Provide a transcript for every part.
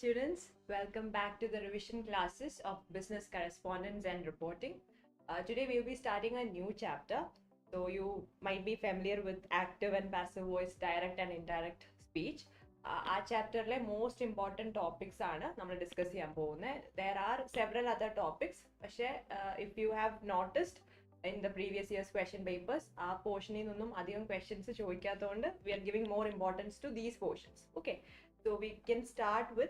students, welcome back to the revision classes of business correspondence and reporting. Today we will be starting a new chapter. So you might be familiar with active and passive voice, direct and indirect speech. Our chapter most important topics are discuss. There are several other topics, if you have noticed in the previous year's question papers, our portion questions we are giving more importance to these portions. Okay, so we can start with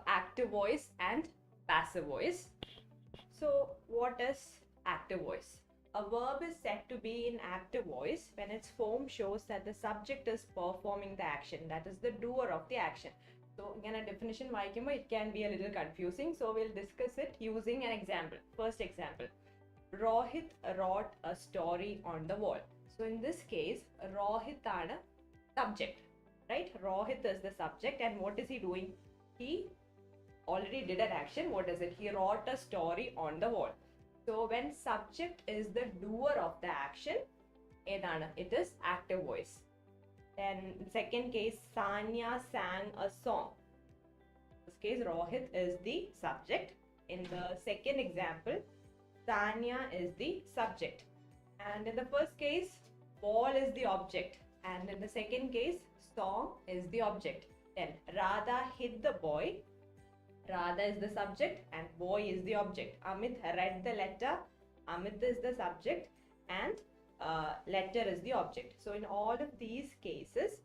active voice and passive voice. So what is active voice? A verb is said to be in active voice when its form shows that the subject is performing the action, that is the doer of the action. So in a definition, it can be a little confusing. So we'll discuss it using an example. First example, Rohit wrote a story on the wall. So in this case, Rohit is subject, right? Rohit is the subject, and what is he doing? He already did an action. What is it? He wrote a story on the wall. So when subject is the doer of the action, it is active voice. Then second case, Sanya sang a song. In this case, Rohit is the subject. In the second example, Sanya is the subject. And in the first case, ball is the object. And in the second case, song is the object. Then Radha hit the boy. Radha is the subject and boy is the object. Amit read the letter. Amit is the subject and letter is the object. So in all of these cases,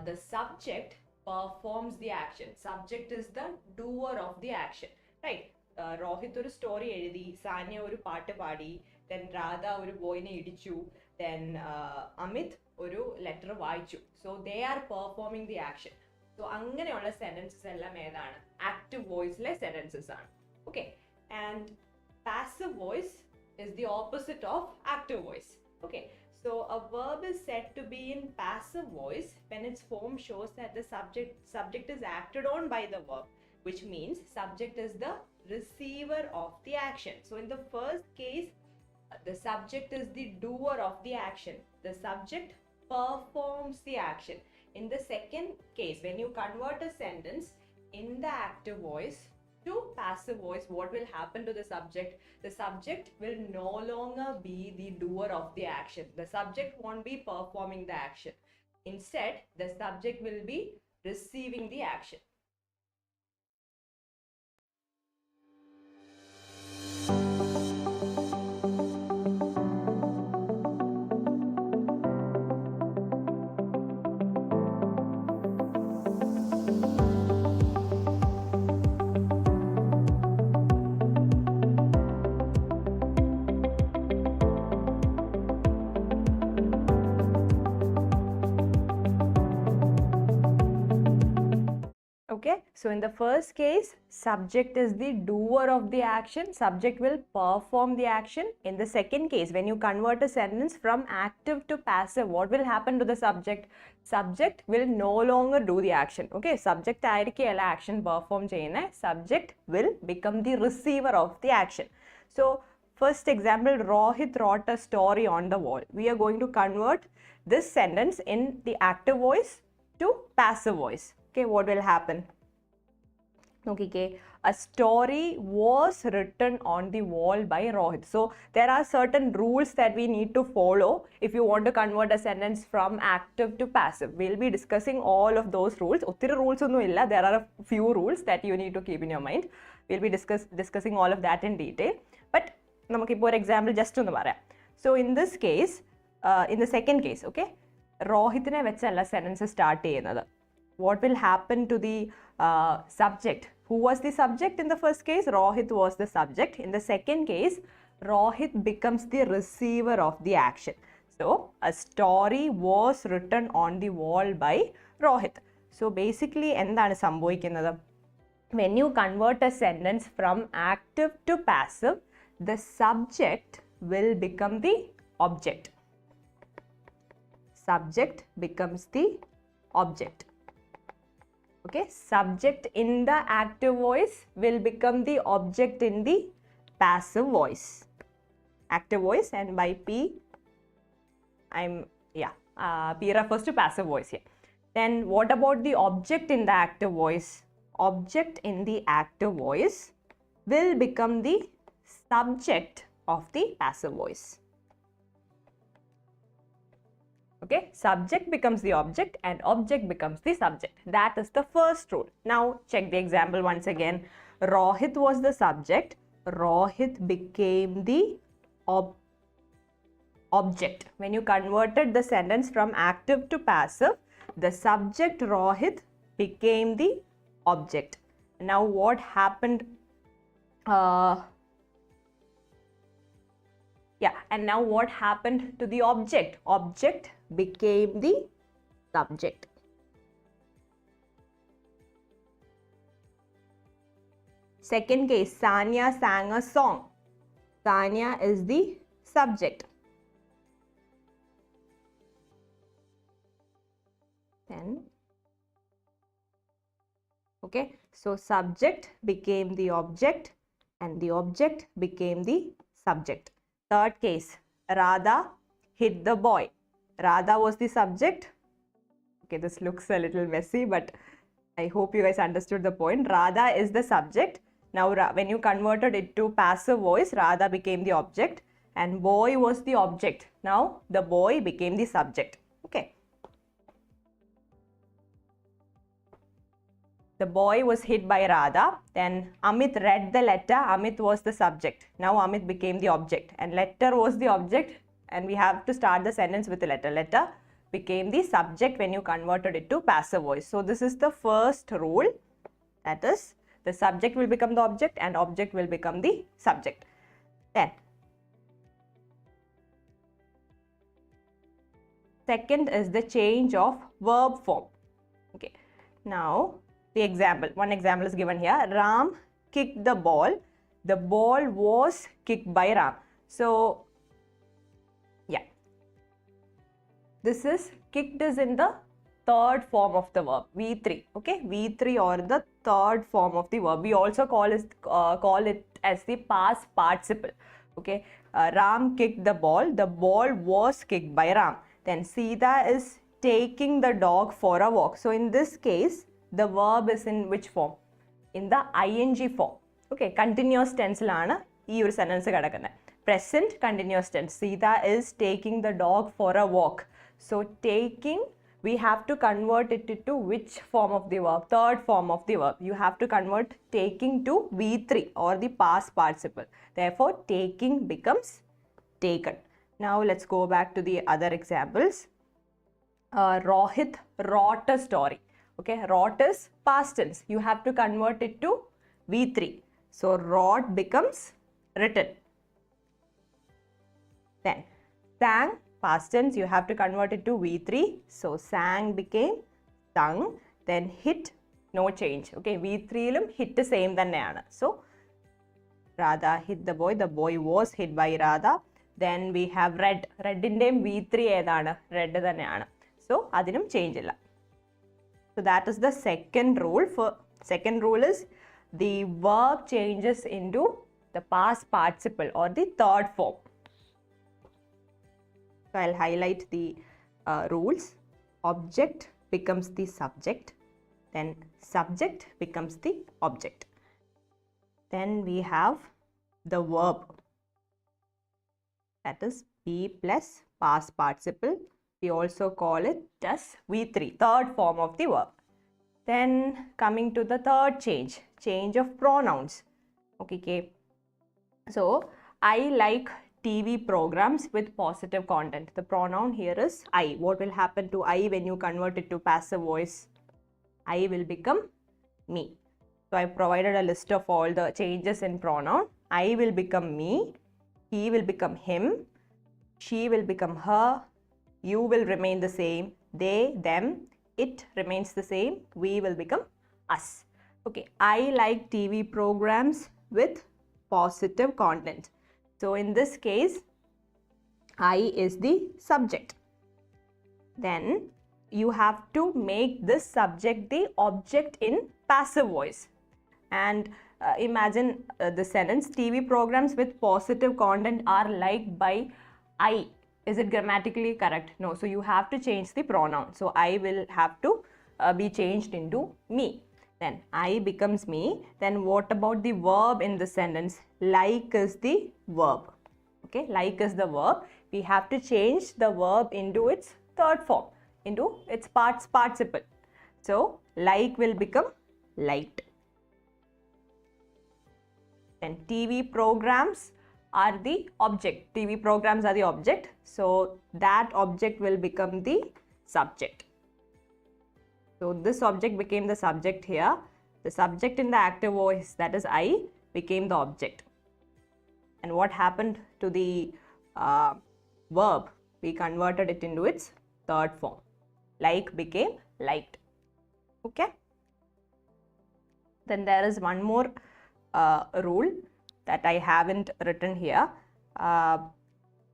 the subject performs the action. Subject is the doer of the action, right? Rohit oru story ezhuthi, Sanya oru paattu paadi, then Radha oru boy ne idichu, then Amit oru letter vaichu. So they are performing the action. So anganeയുള്ള sentences എല്ലാം ഏതാണ്? Active voice le sentences ആണ്. Okay, and passive voice is the opposite of active voice. Okay, so a verb is said to be in passive voice when its form shows that the subject is acted on by the verb, which means subject is the receiver of the action. So in the first case, the subject is the doer of the action. The subject performs the action. In the second case, when you convert a sentence in the active voice to passive voice, what will happen to the subject? The subject will no longer be the doer of the action. The subject won't be performing the action. Instead, the subject will be receiving the action. Okay, so in the first case, subject is the doer of the action. Subject will perform the action. In the second case, when you convert a sentence from active to passive, what will happen to the subject? Subject will no longer do the action. Okay, subject aayirikella action perform cheyune. Subject will become the receiver of the action. So first example, Rohit wrote a story on the wall. We are going to convert this sentence in the active voice to passive voice. Okay, what will happen? Okay, a story was written on the wall by Rohit. So there are certain rules that we need to follow if you want to convert a sentence from active to passive. We'll be discussing all of those rules. Uttira rules onnu illa. There are a few rules that you need to keep in your mind. We'll be discussing all of that in detail. But namakku for example just ഒന്ന് പറയാം. So in this case, in the second case, okay, Rohitine vechalla sentence start cheyyunnathu. What will happen to the subject? Who was the subject in the first case? Rohit was the subject. In the second case, Rohit becomes the receiver of the action. So a story was written on the wall by Rohit. So basically, endana sambhavikkunnathu? When you convert a sentence from active to passive, the subject will become the object. Subject becomes the object. Okay, subject in the active voice will become the object in the passive voice. Active voice, and by P, P refers to passive voice here. Then what about the object in the active voice? Object in the active voice will become the subject of the passive voice. Okay, subject becomes the object and object becomes the subject. That is the first rule. Now check the example once again. Rohit was the subject. Rohit became the object. When you converted the sentence from active to passive, the subject Rohit became the object. Now what happened? And now what happened to the object? Object became the subject. Second case, Sanya sang a song. Sanya is the subject. Then, okay, so subject became the object and the object became the subject. Third case, Radha hit the boy. Radha was the subject. Okay, this looks a little messy, but I hope you guys understood the point. Radha is the subject. Now, when you converted it to passive voice, Radha became the object and boy was the object. Now, the boy became the subject. Okay. The boy was hit by Radha. Then Amit read the letter. Amit was the subject. Now Amit became the object and letter was the object, and we have to start the sentence with the letter. Letter became the subject when you converted it to passive voice. So this is the first rule. That is, the subject will become the object and object will become the subject. Then second is the change of verb form. Okay. Now the example, one example is given here. Ram kicked the ball. The ball was kicked by Ram. So, yeah. This is kicked is in the third form of the verb, V3. Okay, V3 or the third form of the verb. We also call it as the past participle. Okay, Ram kicked the ball. The ball was kicked by Ram. Then Sita is taking the dog for a walk. So, in this case, the verb is in which form? In the ing form. Okay, continuous tense lana ee sentence kadakkunne. Present continuous tense. Sita is taking the dog for a walk. So taking, we have to convert it to which form of the verb? Third form of the verb. You have to convert taking to V3 or the past participle. Therefore, taking becomes taken. Now let's go back to the other examples. Rohit wrote a story. Okay, wrote is past tense. You have to convert it to V3. So, wrote becomes written. Then, sang, past tense. You have to convert it to V3. So, sang became sung. Then, hit, no change. Okay, V3 ilum hit the same thanneyaanu. So, Radha hit the boy. The boy was hit by Radha. Then, we have read. Read in name V3 edana. Read thanneyaanu. So, adinum change illa. So that is the second rule. Second rule is the verb changes into the past participle or the third form. So I'll highlight the rules. Object becomes the subject. Then subject becomes the object. Then we have the verb. That is be plus past participle. We also call it as V3, third form of the verb. Then coming to the third change, change of pronouns. Okay. So, I like TV programs with positive content. The pronoun here is I. What will happen to I when you convert it to passive voice? I will become me. So, I provided a list of all the changes in pronoun. I will become me. He will become him. She will become her. You will remain the same. They, them, it remains the same. We will become us. Okay, I like TV programs with positive content. So, in this case, I is the subject. Then, you have to make this subject the object in passive voice. And imagine the sentence, TV programs with positive content are liked by I. Is it grammatically correct? No. So you have to change the pronoun. So I will have to be changed into me. Then I becomes me. Then what about the verb in the sentence? Like is the verb. Okay, like is the verb. We have to change the verb into its third form, into its participle. So like will become liked. Then TV programs are the object. TV programs are the object. So that object will become the subject. So this object became the subject here. The subject in the active voice, that is I, became the object. And what happened to the verb? We converted it into its third form. Like became liked. Okay. Then there is one more rule that I haven't written here.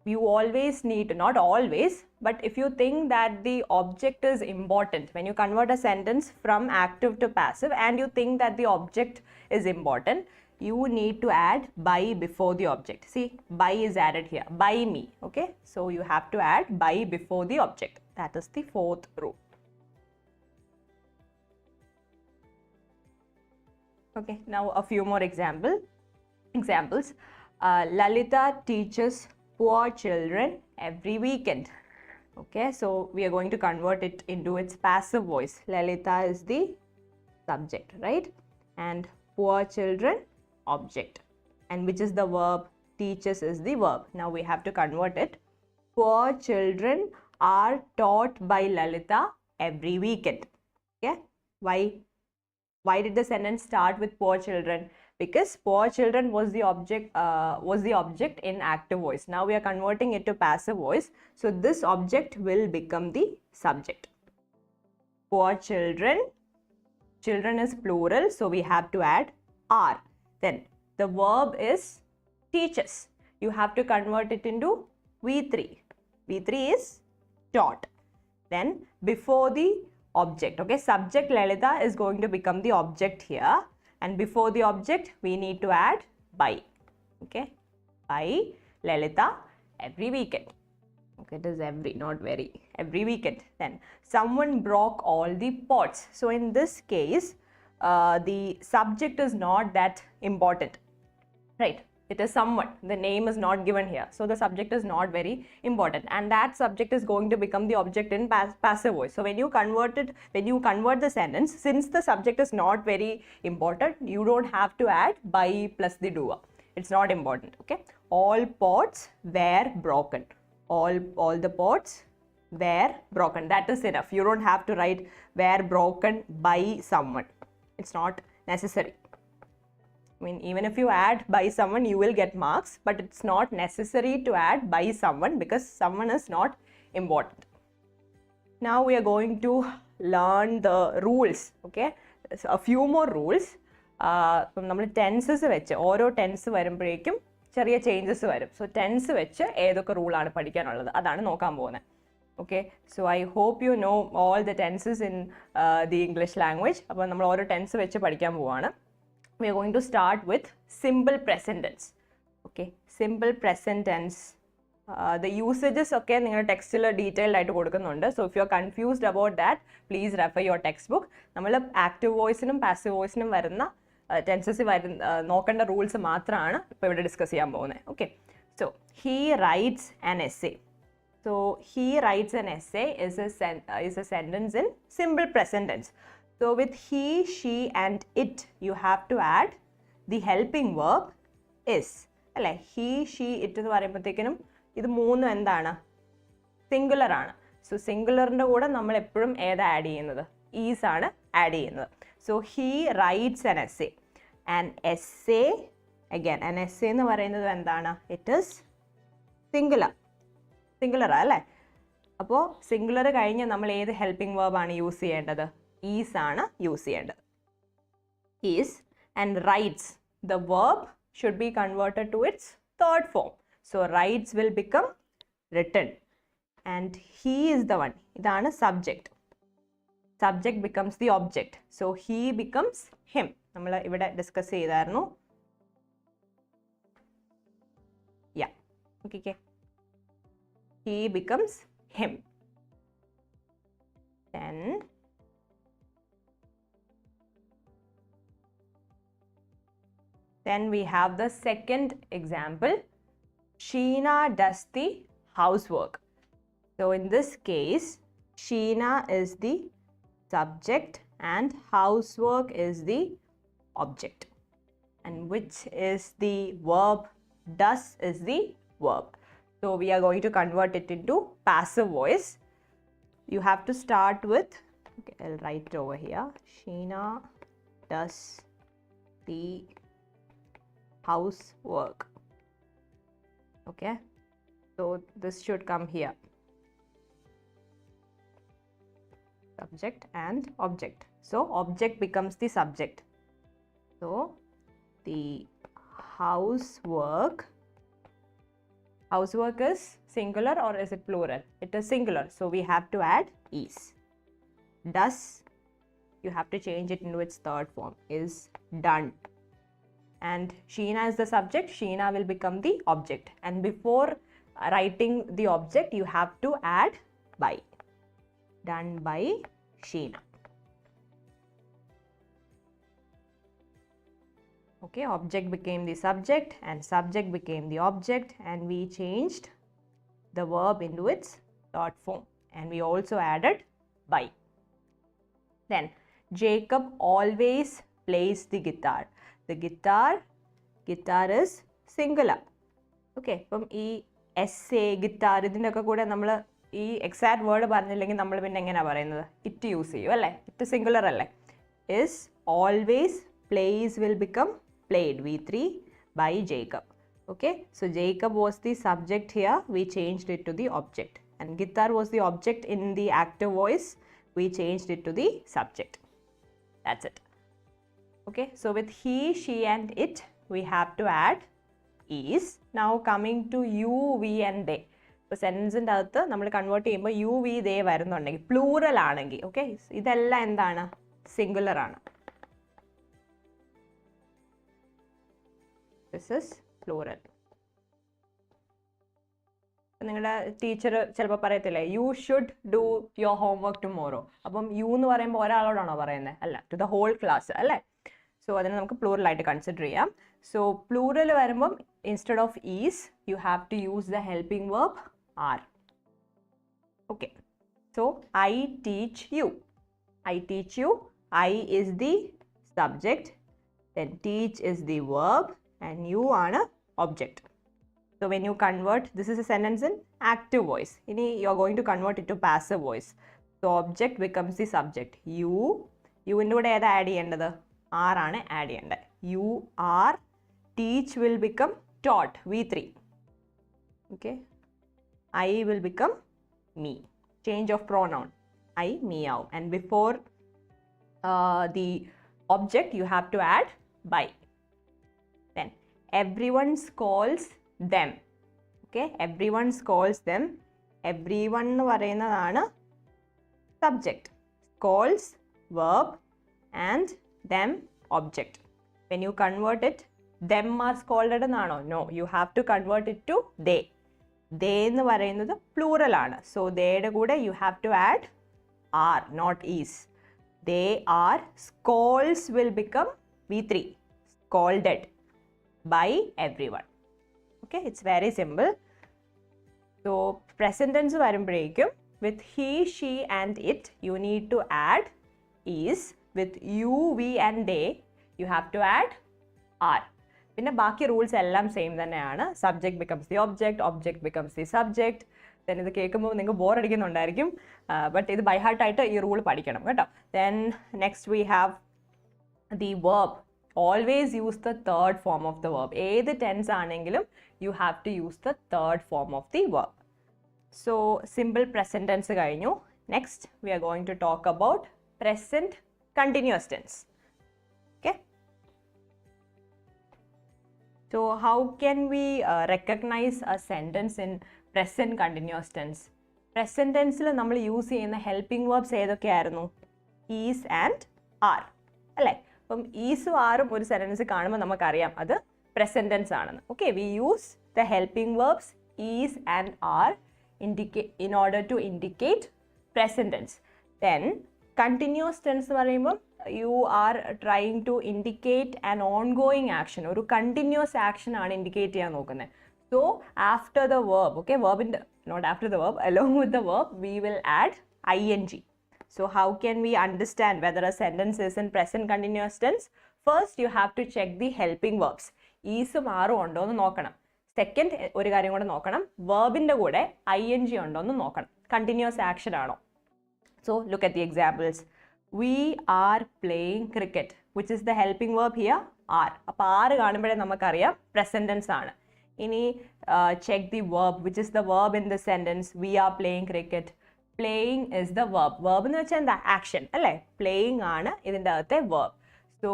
You always need, not always, but if you think that the object is important, when you convert a sentence from active to passive and you think that the object is important, you need to add by before the object. See, by is added here, by me, okay? So you have to add by before the object. That is the fourth rule. Okay, now a few more examples. Lalita teaches poor children every weekend. Okay, so we are going to convert it into its passive voice. Lalita is the subject, right? And poor children, object. And which is the verb? Teaches is the verb. Now we have to convert it. Poor children are taught by Lalita every weekend. Okay, why did the sentence start with poor children? Because poor children was the object in active voice. Now we are converting it to passive voice. So this object will become the subject. Poor children. Children is plural, so we have to add are. Then the verb is teaches. You have to convert it into V3. V3 is taught. Then before the object, okay, subject Lalita is going to become the object here. And before the object, we need to add by. Okay, by Lalita every weekend. Okay, it is every, not very. Every weekend. Then someone broke all the pots. So in this case, the subject is not that important, right? It is someone. The name is not given here. So the subject is not very important. And that subject is going to become the object in passive voice. So when you convert the sentence, since the subject is not very important, you don't have to add by plus the doer. It's not important. Okay. All pots were broken. All the pots were broken. That is enough. You don't have to write were broken by someone. It's not necessary. I mean, even if you add by someone, you will get marks, but it's not necessary to add by someone because someone is not important. Now we are going to learn the rules, okay? So a few more rules. നമ്മൾ tenses വെച്ച് ഓരോ tense വരുമ്പോഴേക്കും ചെറിയ changes വരും. So tense വെച്ച് ഏതൊക്കെ റൂളാണ് പഠിക്കാനുള്ളത് അതാണ് നോക്കാൻ പോകുന്നത്. Okay, so I hope you know all the tenses in the English language. അപ്പോൾ നമ്മൾ ഓരോ ടെൻസ് വെച്ച് പഠിക്കാൻ പോവാണ്. We are going to start with simple present tense. Okay, simple present tense. The usages okay നിങ്ങളുടെ ടെക്സ്റ്റിൽ ഡീറ്റെയിൽഡ് ആയിട്ട് കൊടുക്കുന്നുണ്ട്. So if you are confused about that, please refer your textbook. നമ്മൾ ആക്റ്റീവ് വോയിസിനും പാസീവ് വോയിസിനും വരുന്ന tenses നോക്കേണ്ട rules മാത്രമാണ് ഇപ്പോൾ ഇവിടെ ഡിസ്കസ് ചെയ്യാൻ പോകുന്നത്. Okay, so he writes an essay. So he writes an essay is a sentence in simple present tense. So with he, she and it, you have to add the helping verb is. അല്ലേ, he, she, it എന്ന് പറയുമ്പോഴത്തേക്കിനും ഇത് മൂന്നും എന്താണ്? Singular ആണ്. So സിംഗുലറിൻ്റെ കൂടെ നമ്മൾ എപ്പോഴും ഏതാ ആഡ് ചെയ്യുന്നത്? ഈസ് ആണ് ആഡ് ചെയ്യുന്നത്. So he writes an essay. An essay, again, an essay എന്ന് പറയുന്നത് എന്താണ്? It is singular. സിംഗുലർ അല്ലേ? അപ്പോൾ സിംഗുലർ കഴിഞ്ഞ് നമ്മൾ ഏത് ഹെൽപ്പിംഗ് വേർബാണ് യൂസ് ചെയ്യേണ്ടത്? ഈസ് ആണ് യൂസ് ചെയ്യേണ്ടത്. Is and writes, the verb should be converted to its third form. So writes will become written and he is the one. ഇതാണ് subject. Subject becomes the object. So he becomes him. നമ്മൾ ഇവിടെ discuss ചെയ്തായിരുന്നു. Yeah, okay. he becomes him. Then we have the second example. Sheena does the housework. So in this case, Sheena is the subject and housework is the object. And which is the verb? Does is the verb. So we are going to convert it into passive voice. You have to start with, okay, I'll write it over here. Sheena does the housework. Okay, so this should come here. Subject and object. So object becomes the subject. So the housework. Housework is singular or is it plural? It is singular. So we have to add is. Does, you have to change it into its third form, is done. And Sheena is the subject, Sheena will become the object. And before writing the object, you have to add by. Done by Sheena. Okay, object became the subject and subject became the object, and we changed the verb into its third form. And we also added by. Then, Jacob always plays the guitar. The guitar is singular. Okay, from e essay, guitar, ഇതിനൊക്കെ കൂടെ നമ്മൾ ഈ exact word പറഞ്ഞില്ലെങ്കിൽ നമ്മൾ പിന്നെ എങ്ങനെയാണ് പറയുന്നത്? It use ചെയ്യും അല്ലേ? ഇറ്റ് സിംഗുലർ അല്ലേ? Is always, plays will become played, V3 by Jacob. Okay, so Jacob was the subject here, we changed it to the object. And guitar was the object in the active voice, we changed it to the subject. That's it. Okay, so with he, she and it, we have to add is. Now coming to you, we and they. So sentence in the we convert you, we, they varunnuണ്ടെങ്കിൽ plural ആണെങ്കിൽ. Okay, ഇതെല്ലാം എന്താണ്? Singular ആണ്. This is plural. നിങ്ങളുടെ teacher ചിലപ്പോൾ പറയത്തില്ലേ, you should do your homework tomorrow. അപ്പം you എന്ന് പറയുമ്പോൾ ഒരാളോടാണോ പറയുന്നത്? അല്ല, ടു ദ ഹോൾ ക്ലാസ് അല്ലേ? സോ അതിനെ നമുക്ക് പ്ലൂറലായിട്ട് കൺസിഡർ ചെയ്യാം. സോ പ്ലൂറൽ വരുമ്പം instead of is you have to use the helping verb are. Okay, so I teach you. I teach you. I is the subject, then teach is the verb and you are object. So when you convert, this is a sentence in active voice. You are going to convert it to passive voice. So object becomes the subject. You into what add cheyandadu? R aanu add cheyande. You are. Teach will become taught, V3. Okay, I will become me. Change of pronoun, I, me, out. And before the object you have to add by. Then everyone calls them. Okay, everyone calls them. Everyone എന്ന് പറയുന്നതാണ് subject. Calls verb and them object. When you convert it, them are scolded എന്നാണോ? No, you have to convert it to they. They എന്ന് പറയുന്നത് plural ആണ്. So theyയുടെ കൂടെ you have to add are, not is. They are. Scolds will become V3. Scolded by everyone. Okay, it's very simple. So present tense varumboyekkum with he, she and it you need to add is. With you, we and they you have to add are. Pinne baaki rules ellam same thaneyana. Subject becomes the object, object becomes the subject. Then idu kekkumbol ninge bore adikkunnundarikkum, but idu by heart aayittu ee rule padikkanam ketto. Then next we have the verb. Always use the third form of the verb. Either tense aanengilum you have to use the third form of the verb. So simple present tense kayinju. Next we are going to talk about present continuous tense. Okay, so how can we recognize a sentence in present continuous tense? Present tense il nammal use cheyna helping verbs edokayirunnu? Is and are alle. അപ്പം ഈസും ആറും ഒരു sentence കാണുമ്പോൾ നമുക്കറിയാം അത് present tense ആണെന്ന്. Okay, we use the helping verbs is and are in order to indicate present tense. Then continuous tense എന്ന് പറയുമ്പോൾ you are trying to indicate an ongoing action. ഒരു continuous action ആണ് indicate ചെയ്യാൻ നോക്കുന്നത്. So after the verb, okay, not after the verb, along with the verb, we will add ing. So how can we understand whether a sentence is in present continuous tense? First, you have to check the helping verbs. Is മാറും ഉണ്ടോ എന്ന് നോക്കണം. Second, ഒരു കാര്യം കൂടെ നോക്കണം, verbന്റെ കൂടെ ing ഉണ്ടോ എന്ന് നോക്കണം. Continuous action ആണോ? So look at the examples. We are playing cricket. Which is the helping verb here? Are. അപ്പോൾ are കാണുമ്പോഴേ നമുക്കറിയാം present tense ആണ്. ഇനി check the verb. Which is the verb in the sentence? We are playing cricket. Playing is the verb. Verb എന്ന് വെച്ചാൽ എന്താ? Action അല്ലേ? Playing ആണ് ഇതിൻ്റെ അകത്തെ verb. So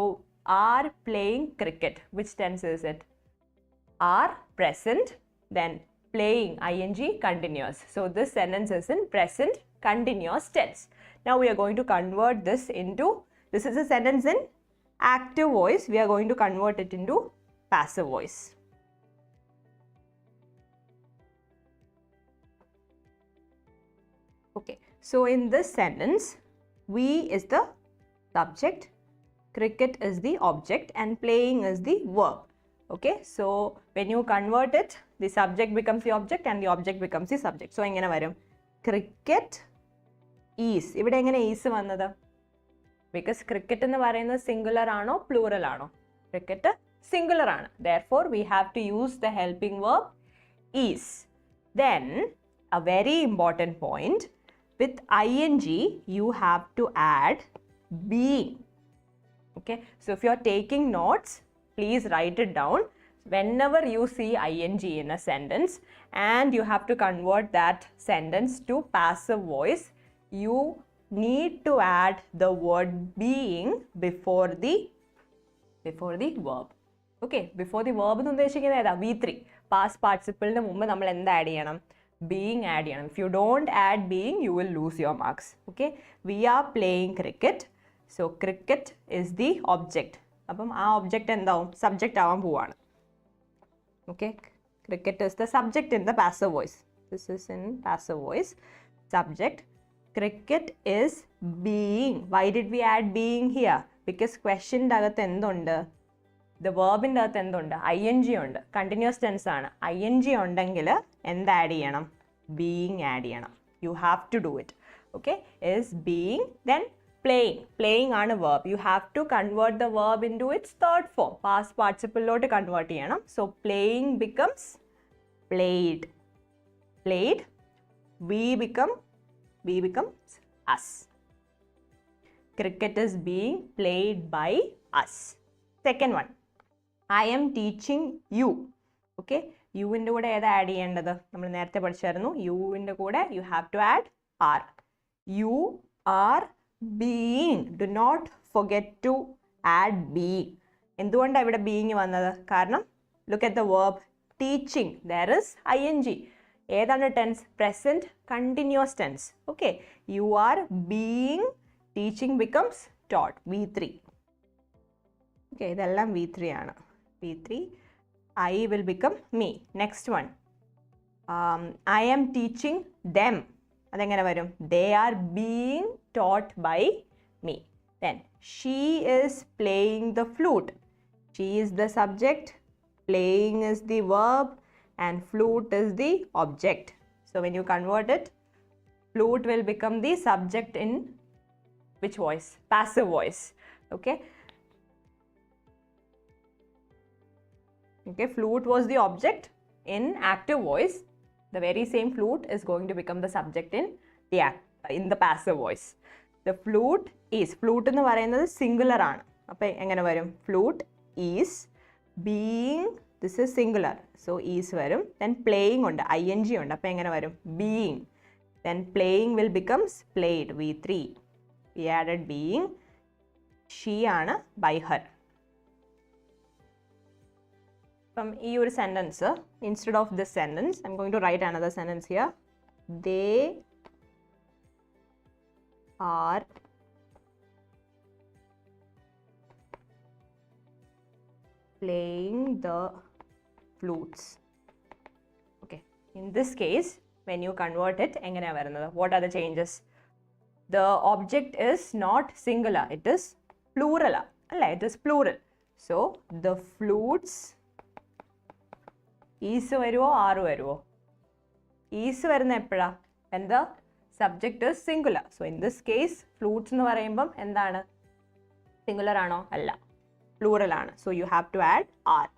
are playing cricket. Which tense is it? Are present, then playing ing continuous. So this sentence is in present continuous tense. Now we are going to convert this into, this is a sentence in active voice. We are going to convert it into passive voice. Okay, so in this sentence, we is the subject, cricket is the object, and playing is the verb. Okay, so when you convert it, the subject becomes the object and the object becomes the subject. So engane varum? Cricket is. Ivide engane is vannathu? Because cricket ennu parayunna singular aano plural aano? Cricket singular aanu. Therefore we have to use the helping verb is. Then a very important point, with ing you have to add being. Okay, so if you are taking notes, please write it down. Whenever you see ing in a sentence and you have to convert that sentence to passive voice, you need to add the word being before the verb. Okay, before the verb എന്ന് ഉദ്ദേശിക്കുന്നത് ഏതാ? V3. Past participle മുമ്പ് നമ്മൾ എന്ത് add ചെയ്യണം? Being add ചെയ്യണം. If you don't add being, you will lose your marks. Okay, we are playing cricket. So cricket is the object. അപ്പം ആ ഒബ്ജക്റ്റ് എന്താവും? സബ്ജക്റ്റ് ആവാൻ പോവാണ്. Okay, cricket is the subject in the passive voice. This is in passive voice. Subject, cricket is being. Why did we add being here? Because question അകത്ത് എന്തുണ്ട്? The verb ൻ്റെ അകത്ത് എന്തുണ്ട്? ing ഉണ്ട്. Continuous tense ആണ്. ing ഉണ്ടെങ്കിൽ എന്ത് add ചെയ്യണം? Being ആഡ് ചെയ്യണം. You have to do it. Okay, is being, then playing. Playing ആണ് verb. You have to convert the verb into its third form. Past participle lot convert ചെയ്യണം. So playing becomes played. Played. We becomes us. Cricket is being played by us. Second one. I am teaching you. Okay. You ൻ്റെ കൂടെ ഏതാ add ചെയ്യേണ്ടത്? നമ്മൾ നേരത്തെ പഠിച്ചായിരുന്നു. You ൻ്റെ കൂടെ you have to add are. You are being. Do not forget to add being. എന്തുകൊണ്ടാണ് ഇവിടെ being വന്നത്? കാരണം look at the verb teaching. There is ing. ഏതാണ് tense? Present continuous tense. Okay. You are being. Teaching becomes taught. V3. Okay. ഇതെല്ലാം V3 ആണ്. V3. I will become me. Next one. I am teaching them. അതെങ്ങനെ വരും? They are being taught by me. Then she is playing the flute. She is the subject, playing is the verb, and flute is the object. So when you convert it, flute will become the subject in which voice? Passive voice. Okay. Okay, flute was the object in active voice. The very same flute is going to become the subject in the passive voice. The flute is. Flute എന്ന് പറയുന്നത് singular ആണ്. അപ്പോൾ എങ്ങനെ വരും? Flute is being. This is singular. So is വരും. Then playing ഉണ്ട്. ing ഉണ്ട്. അപ്പോൾ എങ്ങനെ വരും? Being. Then playing will becomes played. V3. We added being. She ആണ് by her. From your sentence, instead of this sentence, I'm going to write another sentence here. They are playing the flutes. Okay, in this case, when you convert it, what are the changes? The object is not singular, it is plural. It is plural. So the flutes is varuvo are varuvo? Is varuna eppada? When the subject is singular. So in this case, flutes nu parayumbam endana? Singular ano? Alla. Plural ആണ്. So you have to add are.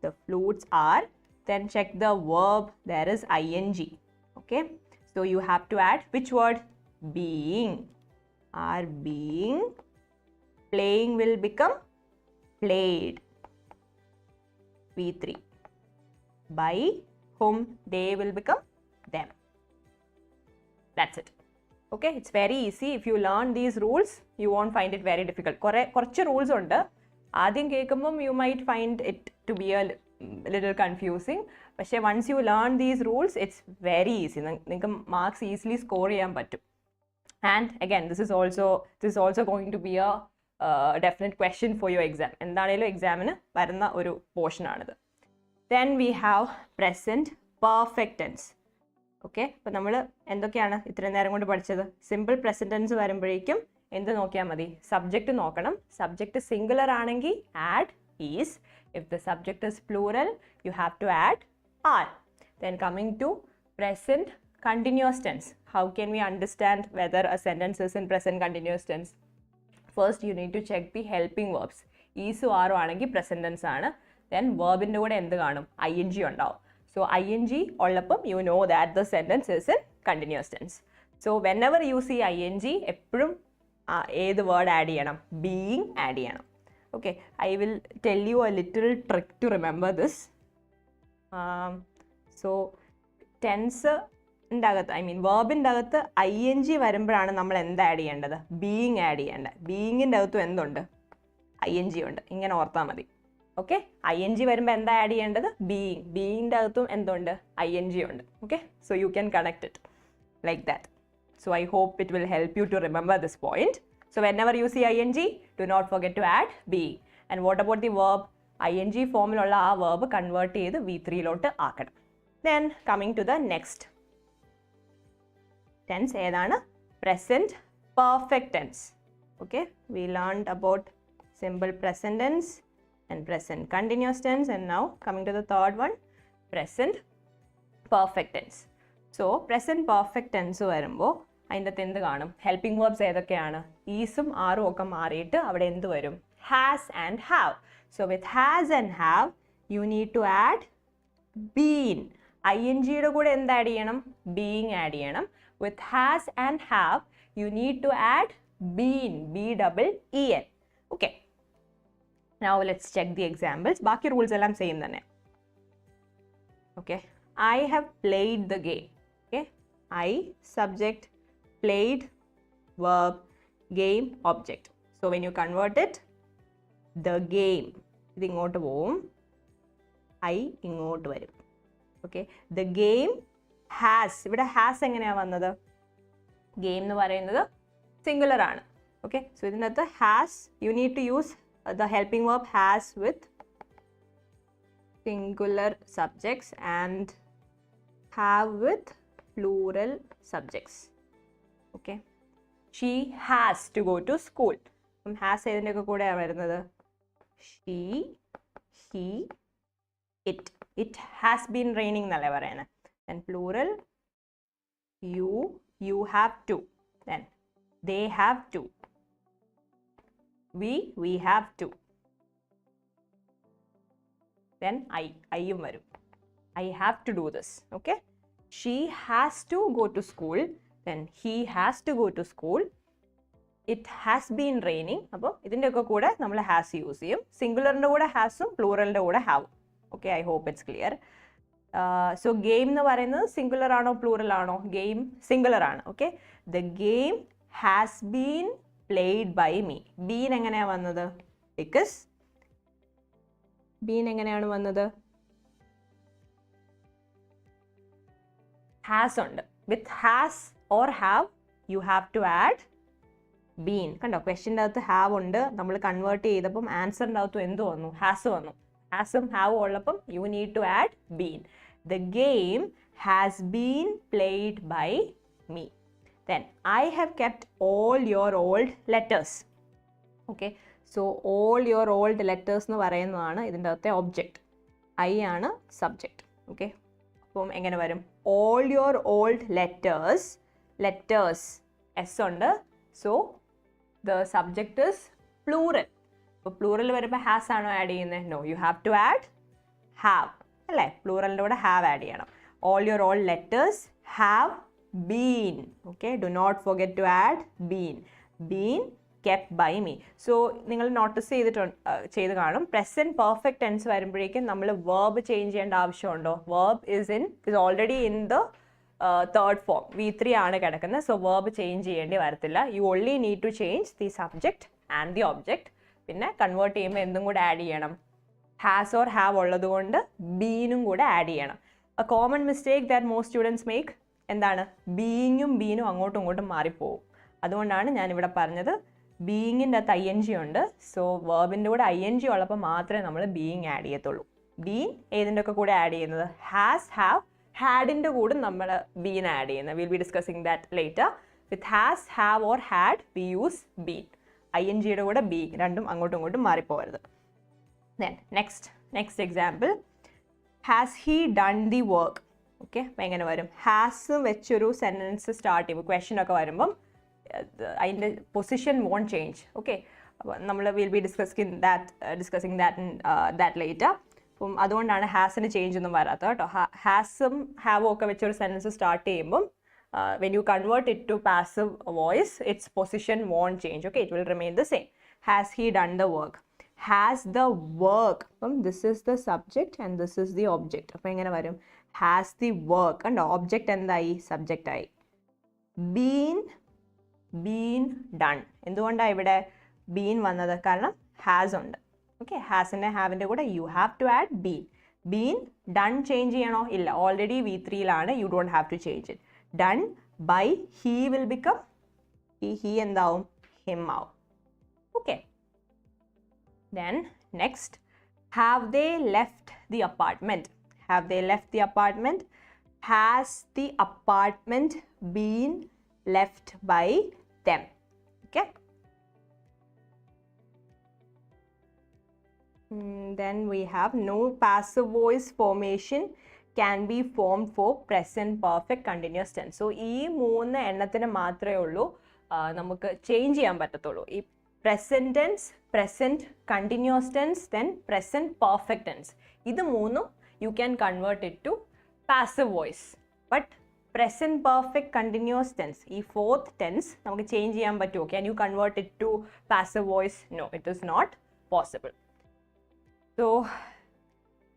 The flutes are. Then check the verb. There is ing. Okay. So you have to add which word? Being. Are being. Playing will become played. V3. By whom? They will become them. That's it. Okay. It's very easy. If you learn these rules, you won't find it very difficult. കുറച്ച് rules ഉണ്ട്. ആദ്യം കേൾക്കുമ്പം you might find it to be a little confusing. പക്ഷേ once you learn these rules, it's very easy. നിങ്ങൾക്ക് marks easily score ചെയ്യാൻ പറ്റും. And again, this is also going to be a definite question for your exam. എന്താണേലും എക്സാമിന് വരുന്ന ഒരു portion ആണിത്. Then we have present perfect tense. Okay, അപ്പോൾ നമ്മൾ എന്തൊക്കെയാണ് ഇത്രയും നേരം കൊണ്ട് പഠിച്ചത്? സിമ്പിൾ പ്രസന്റ് ടെൻസ് വരുമ്പോഴേക്കും എന്ത് നോക്കിയാൽ മതി? സബ്ജക്റ്റ് നോക്കണം. സബ്ജക്റ്റ് സിംഗുലർ ആണെങ്കിൽ add is. If the subject is plural, you have to add are. Then coming to present continuous tense. How can we understand whether a sentence is in present continuous tense? First, you need to check the helping verbs. Is ആറും ആണെങ്കിൽ present tense ആണ്. Then verbിൻ്റെ കൂടെ എന്ത് കാണും? ing ഉണ്ടാവും. So ing ഉള്ളപ്പം you know that the sentence is in continuous tense. So whenever you see ing, എപ്പോഴും ഏത് വേർഡ് ആഡ് ചെയ്യണം? ബീയിങ് ആഡ് ചെയ്യണം. Okay, I will tell you a little trick to remember this. So ടെൻസിൻ്റെ അകത്ത്, വേർബിൻ്റെ അകത്ത് ing വരുമ്പോഴാണ് നമ്മൾ എന്ത് ആഡ് ചെയ്യേണ്ടത്? ബീയിങ് ആഡ് ചെയ്യേണ്ടത്. ബീയിങ്ങിൻ്റെ അകത്തും എന്തുണ്ട്? ing ഉണ്ട്. ഇങ്ങനെ ഓർത്താൽ മതി. ഓക്കെ, ing വരുമ്പോൾ എന്താ ആഡ് ചെയ്യേണ്ടത്? ബീയിങ്. ബീയിങ്ങിൻ്റെ അകത്തും എന്തുണ്ട്? ing ഉണ്ട്. Okay, so you can connect it like that. So I hope it will help you to remember this point. So whenever you see ing, do not forget to add being. And what about the verb? ing ഫോമിലുള്ള ആ verb convert ചെയ്ത് V3ലോട്ട് ആക്കണം. Then coming to the next tense, ഏതാണ്? Present perfect tense. Okay, we learned about simple present tense and present continuous tense, and now coming to the third one, present perfect tense. So present perfect tense വരുമ്പോൾ അതിൻ്റെ അകത്ത് എന്ത് കാണും? Helping verbs ഏതൊക്കെയാണ്? ഈസും ആറും ഒക്കെ മാറിയിട്ട് അവിടെ എന്ത് വരും? Has and have. So with has and have you need to add been. ഐഎൻജിയുടെ കൂടെ എന്ത് ആഡ് ചെയ്യണം? ബീയിങ് ആഡ് ചെയ്യണം. With has and have you need to add been. BEEN. Okay, now let's check the examples. ബാക്കി rules എല്ലാം same തന്നെ. ഓക്കെ, I have played the game. Okay, I subject, played verb, game object. So when you convert it, the game ഇത് ഇങ്ങോട്ട് പോവും, I ഇങ്ങോട്ട് വരും. Okay, the game has. ഇവിടെ has എങ്ങനെയാണ് വന്നത്? ഗെയിം എന്ന് പറയുന്നത് സിംഗുലർ ആണ്. ഓക്കെ, സോ ഇതിനകത്ത് has, you need to use the helping verb has with singular subjects and have with plural subjects. Okay, she has to go to school. Has ഏതിൻ്റെ ഒക്കെ കൂടെയാണ് വരുന്നത്? She, he, it. It has been raining എന്നല്ലേ പറയുന്നത്. Then plural, you have to. Then they have to. We have to. Then I വരും. I have to do this. Okay, she has to go to school. Then he has to go to school. It has been raining. അപ്പോൾ ഇതിൻ്റെ ഒക്കെ കൂടെ നമ്മൾ has use ചെയ്യും. സിംഗുലറിൻ്റെ കൂടെ ഹാസും പ്ലൂറലിൻ്റെ കൂടെ ഹാവും. Okay, I hope it's clear. So game എന്ന് പറയുന്നത് സിംഗുലർ ആണോ പ്ലൂറൽ ആണോ? ഗെയിം സിംഗുലർ ആണ്. Okay, the game has been played by me. Been എങ്ങനെയാണ് വന്നത്? ബിക്കോസ് ബീൻ എങ്ങനെയാണ് വന്നത്? ഹാസ് ഉണ്ട്. With has or have you have to add been. കണ്ടോ, ക്വസ്റ്റ്യൻ്റെ അകത്ത് ഹാവ് ഉണ്ട്, നമ്മൾ കൺവേർട്ട് ചെയ്തപ്പം ആൻസറിൻ്റെ അകത്തും എന്ത് വന്നു? ഹാസ് വന്നു. ഹാസും ഹാവും ഉള്ളപ്പം you need to add been. The game has been played by me. Then I have kept all your old letters. Okay, so all your old letters എന്ന് പറയുന്നതാണ് ഇതിൻ്റെ അകത്തെ ഒബ്ജക്റ്റ്. I ആണ് സബ്ജക്റ്റ്. ഓക്കെ, അപ്പം എങ്ങനെ വരും? all your old letters, letters s ഉണ്ട്, so the subject is plural. അപ്പോൾ പ്ലൂറൽ വരുമ്പോൾ ഹാസ് ആണോ ആഡ് ചെയ്യുന്നത്? No, you have to add have അല്ലേ? പ്ലൂറലിൻ്റെ കൂടെ ഹാവ് ആഡ് ചെയ്യണം. all your old letters have been. Okay, do not forget to add been. Been kept by me. So നിങ്ങൾ notice ചെയ്ത് കാണും, പ്രസൻറ്റ് പെർഫെക്റ്റ് ടെൻസ് വരുമ്പോഴേക്കും നമ്മൾ വേർബ് ചേഞ്ച് ചെയ്യേണ്ട ആവശ്യമുണ്ടോ? Verb is already in the third form. V3 ആണ് കിടക്കുന്നത്. So verb change ചെയ്യേണ്ടി വരത്തില്ല. You only need to change the subject and the object. പിന്നെ കൺവേർട്ട് ചെയ്യുമ്പോൾ എന്തും കൂടെ ആഡ് ചെയ്യണം? ഹാസ് ഓർ ഹാവ് ഉള്ളത് കൊണ്ട് ബീനും കൂടെ ആഡ് ചെയ്യണം. A common mistake that most students make എന്താണ്? ബീയിങ്ങും ബീനും അങ്ങോട്ടും ഇങ്ങോട്ടും മാറിപ്പോവും. അതുകൊണ്ടാണ് ഞാനിവിടെ പറഞ്ഞത് ബീയിങ്ങിൻ്റെ അകത്ത് ING ഉണ്ട്. സോ വേർബിൻ്റെ കൂടെ ING ഉള്ളപ്പോൾ മാത്രമേ നമ്മൾ ബീയിങ് ആഡ് ചെയ്യത്തുള്ളൂ. ബീൻ ഏതിൻ്റെ ഒക്കെ കൂടെ ആഡ് ചെയ്യുന്നത്? ഹാസ്, ഹാവ്, ഹാഡിൻ്റെ കൂടെ നമ്മൾ ബീൻ ആഡ് ചെയ്യുന്നത്. Will be discussing that later. With has, have or had we use been. INGയുടെ കൂടെ ബീയിങ് രണ്ടും അങ്ങോട്ടും ഇങ്ങോട്ടും മാറിപ്പോകരുത്. Then next example, has he done the work? Okay, അപ്പോൾ എങ്ങനെ വരും? ഹാസ് വെച്ചൊരു സെൻറ്റൻസ് സ്റ്റാർട്ട് ചെയ്യുമ്പോൾ ക്വസ്റ്റ്യൻ ഒക്കെ വരുമ്പം അതിൻ്റെ പൊസിഷൻ വോണ്ട് ചേഞ്ച്. ഓക്കെ, അപ്പോൾ നമ്മൾ will be discussing that later. അപ്പം അതുകൊണ്ടാണ് ഹാസിന് ചേഞ്ച് ഒന്നും വരാത്തത് കേട്ടോ. ഹാസും ഹാവും ഒക്കെ വെച്ചൊരു സെൻറ്റൻസ് സ്റ്റാർട്ട് ചെയ്യുമ്പം when you convert it to passive voice, its position won't change. Okay, it will remain the same. Has he done the work? Has the work. This is the subject and this is the object. അപ്പോൾ എങ്ങനെ വരും? has the work and object എന്തായി? subject ആയി. been done. എന്തുകൊണ്ടാണ് ഇവിടെ been വന്നത്? കാരണം has ഉണ്ട്. ഓക്കെ, ഹാസിൻ്റെ ഹാവിൻ്റെ കൂടെ you have to add been done change ചെയ്യണോ? ഇല്ല, already V3യിലാണ്. you don't have to change it. done by he will become he എന്താവും? him ആവും. okay, then next, have they left the apartment? Have they left the apartment? Has the apartment been left by them? Okay, then we have no passive voice formation can be formed for present perfect continuous tense. So ഈ 3 എണ്ണത്തിന് മാത്രമേ ഉള്ളൂ നമുക്ക് change ചെയ്യാൻ പറ്റത്തുള്ളൂ. ഈ present tense, present continuous tense, then present perfect tense. ഇത് 3 you can convert it to passive voice. But present perfect continuous tense, ഈ 4th tense നമുക്ക് ചേഞ്ച് ചെയ്യാൻ പറ്റുമോ? Can you convert it to passive voice? No, it is not possible. So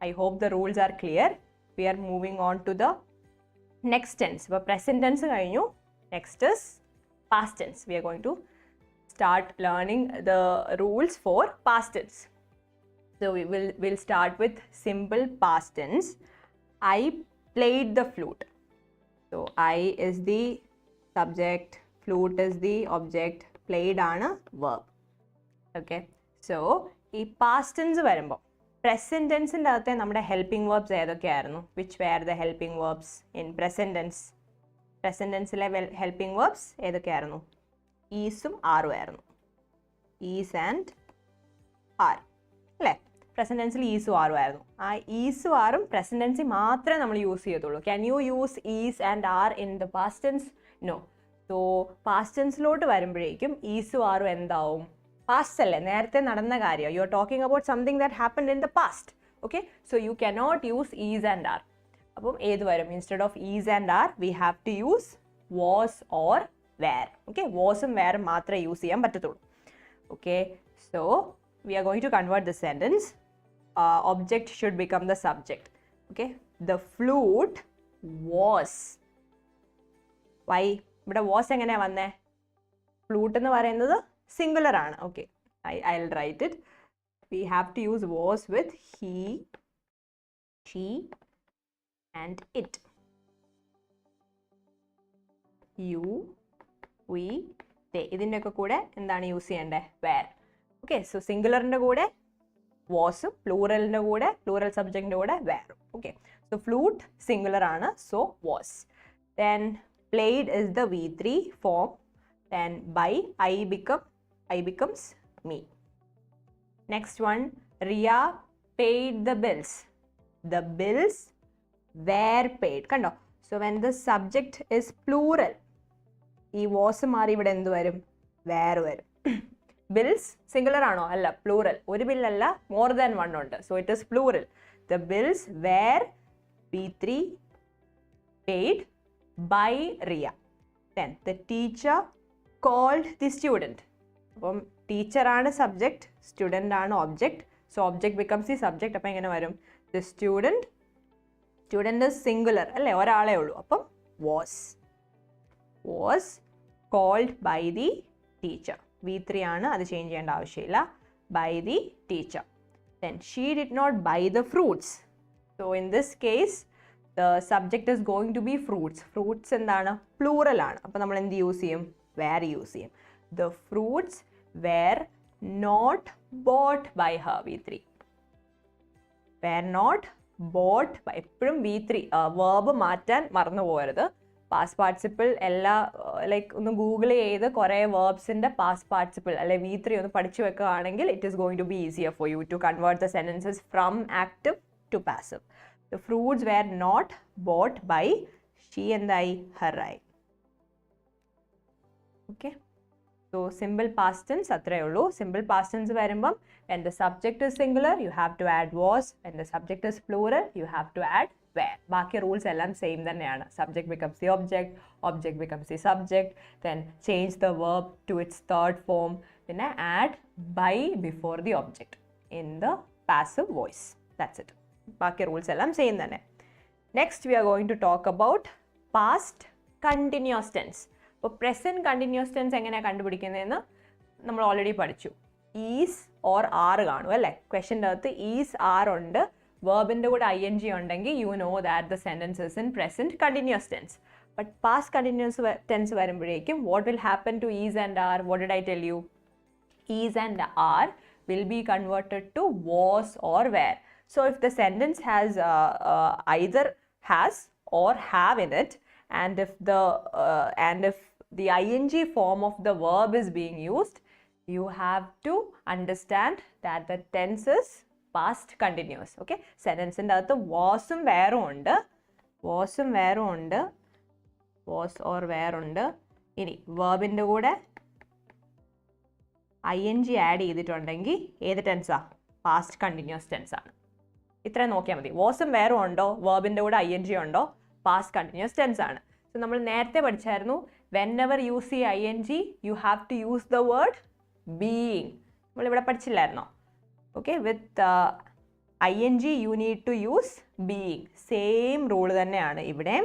I hope the rules are clear. We are moving on to the next tense. അപ്പോൾ present tense കഴിഞ്ഞു. Next is past tense. We are going to start learning the rules for past tense. So we'll start with simple past tense. I played the flute. So I is the subject, flute is the object, played ആണ് verb. Okay, so ഈ past tense വരുമ്പോൾ present tenseൻ്റെ അകത്തെ നമ്മുടെ helping verbs ഏതൊക്കെയായിരുന്നു? Which were the helping verbs in present tense? Present tenseലെ helping verbs ഏതൊക്കെയായിരുന്നു? ഈസും ആറും ആയിരുന്നു. Is and R അല്ലേ? Present ടെൻസിൽ ഈസും ആറും ആയിരുന്നു. ആ ഈസും ആറും പ്രസൻറ്റ് ടെൻസിൽ മാത്രമേ നമ്മൾ യൂസ് ചെയ്യത്തുള്ളൂ. Can you use is and are in the past tense? No. So past ടെൻസിലോട്ട് വരുമ്പോഴേക്കും ഈസും ആറും എന്താവും? പാസ്റ്റ് അല്ലേ, നേരത്തെ നടന്ന കാര്യം. You are talking about something that happened in the past. Okay, so you cannot use is and are. അപ്പം ഏത് വരും? Instead of is and are we have to use was or where. Okay, wasum where മാത്രമേ use ചെയ്യാൻ പറ്റത്തുള്ളൂ. Okay, so we are going to convert the sentence. Object should become the subject. Okay, the flute was. Why? ഇവിടെ was എങ്ങനെയാ വന്നേ? Flute എന്ന് പറയുന്നത് singular ആണ്. Okay, I'll write it. We have to use was with he, she and it. You, we, they. ഇതിൻ്റെ ഒക്കെ കൂടെ എന്താണ് യൂസ് ചെയ്യേണ്ടത്? where. ഓക്കെ, സോ സിംഗുലറിൻ്റെ കൂടെ വാസും പ്ലൂറലിൻ്റെ കൂടെ പ്ലൂറൽ സബ്ജക്റ്റിൻ്റെ കൂടെ where. Okay, So flute singular ആണ്, so was. Then played is the V3 form. Then by I becomes me. Next one, Ria paid the bills. The bills were paid. കണ്ടോ? So when the subject is plural, ഈ was മാറി ഇവിടെ എന്ത് വരും? Were വരും. Bills singular ആണോ? അല്ല, plural. ഒരു bill അല്ല, more than one ഉണ്ട്. So it is plural. The bills were B3 paid by Ria. Then the teacher called the student. അപ്പം teacher ആണ് subject, student ആണ് object. So object becomes the subject. അപ്പം എങ്ങനെ വരും? The student is singular അല്ലേ, ഒരാളേ ഉള്ളൂ. അപ്പം was called by the teacher. V3 ആണ്, അത് ചേഞ്ച് ചെയ്യേണ്ട ആവശ്യമില്ല. By the teacher. Then she did not buy the fruits. So in this case the subject is going to be fruits. Fruits എന്താണ്? Plural ആണ്. അപ്പോൾ നമ്മൾ എന്ത് യൂസ് ചെയ്യും? Were യൂസ് ചെയ്യും. The fruits were not bought by her. V3 were not bought by. എപ്പോഴും V3 verb മാറ്റാൻ മറന്നു പോകരുത്. പാസ്റ്റ് പാർട്ടിസിപ്പിൾ എല്ലാ ലൈക്ക് ഒന്ന് ഗൂഗിൾ ചെയ്ത് കുറേ വേർബ്സിൻ്റെ പാസ്റ്റ് പാർട്ടിസിപ്പിൾ അല്ലെ V3 ഒന്ന് പഠിച്ചു വെക്കുകയാണെങ്കിൽ it is going to be easier for you to convert the sentences from active to passive. The fruits were not bought by she എന്തായി? her ആയി. Okay, so simple past tense അത്രയേ ഉള്ളൂ. Simple past tense വരുമ്പം when the subject is singular you have to add was, when the subject is plural you have to add were. ബാക്കി rules എല്ലാം same തന്നെയാണ്. Subject becomes the object, object becomes the subject, then change the verb to its third form, പിന്നെ add by before the object in the passive voice. That's it. ബാക്കി rules എല്ലാം same തന്നെ. Next we are going to talk about past continuous tense. അപ്പോൾ present continuous tense എങ്ങനെയാണ് കണ്ടുപിടിക്കുന്നതെന്ന് നമ്മൾ already പഠിച്ചു. Is or R കാണും അല്ലേ? ക്വസ്റ്റ്യൻ്റെ അകത്ത് ഈസ് ആർ ഉണ്ട്, വേർബിൻ്റെ കൂടെ ING ഉണ്ടെങ്കിൽ you know that the sentence is in present continuous tense. But past continuous tense വരുമ്പോഴേക്കും what will happen to is and are? What did I tell you? Is and are will be converted to was or were. So if the sentence has either has or have in it, and if the ING form of the verb is being used, you have to understand that the tense is past continuous. Okay, sentence inde athu was um were undu, was or were undu. Ini verb inde kude ING add ചെയ്തിട്ടുണ്ടെങ്കിൽ ഏത് ടെൻസാ? Past continuous tense ആണ്. ഇത്രയും നോക്കിയാൽ മതി. വാസും വേറും ഉണ്ടോ, വേർബിൻ്റെ കൂടെ ING ഉണ്ടോ, past continuous tense ആണ്. സോ നമ്മൾ നേരത്തെ പഠിച്ചായിരുന്നു whenever you see ING you have to use the word being. നമ്മളിവിടെ പഠിച്ചില്ലായിരുന്നോ? Okay, with ING you need to use being. Same rule തന്നെയാണ് ഇവിടെ.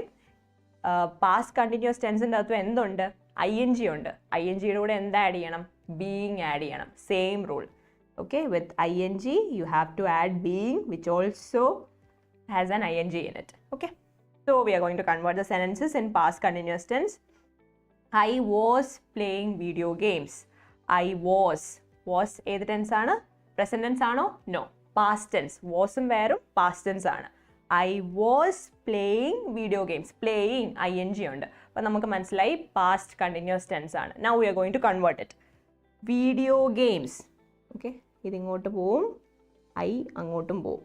പാസ്റ്റ് കണ്ടിന്യൂസ് ടെൻസിൻ്റെ അകത്ത് എന്തുണ്ട്? ING ഉണ്ട്. INGയുടെ കൂടെ എന്താ ആഡ് ചെയ്യണം? being add ചെയ്യണം. Same rule. Okay, with ING you have to add being, which also has an ING in it. Okay, so we are going to convert the sentences in past continuous tense. I was playing video games. I was ഏത് tense ആണ്? Present tense ആണോ? No, past tense. വാസും വേറും past tense ആണ്. I was playing video games. Playing ING ഉണ്ട്. അപ്പോൾ നമുക്ക് മനസ്സിലായി പാസ്റ്റ് കണ്ടിന്യൂസ് ടെൻസ് ആണ്. Now we are going to convert it. Video games. Okay, ഇതിങ്ങോട്ട് പോവും, ഐ അങ്ങോട്ടും പോവും.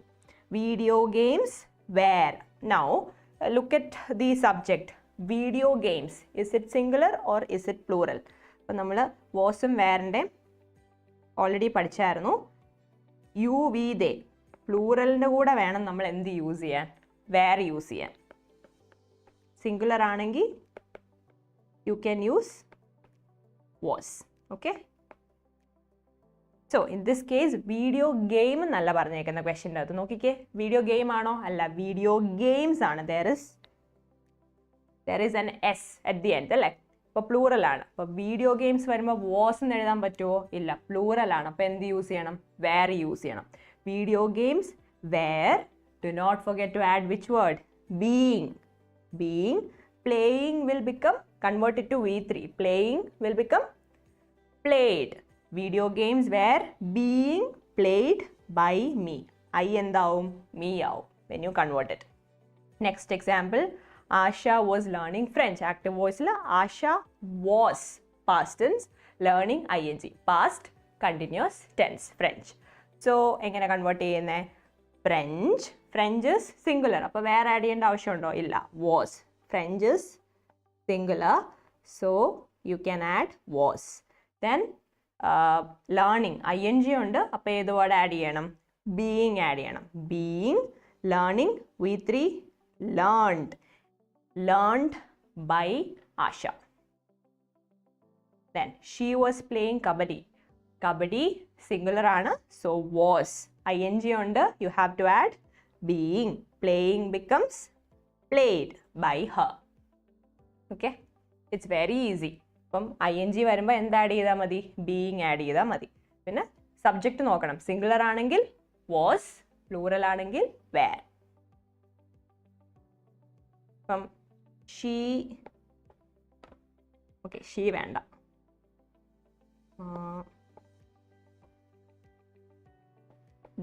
Video games were. Now look at the subject. Video games, is it singular or is it plural? അപ്പം നമ്മൾ വാസും വേറിൻ്റെ already പഠിച്ചായിരുന്നു. യു വി ദേ, പ്ലൂറലിൻ്റെ കൂടെ വേണം നമ്മൾ എന്ത് യൂസ് ചെയ്യാൻ? വേർ യൂസ് ചെയ്യാൻ. സിംഗുലർ ആണെങ്കിൽ you can use was. Okay, so in this case video game എന്നല്ല പറഞ്ഞേക്കുന്ന ക്വസ്റ്റ്യൻ്റെ അകത്ത്. നോക്കിക്കേ, വീഡിയോ ഗെയിം ആണോ? അല്ല, വീഡിയോ ഗെയിംസ് ആണ്. There is an S at the end അല്ലേ? അപ്പോൾ പ്ലൂറൽ ആണ്. അപ്പോൾ വീഡിയോ ഗെയിംസ് വരുമ്പോൾ വാസ് എന്ന് എഴുതാൻ പറ്റുമോ? ഇല്ല, പ്ലൂറൽ ആണ്. അപ്പോൾ എന്ത് യൂസ് ചെയ്യണം? വേർ യൂസ് ചെയ്യണം. Video games were. Do not forget to add which word? being. Playing will become converted to V3. Playing will become played. Video games were being played by me. I എന്താവും? me ആവും when you convert it. Next example, Asha was learning French. Active voice la Asha was past tense, learning ing, past continuous tense, French. So എങ്ങനെ convert ചെയ്യുന്നേ? French is singular. അപ്പോൾ വേറെ add ചെയ്യേണ്ട ആവശ്യമുണ്ടോ? ഇല്ല. Was. French is singular, so you can add was. Then learning ing ഉണ്ട്. അപ്പോൾ ഏത് വേർഡ് ആഡ് ചെയ്യണം? Being ആഡ് ചെയ്യണം. Being, learning, V3 learned by Asha. Then she was playing kabaddi singular ആണ്, so was. ing ഉണ്ട്, you have to add being. Playing becomes played by her. Okay, it's very easy. അപ്പം ing വരുമ്പോൾ എന്ത് add ചെയ്താൽ മതി? being add ചെയ്താൽ മതി. പിന്നെ സബ്ജക്റ്റ് നോക്കണം. സിംഗുലർ ആണെങ്കിൽ was, പ്ലൂറൽ ആണെങ്കിൽ were. അപ്പം she വേണ്ട.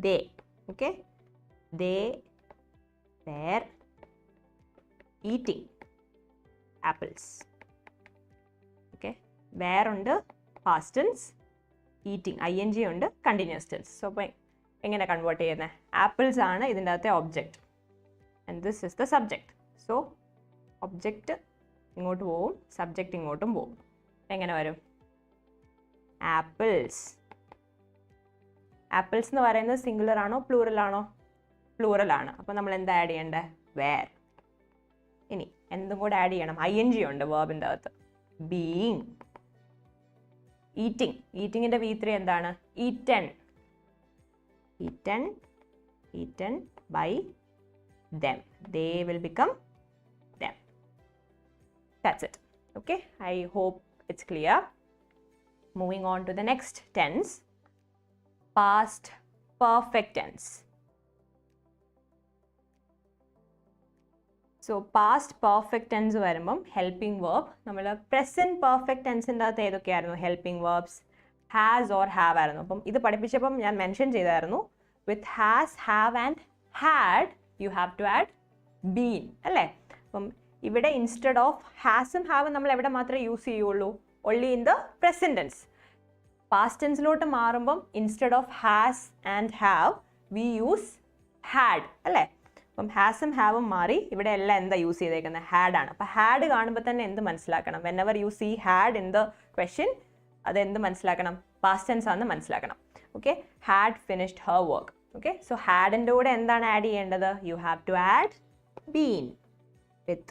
They, okay, they were eating apples. Okay, were ഉണ്ട് past tense, eating ing ഉണ്ട് continuous tense. So അപ്പോൾ എങ്ങനെ കൺവേർട്ട് ചെയ്യുന്നത്? ആപ്പിൾസ് ആണ് ഇതിൻ്റെ അകത്തെ object and this is the subject. So object ഇങ്ങോട്ട് പോവും, സബ്ജക്റ്റ് ഇങ്ങോട്ടും പോവും. എങ്ങനെ വരും? ആപ്പിൾസ്. ആപ്പിൾസ് എന്ന് പറയുന്നത് സിംഗുലർ ആണോ പ്ലൂറൽ ആണോ? പ്ലൂറൽ ആണ്. അപ്പോൾ നമ്മൾ എന്താ ആഡ് ചെയ്യേണ്ടത്? വേർ. ഇനി എന്തും കൂടെ ആഡ് ചെയ്യണം. ing ഉണ്ട് വേർബിൻ്റെ അകത്ത്. ബീയിങ്. ഈറ്റിങ്ങിൻ്റെ V3 എന്താണ്? eaten by them. They will become them. That's it. Okay, I hope it's clear. Moving on to the next tense, past perfect tense. So past perfect tense വരുമ്പം helping verb, നമ്മൾ present perfect tenseൻ്റെ അകത്ത് ഏതൊക്കെയായിരുന്നു? helping verbs has or have ആയിരുന്നു. അപ്പം ഇത് പഠിപ്പിച്ചപ്പം ഞാൻ mention ചെയ്തായിരുന്നു, with has, have and had you have to add been, അല്ലേ? അപ്പം ഇവിടെ ഇൻസ്റ്റെഡ് ഓഫ് ഹാസും ഹാവും നമ്മൾ എവിടെ മാത്രമേ യൂസ് ചെയ്യുള്ളൂ? only in the present tense. past tenseലോട്ട് മാറുമ്പം instead of has and have we use had, അല്ലേ? അപ്പം ഹാസും ഹാവും മാറി ഇവിടെ എല്ലാം എന്താ യൂസ് ചെയ്തേക്കുന്നത്? ഹാഡ് ആണ്. അപ്പം ഹാഡ് കാണുമ്പോൾ തന്നെ എന്ത് മനസ്സിലാക്കണം? whenever you see had in the question, അത് എന്ത് മനസ്സിലാക്കണം? past tense ആണെന്ന് മനസ്സിലാക്കണം. Okay, had finished her work. Okay, so ഹാഡിൻ്റെ കൂടെ എന്താണ് ആഡ് ചെയ്യേണ്ടത്? you have to add been. with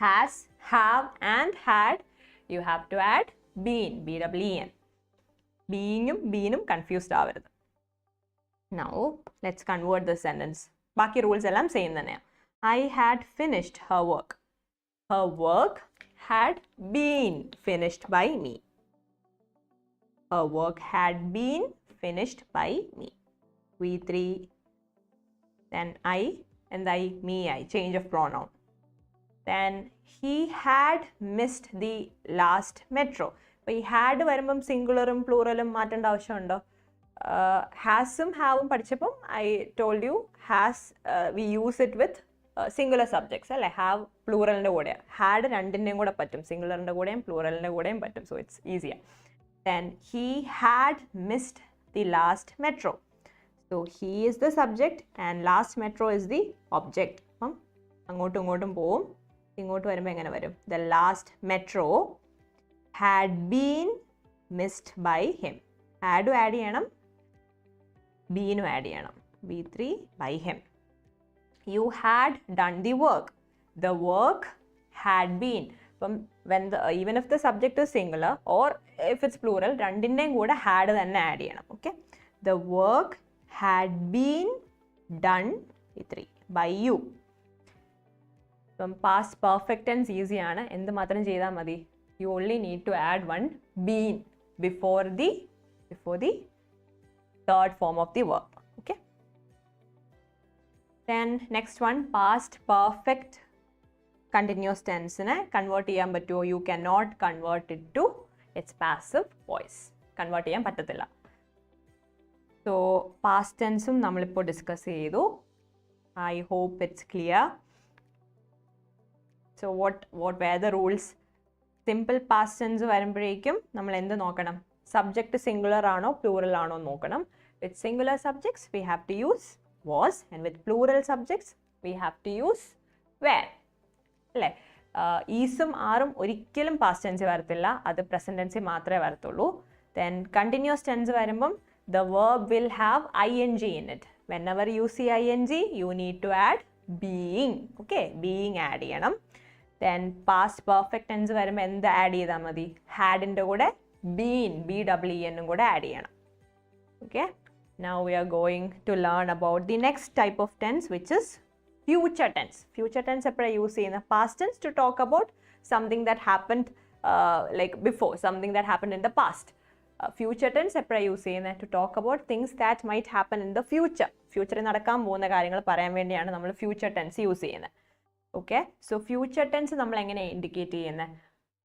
has, have and had you have to add been, B-E-E-N. beingum beenum confused ആവരുത്. Now let's convert the sentence. ബാക്കി rules എല്ലാം same തന്നെയാണ്. I had finished her work. Her work had been finished by me. Her work had been finished by me. V3, then I, and me, change of pronoun. Then he had missed the last metro. അപ്പോൾ ഈ had വരുമ്പം സിംഗുലറും പ്ലൂറലും മാറ്റേണ്ട ആവശ്യമുണ്ടോ? ഹാസും ഹാവും പഠിച്ചപ്പം I told you has we use it with singular subjects, അല്ലേ? ഹാവ് പ്ലൂറലിൻ്റെ കൂടെയാണ്. ഹാഡ് രണ്ടിൻ്റെയും കൂടെ പറ്റും, സിംഗുലറിൻ്റെ കൂടെയും പ്ലൂറലിൻ്റെ കൂടെയും പറ്റും. സോ ഇറ്റ്സ് ഈസിയാണ്. Then he had missed the last metro. So he is the subject and last metro is the object. അപ്പം അങ്ങോട്ടും ഇങ്ങോട്ടും പോവും. ഇങ്ങോട്ട് വരുമ്പോൾ എങ്ങനെ വരും? The last metro had been missed by him. Had add ചെയ്യണം, been ആഡ് ചെയ്യണം. V3 by him. You had done the work. The work had been. അപ്പം even if the subject is singular or if it's plural, രണ്ടിൻ്റെയും കൂടെ had തന്നെ add ചെയ്യണം. Okay, the work had been done V3 by you. അപ്പം past perfect tense easy ആണ്. എന്ത് മാത്രം ചെയ്താൽ മതി? You only need to add one been before the third form of the verb. Okay. Then next one, past perfect continuous tense ne convert ചെയ്യാൻ പറ്റുമോ? You cannot convert it to its passive voice. Convert ചെയ്യാൻ പറ്റത്തില്ല. So past tense ഉം നമ്മളിപ്പോൾ discuss ചെയ്തു. I hope it's clear. So what were the rules? Simple past tense വരുമ്പോഴേക്കും നമ്മൾ എന്ത് നോക്കണം? Subject singular ആണോ plural ആണോ നോക്കണം. With singular subjects we have to use was, and with plural subjects we have to use were. അല്ലേ? ഈസും ആറും ഒരിക്കലും past tense വരത്തില്ല, അത് present tense മാത്രമേ വരത്തുള്ളൂ. Then continuous tense വരുമ്പം the verb will have ing in it. Whenever you see ing, you need to add being. Okay, being add ചെയ്യണം. Then past perfect tense വരുമ്പോൾ എന്ത് ആഡ് ചെയ്താൽ മതി? ഹാഡിൻ്റെ കൂടെ been, BEEN കൂടെ ആഡ് ചെയ്യണം. Okay, now we are going to learn about the next type of tense, which is future tense. Future tense എപ്പോഴാണ് use ചെയ്യുന്നത്? Past tense to talk about something that happened like before, something that happened in the past. Future tense എപ്പോഴാണ് use ചെയ്യുന്നത്? To talk about things that might happen in the future. ഫ്യൂച്ചറിൽ നടക്കാൻ പോകുന്ന കാര്യങ്ങൾ പറയാൻ വേണ്ടിയാണ് നമ്മൾ future tense യൂസ് ചെയ്യുന്നത്. ഓക്കെ, സോ ഫ്യൂച്ചർ ടെൻസ് നമ്മൾ എങ്ങനെ ഇൻഡിക്കേറ്റ് ചെയ്യുന്നത്?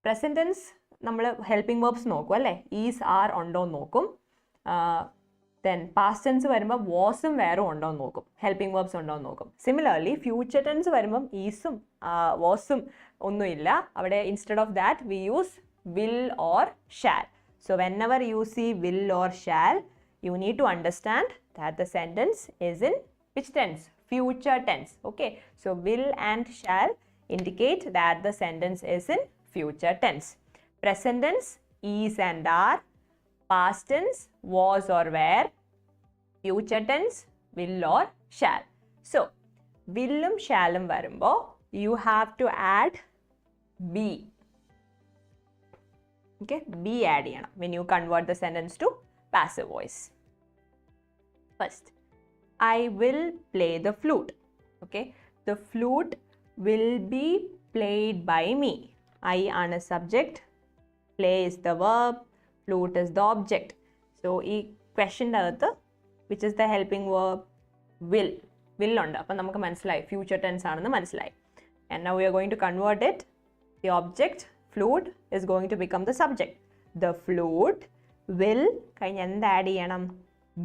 പ്രസൻറ്റ് ടെൻസ് നമ്മൾ ഹെൽപ്പിംഗ് വേർബ്സ് നോക്കും അല്ലേ? ഈസ് ആർ ഉണ്ടോ എന്ന് നോക്കും. ദെൻ പാസ്റ്റ് ടെൻസ് വരുമ്പോൾ വാസും വേറും ഉണ്ടോ എന്ന് നോക്കും, ഹെൽപ്പിംഗ് വേർബ്സ് ഉണ്ടോ എന്ന് നോക്കും. സിമിലർലി ഫ്യൂച്ചർ ടെൻസ് വരുമ്പം ഈസും വാസും ഒന്നുമില്ല, അവിടെ instead of that we use will or shall. So whenever you see will or shall, you need to understand that the sentence is in which tense? Future tense. Okay, so will and shall indicate that the sentence is in future tense. Present tense is and are, past tense was or were, future tense will or shall. So willum shallum varumbo you have to add be. Okay, be add cheyanam when you convert the sentence to passive voice. First, I will play the flute. Okay, the flute will be played by me. I on a subject, play is the verb, flute is the object. So ee question adathu which is the helping verb? Will ഉണ്ട്. അപ്പോൾ നമുക്ക് മനസ്സിലായി future tense ആണെന്ന് മനസ്സിലായി. And now we are going to convert it. The object flute is going to become the subject. The flute will കഴിഞ്ഞ് എന്ത് add ചെയ്യണം?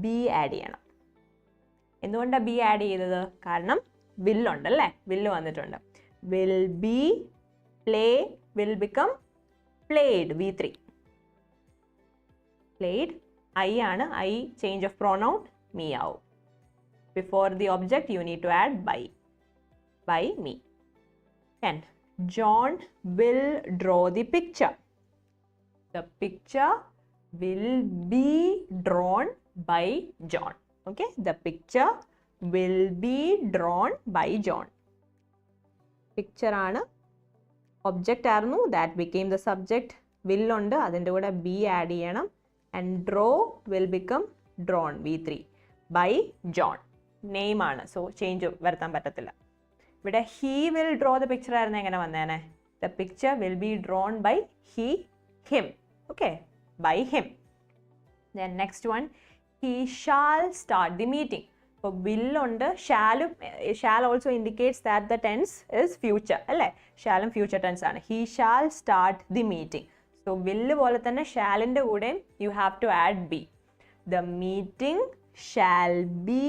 be add ചെയ്യണം. എന്തുകൊണ്ടാണ് ബി ആഡ് ചെയ്തത്? കാരണം വില്ലുണ്ടല്ലേ, വില്ല് വന്നിട്ടുണ്ട്. Will be play will become played, V3. Played I ആണ്, I change of pronoun me ആവും. Before the object you need to add by me. And John will draw the picture. The picture will be drawn by John. Okay, the picture will be drawn by John. Picture ആണ്, object ആയിരുന്നു, that became the subject. will ഉണ്ട്, അതിൻ്റെ കൂടെ be add ചെയ്യണം. And draw will become drawn, V3, by John. Name ആണ്, so change വരുത്താൻ പറ്റത്തില്ല. ഇവിടെ he will draw the picture ആയിരുന്നു, എങ്ങനെ വന്നേനെ? The picture will be drawn by him. Okay, by him. Then next one, he shall start the meeting. So will ഉണ്ട്, shall also indicates that the tense is future അല്ലേ? shallum future tense ആണ്. He shall start the meeting. So will പോലെ തന്നെ shallന്റെ കൂടെ you have to add be. The meeting shall be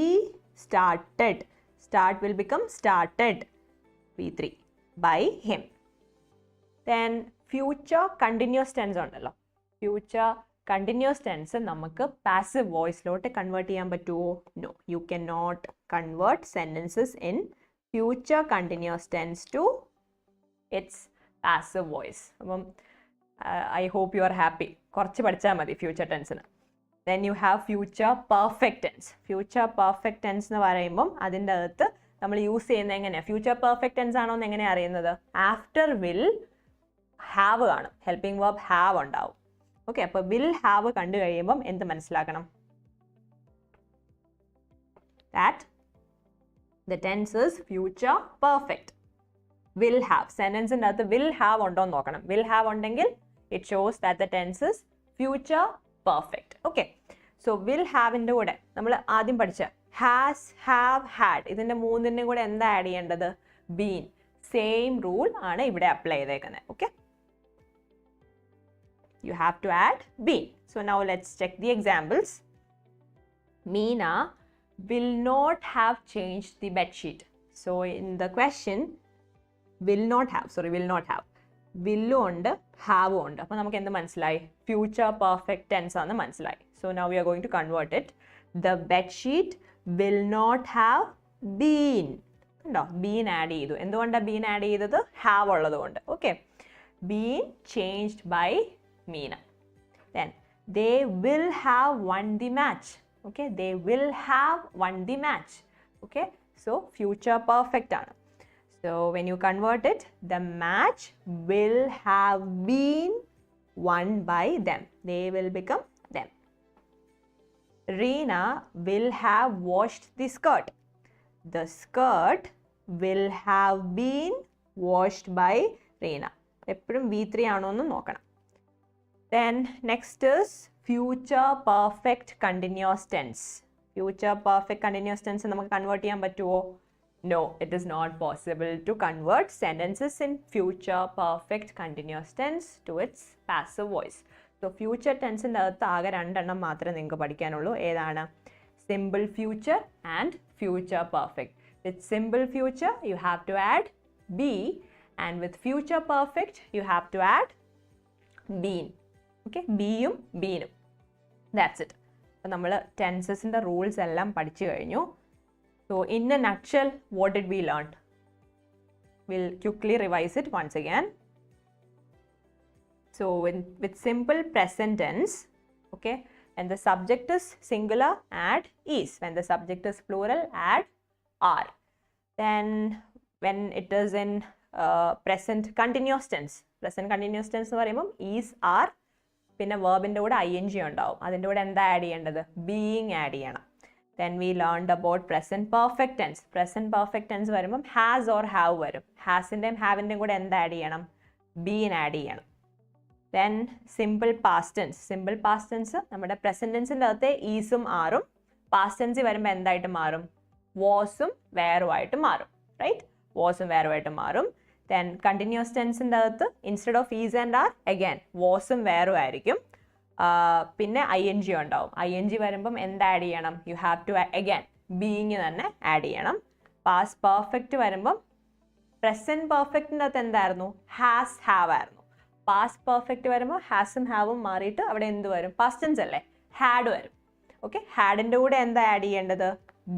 started. Start will become started, V3, by him. Then future continuous tense ഉണ്ടല്ലോ. Future continuous tense നമുക്ക് passive voiceലോട്ട് convert ചെയ്യാൻ പറ്റുമോ? No, you cannot convert sentences in future continuous tense to its passive voice. അപ്പം I hope you are happy. കുറച്ച് പഠിച്ചാൽ മതി future tense-ന്. Then you have future perfect tense. Future perfect tense എന്ന് പറയുമ്പം അതിൻ്റെ അകത്ത് നമ്മൾ യൂസ് ചെയ്യുന്നത് എങ്ങനെയാണ്? ഫ്യൂച്ചർ പെർഫെക്റ്റ് ടെൻസ് ആണോ എന്ന് എങ്ങനെയാണ് അറിയുന്നത്? ആഫ്റ്റർ വിൽ ഹാവ് കാണും, ഹെൽപ്പിംഗ് വേർബ് ഹാവ് ഉണ്ടാവും. ഓക്കെ, അപ്പോൾ വിൽ ഹാവ് കണ്ടു കഴിയുമ്പം എന്ത് മനസ്സിലാക്കണം? That the tense is future perfect. Will have, സെന്റൻസിൻ്റെ അകത്ത് വിൽ ഹാവ് ഉണ്ടോ എന്ന് നോക്കണം. വിൽ ഹാവ് ഉണ്ടെങ്കിൽ it shows that the tense is future perfect. Okay, so will ഹാവിൻ്റെ കൂടെ നമ്മൾ ആദ്യം പഠിച്ച ഹാസ്, ഹാവ്, ഹാഡ്, ഇതിൻ്റെ മൂന്നിൻ്റെയും കൂടെ എന്താ ആഡ് ചെയ്യേണ്ടത്? ബീൻ. സെയിം റൂൾ ആണ് ഇവിടെ അപ്ലൈ ചെയ്തേക്കുന്നത്. Okay, you have to add been. So now let's check the examples. Meena will not have changed the bed sheet. So in the question, will not have. Will ഉണ്ട്, have ഉണ്ട്. അപ്പോൾ നമുക്ക് എന്ത് മനസ്സിലായി? Future perfect tense ആണ് മനസ്സിലായി. So now we are going to convert it. The bed sheet will not have been. ഉണ്ടോ? Been add ചെയ്തു. എന്തുകൊണ്ടാണ് been add ചെയ്തത്? Have ഉള്ളതുകൊണ്ട്. Okay. Been changed by Meena. Then they will have won the match. Okay. They will have won the match. Okay. So future perfect ആണ്. So when you convert it, the match will have been won by them. They will become them. Reena will have washed the skirt. The skirt will have been washed by Reena. എപ്പോഴും V3 ആണോ എന്ന് നോക്കണം. Then next is future perfect continuous tense. Future perfect continuous tense നമുക്ക് convert ചെയ്യാൻ പറ്റുമോ? No, it is not possible to convert sentences in future perfect continuous tense to its passive voice. So future tense ന്റെ അകത്ത് ആകെ രണ്ടെണ്ണം മാത്രമേ നിങ്ങൾക്ക് പഠിക്കാനുള്ളൂ. ഏതാണ്? Simple future and future perfect. With simple future you have to add be, and with future perfect you have to add been. Okay, beയും beenും. That's it. അപ്പോൾ നമ്മൾ ടെൻസസിൻ്റെ rules എല്ലാം പഠിച്ചു കഴിഞ്ഞു. So in a nutshell, what did we learn? We'll quickly revise it once again. So with simple present tense, okay, when the subject is singular, add is. When the subject is plural, add are. Then when it is in present continuous tense എന്ന് പറയുമ്പോൾ is, are, പിന്നെ വെർബിൻ്റെ കൂടെ ing ഉണ്ടാവും. അതിൻ്റെ കൂടെ എന്താ add ചെയ്യേണ്ടത്? being add ചെയ്യണം. Then we learned about present perfect tense. Present perfect tense വരുമ്പം has or have വരും. hasൻ്റെയും haveൻ്റെയും കൂടെ എന്താ ആഡ് ചെയ്യണം? been ആഡ് ചെയ്യണം. Then simple past tense. Simple past tense നമ്മുടെ present tenseൻ്റെ അകത്തെ isഉം areും past tense വരുമ്പോൾ എന്തായിട്ട് മാറും? wasഉം വേറുമായിട്ട് മാറും. Right? wasഉം വേറുമായിട്ട് മാറും. Then continuous tenseൻ്റെ അകത്ത് instead of is and are again wasഉം വേറുമായിരിക്കും. പിന്നെ ing ഉണ്ടാവും. ing വരുമ്പം എന്ത് ആഡ് ചെയ്യണം? You have to again being തന്നെ ആഡ് ചെയ്യണം. പാസ്റ്റ് പെർഫെക്റ്റ് വരുമ്പം പ്രസൻറ്റ് പെർഫെക്റ്റിൻ്റെ അകത്ത് എന്തായിരുന്നു? ഹാസ്, ഹാവ് ആയിരുന്നു. പാസ്റ്റ് പെർഫെക്റ്റ് വരുമ്പോൾ ഹാസും ഹാവും മാറിയിട്ട് അവിടെ എന്ത് വരും? പാസ്റ്റ് ടെൻസ് അല്ലേ? ഹാഡ് വരും. ഓക്കെ, ഹാഡിൻ്റെ കൂടെ എന്താ ആഡ് ചെയ്യേണ്ടത്?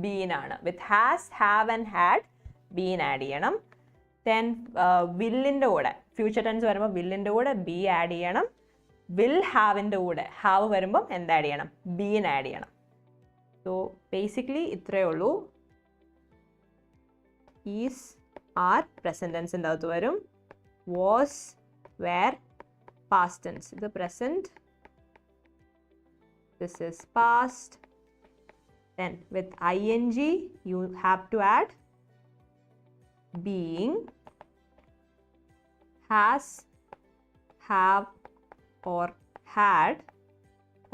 ബീൻ ആണ്. With has, have and had been add ചെയ്യണം. ദെൻ വില്ലിൻ്റെ കൂടെ ഫ്യൂച്ചർ ടെൻസ് വരുമ്പോൾ വില്ലിൻ്റെ കൂടെ ബി ആഡ് ചെയ്യണം. will haveൻ്റെ കൂടെ have വരുമ്പം എന്ത് ആഡ് ചെയ്യണം? been ആഡ് ചെയ്യണം. സോ ബേസിക്കലി ഇത്രയേ ഉള്ളൂ. is, are present tenseൻ്റെ അകത്ത് വരും. was, were past tense. ഇത് present, this is past. Then with ing you have to add being, has, have or had.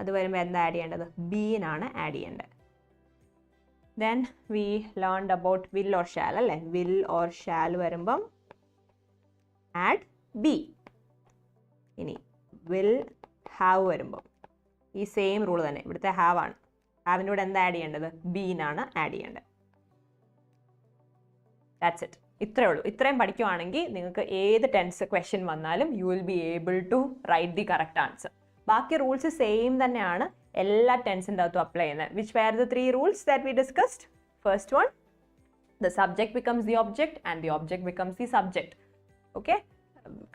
അത് വരുമ്പോൾ എന്താ ആഡ് ചെയ്യേണ്ടത്? ബീൻ ആണ് ആഡ് ചെയ്യേണ്ടത്. Then we learned about will or shall അല്ലേ? വിൽ ഓർ ഷാൽ വരുമ്പം add B. ഇനി will have വരുമ്പം ഈ സെയിം റൂൾ തന്നെ. ഇവിടുത്തെ ഹാവ് ആണ്. ഹാവിൻ്റെ കൂടെ എന്താ ആഡ് ചെയ്യേണ്ടത്? ബീൻ ആണ് ആഡ് ചെയ്യേണ്ടത്. That's it. ഇത്രയേ ഉള്ളൂ. ഇത്രയും പഠിക്കുവാണെങ്കിൽ നിങ്ങൾക്ക് ഏത് ടെൻസ് ക്വസ്റ്റ്യൻ വന്നാലും you will be able to write the correct answer. ബാക്കി റൂൾസ് സെയിം തന്നെയാണ് എല്ലാ ടെൻസിൻ്റെ അകത്തും അപ്ലൈ ചെയ്യുന്നത്. Which were the 3 rules that we discussed? First one, the subject becomes the object and the object becomes the subject. Okay?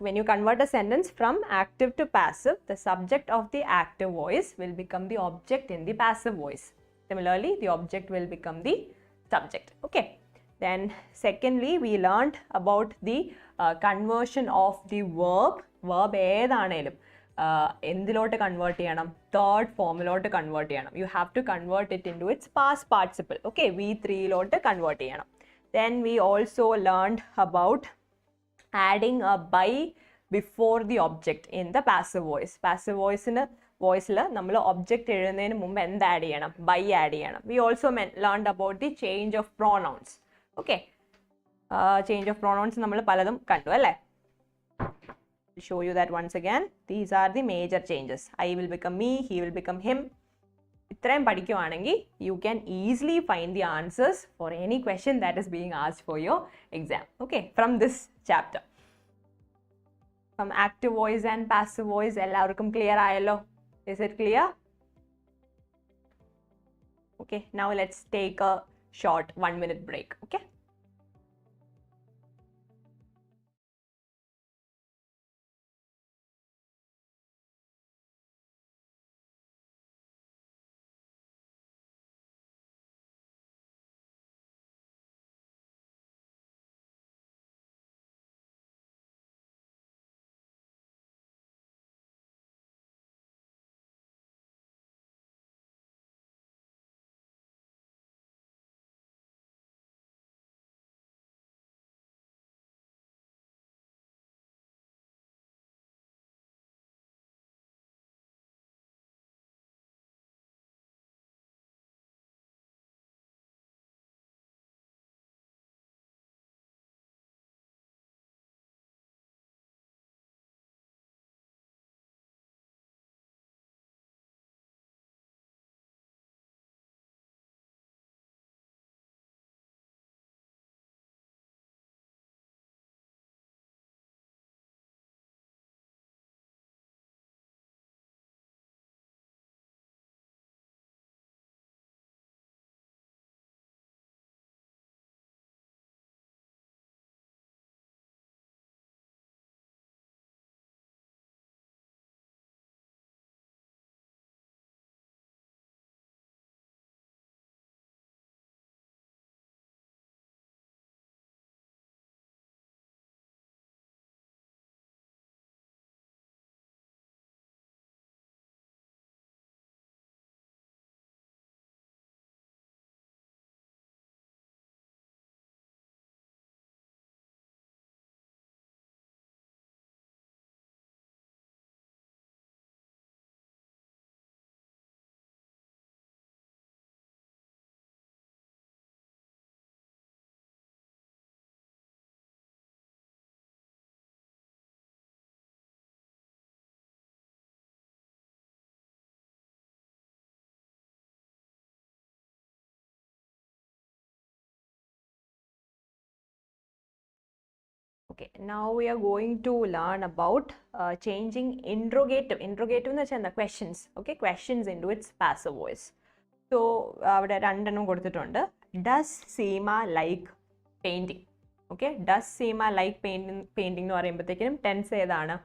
When you convert a sentence from active to passive, the subject of the active voice will become the object in the passive voice. Similarly, the object will become the subject. Okay? Then secondly, we learned about the conversion of the verb ഏതാണേലും എന്തിലോട്ട് convert ചെയ്യണം? Third ഫോമിലോട്ട് convert ചെയ്യണം. You have to convert it into its past participle. Okay, V3ലോട്ട് convert ചെയ്യണം. Then we also learned about adding a by before the object in the passive voice. Passive വോയിസിൽ നമ്മൾ object എഴുതുന്നതിന് മുമ്പ് എന്ത് add ചെയ്യണം? By add ചെയ്യണം. We also learned about the change of pronouns. Okay, change of pronouns നമ്മൾ പലതും കണ്ടു അല്ലേ? Show you that once again. These are the major changes. I will become me, he will become him. ഇത്രയും പഠിക്കുവാണെങ്കിൽ you can easily find the answers for any question that is being asked for your exam. Okay, from this chapter. From active voice and passive voice, എല്ലാവർക്കും clear ആയല്ലോ? Is it clear? Okay, now let's take a short 1-minute break. Okay. Okay, now we are going to learn about changing interrogative. Interrogative എന്ന് വെച്ചാൽ എന്താ? Questions. Okay, questions into its passive voice. So, അവിടെ രണ്ടെണ്ണം കൊടുത്തിട്ടുണ്ട്. Does Seema like painting? Okay, does Seema like painting എന്ന് പറയുമ്പോഴത്തേക്കും tense ഏതാണ്?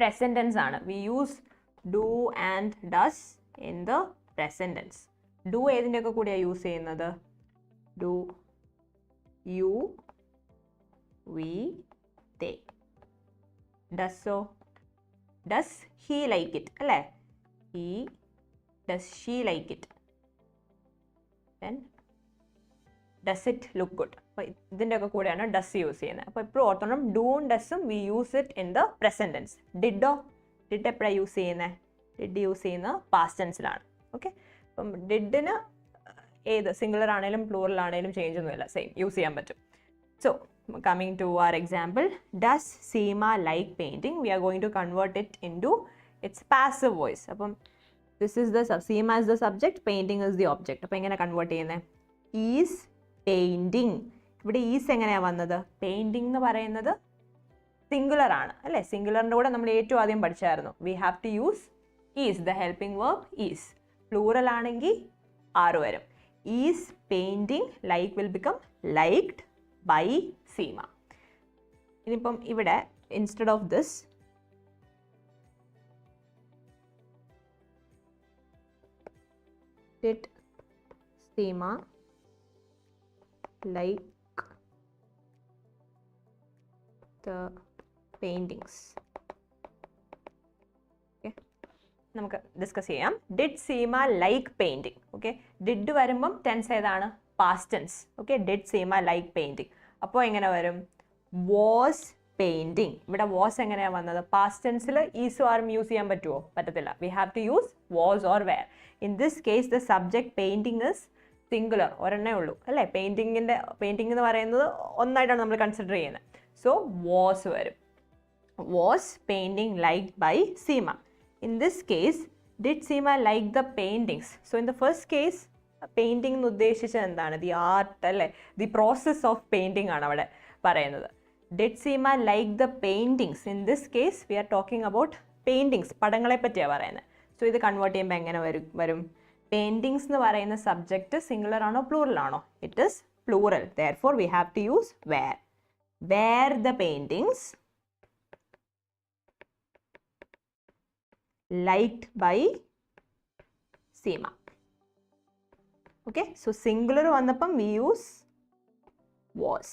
Present tense ആണ്. We use do and does in the present tense. Do ഏതിൻ്റെയൊക്കെ കൂടെയാണ് യൂസ് ചെയ്യുന്നത്? Do, you, we, they. Does so? Does he like it? അല്ലേ? He, does she like it? Then does it look good? അപ്പോൾ ഇതിൻ്റെയൊക്കെ കൂടെയാണ് does use ചെയ്യുന്നത്. അപ്പോൾ ഇപ്പോൾ ഓർത്തോണം ഡൂവും ഡസ്സും we use it in the present tense. ഡിഡോ? ഡിഡ് എപ്പോഴാണ് യൂസ് ചെയ്യുന്നത്? ഡിഡ് യൂസ് ചെയ്യുന്നത് പാസ്റ്റ് ടെൻസിലാണ്. ഓക്കെ, അപ്പം ഡിഡിന് ഏത് സിംഗുലർ ആണെങ്കിലും പ്ലൂറൽ ആണെങ്കിലും ചേഞ്ച് ഒന്നുമില്ല, സെയിം യൂസ് ചെയ്യാൻ പറ്റും. So coming to our example, does Seema like painting? We are going to convert it into its passive voice. അപ്പം this is the Seema is the subject, painting is the object. അപ്പോൾ എങ്ങനെ convert ചെയ്യുന്നത്? Is painting. ഇവിടെ is എങ്ങനെയാണ് വന്നത്? Painting എന്ന് പറയുന്നത് singular ആണ് അല്ലേ? സിംഗുലറിൻ്റെ കൂടെ നമ്മൾ ഏറ്റവും ആദ്യം പഠിച്ചായിരുന്നു. We have to use is, the helping verb is. Plural ആണെങ്കിൽ ആറ് വരും. Is painting like will become liked by Seema. ഇനിയിപ്പം ഇവിടെ instead of this did Seema like the paintings? Okay, നമുക്ക് ഡിസ്കസ് ചെയ്യാം. Did Seema like painting? Okay, did വരുമ്പം tense ഏതാണ്? past tense. Okay, did Seema like painting? അപ്പോൾ എങ്ങനെ വരും? was painting. ഇവിടെ was എങ്ങനെയാണ് വന്നത്? past tenseൽ ഈസും ആറും യൂസ് ചെയ്യാൻ പറ്റുമോ? പറ്റത്തില്ല. we have to use was or were. in this case the subject painting is singular, ഒരെണ്ണേ ഉള്ളൂ അല്ലേ? പെയിൻറ്റിംഗ് എന്ന് പറയുന്നത് ഒന്നായിട്ടാണ് നമ്മൾ കൺസിഡർ ചെയ്യുന്നത്. സോ was വരും. was painting liked by Seema. in this case Did Seema like the paintings? So in the first case, painting എന്ന് ഉദ്ദേശിച്ചത് എന്താണ്? The art അല്ലേ, the process of painting ആണ് അവിടെ പറയുന്നത്. Did Seema like the paintings? In this case, we are talking about paintings. പടങ്ങളെ പറ്റിയാണ് പറയുന്നത്. So ഇത് കൺവേർട്ട് ചെയ്യുമ്പോൾ എങ്ങനെ വരും? Paintings എന്ന് പറയുന്ന സബ്ജക്റ്റ് സിംഗുലർ ആണോ പ്ലൂറൽ ആണോ? It is plural. Therefore, we have to use were. Were the paintings liked by Seema? Okay, so singular vannapam we use was.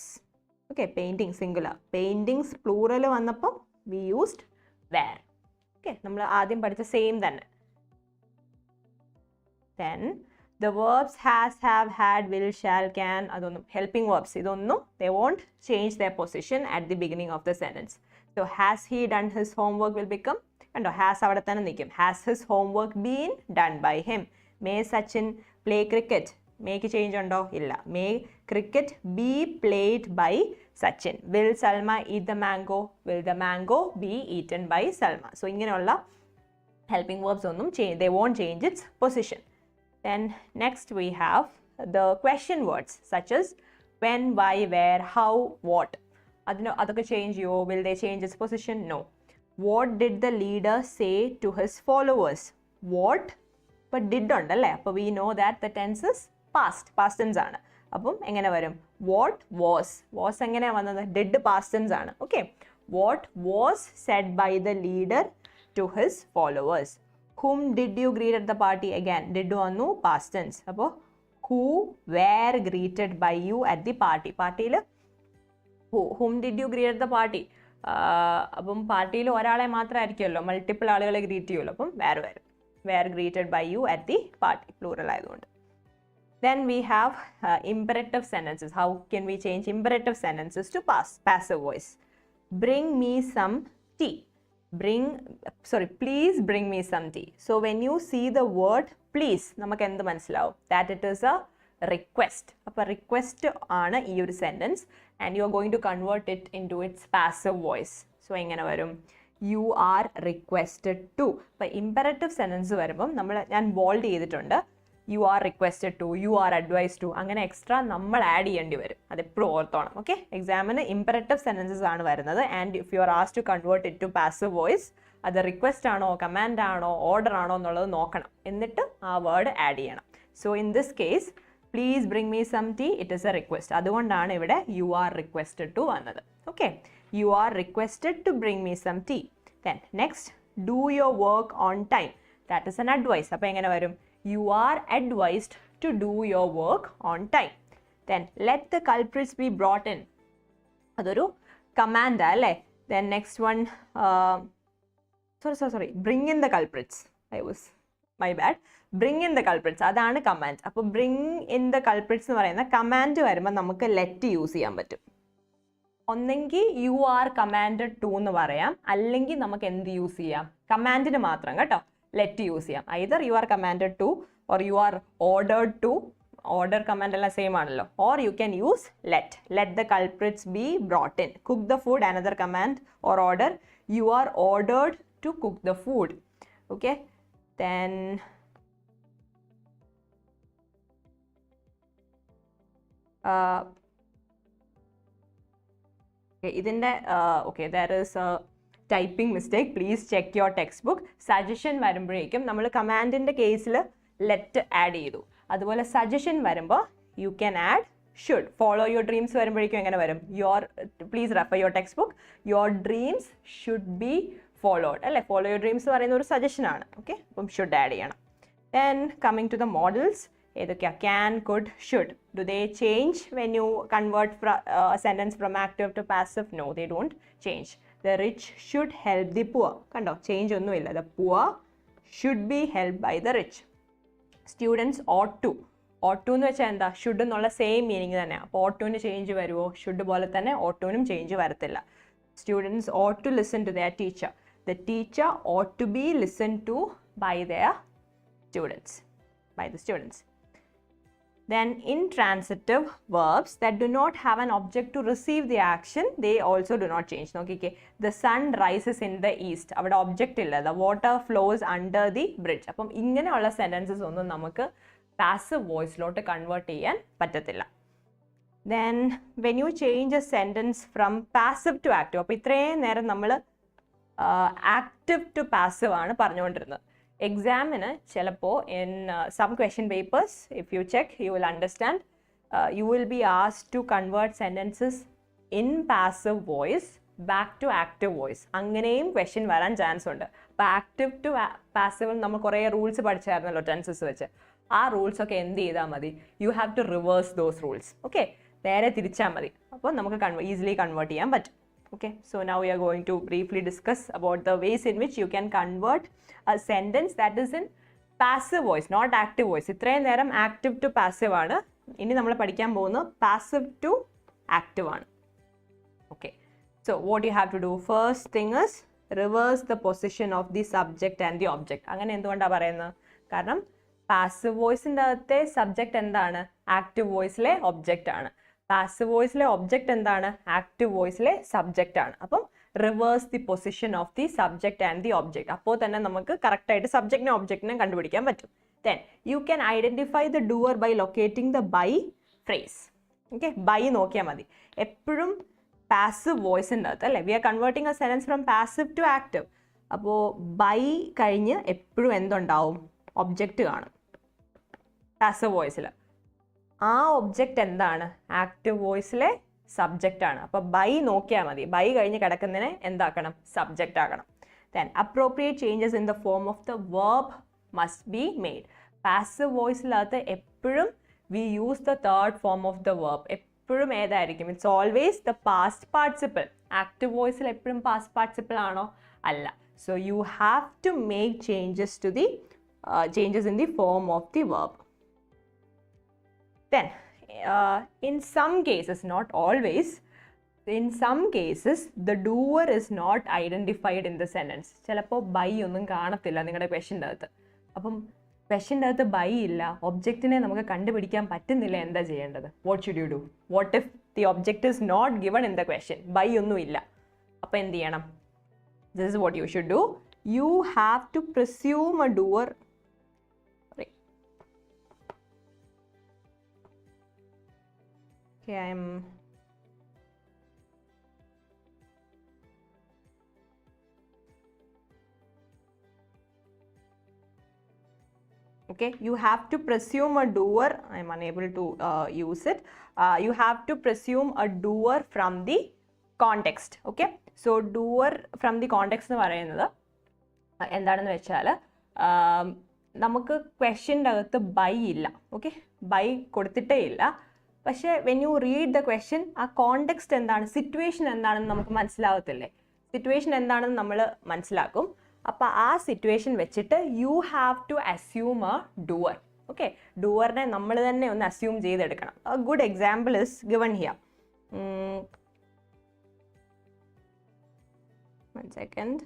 Okay, painting singular. Paintings plural vannapam we used were. Okay, നമ്മൾ ആദ്യം പഠിച്ച same തന്നെ. Then the verbs has, have, had, will, shall, can, adonnum helping verbs. Idonnum they won't change their position at the beginning of the sentence. So has he done his homework will become, and has avada thane nikkum. Has his homework been done by him? May Sachin play cricket? Make change undo illa. May cricket be played by Sachin? Will Salma eat the mango? Will the mango be eaten by Salma? So ingenulla helping verbs onnum change, they won't change its position. Then next we have the question words such as when, why, where, how, what. Adokku change yo? Will they change its position? No. What did the leader say to his followers? What? But did uണ്ടല്ലേ? അപ്പോൾ we know that the tense is past tense ആണ്. അപ്പം എങ്ങനെ വരും? What was എങ്ങനെയാണ് വന്നത്? Did past tense ആണ്. Okay. What was said by the leader to his followers? Whom did you greet at the party? Again, did വന്നു past tense. അപ്പോൾ who were greeted by you at the party? പാർട്ടിയിൽ whom did you greet at the party? അപ്പം പാർട്ടിയിൽ ഒരാളെ മാത്രമായിരിക്കുമല്ലോ, multiple ആളുകളെ greet ചെയ്യുമല്ലോ. അപ്പം വേറെ വരും. Were greeted by you at the party, plural ആയതുകൊണ്ട്. Then we have imperative sentences. How can we change imperative sentences to passive voice? Bring me some tea. Please bring me some tea. So when you see the word please, നമുക്ക് എന്ത് മനസ്സിലാവും? That it is a request. അപ്പോൾ request ആണ് ഈ ഒരു sentence and you are going to convert it into its passive voice. So എങ്ങനെ വരും? You are requested to. അപ്പോൾ imperative sentence വരുമ്പം ഞാൻ ബോൾഡ് ചെയ്തിട്ടുണ്ട്. You are requested to, you are advised to, അങ്ങനെ എക്സ്ട്രാ നമ്മൾ ആഡ് ചെയ്യേണ്ടി വരും. അതെപ്പോഴും ഓർത്തോണം. ഓക്കെ, എക്സാമിന് ഇമ്പറേറ്റീവ് സെൻറ്റൻസസ് ആണ് വരുന്നത്. And if you are asked to convert it to passive voice, അത് റിക്വസ്റ്റ് ആണോ, കമാൻഡ് ആണോ, ഓർഡർ ആണോ എന്നുള്ളത് നോക്കണം. എന്നിട്ട് ആ വേർഡ് ആഡ് ചെയ്യണം. So in this case, please bring me some tea, it is a request. അതുകൊണ്ടാണ് ഇവിടെ യു ആർ റിക്വസ്റ്റഡ് ടു വന്നത്. Okay, you are requested to bring me some tea. Then next, do your work on time. That is an advice. അപ്പോൾ എങ്ങനെ വരും? You are advised to do your work on time. Then let the culprits be brought in. അതൊരു command അല്ലേ? Then next one, sorry, bring in the culprits. My bad. Bring in the culprits, അതാണ് command. അപ്പോൾ bring in the culprits എന്ന് പറയുന്ന command വരുമ്പോൾ നമുക്ക് let use ചെയ്യാൻ പറ്റും. ഒന്നെങ്കിൽ യു ആർ കമാൻഡഡ് ടു എന്ന് പറയാം, അല്ലെങ്കിൽ നമുക്ക് എന്ത് യൂസ് ചെയ്യാം? കമാൻഡിന് മാത്രം കേട്ടോ let യൂസ് ചെയ്യാം. either you are commanded to or you are ordered to. order command എല്ലാം സെയിം ആണല്ലോ. or you can use let the culprits be brought in. cook the food, another command or order. you are ordered to cook the food. okay, then ഇതിൻ്റെ there is a typing mistake. Please check your textbook. Suggestion വരുമ്പോഴേക്കും നമ്മൾ കമാൻഡിൻ്റെ കേസിൽ let add ചെയ്തു. അതുപോലെ suggestion വരുമ്പോൾ you can add should. Follow your dreams വരുമ്പോഴേക്കും എങ്ങനെ വരും? Please refer your text book. Your dreams should be followed അല്ലേ? ഫോളോ യുവർ ഡ്രീംസ് പറയുന്ന ഒരു സജഷനാണ്. ഓക്കെ, അപ്പം ഷുഡ് ആഡ് ചെയ്യണം. Then coming to the modals, ഏതൊക്കെയാണ്? Can, could, should. Do they change when you convert sentence from active to passive? No, they don't change. The rich should help the poor. കണ്ടോ, change ഒന്നുമില്ല. The poor should be helped by the rich. Students ought to. ought to എന്ന് വെച്ചാൽ എന്താ? Should എന്നുള്ള same meaning തന്നെയാണ്. അപ്പോൾ ought to change വരുമോ? Should പോലെ തന്നെ ought to നും ചേഞ്ച് വരത്തില്ല. Students ought to listen to their teacher. The teacher ought to be listened to by their students. By the students. Then intransitive verbs that do not have an object to receive the action, they also do not change. Okay, the sun rises in the east. Avada object illa. The water flows under the bridge. Appam ingane ulla sentences onnum namakku passive voice lotte convert cheyan pattathilla. Then when you change a sentence from passive to active, appo itreye neram nammal active to passive aanu parnondirunnu. Examine ചിലപ്പോൾ in some question papers, if you check, you will understand, you will be asked to convert sentences in passive voice back to active voice. അങ്ങനെയും question വരാൻ chance ഉണ്ട്. അപ്പോൾ active to passive നമ്മൾ കുറേ rules പഠിച്ചായിരുന്നല്ലോ tenses വെച്ച്. ആ rules ഒക്കെ എന്ത് ചെയ്താൽ മതി? You have to reverse those rules. Okay, നേരെ തിരിച്ചാൽ മതി. അപ്പോൾ നമുക്ക് ഈസിലി കൺവേർട്ട് ചെയ്യാൻ പറ്റും. Okay, so now we are going to briefly discuss about the ways in which you can convert a sentence that is in passive voice, not active voice. ഇത്രയും നേരം active to passive ആണ്. ഇനി നമ്മൾ പഠിക്കാൻ പോകുന്നത് passive to active ആണ്. Okay, so what you have to do, first thing is reverse the position of the subject and the object. അങ്ങനെ എന്തുകൊണ്ടാണ് പറയുന്നത്? കാരണം passive voiceൻ്റെ അകത്തെ subject എന്താണ്? active voiceലെ object ആണ്. പാസീവ് വോയിസിലെ ഒബ്ജക്റ്റ് എന്താണ്? ആക്റ്റീവ് വോയിസിലെ സബ്ജക്റ്റ് ആണ്. അപ്പം reverse the position of the subject and the object. അപ്പോൾ തന്നെ നമുക്ക് കറക്റ്റായിട്ട് സബ്ജക്റ്റിനെ ഒബ്ജക്റ്റിനെ കണ്ടുപിടിക്കാൻ പറ്റും. Then you can identify the doer by locating the by phrase. Okay, by നോക്കിയാൽ മതി. എപ്പോഴും പാസീവ് വോയിസിൻ്റെ അകത്ത് അല്ലേ, we are converting a sentence from passive to active. അപ്പോൾ ബൈ കഴിഞ്ഞ് എപ്പോഴും എന്തുണ്ടാവും? ഒബ്ജക്റ്റ് കാണും പാസീവ് വോയിസിൽ. ആ ഒബ്ജക്റ്റ് എന്താണ്? ആക്റ്റീവ് വോയിസിലെ സബ്ജക്റ്റ് ആണ്. അപ്പോൾ ബൈ നോക്കിയാൽ മതി. ബൈ കഴിഞ്ഞ് കിടക്കുന്നതിനെ എന്താക്കണം? സബ്ജക്റ്റ് ആക്കണം. Then appropriate changes in the form of the verb must be made. Passive വോയിസിനകത്ത് എപ്പോഴും we use the third form of the verb. എപ്പോഴും ഏതായിരിക്കും? It's always the past participle. Active വോയിസിൽ എപ്പോഴും പാസ്റ്റ് പാർട്ടിസിപ്പിൾ ആണോ? അല്ല. So you have to make changes in the form of the verb. Then, in some cases, not always, in some cases, the doer is not identified in the sentence. ചിലപ്പോൾ by ഒന്നും കാണത്തില്ല നിങ്ങളുടെ ക്വസ്റ്റ്യൻ്റെ അകത്ത്. അപ്പം ക്വസ്റ്റ്യൻ്റെ അകത്ത് by ഇല്ല, ഒബ്ജക്റ്റിനെ നമുക്ക് കണ്ടുപിടിക്കാൻ പറ്റുന്നില്ല. എന്താ ചെയ്യേണ്ടത്? What should you do? What if the object is not given in the question? By ഒന്നും ഇല്ല. അപ്പോൾ എന്ത് ചെയ്യണം? This is what you should do. You have to presume a doer. Okay, you have to presume a doer. I am unable to use it. You have to presume a doer from the context. Okay, so doer from the context എന്ന് പറയുന്നത് എന്താണെന്ന് വെച്ചാൽ നമുക്ക് ക്വസ്റ്റ്യൻ്റെ അകത്ത് by ഇല്ല. Okay, by കൊടുത്തിട്ടേ ഇല്ല. പക്ഷേ when you read the question, ആ കോണ്ടെക്സ്റ്റ് എന്താണ്, സിറ്റുവേഷൻ എന്താണെന്ന് നമുക്ക് മനസ്സിലാവത്തില്ലേ? സിറ്റുവേഷൻ എന്താണെന്ന് നമ്മൾ മനസ്സിലാക്കും. അപ്പോൾ ആ സിറ്റുവേഷൻ വെച്ചിട്ട് you have to assume a doer. Okay, ഡൂവറിനെ നമ്മൾ തന്നെ ഒന്ന് അസ്യൂം ചെയ്തെടുക്കണം. A good example is given here. One second.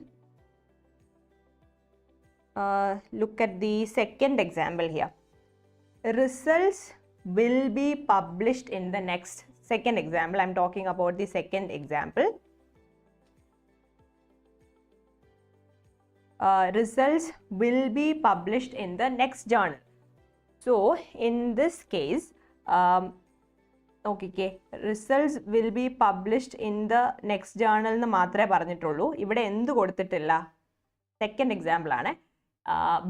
Look at the second example here. Results will be published in the next. Second example, I'm talking about the second example. Results will be published in the next journal. So in this case, okay, results will be published in the next journal എന്ന് മാത്രമേ പറഞ്ഞിട്ടുള്ളൂ. ഇവിടെ എന്ത് കൊടുത്തിട്ടില്ല? Second example ആണ്.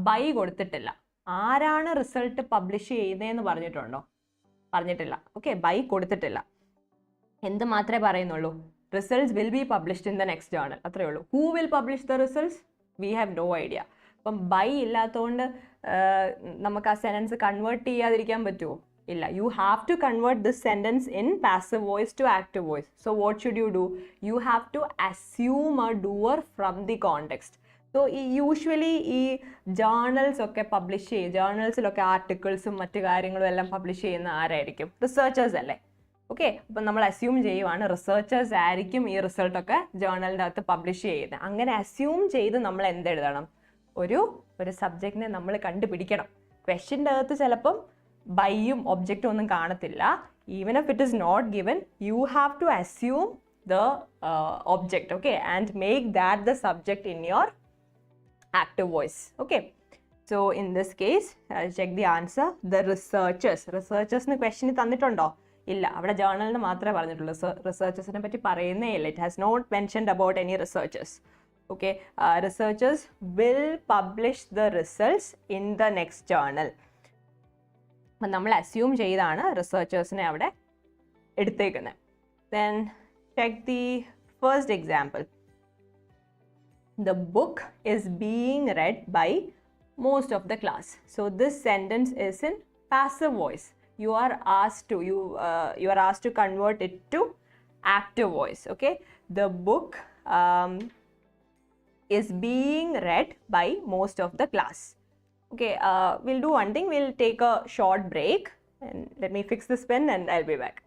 By കൊടുത്തിട്ടില്ല. ആരാണ് result publish ചെയ്യുന്നതെന്ന് പറഞ്ഞിട്ടുണ്ടോ? പറഞ്ഞിട്ടില്ല. ഓക്കെ, ബൈ കൊടുത്തിട്ടില്ല. എന്ത് മാത്രമേ പറയുന്നുള്ളൂ? Results will be published in the next journal. അത്രയേ ഉള്ളൂ. Who will publish the results? We have no idea. അപ്പം ബൈ ഇല്ലാത്തതുകൊണ്ട് നമുക്ക് ആ സെൻറ്റൻസ് കൺവേർട്ട് ചെയ്യാതിരിക്കാൻ പറ്റുമോ? ഇല്ല. You have to convert this sentence in passive voice to active voice. So what should you do? You have to assume a doer from the context. So usually ഈ journals ഒക്കെ publish ചെയ്യും, ജേർണൽസിലൊക്കെ ആർട്ടിക്കിൾസും മറ്റു കാര്യങ്ങളും എല്ലാം പബ്ലിഷ് ചെയ്യുന്ന ആരായിരിക്കും? Researchers അല്ലേ? ഓക്കെ, അപ്പം നമ്മൾ അസ്യൂം ചെയ്യുവാണ് റിസർച്ചേഴ്സ് ആയിരിക്കും ഈ റിസൾട്ടൊക്കെ ജേർണലിൻ്റെ അകത്ത് പബ്ലിഷ് ചെയ്യുന്നത്. അങ്ങനെ അസ്യൂം ചെയ്ത് നമ്മൾ എന്തെഴുതണം? ഒരു സബ്ജക്റ്റിനെ നമ്മൾ കണ്ടുപിടിക്കണം. ക്വസ്റ്റ്യൻ്റെ അകത്ത് ചിലപ്പം ബൈയും ഒബ്ജക്റ്റും ഒന്നും കാണത്തില്ല. Even if it is not given, you have to assume the object, okay, and make that the subject in your active voice. Okay, so in this case, check the answer. The researchers ന് question തന്നിട്ടുണ്ടോ? ഇല്ല, അവിടെ ജേർണലിന് മാത്രമേ പറഞ്ഞിട്ടുള്ളൂ. റിസർച്ചേഴ്സിനെ പറ്റി പറയുന്നേ ഇല്ല. It has not mentioned about any researchers. Okay, researchers will publish the results in the next journal. അപ്പം നമ്മൾ അസ്യൂം ചെയ്താണ് റിസർച്ചേഴ്സിനെ അവിടെ എടുത്തേക്കുന്നത്. Then check the first example. The book is being read by most of the class. So this sentence is in passive voice. You are asked to convert it to active voice. Okay, the book is being read by most of the class. Okay, we'll do one thing. We'll take a short break, and let me fix this pen and I'll be back.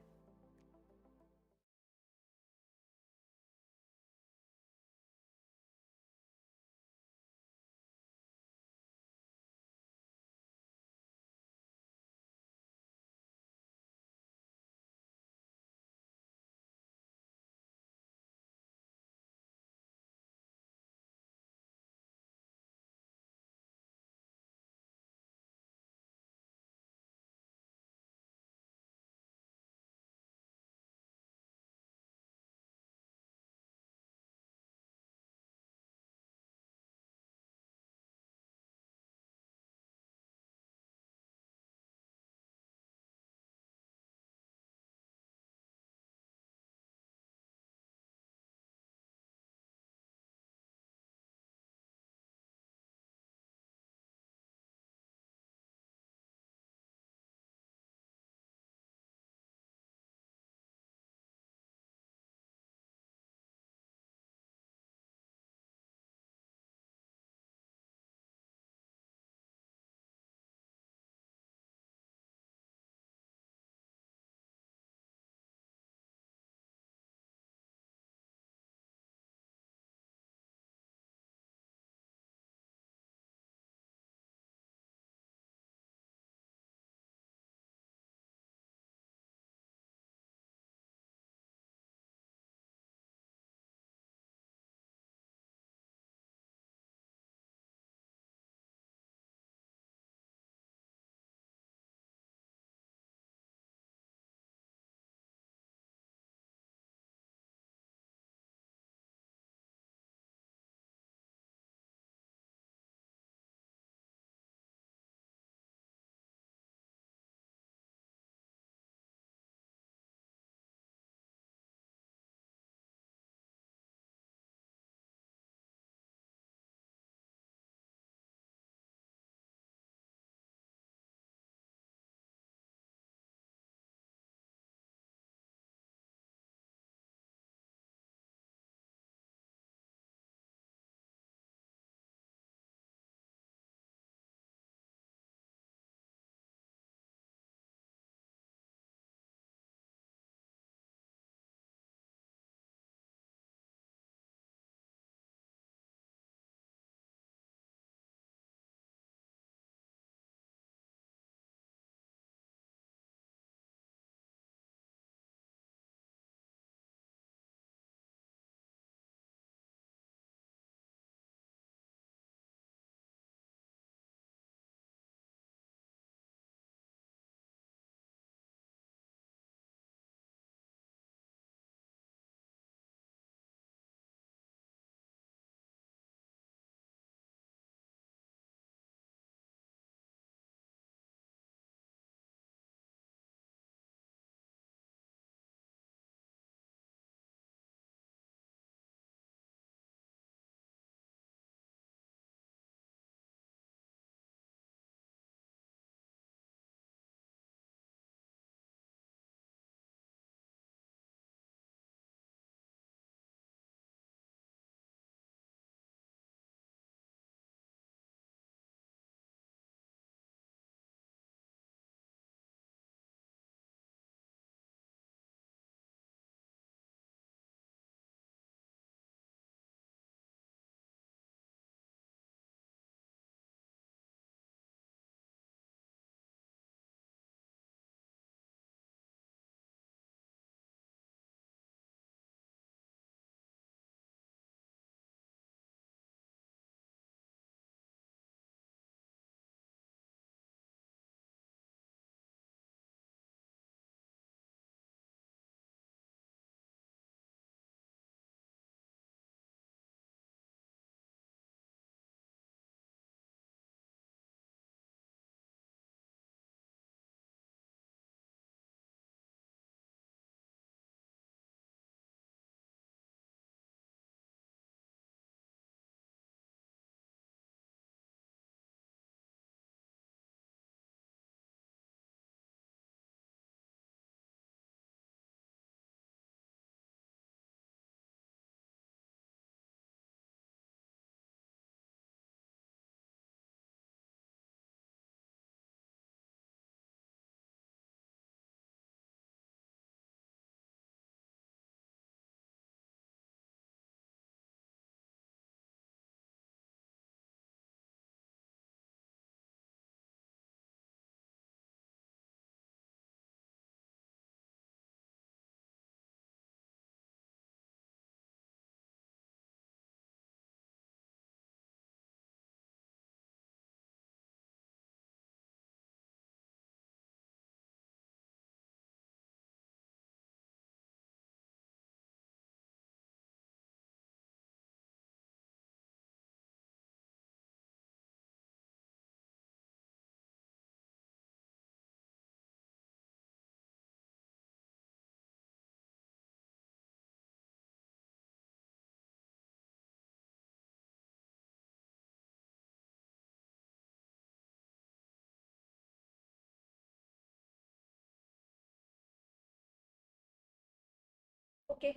Okay,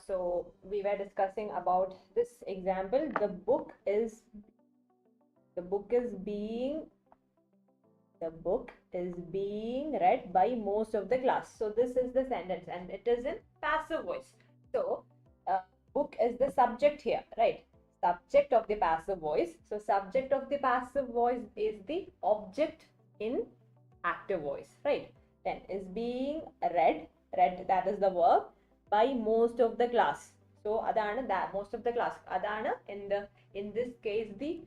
so we were discussing about this example. The book is being read by most of the class. So this is the sentence, and it is in passive voice. So book is the subject here, right? Subject of the passive voice. So subject of the passive voice is the object in active voice, right? Then is being read, that is the verb, by most of the class. So adana that most of the class, adana in this case the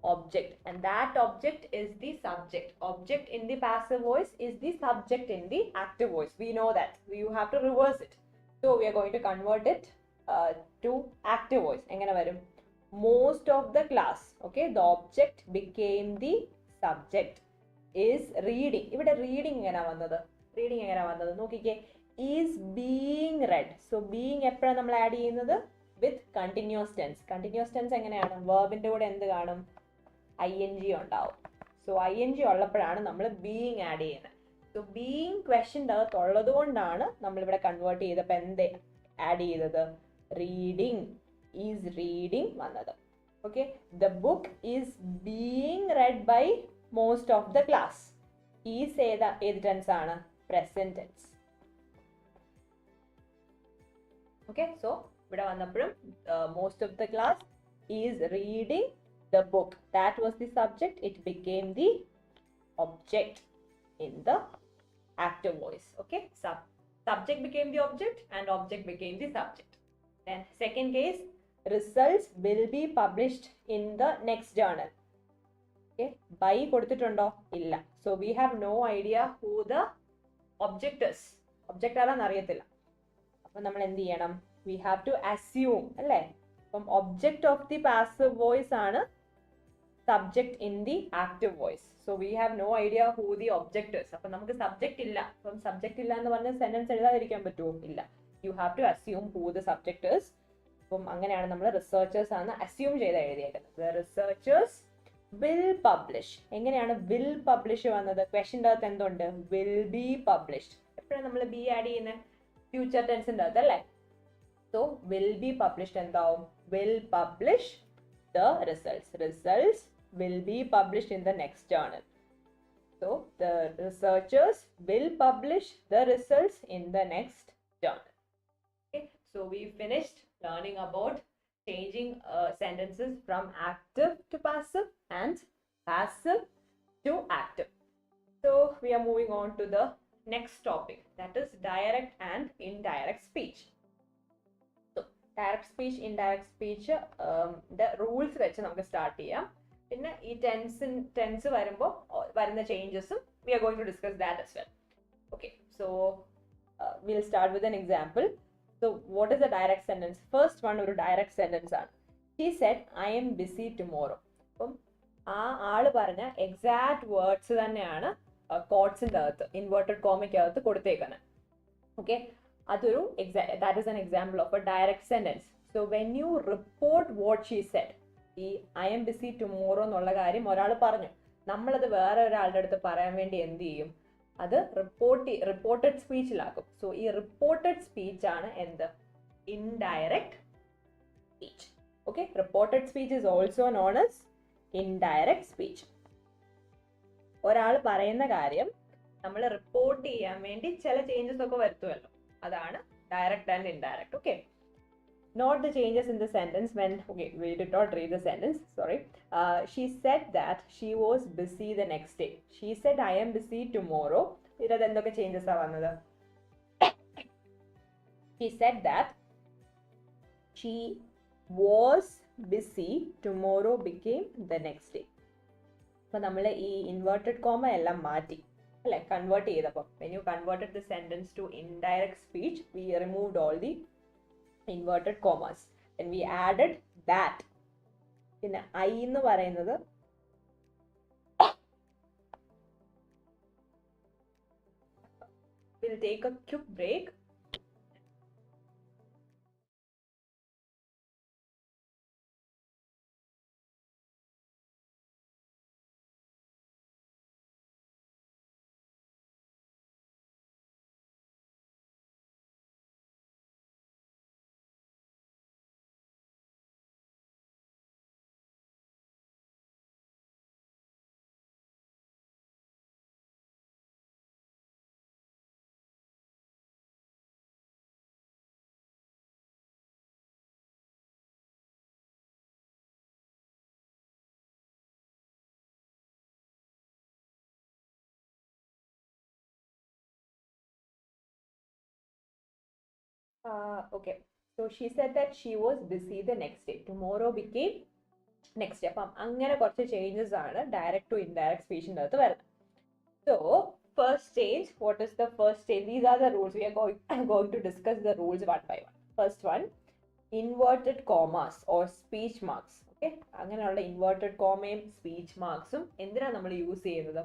object, and that object is the subject. Object in the passive voice is the subject in the active voice. We know that. You have to reverse it. So we are going to convert it to active voice. Engane varum? Most of the class. Okay, the object became the subject. Is reading. Ivide reading engana vannathu? Reading engana vannathu? Nokkikke. Is being read. So being എപ്പോഴാണ് നമ്മൾ add ചെയ്യുന്നത്? With continuous tense. Continuous tense എങ്ങനെയാണ്? Verbന്റെ കൂടെ എന്ത് കാണും? ing ഉണ്ടാവും. So ing ഉള്ളപ്പോഴാണ് നമ്മൾ being add ചെയ്യുന്നത്. So being questionന്റെ അകത്തുള്ളത് കൊണ്ടാണ് നമ്മൾ ഇവിടെ കൺവേർട്ട് ചെയ്തപ്പോൾ എന്ത് ആഡ് ചെയ്തത്? Reading. Is reading വന്നത്. Okay, the book is being read by most of the class. Is ഏത് tense ആണ്? Present tense. Okay, so ഇവിടെ വന്നപ്പോഴും most of the class is reading the book. That was the subject. It became the object in the active voice. Okay, subject became the object and object became the subject. Then second case, results will be published in the next journal. Okay, by കൊടുത്തിട്ടുണ്ടോ? ഇല്ല. So we have no idea who the object is. Object ആരാന്ന് അറിയത്തില്ല. അപ്പോൾ നമ്മൾ എന്ത് ചെയ്യണം? We have to assume, അല്ലേ? അപ്പം object of the passive voice ആണ് subject in the active voice. So we have no idea who the object is. അപ്പം നമുക്ക് subject ഇല്ല. അപ്പം subject ഇല്ല എന്ന് പറഞ്ഞ sentence എഴുതാതിരിക്കാൻ പറ്റുമോ? ഇല്ല. You have to assume who the subject is. അപ്പം അങ്ങനെയാണ് നമ്മൾ റിസർച്ചേഴ്സ് ആണ് അസ്യൂം ചെയ്ത് എഴുതിയേക്കുന്നത്. The researchers will publish. എങ്ങനെയാണ് will publish വന്നത്? ക്വസ്റ്റ്യൻ്റെ അകത്ത് എന്തുണ്ട്? Will be published. എപ്പോഴാണ് നമ്മൾ be ആഡ് ചെയ്യുന്നത്? ഫ്യൂച്ചർ ടെൻസിൻ്റെ അകത്ത് അല്ലേ? So will be published എന്താവും? Will publish the results. Results will be published in the next journal. So the researchers will publish the results in the next journal. Okay, so we finished learning about changing sentences from active to passive and passive to active. So we are moving on to the next topic, that is direct and indirect speech. So direct speech, indirect speech, the rules വെച്ച് നമുക്ക് start ചെയ്യാം. പിന്നെ ഈ tense വരുമ്പോൾ വരുന്ന ചേഞ്ചസും we are going to discuss that as well. Okay, so we'll start with an example. So what is a direct sentence? First one ഒരു direct sentence ആണ്. She said, I am busy tomorrow. അപ്പം ആ ആള് പറഞ്ഞ exact words തന്നെയാണ് കോട്ട്സിൻ്റെ അകത്ത് inverted കോമയ്ക്ക് അകത്ത് കൊടുത്തേക്കുന്നത്. ഓക്കെ, അതൊരു that is an example of a direct sentence. So when you report what she said, ഈ I am busy tomorrow എന്നുള്ള കാര്യം ഒരാൾ പറഞ്ഞു, നമ്മളത് വേറെ ഒരാളുടെ അടുത്ത് പറയാൻ വേണ്ടി എന്ത് ചെയ്യും? അത് റിപ്പോർട്ടഡ് സ്പീച്ചിലാക്കും. സോ ഈ റിപ്പോർട്ടഡ് സ്പീച്ച് ആണ് എന്ത്? Indirect speech. Okay, reported speech is also known as indirect speech. ഒരാൾ പറയുന്ന കാര്യം നമ്മൾ റിപ്പോർട്ട് ചെയ്യാൻ വേണ്ടി ചില ചേഞ്ചസ് ഒക്കെ വരുത്തുമല്ലോ, അതാണ് direct and indirect. Okay, not the changes in the sentence when, okay, we did not read the sentence, sorry. She said that she was busy the next day. She said I am busy tomorrow. Idad endokke changes are vannathu? She said that she was busy tomorrow became the next day. അപ്പോൾ നമ്മൾ ഈ inverted comma എല്ലാം മാറ്റി അല്ലേ convert ചെയ്തപ്പോൾ. when you converted the sentence to indirect speech, we removed all the inverted commas and we added that. പിന്നെ I എന്ന് പറയുന്നത് we'll take a quick break. Okay. So she said that she was busy the next day. Tomorrow became next day. അപ്പം അങ്ങനെ കുറച്ച് changes ആണ് direct to indirect സ്പീച്ചിൻ്റെ അകത്ത് വരുന്നത്. So first change, what is the first change? These are the rules. We are going to discuss the rules one by one. First one, inverted commas or speech marks. Okay, അങ്ങനെയുള്ള inverted കോമയും speech മാർക്സും എന്തിനാണ് നമ്മൾ use ചെയ്യുന്നത്?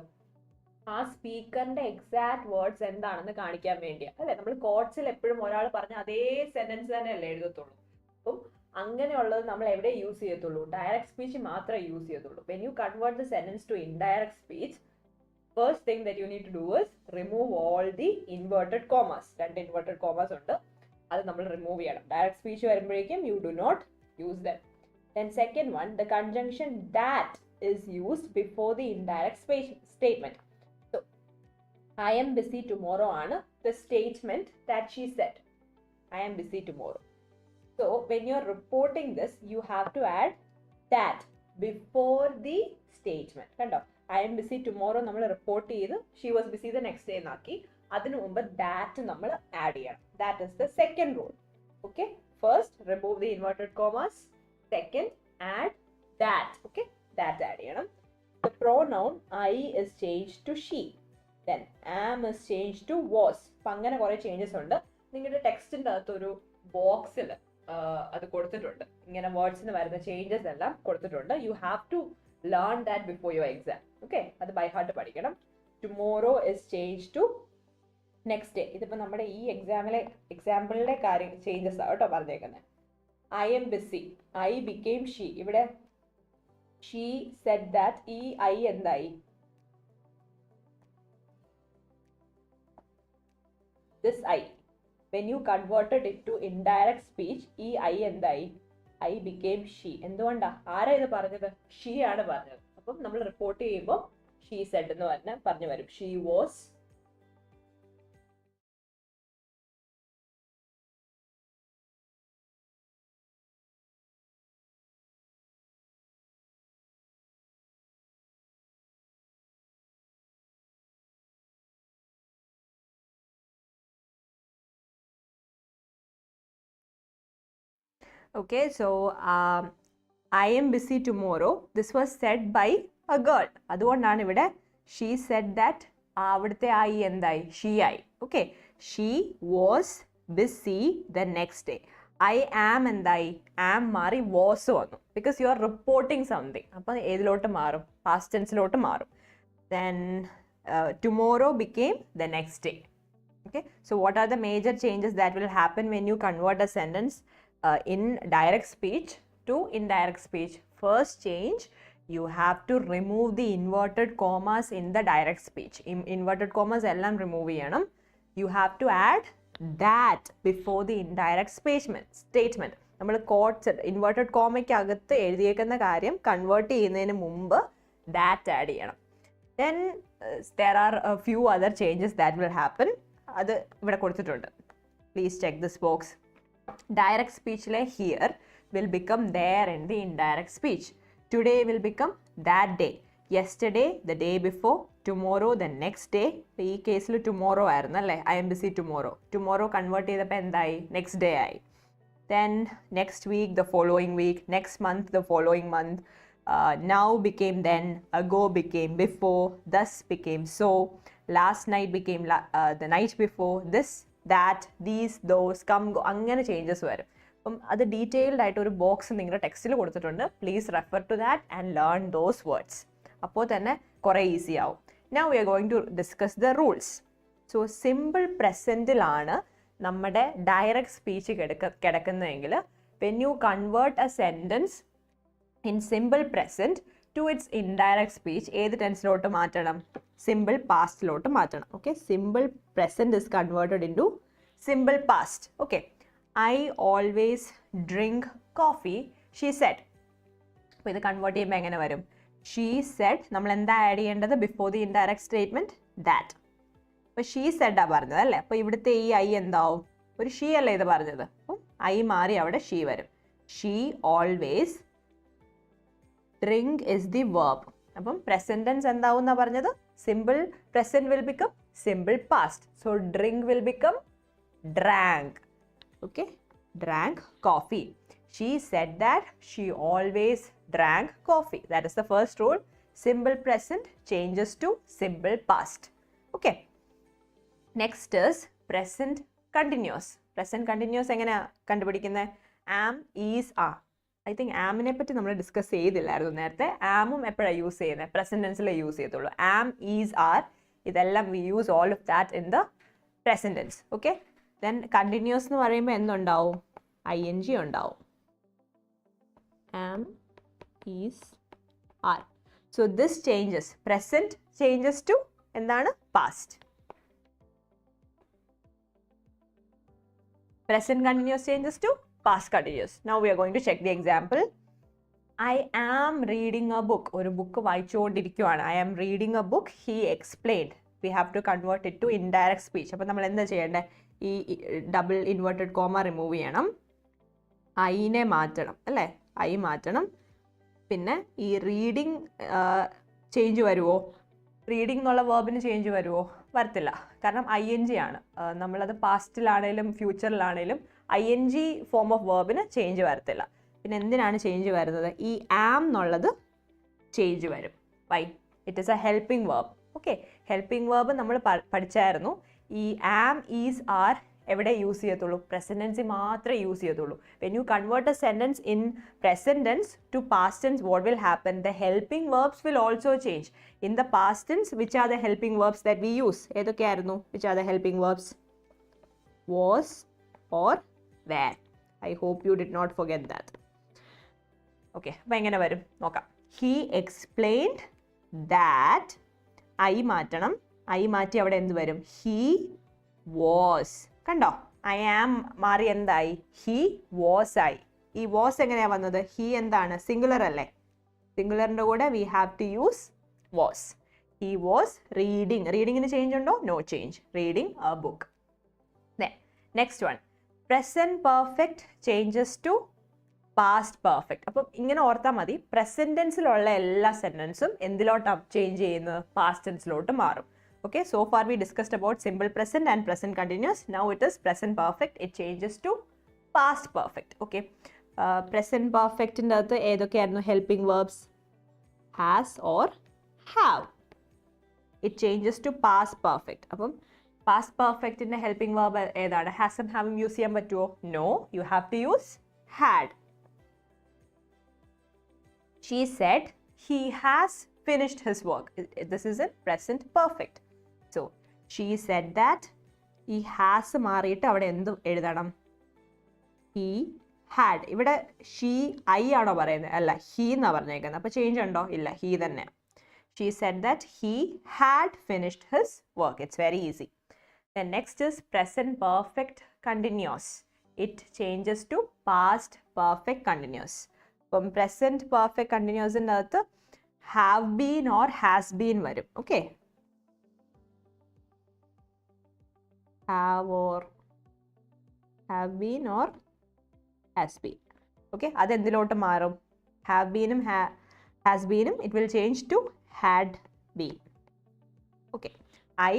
ആ സ്പീക്കറിന്റെ exact words എന്താണെന്ന് കാണിക്കാൻ വേണ്ടിയാണ് അല്ലെ. നമ്മൾ കോട്ട്സിൽ എപ്പോഴും ഒരാൾ പറഞ്ഞ അതേ സെന്റൻസ് തന്നെ അല്ലേ എഴുതത്തുള്ളൂ. അപ്പം അങ്ങനെയുള്ളത് നമ്മൾ എവിടെ യൂസ് ചെയ്യത്തുള്ളൂ? ഡയറക്റ്റ് സ്പീച്ച് മാത്രമേ യൂസ് ചെയ്യത്തുള്ളൂ. When you convert the sentence to indirect speech, first thing that you need to do is remove all the inverted commas. രണ്ട് inverted commas ഉണ്ട്, അത് നമ്മൾ റിമൂവ് ചെയ്യണം. ഡയറക്റ്റ് സ്പീച്ച് വരുമ്പോഴേക്കും you do not use them. Then second one, the conjunction that is used before the indirect statement. So I am busy tomorrow ആണ് the statement that she said. I am busy tomorrow. So when you are reporting this, you have to add that before the statement. കണ്ടോ? I am busy tomorrow നമ്മൾ report ചെയ്ത് she was busy the next day എന്നാക്കി. അതിനു മുമ്പ് that നമ്മൾ add ചെയ്യണം. That is the second rule. Okay, first remove the inverted commas. Second, add that. Okay, that add ചെയ്യണം. The pronoun I is changed to she. Then am is changed to was. അപ്പം അങ്ങനെ കുറേ changes ഉണ്ട്. നിങ്ങളുടെ ടെക്സ്റ്റിൻ്റെ അകത്ത് ഒരു ബോക്സിൽ അത് കൊടുത്തിട്ടുണ്ട്. ഇങ്ങനെ വേർഡ്സിന് വരുന്ന ചേഞ്ചസ് എല്ലാം കൊടുത്തിട്ടുണ്ട്. You have to learn that before your exam. Okay, അത് ബൈ ഹാർട്ട് പഠിക്കണം. Tomorrow is changed to next day. ഇതിപ്പോൾ നമ്മുടെ ഈ എക്സാമ്പിളിലെ കാര്യം ചേഞ്ചസ് ആണ് കേട്ടോ പറഞ്ഞേക്കുന്നത്. I am busy, I became she. ഇവിടെ she said that, ഈ I എന്തായി? This I, when you converted it to indirect speech, ഈ I എന്തായി? I became she. എന്തുകൊണ്ടാ? ആരാ ഇത് പറഞ്ഞത്? She ആണ് പറഞ്ഞത്. അപ്പം നമ്മൾ റിപ്പോർട്ട് ചെയ്യുമ്പോൾ she said എന്ന് പറഞ്ഞു വരും. She was okay. So I am busy tomorrow. This was said by a girl. അതുകൊണ്ടാണ് ഇവിടെ she said that. അവിടുത്തെ I എന്തായി? She ആയി. Okay, she was busy the next day. I am എന്തായി? Am മാറി was വന്നു. Because you are reporting something. അപ്പം ഏതിലോട്ട് മാറും? Past tenseലോട്ട് മാറും. Then tomorrow became the next day. Okay, so what are the major changes that will happen when you convert a sentence in direct speech to indirect speech? First change, you have to remove the inverted commas in the direct speech. Inverted commas ellam remove cheyanam. You have to add that before the indirect statement. നമ്മൾ quotes inverted കോമയ്ക്ക് അകത്ത് എഴുതിയേക്കുന്ന കാര്യം convert ചെയ്യുന്നതിന് മുമ്പ് that add ചെയ്യണം. Then there are a few other changes that will happen. അത് ഇവിടെ കൊടുത്തിട്ടുണ്ട്. Please check this box. Direct speechലെ here will become there in the indirect speech. Today will become that day. Yesterday, the day before. Tomorrow, the next day. ഈ കേസിൽ tomorrow ആയിരുന്നു അല്ലേ? I am busy tomorrow. Tomorrow convert ചെയ്തപ്പോൾ എന്തായി? Next day ആയി. Then next week, the following week. Next month, the following month. Now became then. Ago became before. Thus became so. Last night became the night before. This, that, these, those, come, go. അങ്ങനെ changes വരും. അപ്പം അത് detailed ആയിട്ട് ഒരു box നിങ്ങളുടെ ടെക്സ്റ്റിൽ കൊടുത്തിട്ടുണ്ട്. Please refer to that and learn those words. അപ്പോൾ തന്നെ കുറേ ഈസി ആവും. Now we are going to discuss the rules. So simple പ്രസൻറ്റിലാണ് നമ്മുടെ ഡയറക്റ്റ് സ്പീച്ച് കിടക്കുന്നതെങ്കിൽ when you convert a sentence in simple present to its indirect speech ഏത് ടെൻസിലോട്ട് മാറ്റണം? സിമ്പിൾ പാസ്റ്റിലോട്ട് മാറ്റണം. Okay, simple present is converted into simple past. Okay, I always drink coffee, she said. അപ്പോൾ ഇത് convert ചെയ്യുമ്പോൾ എങ്ങനെ വരും? She said, നമ്മൾ എന്താ ആഡ് ചെയ്യേണ്ടത്? Before the indirect statement that. അപ്പോൾ she said ആ പറഞ്ഞത് അല്ലേ? അപ്പോൾ ഇവിടുത്തെ ഈ I എന്താവും? ഒരു she അല്ലേ ഇത് പറഞ്ഞത്? അപ്പം I മാറി അവിടെ she വരും. She always drink is the verb. അപ്പം present tense എന്താവും എന്നാ പറഞ്ഞത്? Simple present will become simple past. So drink will become drank. Okay, drank coffee. She said that she always drank coffee. That is the first rule. Simple present changes to simple past. Okay, next is present continuous. Present continuous എങ്ങനെയാ കണ്ടുപിടിക്കുന്നത്? am, is, are. I think am-നെ പറ്റി നമ്മൾ discuss ചെയ്തില്ലായിരുന്നു നേരത്തെ. am-ഉം എപ്പോഴാണ് use ചെയ്യുന്നത്? Present ടെൻസിലേ use ചെയ്യത്തുള്ളൂ. am, is, are ഇതെല്ലാം we use all of that in the present tense. Okay, then continuous എന്ന് പറയുമ്പോൾ എന്തുണ്ടാവും? ing ഉണ്ടാവും. am, is, are. So this changes. Present changes to എന്താണ്? Past. Present continuous changes to past continuous. Now we are going to check the example. I am reading a book. ഒരു book വായിച്ചുകൊണ്ടിരിക്കുകയാണ്. I am reading a book. He explained. We have to convert it to indirect speech. അപ്പോൾ നമ്മൾ എന്താ ചെയ്യേണ്ടത്? ഈ double inverted comma remove ചെയ്യണം. ഐനെ മാറ്റണം അല്ലേ? I മാറ്റണം. പിന്നെ ഈ റീഡിങ് ചേഞ്ച് വരുമോ? റീഡിംഗ് എന്നുള്ള വേർബിന് ചേഞ്ച് വരുമോ? വരത്തില്ല. കാരണം ING ആണ്. നമ്മളത് പാസ്റ്റിലാണേലും ഫ്യൂച്ചറിലാണേലും ING ഫോം ഓഫ് വേർബിന് ചേഞ്ച് വരത്തില്ല. പിന്നെ എന്തിനാണ് ചേഞ്ച് വരുന്നത്? ഈ ആം എന്നുള്ളത് ചേഞ്ച് വരും. Why? It is a helping verb. Okay, helping verb നമ്മൾ പഠിച്ചായിരുന്നു. ഈ ആം, ഈസ്, ആർ എവിടെ യൂസ് ചെയ്യത്തുള്ളൂ? പ്രസന്റ് ടെൻസിൽ മാത്രമേ യൂസ് ചെയ്യത്തുള്ളൂ. When you convert a sentence in present tense to past tense, what will happen? The helping verbs will also change. In the past tense, which are the helping verbs that we use? ഏതൊക്കെയായിരുന്നു? Which are the helping verbs? Was or were. I hope you did not forget that. Okay, അപ്പം എങ്ങനെ വരും നോക്കാം. He explained that. I മാറ്റണം. I മാറ്റി അവിടെ എന്ത് വരും? He was. കണ്ടോ? ഐ ആം മാറി എന്തായി? ഹി വാസ് ആയി. ഈ വാസ് എങ്ങനെയാണ് വന്നത്? ഹി എന്താണ്? സിംഗുലർ അല്ലേ? സിംഗുലറിൻ്റെ കൂടെ we have to use was. He was reading. റീഡിങ്ങിന് ചേഞ്ച് ഉണ്ടോ? No change. Reading a book. Next one, present perfect changes to past perfect. അപ്പം ഇങ്ങനെ ഓർത്താൽ മതി. പ്രസന്റ് ടെൻസിലുള്ള എല്ലാ സെന്റൻസും എന്തിലോട്ടാണ് ചേഞ്ച് ചെയ്യുന്നത്? പാസ്റ്റ് ടെൻസിലോട്ട് മാറും. Okay, so far we discussed about simple present and present continuous. Now it is present perfect. It changes to past perfect. Okay, present perfect in the ഏതൊക്കെയായിരുന്നു helping verbs? Has or have. It changes to past perfect. അപ്പം past perfect in the helping verb ഏതാണ്? Has and have use ചെയ്യാൻ പറ്റുമോ? No, you have to use had. She said he has finished his work. This is in present perfect. So she said that. ഈ has മാറിയിട്ട് അവിടെ എന്ത് എഴുതണം? he had. ഇവിടെ she I ആണോ പറയുന്നത്? അല്ല, ഹീ എന്നാണ് പറഞ്ഞേക്കുന്നത്. അപ്പോൾ ചേഞ്ച് ഉണ്ടോ? ഇല്ല, ഹീ തന്നെ. She said that he had finished his work. It's very easy. Then next is present perfect continuous. It changes to past perfect continuous. അപ്പം present perfect continuousൻ്റെ അകത്ത് have been or has been വരും. Okay, have been or has been. Okay, അത് എന്തിലോട്ട് മാറും? have beenും has beenും it will change to had been. Okay, I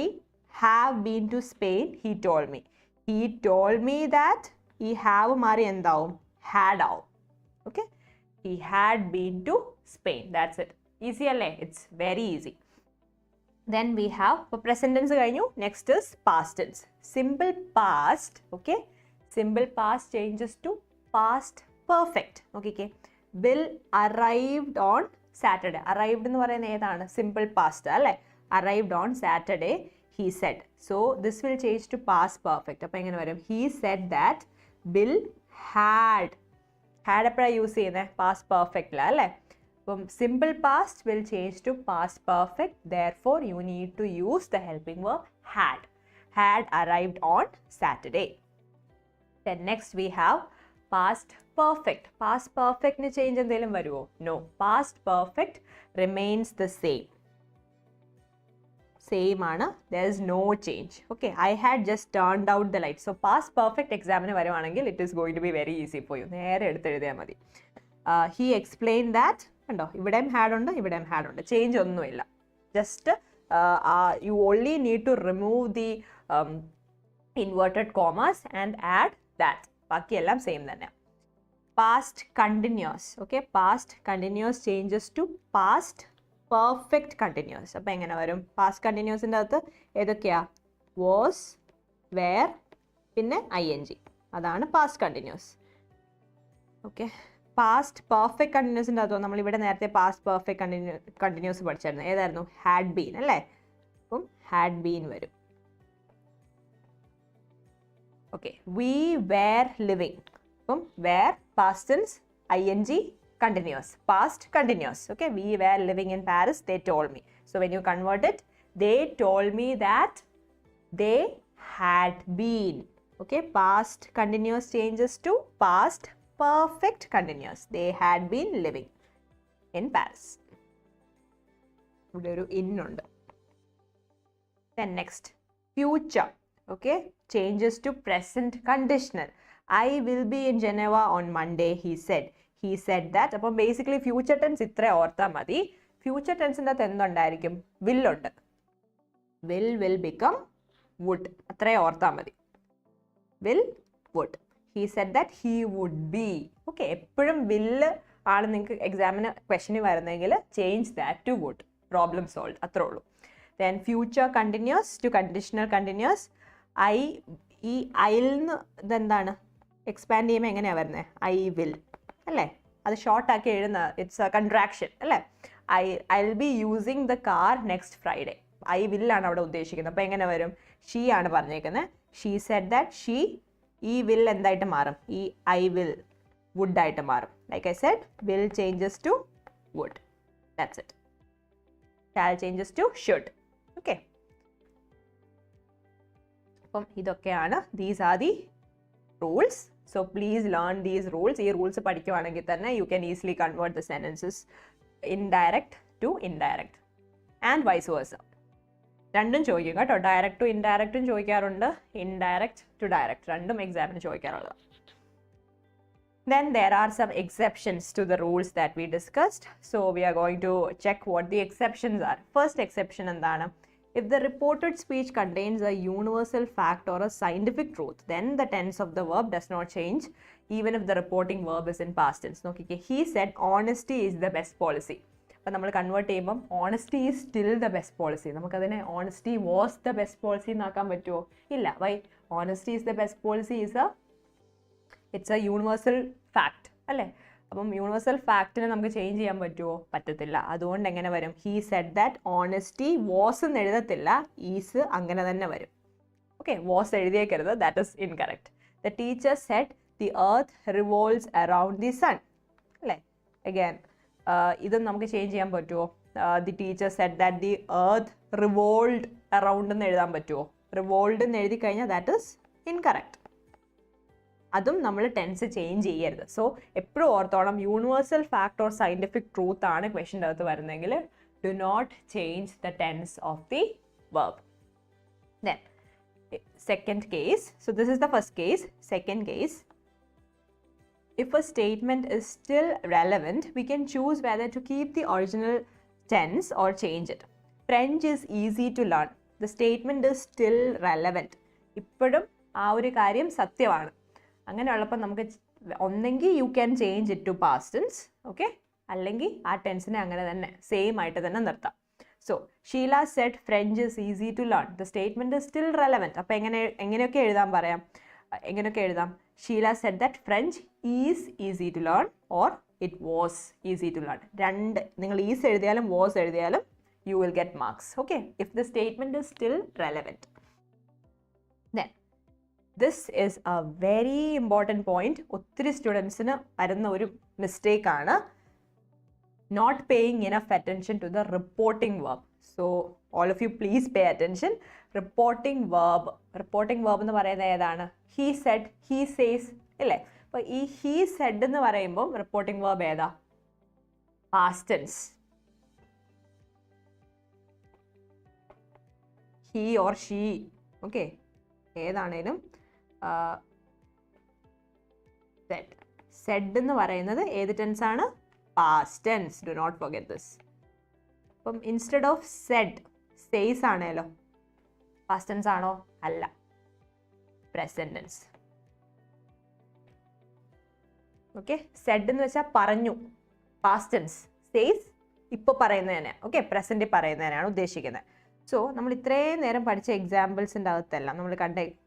have been to Spain. He told me. He told me that. ഈ have മാറി എന്താവും? had ആവും. Okay, he had been to Spain. That's it. Easy അല്ലേ? It's very easy. Then we have present tense കഴിഞ്ഞു. Next is past tense. Simple past. Okay, simple past changes to past perfect. Okay, Bill arrived on Saturday. Arrived എന്ന് പറയുന്നത് ഏതാണ്? Simple past അല്ലേ? Arrived on Saturday, he said. So this will change to past perfect. അപ്പോൾ എങ്ങനെ വരും? He said that Bill had. had എപ്പോഴാണ് use ചെയ്യുന്നത്? past perfect അല്ലേ? അപ്പം simple past will change to past perfect. Therefore, you need to use the helping verb had. Had arrived on Saturday. Then next we have past perfect. Past perfect ni change എന്തെങ്കിലും വരുമോ? No. Past perfect remains the same. Same ആണ്. There is no change. Okay, I had just turned out the light. So past perfect examine വരുവാണെങ്കിൽ it is going to be very easy for you. നേരെ എടുത്തെഴുതിയാൽ മതി. He explained that. കണ്ടോ, ഇവിടെയും had ഉണ്ട്, ഇവിടെയും had ഉണ്ട്. Change ഒന്നുമില്ല. Just you only need to remove the inverted commas and add that. ബാക്കിയെല്ലാം സെയിം തന്നെ. Past continuous. Okay, past continuous changes to past perfect continuous. അപ്പോൾ എങ്ങനെ വരും? പാസ്റ്റ് കണ്ടിന്യൂസിൻ്റെ അകത്ത് ഏതൊക്കെയാ? വാസ്, വേർ, പിന്നെ ING. അതാണ് past continuous. Okay, past perfect കണ്ടിന്യൂസിൻ്റെ അകത്തോ നമ്മളിവിടെ നേരത്തെ പാസ്റ്റ് പെർഫെക്റ്റ് കണ്ടിന്യൂസ് പഠിച്ചായിരുന്നു. ഏതായിരുന്നു? ഹാഡ് ബീൻ അല്ലേ? അപ്പം ഹാഡ് ബീൻ വരും. Okay, we were living. അപ്പം were past tense, ING continuous, past continuous. Okay, we were living in Paris, they told me. So when you convert it, they told me that they had been. Okay, past continuous changes to past perfect continuous. They had been living in Paris. ഇവിടെ ഒരു in ഉണ്ട്. Then next, future. Okay, changes to present conditional. I will be in Geneva on Monday, he said. He said that. അപ്പോൾ basically future tense ഇത്ര ഓർത്താൽ മതി. Future ടെൻസിൻ്റെ അകത്ത് എന്തുണ്ടായിരിക്കും? വില്ലുണ്ട്. Will become would. അത്രേ ഓർത്താൽ മതി. Will, would. He said that he would be. Okay, എപ്പോഴും വില്ല് ആണ് നിങ്ങൾക്ക് എക്സാമിന് ക്വസ്റ്റ്യന് വരുന്നതെങ്കിൽ change that to would. Problem solve. അത്രേ ഉള്ളൂ. Then future continuous to conditional continuous. ഈ ഐൽ നിന്ന് ഇതെന്താണ്? എക്സ്പാൻഡ് ചെയ്യുമ്പോൾ എങ്ങനെയാണ് വരുന്നത്? ഐ വിൽ അല്ലേ? അത് ഷോർട്ട് ആക്കി എഴുതുന്ന ഇറ്റ്സ് എ കൺട്രാക്ഷൻ അല്ലേ? I will be using the car next Friday. I വില്ലാണ് അവിടെ ഉദ്ദേശിക്കുന്നത്. അപ്പോൾ എങ്ങനെ വരും? ഷീ ആണ് പറഞ്ഞേക്കുന്നത്. ഷീ സെഡ് ദാറ്റ് ഷീ, ഈ വിൽ എന്തായിട്ട് മാറും? ഈ ഐ വിൽ വുഡ് ആയിട്ട് മാറും. Like I said, will changes to would. That's it. Shall changes to should. Okay, അപ്പം ഇതൊക്കെയാണ്. These are the rules. So please learn these rules. ഈ rules പഠിക്കുവാണെങ്കിൽ തന്നെ you can easily convert the sentences indirect to indirect and vice versa. രണ്ടും ചോദിക്കും കേട്ടോ. Direct to ഇൻഡയറക്റ്റും ചോദിക്കാറുണ്ട്, indirect to direct രണ്ടും എക്സാമിന് ചോദിക്കാറുള്ളത്. Then there are some exceptions to the rules that we discussed. So we are going to check what the exceptions are. First exception എന്താണ്? If the reported speech contains a universal fact or a scientific truth, then the tense of the verb does not change even if the reporting verb is in past tense. നോക്കിക്കേ, he said honesty is the best policy. അപ്പം നമ്മൾ convert ചെയ്യുമ്പം honesty is still the best policy. നമുക്കതിനെ honesty was the best policy എന്നാക്കാൻ പറ്റുമോ? ഇല്ല. Why? Honesty is the best policy it's a universal fact അല്ലേ? അപ്പം universal ഫാക്റ്റിനെ നമുക്ക് ചേഞ്ച് ചെയ്യാൻ പറ്റുമോ? പറ്റത്തില്ല. അതുകൊണ്ട് എങ്ങനെ വരും? He said that honesty was എന്ന് എഴുതത്തില്ല, ഈസ് അങ്ങനെ തന്നെ വരും. ഓക്കെ, വാസ് എഴുതിയേക്കരുത്, that is incorrect. The teacher said the earth revolves around the sun അല്ലേ? അഗൈൻ ഇതും നമുക്ക് ചേഞ്ച് ചെയ്യാൻ പറ്റുമോ? The teacher said that the earth revolved around എന്ന് എഴുതാൻ പറ്റുമോ? റിവോൾവ്ഡ് എന്ന് എഴുതി കഴിഞ്ഞാൽ ദാറ്റ് ഇസ് ഇൻകറക്റ്റ്. അതും നമ്മൾ ടെൻസ് ചേഞ്ച് ചെയ്യരുത്. സോ എപ്പോഴും ഓർത്തോളം, universal fact or scientific truth ആണ് ക്വസ്റ്റ്യൻ്റെ അകത്ത് വരുന്നതെങ്കിൽ do not change the tense of the verb. Then second case. So this is the first case. Second case, if a statement is still relevant, we can choose whether to keep the original tense or change it. French is easy to learn. The statement is still relevant. ഇപ്പോഴും ആ ഒരു കാര്യം സത്യമാണ്. അങ്ങനെയുള്ളപ്പോൾ നമുക്ക് ഒന്നെങ്കിൽ you can change it to past tense, okay, അല്ലെങ്കിൽ ആ ടെൻസിനെ അങ്ങനെ തന്നെ സെയിം ആയിട്ട് തന്നെ നിർത്താം. So Sheela said French is easy to learn. The statement is still relevant. അപ്പോൾ എങ്ങനെയൊക്കെ എഴുതാൻ പറയാം? എങ്ങനെയൊക്കെ എഴുതാം? Sheela said that French is easy to learn or it was easy to learn. രണ്ട്, നിങ്ങൾ ഈസ് എഴുതിയാലും വാസ് എഴുതിയാലും you will get marks. Okay, if the statement is still relevant. Then this is a very important point. ഒത്തിരി സ്റ്റുഡൻസിന് വരുന്ന ഒരു mistake ആണ് not paying enough attention to the reporting verb. So all of you please pay attention. Reporting verb എന്ന് പറയുന്നത് ഏതാണ്? He said, he says ഇല്ലേ? അപ്പോൾ ഈ he said എന്ന് പറയുമ്പോൾ reporting verb ഏതാ? Past tense. he or she, okay, ഏതാണേലും said എന്ന് പറയുന്നത് ഏത് ടെൻസ് ആണ്? Past tense. Do not forget this. അപ്പം ഇൻസ്റ്റെഡ് ഓഫ് said says ആണേലോ, പാസ്റ്റ് ടെൻസ് ആണോ? അല്ല, പ്രസന്റ് ടെൻസ്. ഓക്കെ, സെഡ് എന്ന് വെച്ചാൽ പറഞ്ഞു, പാസ്റ്റ് ടെൻസ്. സേസ് ഇപ്പോൾ പറയുന്നതിനെ, ഓക്കെ, പ്രസൻറ്റിൽ പറയുന്നതിനാണ് ഉദ്ദേശിക്കുന്നത്. സോ നമ്മൾ ഇത്രയും നേരം പഠിച്ച എക്സാമ്പിൾസിൻ്റെ അകത്തെല്ലാം നമ്മൾ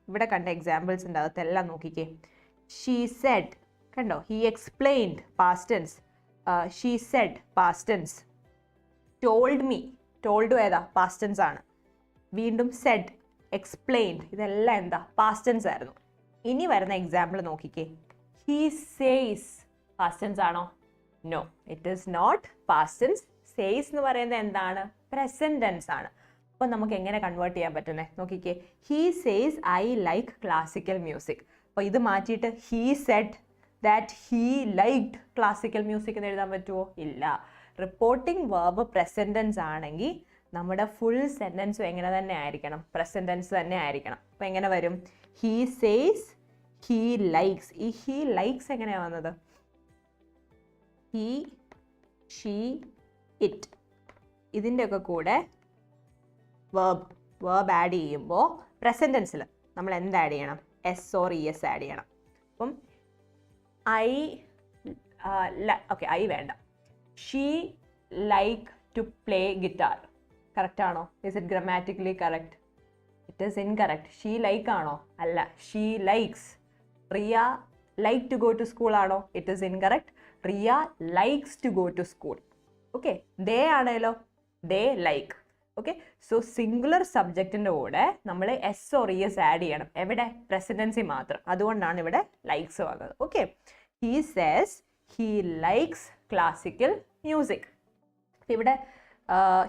ഇവിടെ കണ്ട എക്സാമ്പിൾസിൻ്റെ അകത്തെല്ലാം നോക്കിക്കേ. ഷീ സെഡ്, കണ്ടോ, he explained, past tense. She said, past tense. Told me, told ഏതാ, പാസ്റ്റ് ടെൻസ് ആണ്. വീണ്ടും സെഡ്, എക്സ്പ്ലെയിൻഡ്, ഇതെല്ലാം എന്താ, പാസ്റ്റ് ടെൻസ് ആയിരുന്നു. ഇനി വരുന്ന എക്സാമ്പിൾ നോക്കിക്കേ. ഹി സേസ്, പാസ്റ്റ് ടെൻസ് ആണോ? No, it is not past tense. Says എന്ന് പറയുന്നത് എന്താണ്, പ്രസന്റ് ടെൻസ് ആണ്. അപ്പോൾ നമുക്ക് എങ്ങനെ കൺവേർട്ട് ചെയ്യാൻ പറ്റുന്നത് നോക്കിക്കേ. He says I like classical music. അപ്പോൾ ഇത് മാറ്റിയിട്ട് he said that he liked classical music എന്ന് എഴുതാൻ പറ്റുമോ? ഇല്ല. റിപ്പോർട്ടിംഗ് വേർബ് പ്രസന്റ് ടെൻസ് ആണെങ്കിൽ നമ്മുടെ ഫുൾ സെന്റൻസും എങ്ങനെ തന്നെ ആയിരിക്കണം, പ്രസന്റ് ടെൻസ് തന്നെ ആയിരിക്കണം. അപ്പോൾ എങ്ങനെ വരും? He says he likes. ഈ ഹി ലൈക്സ് എങ്ങനെയാണ് വന്നത്? ഹി, ഷീ, ഇറ്റ്, ഇതിൻ്റെയൊക്കെ കൂടെ വേർബ് ആഡ് ചെയ്യുമ്പോൾ പ്രസന്റ് ടെൻസിൽ നമ്മൾ എന്ത് ആഡ് ചെയ്യണം? S or E S add ചെയ്യണം. അപ്പം ഓക്കെ, ഐ വേണ്ട. She like to play guitar. Correct ആണോ? Is it grammatically correct? It is incorrect. She like ആണോ? അല്ല, she likes. Ria like to go to school ആണോ? It is incorrect. Ria likes to go to school. Okay, they ആണേലോ, they like. Okay, so singular സബ്ജക്റ്റിൻ്റെ കൂടെ നമ്മൾ S or E S add ചെയ്യണം. എവിടെ? പ്രസിഡൻസി മാത്രം. അതുകൊണ്ടാണ് ഇവിടെ ലൈക്സ് വന്നത്. ഓക്കെ, he says he likes classical music. ഇവിടെ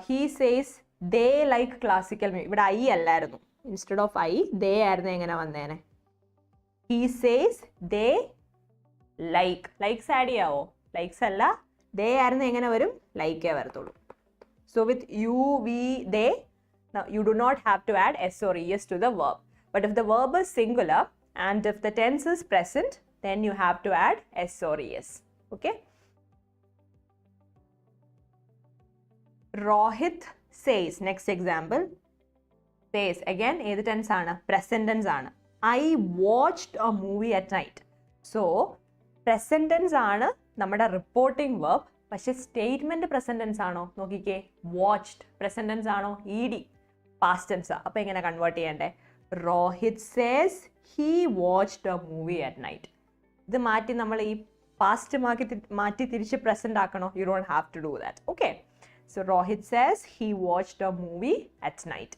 he says they like classical music. ഇവിടെ ഐ അല്ലായിരുന്നു, ഇൻസ്റ്റെഡ് ഓഫ് ഐ ദേ ആയിരുന്നു. എങ്ങനെ വന്നേനെ? He says they like. Likes add ചെയ്യാവോ? ലൈക്സ് അല്ല, ദേ ആയിരുന്നു. എങ്ങനെ വരും? ലൈക്കേ വരത്തുള്ളൂ. So with you, we, they, now you do not have to add s or es to the verb. But if the verb is singular and if the tense is present, then you have to add s or es. Okay? Rohit says, next example, says, again, ഏത് tense ആണ്? Present tense ആണ്. I watched a movie at night. So, present tense ആണ് നമ്മുടെ reporting verb. പക്ഷെ statement present tense ആണോ? നോക്കിക്കേ, watched present tense ആണോ? E D past ടെൻസാ. അപ്പോൾ എങ്ങനെ കൺവേർട്ട് ചെയ്യണ്ടേ? Rohit says he watched a movie at night. ഇത് മാറ്റി നമ്മൾ ഈ പാസ്റ്റ് മാറ്റി തിരിച്ച് പ്രസന്റ് ആക്കണോ? You don't have to do that. Okay, so Rohit says he watched a movie at night.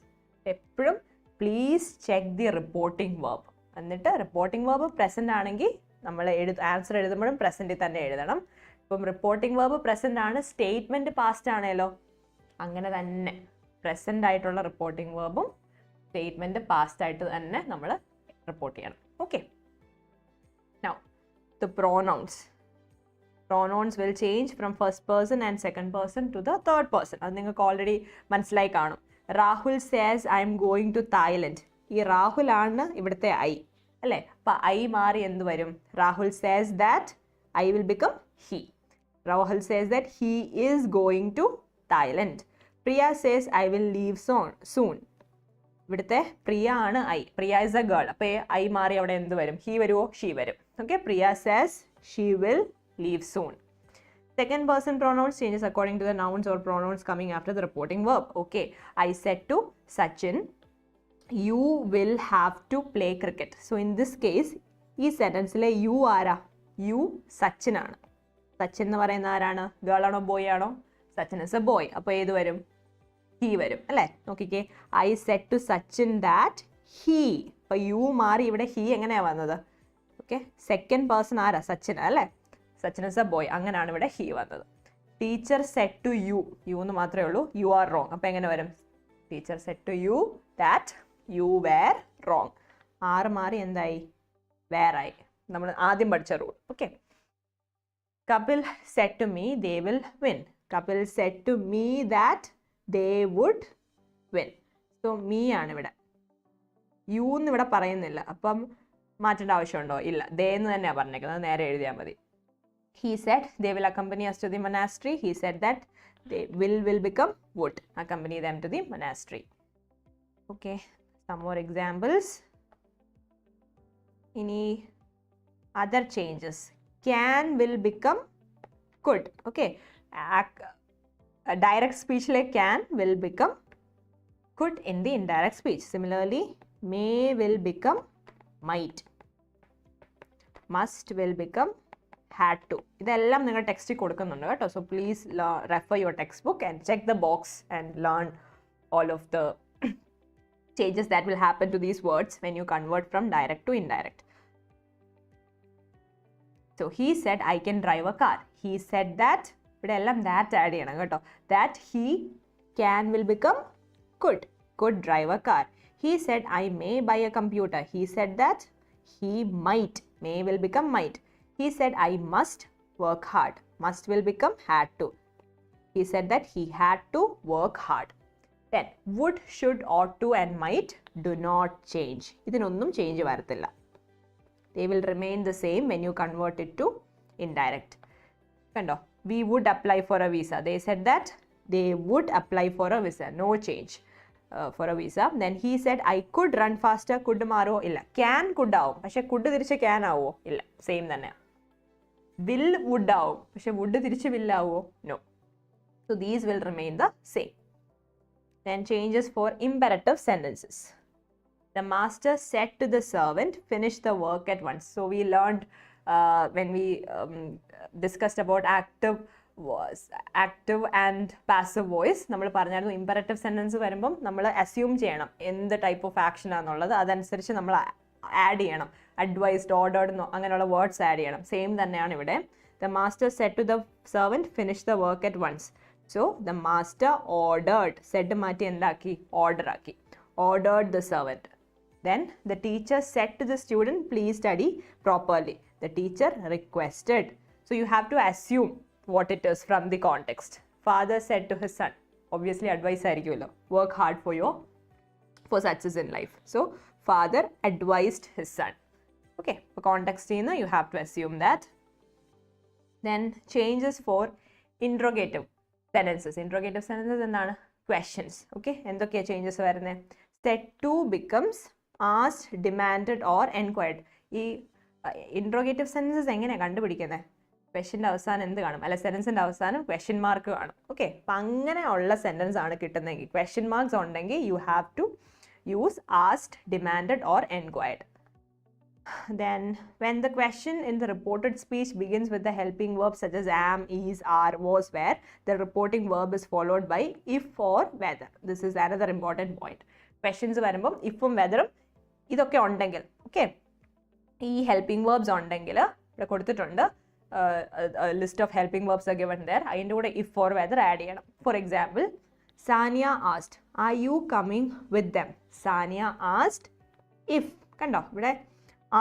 എപ്പോഴും please check the reporting verb. എന്നിട്ട് റിപ്പോർട്ടിംഗ് വേർബ് പ്രസന്റ് ആണെങ്കിൽ നമ്മൾ ആൻസർ എഴുതുമ്പോഴും പ്രസന്റിൽ തന്നെ എഴുതണം. ഇപ്പം റിപ്പോർട്ടിംഗ് വേർബ് പ്രസന്റ് ആണ്, സ്റ്റേറ്റ്മെന്റ് പാസ്റ്റ് ആണല്ലോ, അങ്ങനെ തന്നെ പ്രസന്റ് ആയിട്ടുള്ള റിപ്പോർട്ടിംഗ് വേർബും സ്റ്റേറ്റ്മെന്റ് പാസ്റ്റ് ആയിട്ട് തന്നെ നമ്മൾ റിപ്പോർട്ട് ചെയ്യണം. Okay, now the pronouns. Pronouns will change from first person and second person to the third person. അത് നിങ്ങൾക്ക് ഓൾറെഡി മനസ്സിലായി കാണും. Rahul says I am going to Thailand. ഈ രാഹുൽ ആണ് ഇവിടുത്തെ ഐ അല്ലേ? അപ്പം ഐ മാറി എന്ത് വരും? Rahul says that, I will become he. Rahul says that he is going to Thailand. Priya says I will leave soon. ഇവിടുത്തെ പ്രിയ ആണ് I. Priya is A girl. അപ്പോൾ ഐ മാറി അവിടെ എന്ത് വരും? ഹി വരുമോ? ഷീ വരും. Okay, Priya says she will leave soon. Second person pronouns changes according to the nouns or pronouns coming after the reporting verb. Okay, I said to Sachin, you will have to play cricket. So in this case, ഈ സെന്റൻസിലെ you ആരാ? You Sachin ആണ്. സച്ചിൻ എന്ന് പറയുന്ന ആരാണ്? Girl ആണോ boy ആണോ? Sachin is a boy. അപ്പോൾ ഏത് വരും? ഹി വരും അല്ലേ? നോക്കിക്കേ, I said to Sachin that he. അപ്പോൾ യു മാറി ഇവിടെ ഹി എങ്ങനെയാണ് വന്നത്? ഓക്കെ, സെക്കൻഡ് പേഴ്സൺ ആരാ? സച്ചിൻ അല്ലേ? Sachin is a boy. അങ്ങനെയാണ് ഇവിടെ ഹി വന്നത്. Teacher said to you. You എന്ന് മാത്രമേ ഉള്ളൂ. You are wrong. അപ്പോൾ എങ്ങനെ വരും? Teacher said to you that you were wrong. Are മാറി എന്തായി? വേറായി. നമ്മൾ ആദ്യം പഠിച്ച rule. Okay, Kapil said to me they will win. Kapil said to me that they would win. So me ആണ് ഇവിടെ. യു എന്ന് ഇവിടെ പറയുന്നില്ല. അപ്പം മാറ്റേണ്ട ആവശ്യമുണ്ടോ? ഇല്ല, ദേ എന്ന് തന്നെയാണ് പറഞ്ഞേക്കുന്നത്. നേരെ എഴുതിയാൽ മതി. He said they will accompany us to the monastery. He said that they will become would accompany them to the monastery. Okay, some more examples. Any other changes? can will become could. Okay. A direct speech like can will become could in the indirect speech. Similarly, may will become might. Must will become had to. ഇതെല്ലാം നിങ്ങൾ ടെക്സ്റ്റിൽ കൊടുക്കുന്നുണ്ട് കേട്ടോ. So please refer your textbook and check the box and learn all of the changes that will happen to these words when you convert from direct to indirect. So he said I can drive a car. He said that. ഇവിടെ എല്ലാം that add ചെയ്യണം കേട്ടോ. That he can will become could drive a car. He said I may buy a computer. He said that he might. May will become might. He said I must work hard. Must will become had to. He said that he had to work hard. Then would, should, ought to and might do not change. ഇതിനൊന്നും change വരത്തില്ല. They will remain the same when you convert it to indirect. കണ്ടോ? We would apply for a visa. They said that they would apply for a visa. No change for a visa. Then he said I could run faster. Could മാറോ? ഇല്ല. Can could ആവും. പക്ഷെ could തിരിച്ച് can ആവോ? ഇല്ല. Same തന്നെ. Will would ആവും. പക്ഷെ would തിരിച്ച് will ആവോ? No. So these will remain the same. Then changes for imperative sentences. The master said to the servant, finish the work at once. So we learned when we discussed about active and passive voice. നമ്മൾ പറഞ്ഞായിരുന്നു imperative sentence വരുമ്പം നമ്മൾ assume ചെയ്യണം എന്ത് type of action ആണെന്നുള്ളത്. അതനുസരിച്ച് നമ്മൾ add ചെയ്യണം. Advised, ordered അങ്ങനെയുള്ള words add ചെയ്യണം. Same തന്നെയാണ് ഇവിടെ. The master said to the servant, finish the work at once. So the master ordered. Said മാറ്റി എന്താക്കി? Order ആക്കി. Ordered the servant. Then the teacher said to the student, please study properly. The teacher requested. So you have to assume what it is from the context. Father said to his son. Obviously advice ആയിരിക്കുമല്ലോ. Work hard for success in life. So father advised his son. Okay. For context you have to assume that. Then changes for interrogative sentences. Interrogative sentences എന്താണ്? Questions. Okay. എന്തൊക്കെയാ changes വരുന്നത്? Said to becomes asked, demanded or enquired. ഈ interrogative sentences എങ്ങനെയാണ് കണ്ടുപിടിക്കുന്നത്? ക്വസ്റ്റ്യൻ്റെ അവസാനം എന്ത് കാണും? അല്ല സെൻറ്റൻസിൻ്റെ അവസാനം ക്വസ്റ്റ്യൻ മാർക്ക് കാണും. ഓക്കെ. അപ്പം അങ്ങനെയുള്ള സെൻറ്റൻസ് ആണ് കിട്ടുന്നതെങ്കിൽ ക്വസ്റ്റ്യൻ മാർക്സ് ഉണ്ടെങ്കിൽ you have to use asked, demanded or enquired. Then when the question in the reported speech begins with the helping verbs such as am, is, are, was, were, the reporting verb is followed by if or whether. This is another important point. Questions വരുമ്പം ifും weatherഉം ഇതൊക്കെ ഉണ്ടെങ്കിൽ, okay, ഈ helping verbs ഉണ്ടെങ്കിൽ ഇവിടെ കൊടുത്തിട്ടുണ്ട്. List of helping verbs are given there. അതിൻ്റെ കൂടെ if or whether add ചെയ്യണം. For example, Sania asked are you coming with them? Sania asked if. കണ്ടോ ഇവിടെ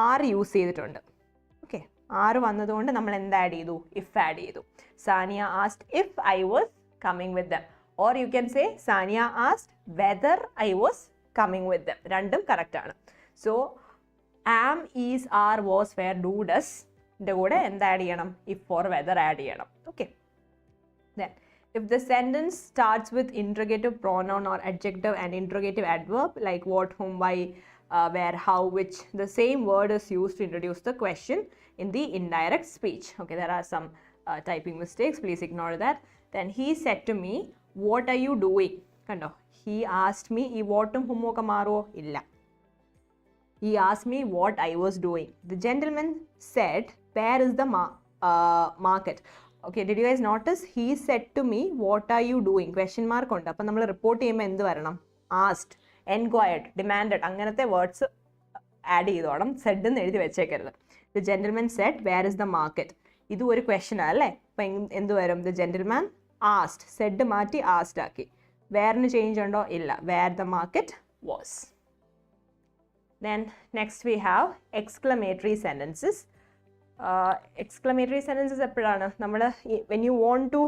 ആർ യൂസ് ചെയ്തിട്ടുണ്ട്. ഓക്കെ. ആറ് വന്നതുകൊണ്ട് നമ്മൾ എന്ത് ആഡ് ചെയ്തു? ഇഫ് ആഡ് ചെയ്തു. Sania asked if I was coming with them. Or you can say Sania asked whether I was coming with them. രണ്ടും കറക്റ്റ് ആണ്. So am, is, are, was, were, do, does ൻ്റെ കൂടെ എന്ത് ആഡ് ചെയ്യണം? If or whether add ചെയ്യണം. Okay. Then if the sentence starts with interrogative pronoun or adjective and interrogative adverb like what, whom, why, where, how, which, the same word is used to introduce the question in the indirect speech. Okay, there are some typing mistakes. Please ignore that. Then he said to me, what are you doing? Kando. He asked me, ee what um hum oka maro illa. He asked me what I was doing. The gentleman said, where is the market? Okay, did you guys notice? He said to me, what are you doing? Question mark ഉണ്ട്. അപ്പം നമ്മൾ report ചെയ്യുമ്പോൾ എന്ത് വരണം? Asked, enquired, demanded അങ്ങനത്തെ words add ചെയ്തോണം. Said എന്ന് എഴുതി വെച്ചേക്കരുത്. The gentleman said where is the market. ഇതും ഒരു ക്വസ്റ്റ്യൻ അല്ലേ? അപ്പം എന്ത് വരും? The gentleman ആസ്ഡ്. സെഡ് മാറ്റി ആസ്ഡ് ആക്കി. വേറിന് ചേഞ്ച് ഉണ്ടോ? ഇല്ല. Where the market was. Then next we have exclamatory sentences. Exclamatory sentences എപ്പോഴാണ് നമ്മൾ when you want to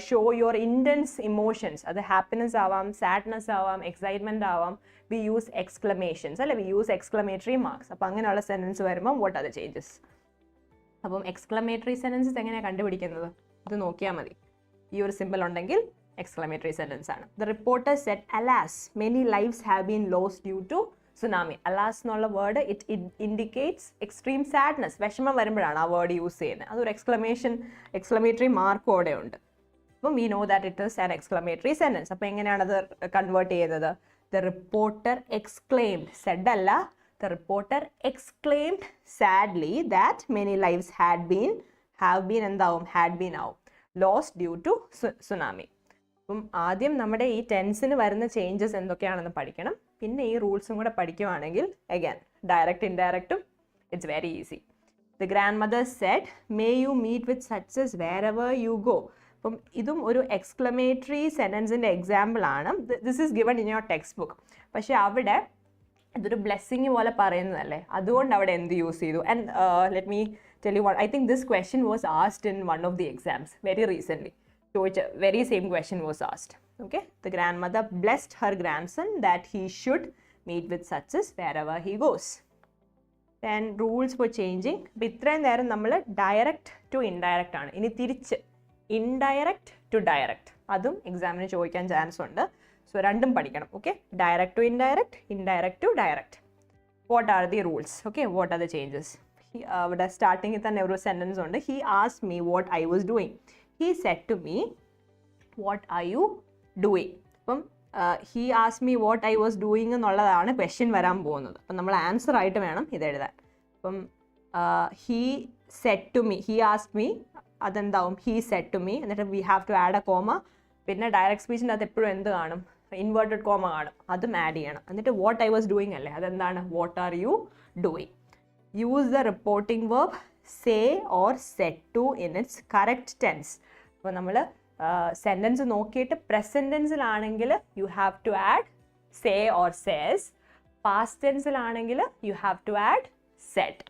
show your intense emotions, അത് ഹാപ്പിനെസ് ആവാം, സാഡ്നെസ് ആവാം, എക്സൈറ്റ്മെൻറ്റ് ആവാം, we use exclamations അല്ലെ, we use exclamatory marks. അപ്പം അങ്ങനെയുള്ള സെൻറ്റൻസ് വരുമ്പം what are the changes? അപ്പം exclamatory sentences എങ്ങനെയാണ് കണ്ടുപിടിക്കുന്നത്? ഇത് നോക്കിയാൽ മതി. ഈ ഒരു സിമ്പിൾ ഉണ്ടെങ്കിൽ exclamatory sentence ആണ്. The reporter said, alas, many lives have been lost due to tsunami. Alas എന്നുള്ള word it indicates extreme sadness. വിഷമം വരുമ്പോഴാണ് ആ വേർഡ് യൂസ് ചെയ്യുന്നത്. അതൊരു exclamatory മാർക്കും അവിടെ ഉണ്ട്. അപ്പം we know that it is an exclamatory sentence. അപ്പം എങ്ങനെയാണ് അത് കൺവേർട്ട് ചെയ്യുന്നത്? The reporter exclaimed, said അല്ല, the reporter exclaimed sadly that many lives had been lost due to tsunami. അപ്പം ആദ്യം നമ്മുടെ ഈ ടെൻസിന് വരുന്ന ചേഞ്ചസ് എന്തൊക്കെയാണെന്ന് പഠിക്കണം. പിന്നെ ഈ റൂൾസും കൂടെ പഠിക്കുവാണെങ്കിൽ again ഡയറക്റ്റ് ഇൻഡയറക്റ്റും it's very easy. The grandmother said, may you meet with success wherever you go. അപ്പം ഇതും ഒരു എക്സ്ക്ലമേറ്ററി സെൻറ്റൻസിൻ്റെ എക്സാമ്പിൾ ആണ്. This is given in your text book. പക്ഷേ അവിടെ ഇതൊരു ബ്ലെസ്സിങ് പോലെ പറയുന്നതല്ലേ, അതുകൊണ്ട് അവിടെ എന്ത് യൂസ് ചെയ്തു? And let me tell you one, I think this question was asked in one of the exams very recently. Very same question was asked. Okay, the grandmother blessed her grandson that he should meet with success wherever he goes. Then rules were changing. അപ്പോൾ ഇത്രയും നേരം നമ്മൾ direct to indirect ആണ്. ഇനി തിരിച്ച് indirect to direct, അതും എക്സാമിന് ചോദിക്കാൻ ചാൻസ് ഉണ്ട്. സോ രണ്ടും പഠിക്കണം. Okay, direct to indirect, indirect to direct. What are the rules? Okay, what are the changes? അവിടെ സ്റ്റാർട്ടിങ്ങിൽ തന്നെ ഒരു സെൻറ്റൻസ് ഉണ്ട്. He asked me what I was doing. He said to me, what are you doing? അപ്പം he asked me what I was doing എന്നുള്ളതാണ് question വരാൻ പോകുന്നത്. അപ്പം നമ്മൾ ആൻസർ ആയിട്ട് വേണം ഇത് എഴുതാൻ. അപ്പം he said to me, he asked me, അതെന്താവും? he said to me, എന്നിട്ട് we have to add a comma. പിന്നെ ഡയറക്റ്റ് സ്പീച്ചിൻ്റെ അത് എപ്പോഴും എന്ത് കാണും? ഇൻവേർട്ടഡ് കോമ കാണും. അതും ആഡ് ചെയ്യണം. എന്നിട്ട് what I was doing അല്ലേ, അതെന്താണ്? what are you doing? Use the reporting verb say or said to in its correct tense. അപ്പോൾ നമ്മൾ സെൻറ്റൻസ് നോക്കിയിട്ട് പ്രസൻറ്റ് ടെൻസിലാണെങ്കിൽ you have to add say or says. Past ടെൻസിലാണെങ്കിൽ you have to add said.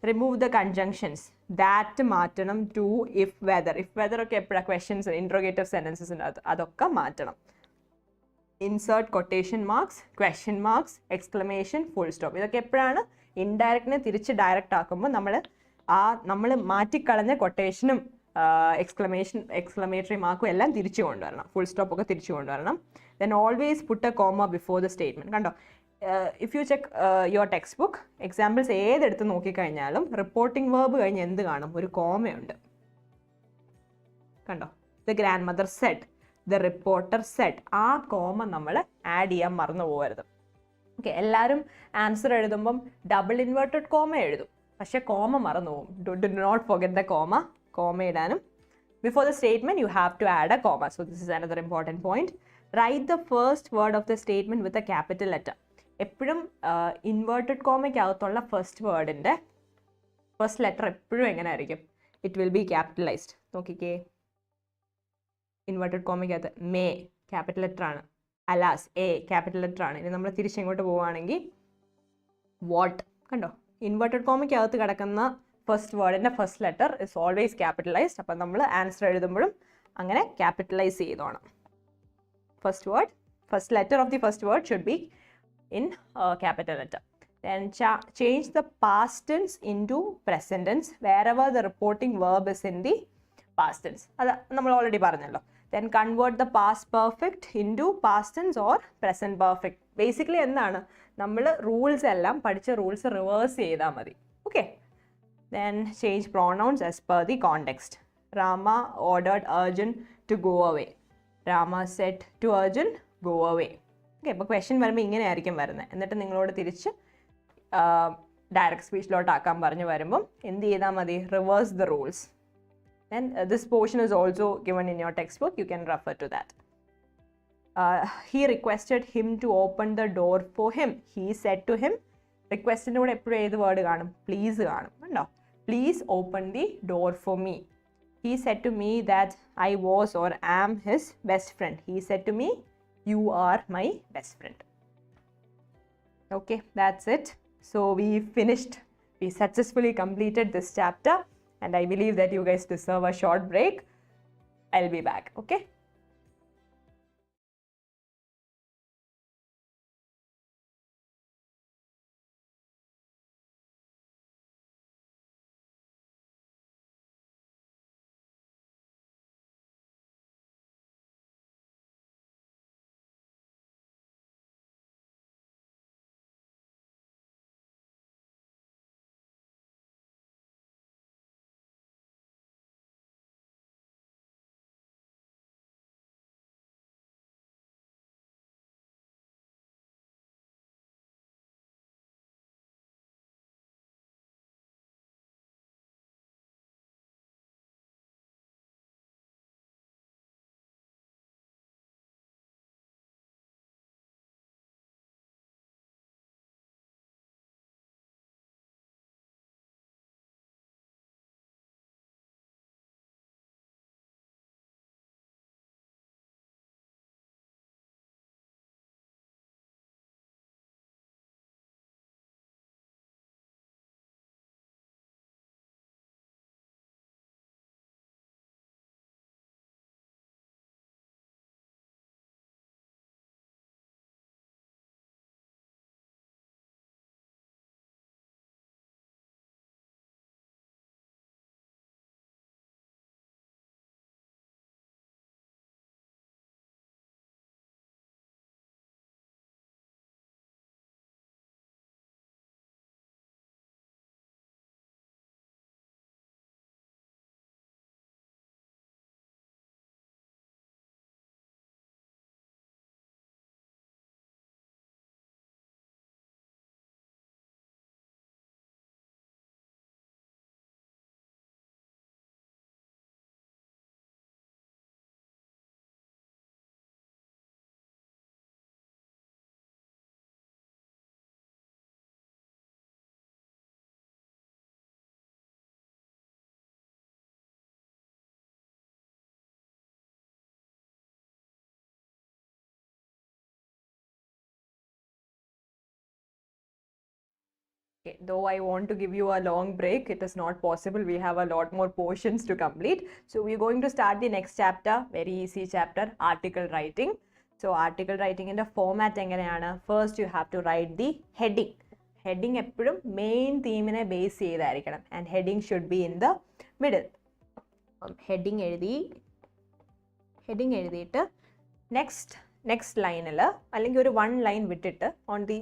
Remove the conjunctions. That മാറ്റണം. To, if whether. If whether ഒക്കെ എപ്പോഴാണ് questions interrogative സെൻറ്റൻസസിൻ്റെ അതൊക്കെ മാറ്റണം. Insert quotation marks, question marks, exclamation, full stop. ഇതൊക്കെ എപ്പോഴാണ്? ഇൻഡയറക്റ്റിനെ തിരിച്ച് ഡയറക്റ്റ് ആക്കുമ്പോൾ നമ്മൾ മാറ്റിക്കളഞ്ഞ കൊട്ടേഷനും എക്സ്ക്ലമേറ്ററി മാർക്കും എല്ലാം തിരിച്ചു കൊണ്ടുവരണം. ഫുൾ സ്റ്റോപ്പ് ഒക്കെ തിരിച്ചു കൊണ്ടുവരണം. Then always put a comma before the statement. കണ്ടോ, if you check your text book, examples ഏതെടുത്ത് നോക്കിക്കഴിഞ്ഞാലും റിപ്പോർട്ടിംഗ് വേർബ് കഴിഞ്ഞ് എന്ത് കാണും? ഒരു കോമയുണ്ട്. കണ്ടോ, the grandmother said, the reporter said. ആ കോമ നമ്മൾ ആഡ് ചെയ്യാൻ മറന്നു പോകരുത്. ഓക്കെ, എല്ലാവരും ആൻസർ എഴുതുമ്പം ഡബിൾ ഇൻവേർട്ടഡ് കോമ എഴുതും, പക്ഷേ കോമ മറന്നു പോകും. Do not forget the comma. Comma ഇടാനും before the statement you have to add A comma. So this is another important point. Write the first word of the statement with a capital letter. എപ്പോഴും inverted കോമയ്ക്കകത്തുള്ള first വേർഡിൻ്റെ first letter എപ്പോഴും എങ്ങനെ ആയിരിക്കും? It will be capitalised. നോക്കിക്കേ, inverted കോമയ്ക്കകത്ത് may capital letter ആണ്, alas A capital letter ആണ്. ഇനി നമ്മൾ തിരിച്ചിങ്ങോട്ട് പോവുകയാണെങ്കിൽ വാട്ട്, കണ്ടോ, ഇൻവേർട്ടഡ് കോമയ്ക്കകത്ത് കിടക്കുന്ന ഫസ്റ്റ് വേർഡിൻ്റെ first letter is always capitalized. അപ്പം നമ്മൾ ആൻസർ എഴുതുമ്പോഴും അങ്ങനെ ക്യാപിറ്റലൈസ് ചെയ്തോണം. First letter of the first word should be in capital letter. Then change the past tense into present tense wherever the reporting verb is in the past tense. അത് നമ്മൾ already പറഞ്ഞല്ലോ. Then convert the past perfect into past tense or present perfect. Basically എന്താണ്, നമ്മൾ rules എല്ലാം പഠിച്ച rules reverse ചെയ്താൽ മതി. Okay, then change pronouns as per the context. Rama ordered Arjun to go away. Rama said to Arjun, go away. Okay, ഇപ്പോൾ question വരുമ്പോൾ ഇങ്ങനെ ആയിരിക്കും വരുന്നത്. എന്നിട്ട് നിങ്ങളോട് തിരിച്ച് ഡയറക്റ്റ് സ്പീച്ചിലോട്ടാക്കാൻ പറഞ്ഞ് വരുമ്പം എന്ത് ചെയ്താൽ മതി? Reverse the rules. And this portion is also given in your text book. You can refer to that. He requested him to open the door for him. He said to him. റിക്വസ്റ്റിൻ്റെ കൂടെ എപ്പോഴും ഏത് word കാണും? Please കാണും. കണ്ടോ, please open the door for me. He said to me that I was or am his best friend. He said to me, you are my best friend. Okay, that's it. So we finished. We successfully completed this chapter, and I believe that you guys deserve a short break. I'll be back. Okay. Okay, though I want to give you a long break, it is not possible. We have a lot more portions to complete. So we're going to start the next chapter, very easy chapter, article writing. So article writing in the format എങ്ങനെയാണ്? First you have to write the heading. Heading എപ്പോഴും main theme നെ base ചെയ്തായിരിക്കണം, and heading should be in the middle. Heading എഴുതിയിട്ട് next line അല്ലെങ്കിൽ ഒരു 1 line വിട്ടിട്ട് on the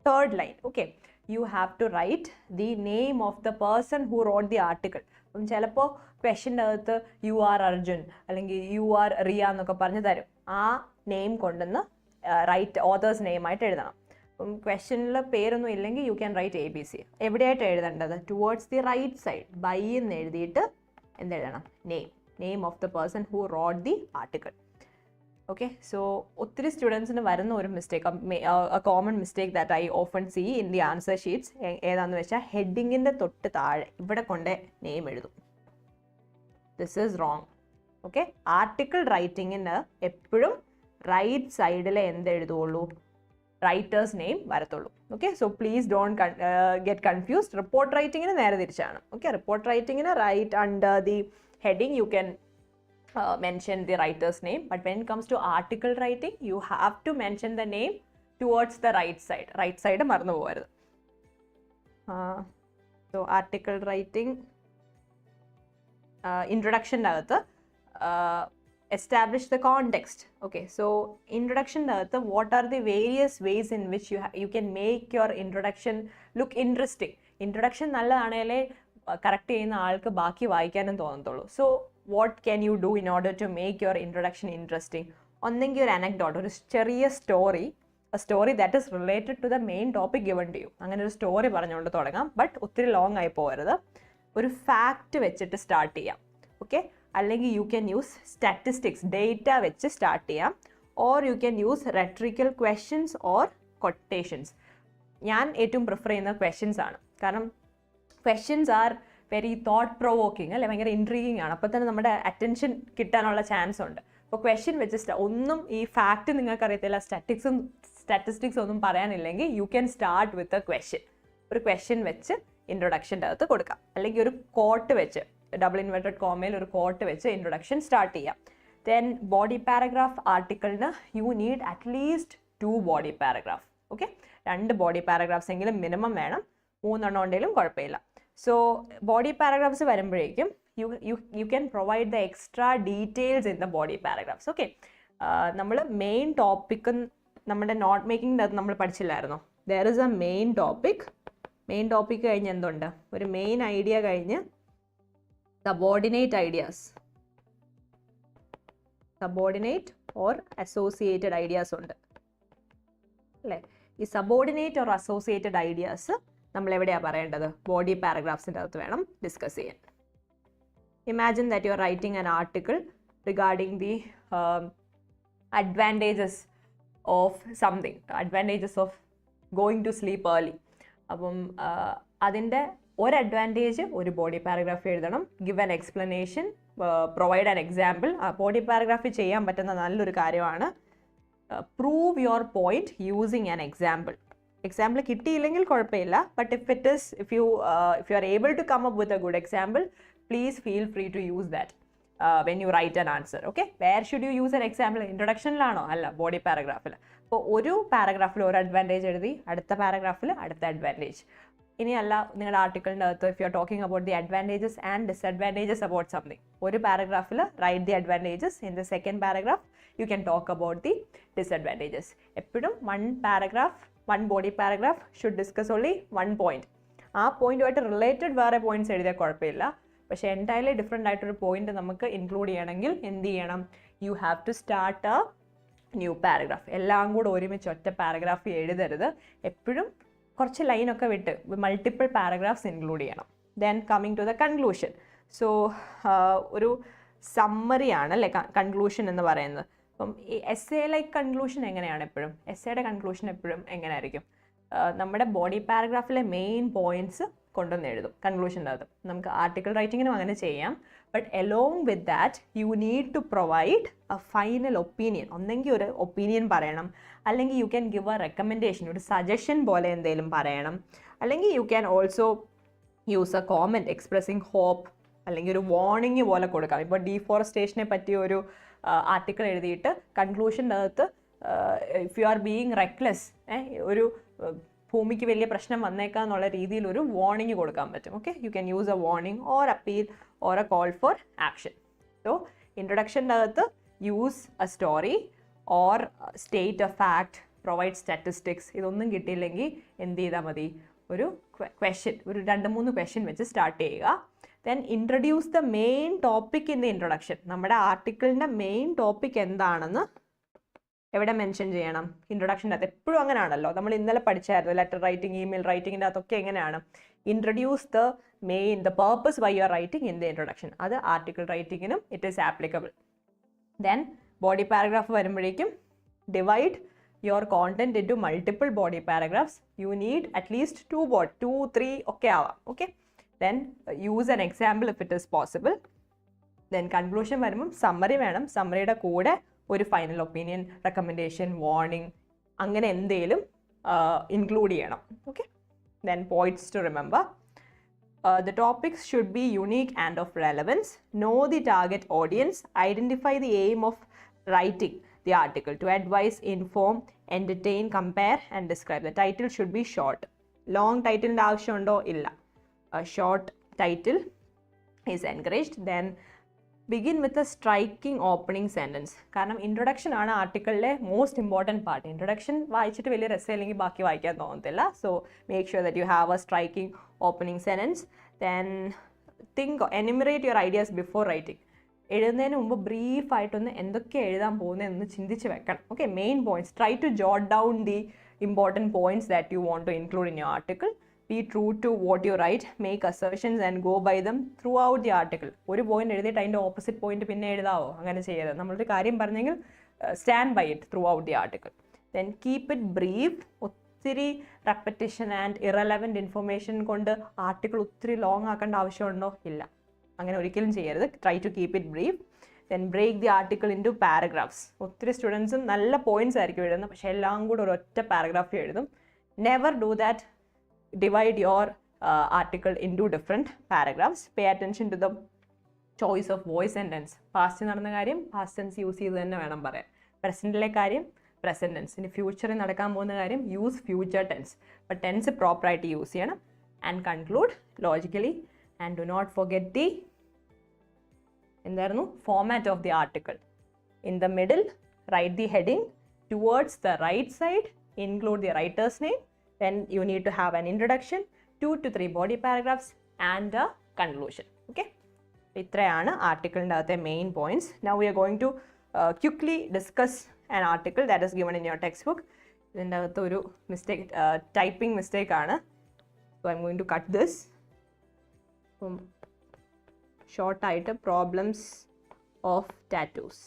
third line, okay, you have to write the name of the person who wrote the article. അപ്പം ചിലപ്പോൾ ക്വസ്റ്റ്യൻ്റെ അകത്ത് you are Arjun അല്ലെങ്കിൽ you are Riya എന്നൊക്കെ പറഞ്ഞ് തരും. ആ നെയിം കൊണ്ടുവന്ന് റൈറ്റ് ഓതേഴ്സ് നെയിമായിട്ട് എഴുതണം. അപ്പം ക്വസ്റ്റ്യനിൽ പേരൊന്നും ഇല്ലെങ്കിൽ യു ക്യാൻ റൈറ്റ് ABC. എവിടെയായിട്ട് എഴുതേണ്ടത്? Towards the right side, by എന്ന് എഴുതിയിട്ട് എന്തെഴുതണം? Name of the person who wrote the article. Okay, so ഒത്തിരി സ്റ്റുഡൻസിന് വരുന്ന ഒരു mistake, a common mistake that I often see in the answer sheets ഏതാണെന്ന് വെച്ചാൽ ഹെഡിങ്ങിൻ്റെ തൊട്ട് താഴെ ഇവിടെ കൊണ്ട് നെയിം എഴുതും. This is wrong. Okay, article റൈറ്റിങ്ങിന് എപ്പോഴും റൈറ്റ് സൈഡിൽ എന്തെഴുതുള്ളൂ? റൈറ്റേഴ്സ് നെയിം വരത്തുള്ളൂ. Okay, so please don't get confused. Report റൈറ്റിങ്ങിന് നേരെ തിരിച്ചാണ്. ഓക്കെ, റിപ്പോർട്ട് റൈറ്റിങ്ങിന് right under the heading you can mention the writer's name, but when it comes to article writing you have to mention the name towards the right side marnu povarudhu. So article writing introduction agathu establish the context. Okay, so introduction agathu what are the various ways in which you can make your introduction look interesting. Introduction നല്ലതാണേലേ correct ചെയ്യുന്ന ആൾക്ക് ബാക്കി വായിക്കാനും തോന്നത്തുള്ളൂ. So what can you do in order to make your introduction interesting? ഒന്നെങ്കിൽ ഒരു anecdote, ഒരു ചെറിയ story, a story that is related to the main topic given to you. അങ്ങനെ ഒരു സ്റ്റോറി പറഞ്ഞുകൊണ്ട് തുടങ്ങാം, ബട്ട് ഒത്തിരി ലോങ് ആയി പോകരുത്. ഒരു ഫാക്റ്റ് വെച്ചിട്ട് സ്റ്റാർട്ട് ചെയ്യാം. ഓക്കെ, അല്ലെങ്കിൽ you can use statistics, data വെച്ച് സ്റ്റാർട്ട് ചെയ്യാം, or you can use rhetorical questions or quotations. ഞാൻ ഏറ്റവും പ്രിഫർ ചെയ്യുന്ന ക്വസ്റ്റ്യൻസ് ആണ്. കാരണം questions are very thought provoking, അല്ലെ, ഭയങ്കര ഇൻട്രീഗിങ് ആണ്. അപ്പോൾ തന്നെ നമ്മുടെ അറ്റൻഷൻ കിട്ടാനുള്ള ചാൻസ് ഉണ്ട്. അപ്പോൾ ക്വസ്റ്റ്യൻ വെച്ച് ഒന്നും ഈ ഫാക്റ്റ് നിങ്ങൾക്ക് അറിയത്തില്ല, സ്റ്റാറ്റിസ്റ്റിക്സ് ഒന്നും പറയാനില്ലെങ്കിൽ you can start with a question. ഒരു ക്വസ്റ്റ്യൻ വെച്ച് ഇൻട്രൊഡക്ഷൻ്റെ അകത്ത് കൊടുക്കാം, അല്ലെങ്കിൽ ഒരു കോട്ട് വെച്ച്, ഡബിൾ ഇൻവെർട്ടഡ് കോമയിൽ ഒരു കോട്ട് വെച്ച് ഇൻട്രൊഡക്ഷൻ സ്റ്റാർട്ട് ചെയ്യാം. ദെൻ ബോഡി പാരഗ്രാഫ് ആർട്ടിക്കിളിന് you need at least 2 body paragraph. Okay, 2 body paragraphs എങ്കിലും മിനിമം വേണം, 3 എണ്ണം ഉണ്ടെങ്കിലും കുഴപ്പമില്ല. സോ ബോഡി പാരഗ്രാഫ്സ് വരുമ്പോഴേക്കും you can provide the extra details in the body paragraphs. Okay, നമ്മൾ മെയിൻ ടോപ്പിക്ക് നമ്മുടെ നോട്ട് മേക്കിങ്ങിൻ്റെ അത് നമ്മൾ പഠിച്ചില്ലായിരുന്നോ? There is a main topic കഴിഞ്ഞ് എന്തുണ്ട്? ഒരു മെയിൻ ഐഡിയ കഴിഞ്ഞ് സബോർഡിനേറ്റ് ഓർ അസോസിയേറ്റഡ് ഐഡിയാസ് ഉണ്ട്, അല്ലേ? ഈ സബോർഡിനേറ്റ് ഓർ അസോസിയേറ്റഡ് ഐഡിയാസ് നമ്മൾ എവിടെയാണ് പറയേണ്ടത്? ബോഡി പാരഗ്രാഫ്സിൻ്റെ അകത്ത് വേണം ഡിസ്കസ് ചെയ്യാൻ. Imagine that you are writing an article regarding the advantages of something, advantages of going to sleep early. അപ്പം അതിൻ്റെ ഒരു അഡ്വാൻറ്റേജ് ഒരു ബോഡി പാരഗ്രാഫ് എഴുതണം, give an explanation, provide an example. ആ ബോഡി പാരഗ്രാഫിൽ ചെയ്യാൻ പറ്റുന്ന നല്ലൊരു കാര്യമാണ് prove your point using an example. Example കിട്ടിയില്ലെങ്കിൽ കുഴപ്പമില്ല, but if you are able to come up with a good example, please feel free to use that when you write an answer. Okay, where should you use an example? ഇൻട്രൊഡക്ഷനിലാണോ? അല്ല, body പാരഗ്രാഫിൽ. അപ്പോൾ ഒരു പാരഗ്രാഫിൽ ഒരു advantage എഴുതി, അടുത്ത പാരഗ്രാഫിൽ അടുത്ത advantage. ഇനിയല്ല, നിങ്ങളുടെ ആർട്ടിക്കിളിൻ്റെ അകത്ത് if you are talking about the advantages and disadvantages about something, ഒരു പാരഗ്രാഫിൽ write the advantages, in the second paragraph you can talk about the disadvantages. എപ്പോഴും one body paragraph should discuss only one point. ആ പോയിന്റുമായിട്ട് related വേറെ points എഴുതിയാൽ കുഴപ്പമില്ല, പക്ഷേ entirely different ആയിട്ടൊരു point നമുക്ക് include ചെയ്യണമെങ്കിൽ എന്ത് ചെയ്യണം? You have to start a new paragraph. എല്ലാം കൂടെ ഒരുമിച്ച് ഒറ്റ പാരഗ്രാഫ് എഴുതരുത്, എപ്പോഴും കുറച്ച് ലൈനൊക്കെ വിട്ട് മൾട്ടിപ്പിൾ പാരഗ്രാഫ്സ് ഇൻക്ലൂഡ് ചെയ്യണം. Then coming to the conclusion. So ഒരു സമ്മറിയാണ്, അല്ലേ, കൺക്ലൂഷൻ എന്ന് പറയുന്നത്. അപ്പം ഈ എസ്സേ ലൈക്ക് കൺക്ലൂഷൻ എങ്ങനെയാണ്? എപ്പോഴും എസ്സേയുടെ കൺക്ലൂഷൻ എപ്പോഴും എങ്ങനെയായിരിക്കും? നമ്മുടെ ബോഡി പാരഗ്രാഫിലെ മെയിൻ പോയിന്റ്സ് കൊണ്ടുവന്ന് എഴുതും കൺക്ലൂഷൻ്റെ അകത്ത്. നമുക്ക് ആർട്ടിക്കിൾ റൈറ്റിങ്ങിനും അങ്ങനെ ചെയ്യാം, but along with that you need to provide a final opinion. ഒന്നെങ്കിൽ ഒരു ഒപ്പീനിയൻ പറയണം, അല്ലെങ്കിൽ you can give a recommendation, ഒരു സജഷൻ പോലെ എന്തെങ്കിലും പറയണം, അല്ലെങ്കിൽ you can also use a comment expressing hope, അല്ലെങ്കിൽ ഒരു വാർണിംഗ് പോലെ കൊടുക്കാം. ഇപ്പോൾ ഡീഫോറസ്റ്റേഷനെ പറ്റിയ ഒരു ആർട്ടിക്കിൾ എഴുതിയിട്ട് കൺക്ലൂഷൻ്റെ അകത്ത് if you R being reckless, ഒരു ഭൂമിക്ക് വലിയ പ്രശ്നം വന്നേക്കാം എന്നുള്ള രീതിയിൽ ഒരു വാർണിംഗ് കൊടുക്കാൻ പറ്റും. Okay, you can use a warning or appeal or a call for action. So ഇൻട്രൊഡക്ഷൻ്റെ അകത്ത് use a story or state a fact, provide statistics. ഇതൊന്നും കിട്ടിയില്ലെങ്കിൽ എന്ത് ചെയ്താൽ മതി, ഒരു ക്വസ്റ്റ്യൻ, ഒരു 2-3 ക്വസ്റ്റ്യൻ വെച്ച് സ്റ്റാർട്ട് ചെയ്യുക. Then introduce the main topic in the introduction. നമ്മുടെ ആർട്ടിക്കിളിൻ്റെ മെയിൻ ടോപ്പിക് എന്താണെന്ന് എവിടെ മെൻഷൻ ചെയ്യണം? ഇൻട്രൊഡക്ഷൻ്റെ അകത്ത്. എപ്പോഴും അങ്ങനെയാണല്ലോ, നമ്മൾ ഇന്നലെ പഠിച്ചായിരുന്നു ലെറ്റർ റൈറ്റിംഗ്, ഇമെയിൽ റൈറ്റിങ്ങിൻ്റെ അകത്തൊക്കെ എങ്ങനെയാണ്, introduce the purpose why you are writing in the introduction. അത് ആർട്ടിക്കിൾ റൈറ്റിങ്ങിനും it is applicable. Then body paragraph വരുമ്പോഴേക്കും divide your content into multiple body paragraphs. You need at least 2-3 ഒക്കെ ആവാം. Okay, then use an example if it is possible. Then conclusion വരുമ്പം summary വേണം. സമ്മറിയുടെ കൂടെ ഒരു final opinion, recommendation, warning, അങ്ങനെ എന്തെങ്കിലും include ചെയ്യണം. Okay, then points to remember. The topics should be unique and of relevance. Know the target audience. Identify the aim of writing the article: to advise, inform, entertain, compare and describe. The title should be short. Long title ആവശ്യമുണ്ടോ? ഇല്ല. A short title is encouraged. Then begin with a striking opening sentence. കാരണം introduction ആണ് ആർട്ടിക്കിളിലെ most important part. Introduction വായിച്ചിട്ട് വലിയ രസമില്ലെങ്കിൽ ബാക്കി വായിക്കാൻ തോന്നത്തില്ല. So make sure that U have A striking opening sentence. Then enumerate your ideas before writing. എഴുതുന്നതിന് മുമ്പ് ബ്രീഫായിട്ടൊന്ന് എന്തൊക്കെ എഴുതാൻ പോകുന്നതെന്ന് ചിന്തിച്ച് വെക്കണം. Okay, main points. Try to jot down the important points that you want to include in your article. Be true to what you write. Make assertions and go by them through out the article. ഒരു point എഴുതിയിട്ട് അതിൻ്റെ opposite point പിന്നെ എഴുതാവോ? അങ്ങനെ ചെയ്യരുത്. നമ്മളൊരു കാര്യം പറഞ്ഞെങ്കിൽ stand by it through out the article. Then keep it brief. ഒത്തിരി റെപ്പറ്റീഷൻ ആൻഡ് ഇറലവൻറ്റ് ഇൻഫർമേഷൻ കൊണ്ട് ആർട്ടിക്കിൾ ഒത്തിരി ലോങ് ആക്കേണ്ട ആവശ്യമുണ്ടോ? ഇല്ല, അങ്ങനെ ഒരിക്കലും ചെയ്യരുത്. Try to keep it brief. Then break the article in to paragraphs. ഒത്തിരി സ്റ്റുഡൻസും നല്ല പോയിന്റ്സ് ആയിരിക്കും എഴുതുന്നത്, പക്ഷേ എല്ലാം കൂടെ ഒരൊറ്റ പാരഗ്രാഫ് എഴുതും. Never do that. Divide your article in to different paragraphs. Pay attention to the choice of voice and tense. Past നടന്ന കാര്യം പാസ്റ്റ് ടെൻസ് യൂസ് ചെയ്ത് തന്നെ വേണം പറയാൻ. പ്രസൻറ്റിലെ കാര്യം പ്രസൻറ്റ് ടെൻസ്. ഇനി ഫ്യൂച്ചറിൽ നടക്കാൻ പോകുന്ന കാര്യം യൂസ് ഫ്യൂച്ചർ ടെൻസ്. അപ്പോൾ ടെൻസ് പ്രോപ്പറായിട്ട് യൂസ് ചെയ്യണം. And conclude logically. And do not forget the format of the article. In the middle, write the heading. Towards the right side, include the writer's name. Then you need to have an introduction, 2 to 3 body paragraphs and a conclusion. Okay, ഇത്രയാണ് ആർട്ടിക്കിളിൻ്റെ അകത്തെ main points. Now we are going to quickly discuss an article that is given in your textbook. ഇതിൻ്റെ അകത്ത് ഒരു mistake, typing mistake ആണ്. So I'm going to cut this. Short ആയിട്ട് problems of tattoos.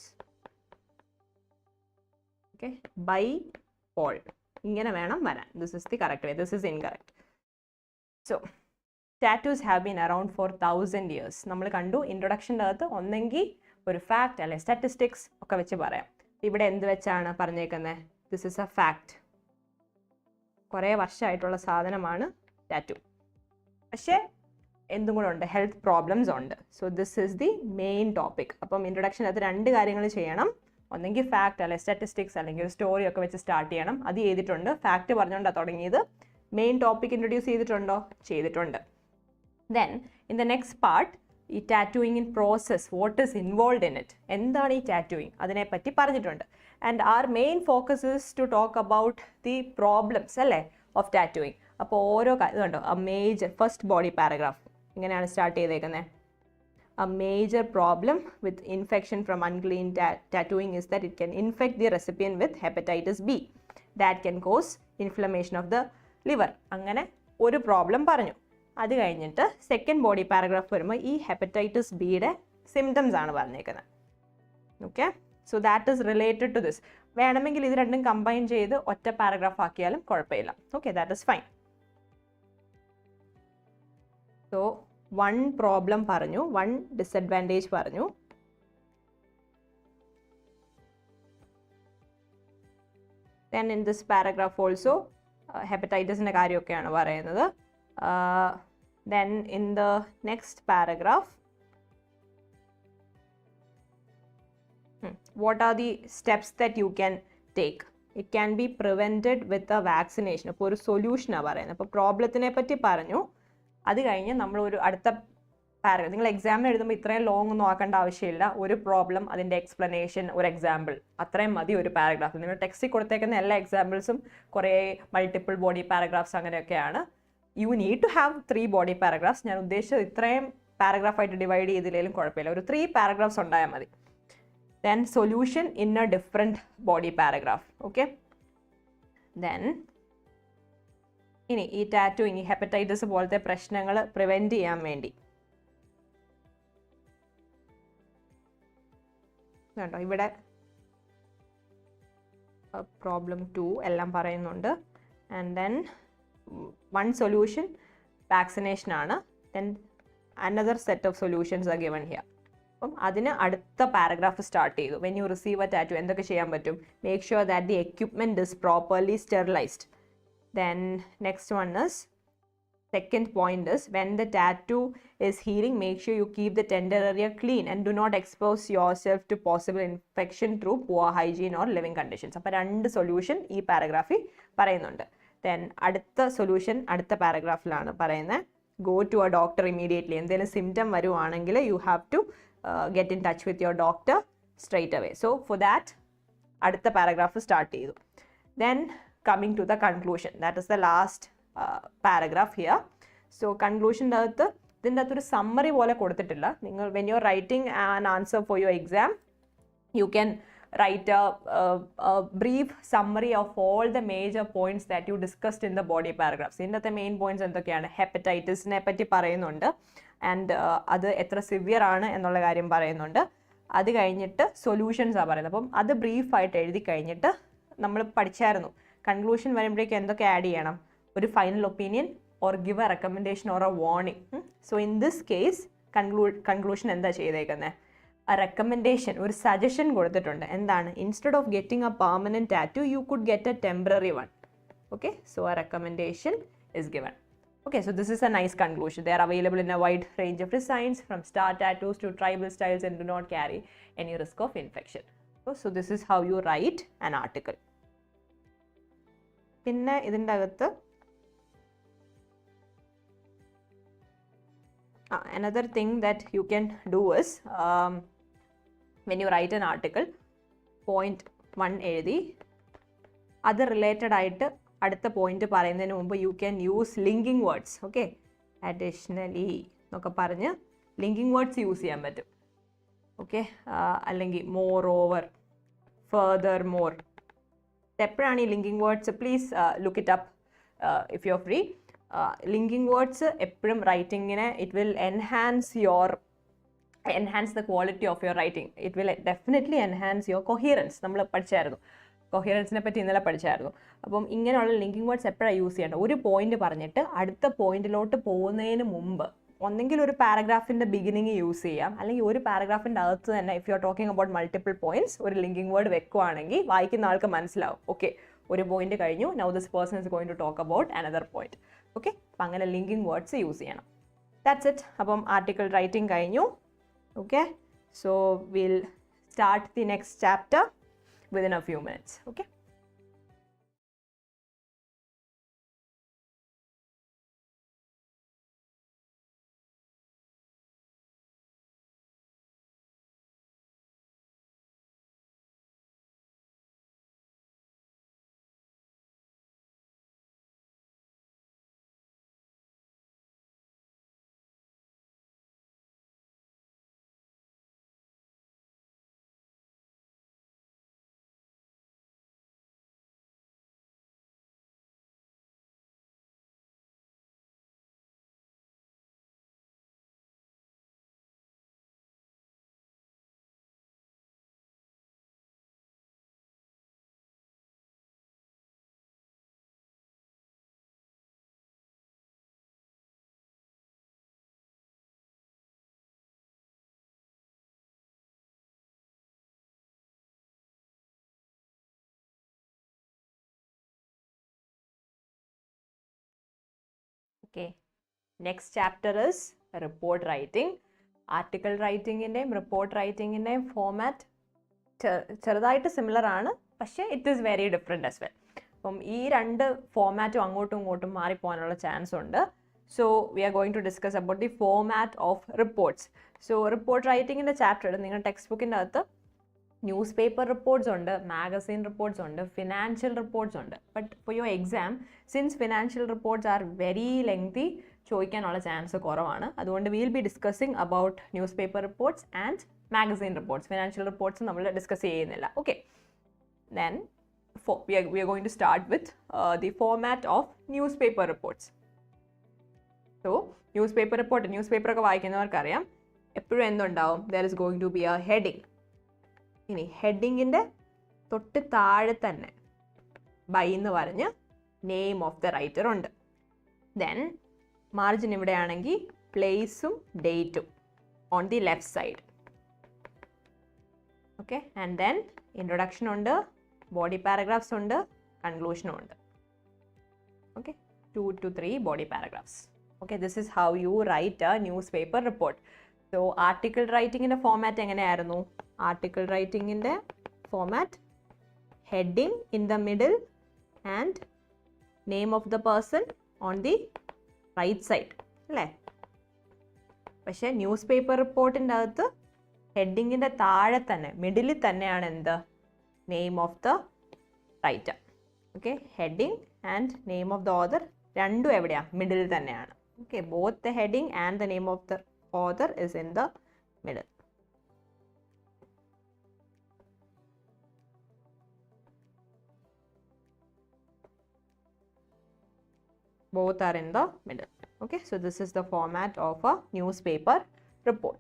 Okay, by Paul ഇങ്ങനെ വേണം വരാൻ. This is the correct way. This is incorrect. So tattoos have been around for 1000 years. നമ്മൾ കണ്ടു ഇൻട്രൊഡക്ഷൻ്റെ അകത്ത് ഒന്നെങ്കിൽ ഒരു ഫാക്ട് അല്ലെങ്കിൽ സ്റ്റാറ്റിസ്റ്റിക്സ് ഒക്കെ വെച്ച് പറയാം. ഇവിടെ എന്ത് വെച്ചാണ് പറഞ്ഞേക്കുന്നത്? This is A fact. കുറേ വർഷമായിട്ടുള്ള സാധനമാണ് ടാറ്റു. പക്ഷേ എന്തും കൂടെ ഉണ്ട്, ഹെൽത്ത് പ്രോബ്ലംസ് ഉണ്ട്. So this is the main topic. അപ്പം ഇൻട്രൊഡക്ഷനകത്ത് 2 കാര്യങ്ങൾ ചെയ്യണം. ഒന്നെങ്കിൽ ഫാക്ട് അല്ലെങ്കിൽ സ്റ്റാറ്റിസ്റ്റിക്സ് അല്ലെങ്കിൽ ഒരു സ്റ്റോറി ഒക്കെ വെച്ച് സ്റ്റാർട്ട് ചെയ്യണം. അത് ചെയ്തിട്ടുണ്ട്. ഫാക്ട് പറഞ്ഞുകൊണ്ടാണ് തുടങ്ങിയത്. മെയിൻ ടോപ്പിക് ഇൻട്രൊഡ്യൂസ് ചെയ്തിട്ടുണ്ടോ? ചെയ്തിട്ടുണ്ട്. Then in the next part ഈ tattooing in process, what is involve in it, എന്താണ് ഈ ടാറ്റൂയിങ്, അതിനെപ്പറ്റി പറഞ്ഞിട്ടുണ്ട്. And our main focus is to talk about the problems അല്ലേ ഓഫ് ടാറ്റൂയിങ്. അപ്പോൾ ഓരോ ഇതുണ്ടോ, a major first body paragraph ഇങ്ങനെയാണ് സ്റ്റാർട്ട് ചെയ്തേക്കുന്നത്. A major problem with infection from unclean tattooing is that it can infect the recipient with hepatitis B. That can cause inflammation of the liver. അങ്ങനെ ഒരു problem പറഞ്ഞു. അത് കഴിഞ്ഞിട്ട് second body paragraph വരുമ്പോൾ ഈ hepatitis ബിയുടെ symptoms ആണ് പറഞ്ഞേക്കുന്നത്. Okay, so that is related to this. വേണമെങ്കിൽ ഇത് രണ്ടും കമ്പൈൻ ചെയ്ത് ഒറ്റ പാരഗ്രാഫ് ആക്കിയാലും കുഴപ്പമില്ല. Okay, that is fine. So 1 problem പറഞ്ഞു, 1 ഡിസഡ്വാൻറ്റേജ് പറഞ്ഞു. Then in this paragraph also ഹെപ്പറ്റൈറ്റിസിൻ്റെ കാര്യമൊക്കെയാണ് പറയുന്നത്. Then in the next paragraph, what are the steps that you can take? It can be prevented with a vaccination. അപ്പോൾ ഒരു സൊല്യൂഷനാണ് പറയുന്നത്. അപ്പോൾ പ്രോബ്ലത്തിനെ പറ്റി പറഞ്ഞു. അത് കഴിഞ്ഞ് നമ്മൾ ഒരു അടുത്ത പാരഗ്രാഫ്, നിങ്ങൾ എക്സാമിന് എഴുതുമ്പോൾ ഇത്രയും ലോങ് ഒന്നും ആക്കേണ്ട ആവശ്യമില്ല. ഒരു പ്രോബ്ലം, അതിൻ്റെ എക്സ്പ്ലനേഷൻ, ഒരു എക്സാമ്പിൾ, അത്രയും മതി ഒരു പാരഗ്രാഫ്. നിങ്ങൾ ടെക്സ്റ്റിൽ കൊടുത്തേക്കുന്ന എല്ലാ എക്സാമ്പിൾസും കുറേ മൾട്ടിപ്പിൾ ബോഡി പാരഗ്രാഫ്സ് അങ്ങനെയൊക്കെയാണ്. You need to have 3 body paragraphs. ഞാൻ ഉദ്ദേശിച്ചത് ഇത്രയും പാരഗ്രാഫായിട്ട് ഡിവൈഡ് ചെയ്തില്ലെങ്കിലും കുഴപ്പമില്ല, ഒരു 3 പാരഗ്രാഫ്സ് ഉണ്ടായാൽ മതി. Then solution in a different body paragraph. Okay, then ഇനി ഈ ടാറ്റു, ഇനി ഹെപ്പറ്റൈറ്റിസ് പോലത്തെ പ്രശ്നങ്ങൾ പ്രിവെൻറ്റ് ചെയ്യാൻ വേണ്ടി കേട്ടോ ഇവിടെ പ്രോബ്ലം 2 എല്ലാം പറയുന്നുണ്ട്. And then one solution vaccination ആണ്. Then another set of solutions are given here. അപ്പം അതിന് അടുത്ത പാരഗ്രാഫ് സ്റ്റാർട്ട് ചെയ്തു. When you receive a tattoo എന്തൊക്കെ ചെയ്യാൻ പറ്റും? Make sure that the equipment is properly sterilized. Then next one is, second point is, when the tattoo is healing, make sure you keep the tender area clean and do not expose yourself to possible infection through poor hygiene or living conditions. അപ്പോൾ 2 solution ഈ പാരഗ്രാഫിൽ പറയുന്നുണ്ട്. Then അടുത്ത solution അടുത്ത പാരഗ്രാഫിലാണ് പറയുന്നത്. Go to a doctor immediately. എന്തെങ്കിലും symptom വരുവാണെങ്കിൽ you have to get in touch with your doctor straight away. So for that, അടുത്ത പാരഗ്രാഫ് സ്റ്റാർട്ട് ചെയ്തു. Then coming to the conclusion, that is the last paragraph here. So conclusion ഇതിൻ്റെ അകത്തൊരു summary പോലെ കൊടുത്തിട്ടില്ല. നിങ്ങൾ when you're writing an answer for your exam, you can write a brief summary of all the major points that you discussed in the body paragraphs. ഇതിൻ്റെ അകത്തെ main points എന്തൊക്കെയാണ്? ഹെപ്പറ്റൈറ്റിസിനെ പറ്റി പറയുന്നുണ്ട്, ആൻഡ് അത് എത്ര സിവിയർ ആണ് എന്നുള്ള കാര്യം പറയുന്നുണ്ട്. അത് കഴിഞ്ഞിട്ട് സൊല്യൂഷൻസാണ് പറയുന്നത്. അപ്പം അത് ബ്രീഫായിട്ട് എഴുതി കഴിഞ്ഞിട്ട് നമ്മൾ പഠിച്ചായിരുന്നു. കൺക്ലൂഷൻ വരുമ്പോഴേക്കും എന്തൊക്കെ ആഡ് ചെയ്യണം? ഒരു final opinion or give a recommendation or A warning. So in this case conclusion എന്താ ചെയ്തേക്കുന്നത്? a recommendation, ഒരു സജഷൻ കൊടുത്തിട്ടുണ്ട്. എന്താണ്? Instead of getting A permanent tattoo you could get A temporary one. Okay, so a recommendation is given. Okay, so this is a nice conclusion. They are available in a wide range of designs, from star tattoos to tribal styles, and do not carry any risk of infection. So this is how you write an article. പിന്നെ ഇതിൻ്റെ അകത്ത് another thing that you can do is, when you write an article, point 1 എഴുതി അത് related ആയിട്ട് അടുത്ത point പറയുന്നതിന് മുമ്പ് U can use linking words. Okay, additionally എന്നൊക്കെ പറഞ്ഞ് ലിങ്കിങ് വേർഡ്സ് യൂസ് ചെയ്യാൻ പറ്റും. ഓക്കെ, അല്ലെങ്കിൽ മോർ ഓവർ, ഫർദർ മോർ. എപ്പോഴാണ് ഈ linking words? Please look it up if you are free. Linking words എപ്പോഴും റൈറ്റിങ്ങിനെ it will enhance the quality of your writing. It will definitely enhance your coherence. നമ്മൾ പഠിച്ചായിരുന്നു, കൊഹിയറൻസിനെ പറ്റി ഇന്നലെ പഠിച്ചായിരുന്നു. അപ്പം ഇങ്ങനെയുള്ള ലിങ്കിങ് വേർഡ്സ് എപ്പോഴാണ് യൂസ് ചെയ്യേണ്ടത്? ഒരു പോയിന്റ് പറഞ്ഞിട്ട് അടുത്ത പോയിന്റിലോട്ട് പോകുന്നതിന് മുമ്പ് ഒന്നെങ്കിൽ ഒരു പാരഗ്രാഫിൻ്റെ ബിഗിനിങ് യൂസ് ചെയ്യാം, അല്ലെങ്കിൽ ഒരു പാരഗ്രാഫിൻ്റെ അകത്ത് തന്നെ if you are talking about multiple points ഒരു ലിങ്കിങ് വേർഡ് വെക്കുവാണെങ്കിൽ വായിക്കുന്ന ആൾക്ക് മനസ്സിലാവും, ഓക്കെ ഒരു പോയിന്റ് കഴിഞ്ഞു, now this person is going to talk about another point. Okay, അപ്പം അങ്ങനെ ലിങ്കിങ് വേർഡ്സ് യൂസ് ചെയ്യണം. That's it. അപ്പം ആർട്ടിക്കിൾ റൈറ്റിംഗ് കഴിഞ്ഞു. Okay, so we'll start the next chapter within a few minutes. Okay. Okay, next chapter is report writing. Article writing in report writing in format ചെറുതായിട്ട് similar ആണ്, പക്ഷേ it is very different as well. അപ്പം ഈ രണ്ട് ഫോമാറ്റും അങ്ങോട്ടും ഇങ്ങോട്ടും മാറിപ്പോകാനുള്ള ചാൻസ് ഉണ്ട്. So we are going to discuss about the format of reports. So report റൈറ്റിങ്ങിൻ്റെ ചാപ്റ്റർ നിങ്ങളുടെ ടെക്സ്റ്റ് ബുക്കിൻ്റെ അകത്ത് ന്യൂസ് പേപ്പർ റിപ്പോർട്ട്സ് ഉണ്ട്, മാഗസീൻ റിപ്പോർട്ട്സ് ഉണ്ട്, ഫിനാൻഷ്യൽ റിപ്പോർട്ട്സ് ഉണ്ട്. But for your exam, since financial reports are very lengthy, ചോദിക്കാനുള്ള chance കുറവാണ്. അതുകൊണ്ട് will be discussing about news paper reports and magazine reports. Financial reports നമ്മൾ discuss ചെയ്യുന്നില്ല. Okay, then we are going to start with the format of newspaper reports. So newspaper report, newspaper ഒക്കെ വായിക്കുന്നവർക്കറിയാം എപ്പോഴും എന്തുണ്ടാവും, there is going to be a heading. ഇനി ഹെഡിങ്ങിൻ്റെ തൊട്ട് താഴെ തന്നെ by എന്ന് പറഞ്ഞ് നെയിം ഓഫ് ദ റൈറ്റർ ഉണ്ട്. ദെൻ മാർജിൻ ഇവിടെയാണെങ്കിൽ പ്ലേസും ഡേറ്റും on the left side. Okay, and then introduction ഉണ്ട്, body paragraphs ഉണ്ട്, conclusion ഉണ്ട്. Okay, 2 to 3 body paragraphs. Okay, this is how you write a newspaper report. So article writing in the format എങ്ങനെയായിരുന്നു? Article writing in the format, heading in the middle and name of the person on the right side അല്ലേ? പക്ഷേ news paper റിപ്പോർട്ടിൻ്റെ അകത്ത് ഹെഡിങ്ങിൻ്റെ താഴെ തന്നെ മിഡിലിൽ തന്നെയാണ് എന്ത്, name of the writer. Okay, heading and name of the author രണ്ടും എവിടെയാണ്, മിഡിലിൽ തന്നെയാണ്. Okay, both the heading and the name of the author is in the middle. Both are in the middle. Okay, so this is the format of a newspaper report.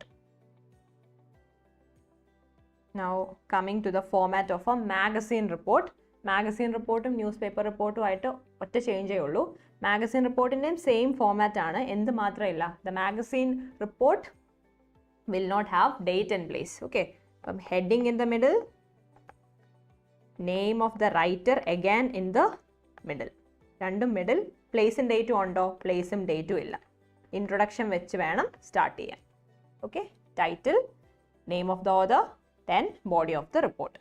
Now coming to the format of a magazine report. Magazine reportum newspaper reportum ആയിട്ട് ഒറ്റ ചേഞ്ചേ ഉള്ളൂ. Magazine റിപ്പോർട്ടിൻ്റെയും same format ആണ്. എന്ത് മാത്രമല്ല, the magazine report will not have date and place. Okay, അപ്പം heading in the middle, name of the writer again in the middle, രണ്ടും middle. പ്ലേസും ഡേറ്റും ഉണ്ടോ? പ്ലേസും ഡേറ്റും ഇല്ല. ഇൻട്രൊഡക്ഷൻ വെച്ച് വേണം സ്റ്റാർട്ട് ചെയ്യാൻ. Okay, title, name of the author, then body of the report.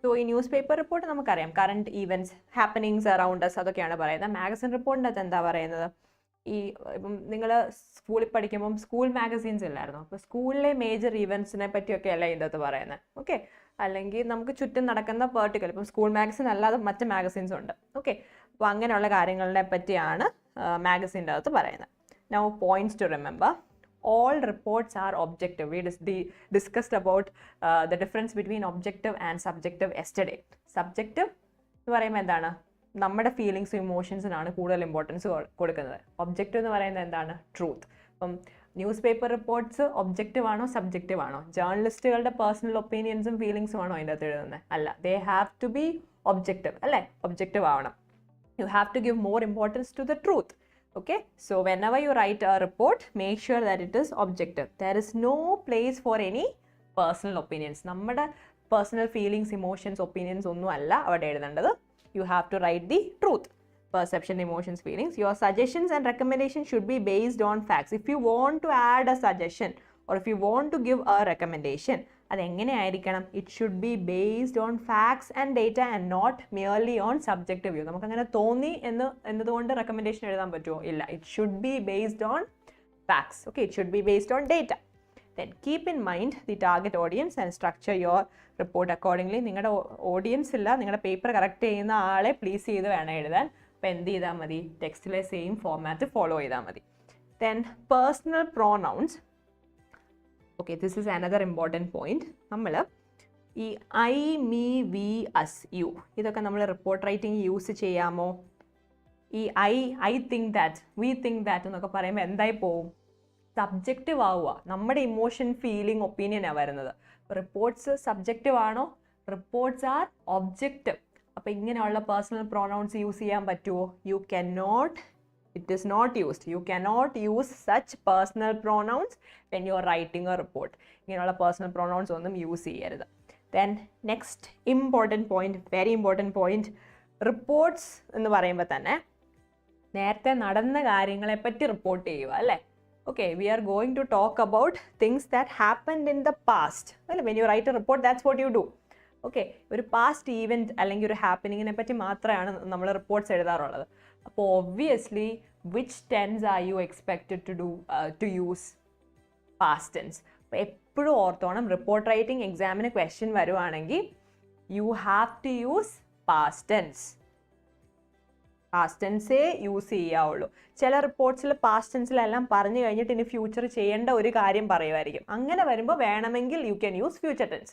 So ഈ ന്യൂസ് പേപ്പർ റിപ്പോർട്ട് നമുക്കറിയാം current events, happenings around us, അതൊക്കെയാണ് പറയുന്നത്. മാഗസിൻ റിപ്പോർട്ടിൻ്റെ അകത്ത് എന്താ പറയുന്നത്, ഈ ഇപ്പം നിങ്ങൾ സ്കൂളിൽ പഠിക്കുമ്പം സ്കൂൾ മാഗസീൻസ് ഇല്ലായിരുന്നു, അപ്പോൾ സ്കൂളിലെ മേജർ ഈവൻറ്റ്സിനെ പറ്റിയൊക്കെ അല്ല ഇതിൻ്റെ അകത്ത് പറയുന്നത്. ഓക്കെ, അല്ലെങ്കിൽ നമുക്ക് ചുറ്റും നടക്കുന്ന പെർട്ടിക്കുലർ, ഇപ്പം സ്കൂൾ മാഗസിൻ അല്ലാതെ മറ്റ് മാഗസീൻസ് ഉണ്ട്. ഓക്കെ, അപ്പോൾ അങ്ങനെയുള്ള കാര്യങ്ങളെ പറ്റിയാണ് മാഗസീൻ്റെ അകത്ത് പറയുന്നത്. Now points to remember. All reports are objective. We discussed about the difference between objective and subjective yesterday. Subjective എന്ന് പറയുമ്പോൾ എന്താണ്, നമ്മുടെ ഫീലിങ്സും ഇമോഷൻസിനാണ് കൂടുതൽ ഇമ്പോർട്ടൻസ് കൊടുക്കുന്നത്. ഒബ്ജക്റ്റീവ് എന്ന് പറയുന്നത് എന്താണ്, ട്രൂത്ത്. അപ്പം ന്യൂസ് പേപ്പർ റിപ്പോർട്ട്സ് ഒബ്ജക്റ്റീവ് ആണോ സബ്ജക്റ്റീവ് ആണോ? ജേർണലിസ്റ്റുകളുടെ പേഴ്സണൽ ഒപ്പീനിയൻസും ഫീലിങ്സും ആണോ അതിൻ്റെ അകത്ത് എഴുതുന്നത്? അല്ല, they have to be objective അല്ലേ? ഒബ്ജക്റ്റീവ് ആവണം. You have to give more importance to the truth. Okay, so whenever you write a report, make sure that it is objective. There is no place for any personal opinions. നമ്മുടെ personal feelings, emotions, opinions ഒന്നും അല്ല അവിടെ എഴുതേണ്ടത്. You have to write the truth. Perception, emotions, feelings. Your suggestions and recommendations should be based on facts. If you want to add a suggestion or if you want to give a recommendation, അതെങ്ങനെയായിരിക്കണം? It should be based on facts and data and not merely on subjective view. നമുക്കങ്ങനെ തോന്നി എന്നതുകൊണ്ട് recommendation എഴുതാൻ പറ്റുമോ? ഇല്ല. It should be based on facts. Okay, it should be based on data. Then keep in mind the target audience and structure your report accordingly. നിങ്ങളുടെ audience ഇല്ല, നിങ്ങളുടെ paper correct ചെയ്യുന്ന ആളെ പ്ലീസ് ചെയ്ത് വേണം എഴുതാൻ. അപ്പോൾ എന്ത് ചെയ്താൽ മതി? ടെക്സ്റ്റിലെ സെയിം ഫോമാറ്റ് ഫോളോ ചെയ്താൽ മതി. Then personal pronouns. Okay, this is another important point. നമ്മൾ ഈ I, me, we, us, you ഇതൊക്കെ നമ്മൾ റിപ്പോർട്ട് റൈറ്റിംഗ് യൂസ് ചെയ്യാമോ? ഈ I think that, we think that എന്നൊക്കെ പറയുമ്പോൾ എന്തായി പോവും? സബ്ജക്റ്റീവ് ആവുക. നമ്മുടെ ഇമോഷൻ, ഫീലിംഗ്, ഒപ്പീനിയനാണ് വരുന്നത്. റിപ്പോർട്ട്സ് സബ്ജക്റ്റീവ് ആണോ? Reports are objective. അപ്പോൾ ഇങ്ങനെയുള്ള പേഴ്സണൽ പ്രോനൗൺസ് യൂസ് ചെയ്യാൻ പറ്റുമോ? You can not. It is not used. You cannot use such personal pronouns when you are writing a report. ഇങ്ങനെയുള്ള personal pronouns ഒന്നും use ചെയ്യരുത്. Then next important point, very important point, reports എന്ന് പറയുമ്പോൾ തന്നെ നേരത്തെ നടന്ന കാര്യങ്ങളെപ്പറ്റി റിപ്പോർട്ട് ചെയ്യുക അല്ലേ. Okay, V are going to talk about things that happened in the past അല്ലേ. When you write A report that's what you do. Okay, ഒരു പാസ്റ്റ് ഈവൻറ്റ് അല്ലെങ്കിൽ ഒരു ഹാപ്പനിങ്ങിനെ പറ്റി മാത്രമാണ് നമ്മൾ റിപ്പോർട്ട്സ് എഴുതാറുള്ളത്. അപ്പോൾ obviously which tense are you expected to use past tense. അപ്പോൾ എപ്പോഴും ഓർത്തോണം, റിപ്പോർട്ട് റൈറ്റിംഗ് എക്സാമിന് ക്വസ്റ്റ്യൻ വരുവാണെങ്കിൽ you have to use past tense. Past ടെൻസേ use ചെയ്യാവുള്ളൂ. ചില റിപ്പോർട്ട്സിൽ പാസ്റ്റ് ടെൻസിലെല്ലാം പറഞ്ഞു കഴിഞ്ഞിട്ട് ഇനി ഫ്യൂച്ചർ ചെയ്യേണ്ട ഒരു കാര്യം പറയുമായിരിക്കും. അങ്ങനെ വരുമ്പോൾ വേണമെങ്കിൽ you can use future tense.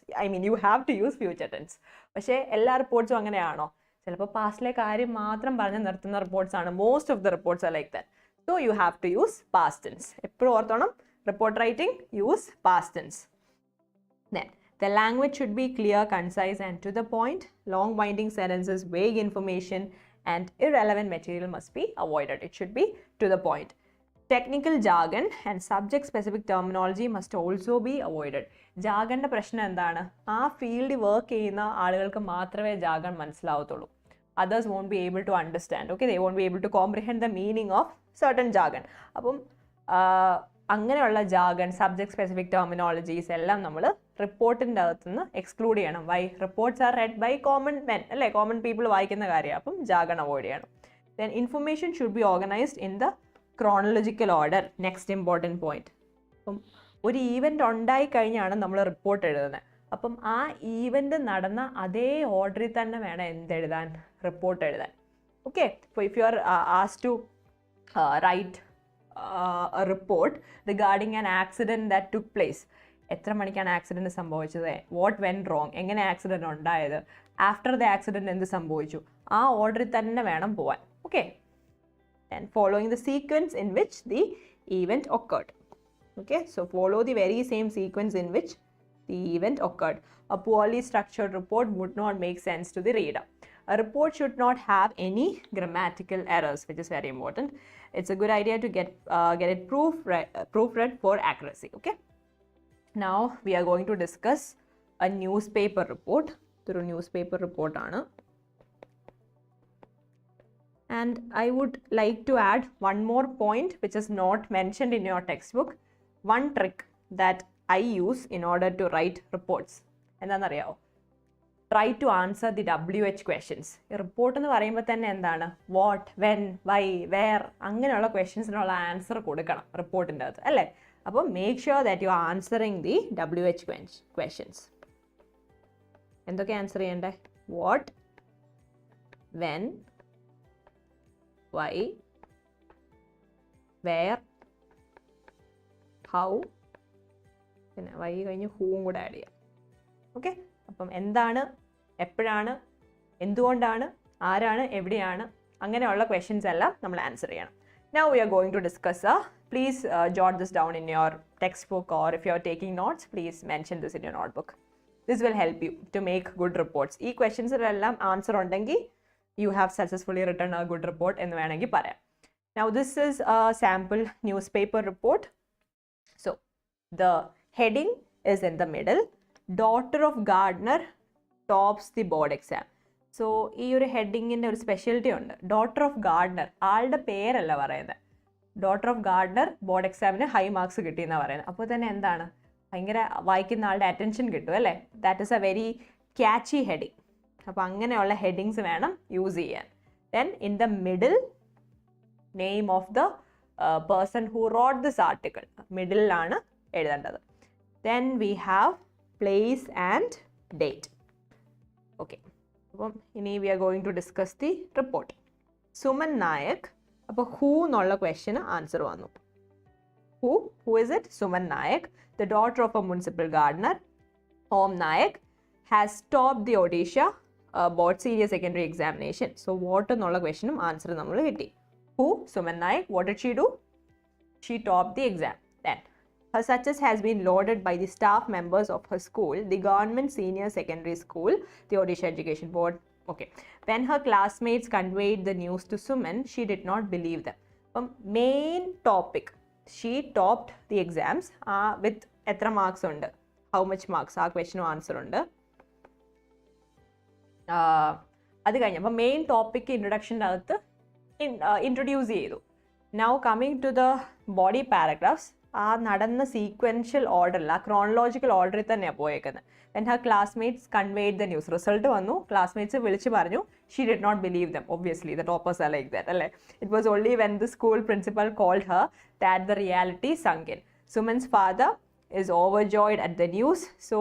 You have to use future tense. പക്ഷേ എല്ലാ റിപ്പോർട്ട്സും അങ്ങനെയാണോ? ചിലപ്പോൾ പാസ്റ്റിലെ കാര്യം മാത്രം പറഞ്ഞ് നിർത്തുന്ന റിപ്പോർട്ട്സ് ആണ്. Most of the reports are like that. So you have to use past tense. എപ്പോഴും ഓർത്തോണം, report writing, use past tense. Then, the language should be clear, concise and to the point. Long winding sentences, vague information and irrelevant material must be avoided. It should be to the point. Technical jargon and subject specific terminology must also be avoided. ജാഗണിൻ്റെ പ്രശ്നം എന്താണ്? ആ field work ചെയ്യുന്ന ആളുകൾക്ക് മാത്രമേ ജാഗൺ മനസ്സിലാവത്തുള്ളൂ. Others won't be able to understand. Okay, they won't be able to comprehend the meaning of certain jargon. അപ്പം അങ്ങനെയുള്ള ജാഗൺ, subject specific terminologies എല്ലാം നമ്മൾ റിപ്പോർട്ടിൻ്റെ അകത്തുനിന്ന് എക്സ്ക്ലൂഡ് ചെയ്യണം. Why? Reports are read by common men അല്ലേ, കോമൺ പീപ്പിൾ വായിക്കുന്ന കാര്യമാണ്. അപ്പം ജാഗൺ അവോയ്ഡ് ചെയ്യണം. Then information should be organised in the chronological order. Next important point. അപ്പം ഒരു ഈവൻറ്റ് ഉണ്ടായി കഴിഞ്ഞാണ് നമ്മൾ റിപ്പോർട്ട് എഴുതുന്നത്. അപ്പം ആ ഈവൻറ്റ് നടന്ന അതേ ഓർഡറിൽ തന്നെ വേണം എന്തെഴുതാൻ? റിപ്പോർട്ട് എഴുതാൻ. ഓക്കെ, ഇപ്പോൾ if you are asked to write a report regarding an accident that took place. എത്ര മണിക്കാണ് ആക്സിഡൻറ്റ് സംഭവിച്ചത്? What went wrong? എങ്ങനെ ആക്സിഡൻറ്റ് ഉണ്ടായത്? ആഫ്റ്റർ ദ ആക്സിഡൻറ്റ് എന്ത് സംഭവിച്ചു? ആ ഓർഡറിൽ തന്നെ വേണം പോവാൻ. Okay, and following the sequence in which the event occurred. Okay, so follow the very same sequence in which the event occurred. A poorly structured report would not make sense to the reader. A report should not have any grammatical errors, which is very important. It's a good idea to get it proofread for accuracy. Okay. Now we are going to discuss a newspaper report. Through newspaper report aanu. And I would like to add one more point which is not mentioned in your textbook. One trick that I use in order to write reports. എന്താണെന്നറിയാമോ? Try to answer the WH questions. ഈ report എന്ന് പറയുമ്പോൾ തന്നെ എന്താണ്? What, when, Y, wear അങ്ങനെയുള്ള ക്വസ്റ്റ്യൻസിനുള്ള answer കൊടുക്കണം റിപ്പോർട്ടിൻ്റെ അകത്ത് അല്ലേ. അപ്പോൾ make sure that you R answering the WH questions. എന്തൊക്കെ ആൻസർ ചെയ്യണ്ടേ? What, when, why, where, how, പിന്നെ വൈ കഴിഞ്ഞ് ഹൂവും കൂടെ ആഡ് ചെയ്യാം. ഓക്കെ, അപ്പം എന്താണ്, എപ്പോഴാണ്, എന്തുകൊണ്ടാണ്, ആരാണ്, എവിടെയാണ്, അങ്ങനെയുള്ള ക്വസ്റ്റ്യൻസ് എല്ലാം നമ്മൾ ആൻസർ ചെയ്യണം. Now we are going to discuss please jot this down in your textbook, or if you are taking notes, please mention this in your notebook. This will help you to make good reports. ഈ ക്വസ്റ്റ്യൻസിലെല്ലാം answer ഉണ്ടെങ്കിൽ you have successfully written a good report എന്ന് വേണമെങ്കിൽ പറയാം. Now this is a sample newspaper report. So the heading is in the middle. Daughter of gardener tops the board exam. So ഈ ഒരു ഹെഡിങ്ങിൻ്റെ ഒരു speciality ഉണ്ട്. Daughter of Gardner, ആളുടെ പേരല്ല പറയുന്നത്. ഡോട്ടർ ഓഫ് ഗാർഡനർ ബോർഡ് എക്സാമിന് ഹൈ മാർക്സ് കിട്ടിയെന്നാണ് പറയുന്നത്. അപ്പോൾ തന്നെ എന്താണ്, ഭയങ്കര വായിക്കുന്ന ആളുടെ അറ്റൻഷൻ കിട്ടും അല്ലേ. That is a very catchy heading. അപ്പോൾ അങ്ങനെയുള്ള ഹെഡിങ്സ് വേണം യൂസ് ചെയ്യാൻ. Then in the middle name of the person who wrote this article, മിഡിലാണ് എഴുതേണ്ടത്. Then we have place and date. Okay, അപ്പം ഇനി we are going to discuss the report. Suman Nayak. അപ്പോൾ who എന്നുള്ള ക്വസ്റ്റ്യന് ആൻസർ വന്നു. Who is it? Suman Nayak, the daughter of a municipal gardener. Om Nayak has top the Odisha board senior secondary examination. So what എന്നുള്ള ക്വസ്റ്റ്യനും answer നമ്മൾ കിട്ടി. Who, Suman Nayak. What did she do? She top the exam. Then her success has been lauded by the staff members of her school, the government senior secondary school, the Odisha Education Board. Okay. When her classmates conveyed the news to Suman, she did not believe them. Main topic, she topped the exams with etra marks undu. How much marks? Aa question answer undu. അത് കഴിഞ്ഞ് അപ്പോൾ main topic ഇൻട്രൊഡക്ഷൻ്റെ അകത്ത് introduce ചെയ്തു. Now coming to the body paragraphs, ആ നടന്ന sequential ഓർഡറിൽ, ആ chronological ഓർഡറിൽ തന്നെയാണ് പോയേക്കുന്നത്. When her classmates conveyed the news, result വന്നു, ക്ലാസ്മേറ്റ്സ് വിളിച്ച് പറഞ്ഞു. She did not believe them. Obviously, the toppers are like that. അല്ലേ? It was only when the school principal called her that the reality sunk in. Suman's father is overjoyed at the news. So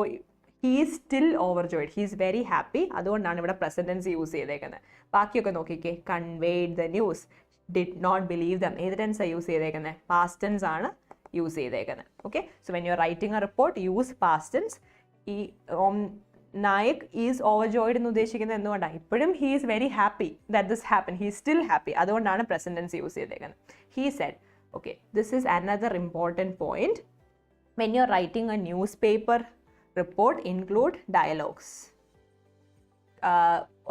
he is still overjoyed. He is very happy. അതുകൊണ്ടാണ് ഇവിടെ present tense use ചെയ്തേക്കുന്നത്. ബാക്കിയൊക്കെ നോക്കിക്കേ. Conveyed the news. Did not believe them. ഏത് tense ആണ് use ചെയ്തേക്കുന്നത്? Past tense ആണ് use ചെയ്തേക്കുന്നത്. Okay, so when you are writing a report use past tense. ഈ നായക് ഈസ് ഓവർജോയ്ഡ് എന്ന് ഉദ്ദേശിക്കുന്നത് എന്തുകൊണ്ടാണ്? ഇപ്പോഴും he is very happy that this happen, he is still happy. അതുകൊണ്ടാണ് പ്രസന്റ് ടെൻസ് യൂസ് ചെയ്തേക്കുന്നത്. He said, okay, this is another important point. When you are writing a news paper report include dialogues.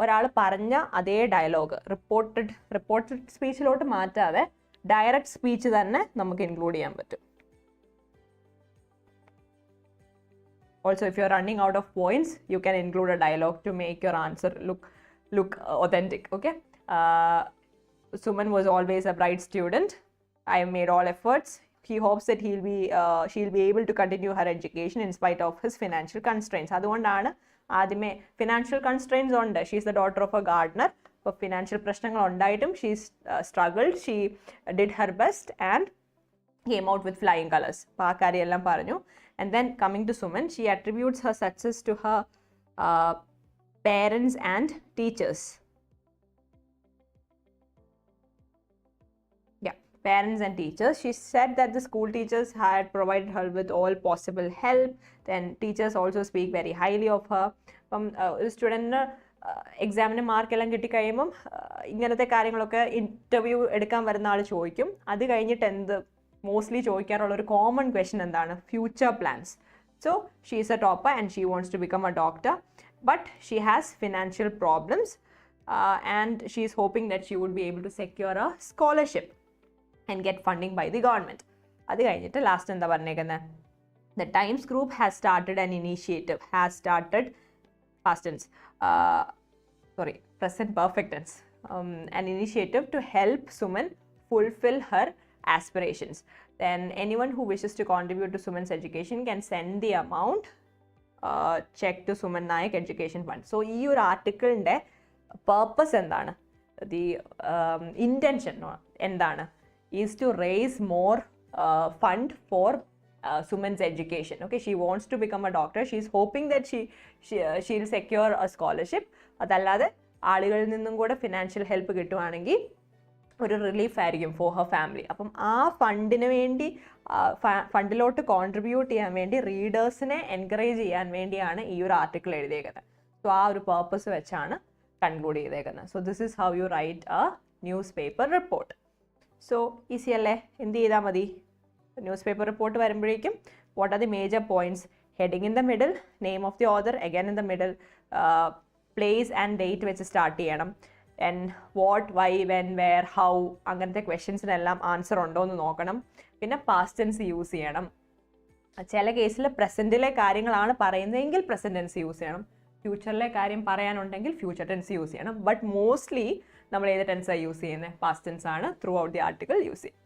ഒരാൾ പറഞ്ഞ അതേ dialogue reported സ്പീച്ചിലോട്ട് മാറ്റാതെ direct speech തന്നെ നമുക്ക് include ചെയ്യാൻ പറ്റും. Also if you are running out of points you can include a dialogue to make your answer look authentic. Okay, Suman was always a bright student. I have made all efforts. He hopes that she'll be able to continue her education in spite of his financial constraints. അതുകൊണ്ടാണ് ആദ്യമേ financial constraints ഉണ്ട്. She is the daughter of A Gardner. അപ്പോൾ financial പ്രശ്നങ്ങൾ ഉണ്ടായിട്ടും she struggled. She did her best and came out with flying colors. അപ്പോൾ ആ കാര്യമെല്ലാം പറഞ്ഞു. And then coming to Suman, she attributes her success to her parents and teachers. Parents and teachers. She said that the school teachers had provided her with all possible help. Then teachers also speak very highly of her. ഒരു സ്റ്റുഡൻറ്റിന് എക്സാമിന് മാർക്കെല്ലാം കിട്ടിക്കഴിയുമ്പം ഇങ്ങനത്തെ കാര്യങ്ങളൊക്കെ interview എടുക്കാൻ വരുന്ന ആൾ ചോദിക്കും. അത് കഴിഞ്ഞിട്ട് mostly ചോദിക്കാറുള്ള ഒരു കോമൺ ക്വസ്റ്റ്യൻ എന്താണ്? Future plans. So she is a topper and she wants to become a doctor, but she has financial problems and she is hoping that she would be able to secure a scholarship and get funding by the government. അത് കഴിഞ്ഞിട്ട് last എന്താ പറഞ്ഞേക്കുന്നത്? The Times Group has started an initiative. Present perfect tense. An initiative to help Suman fulfill her aspirations. Then anyone who wishes to contribute to Suman's education can send the amount check to Suman Nayak Education Fund. So ഈ ഒരു ആർട്ടിക്കിളിൻ്റെ purpose എന്താണ്? The intention എന്താണ്? Is to raise more fund for Suman's education. Okay, she wants to become a doctor. She is hoping that she'll secure a scholarship. അതല്ലാതെ ആളുകളിൽ നിന്നും കൂടെ financial help കിട്ടുവാണെങ്കിൽ ഒരു റിലീഫ് ആയിരിക്കും ഫോർ ഹർ ഫാമിലി. അപ്പം ആ ഫണ്ടിന് വേണ്ടി ഫണ്ടിലോട്ട് കോൺട്രിബ്യൂട്ട് ചെയ്യാൻ വേണ്ടി റീഡേഴ്സിനെ എൻകറേജ് ചെയ്യാൻ വേണ്ടിയാണ് ഈ ഒരു ആർട്ടിക്കിൾ എഴുതിയേക്കുന്നത്. സോ ആ ഒരു പേർപ്പസ് വെച്ചാണ് കൺക്ലൂഡ് ചെയ്തേക്കുന്നത്. So this is how you write a news paper report. So easy അല്ലേ? എന്ത് ചെയ്താൽ മതി? ന്യൂസ് പേപ്പർ റിപ്പോർട്ട് വരുമ്പോഴേക്കും what are the major points? Heading in the middle, name of the author again in the middle, place and date വെച്ച് start ചെയ്യണം. And what, why, when, where, how അങ്ങനത്തെ ക്വസ്റ്റ്യൻസിനെല്ലാം answer ഉണ്ടോ എന്ന് നോക്കണം. പിന്നെ past tense use ചെയ്യണം. ചില കേസിൽ പ്രസൻറ്റിലെ കാര്യങ്ങളാണ് പറയുന്നതെങ്കിൽ പ്രസൻറ്റ് ടെൻസ് യൂസ് ചെയ്യണം. ഫ്യൂച്ചറിലെ കാര്യം പറയാനുണ്ടെങ്കിൽ ഫ്യൂച്ചർ ടെൻസ് യൂസ് ചെയ്യണം. ബട്ട് മോസ്റ്റ്ലി നമ്മൾ ഏത് ടെൻസാണ് യൂസ് ചെയ്യുന്നത്? പാസ്റ്റ് ടെൻസ് ആണ് through out the article use ചെയ്യുന്നത്.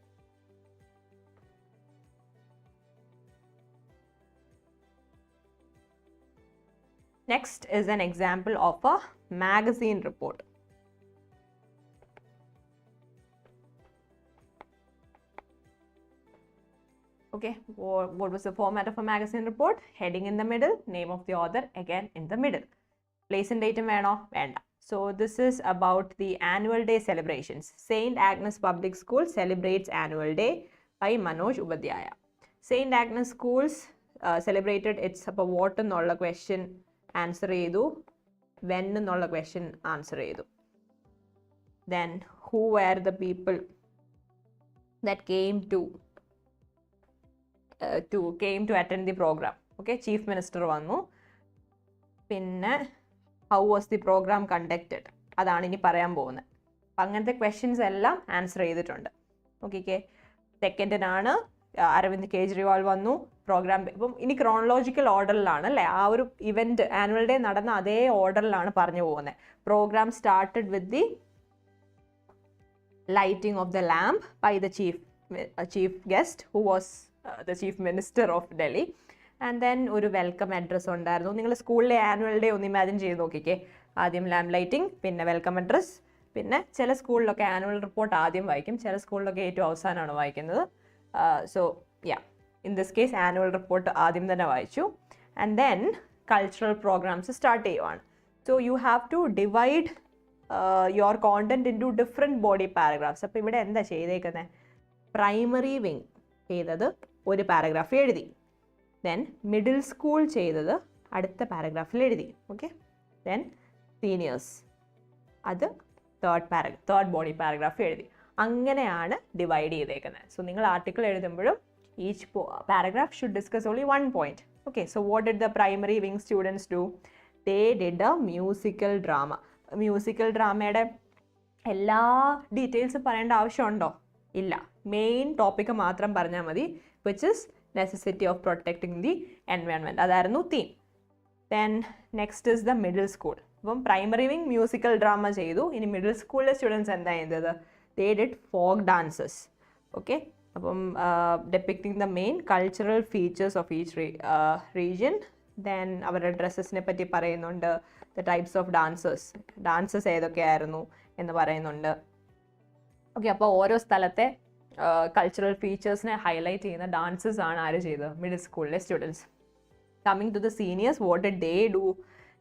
Next is an example of a magazine report. Okay, what was the format of a magazine report? Heading in the middle, name of the author again in the middle. Place and date വേണോ? വേണ്ട. So this is about the annual day celebrations. St. Agnes Public School celebrates annual day by Manoj Upadhyaya. St. Agnes Schools celebrated its what എന്നുള്ള question answer ചെയ്തു, when എന്നുള്ള question answer ചെയ്തു. Then who were the people that came to attend the program? Okay, Chief Minister വന്നു. പിന്നെ how was the program conducted? അതാണ് ഇനി പറയാൻ പോകുന്നത്. അപ്പം അങ്ങനത്തെ ക്വസ്റ്റ്യൻസ് എല്ലാം ആൻസർ ചെയ്തിട്ടുണ്ട്. ഓക്കെ, സെക്കൻഡിനാണ് അരവിന്ദ് കെജ്രിവാൾ വന്നു. പ്രോഗ്രാം ഇപ്പം ഇനി ക്രോണോളജിക്കൽ ഓർഡറിലാണ് അല്ലേ? ആ ഒരു ഇവൻറ്റ് ആനുവൽ ഡേ നടന്ന അതേ ഓർഡറിലാണ് പറഞ്ഞു പോകുന്നത്. Programme started with the lighting of the lamp by the chief guest who was the chief minister of Delhi. And then ഒരു വെൽക്കം അഡ്രസ് ഉണ്ടായിരുന്നു. നിങ്ങൾ സ്കൂളിലെ ആനുവൽ ഡേ ഒന്ന് ഇമാജിൻ ചെയ്ത് നോക്കിക്കേ. ആദ്യം ലാമ്പ് ലൈറ്റിംഗ്, പിന്നെ വെൽക്കം അഡ്രസ്, പിന്നെ ചില സ്കൂളിലൊക്കെ ആനുവൽ റിപ്പോർട്ട് ആദ്യം വായിക്കും, ചില സ്കൂളിലൊക്കെ ഏറ്റവും അവസാനമാണ് വായിക്കുന്നത്. So yeah, in this case annual report ആദ്യം തന്നെ വായിച്ചു. And then cultural programmes start ചെയ്യുവാണ്. So you have to divide your content in to different body paragraphs. അപ്പോൾ ഇവിടെ എന്താ ചെയ്തേക്കുന്നത്? പ്രൈമറി വിങ് ചെയ്തത് ഒരു പാരഗ്രാഫ് എഴുതി, ദെൻ മിഡിൽ സ്കൂൾ ചെയ്തത് അടുത്ത പാരഗ്രാഫിൽ എഴുതി. ഓക്കെ, ദെൻ സീനിയേഴ്സ് അത് തേർഡ് ബോഡി പാരഗ്രാഫ് എഴുതി. അങ്ങനെയാണ് ഡിവൈഡ് ചെയ്തേക്കുന്നത്. സോ നിങ്ങൾ ആർട്ടിക്കിൾ എഴുതുമ്പോഴും each paragraph should discuss only one point. Okay, so what did the primary wing students do? They did a musical drama. Musical ഡ്രാമയുടെ എല്ലാ ഡീറ്റെയിൽസും പറയേണ്ട ആവശ്യമുണ്ടോ? ഇല്ല. മെയിൻ ടോപ്പിക്ക് മാത്രം പറഞ്ഞാൽ മതി, which is necessity of protecting the environment. അതായിരുന്നു theme. Then next is the middle school. അപ്പം പ്രൈമറി വിങ് മ്യൂസിക്കൽ ഡ്രാമ ചെയ്തു. ഇനി മിഡിൽ സ്കൂളിലെ സ്റ്റുഡൻസ് എന്താ ചെയ്തത്? They did folk dances. Okay, അപ്പം depicting the main cultural features of each region. Then അവരുടെ ഡ്രസ്സസിനെ പറ്റി പറയുന്നുണ്ട്, ദ ടൈപ്സ് ഓഫ് ഡാൻസസ് ഏതൊക്കെയായിരുന്നു എന്ന് പറയുന്നുണ്ട്. ഓക്കെ, അപ്പോൾ ഓരോ സ്ഥലത്തെ കൾച്ചറൽ ഫീച്ചേഴ്സിനെ ഹൈലൈറ്റ് ചെയ്യുന്ന ഡാൻസസ് ആണ് ആര് ചെയ്തത്? മിഡിൽ സ്കൂളിലെ students. Coming to the seniors, what did they do?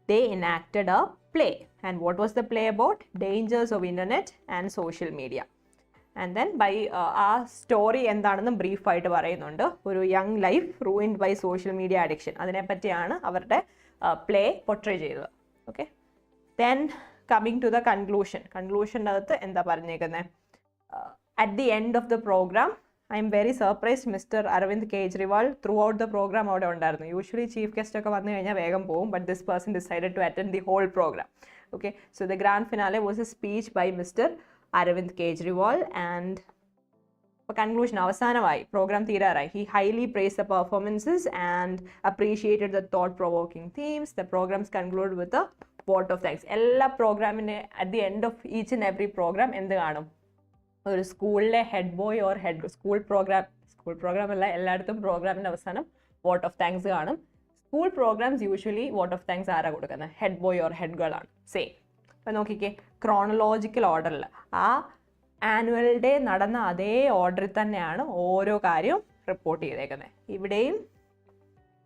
They enacted a play. And what was the play about? Dangers of internet and social media. And then by ആ story എന്താണെന്ന് ബ്രീഫായിട്ട് പറയുന്നുണ്ട്. ഒരു young life ruined by social media addiction, അതിനെപ്പറ്റിയാണ് അവരുടെ play portray ചെയ്തത്. Okay, then coming to the കൺക്ലൂഷൻ്റെ അകത്ത് എന്താ പറഞ്ഞേക്കുന്നത്? At the end of the programme, I am very surprised, mister Arvind Kejriwal throughout the programme അവിടെ ഉണ്ടായിരുന്നു. യൂഷ്വലി ചീഫ് ഗസ്റ്റ് ഒക്കെ വന്നു കഴിഞ്ഞാൽ വേഗം പോകും, but this person decided to attend the whole programme. Okay, so the grand finale was a speech by mister Arvind Kejriwal. And ഇപ്പോൾ conclusion അവസാനമായി, programme തീരാറായി. He highly praise the performances and appreciated the thought provoking themes. The programmes conclude with a vote of thanks. എല്ലാ പ്രോഗ്രാമിൻ്റെ at the end of each and every programme എന്ത് കാണും? ഒരു സ്കൂളിലെ head boy or school programme അല്ല, എല്ലായിടത്തും പ്രോഗ്രാമിൻ്റെ അവസാനം വോട്ട് ഓഫ് താങ്ക്സ് കാണും. School programmes usually vote of thanks ആരാ കൊടുക്കുന്നത്? Head boy or head girl ആണ്. സെയിം. അപ്പം നോക്കിക്കേ, ക്രോണോളജിക്കൽ ഓർഡറിൽ ആ ആനുവൽ ഡേ നടന്ന അതേ ഓർഡറിൽ തന്നെയാണ് ഓരോ കാര്യവും റിപ്പോർട്ട് ചെയ്തേക്കുന്നത്. ഇവിടെയും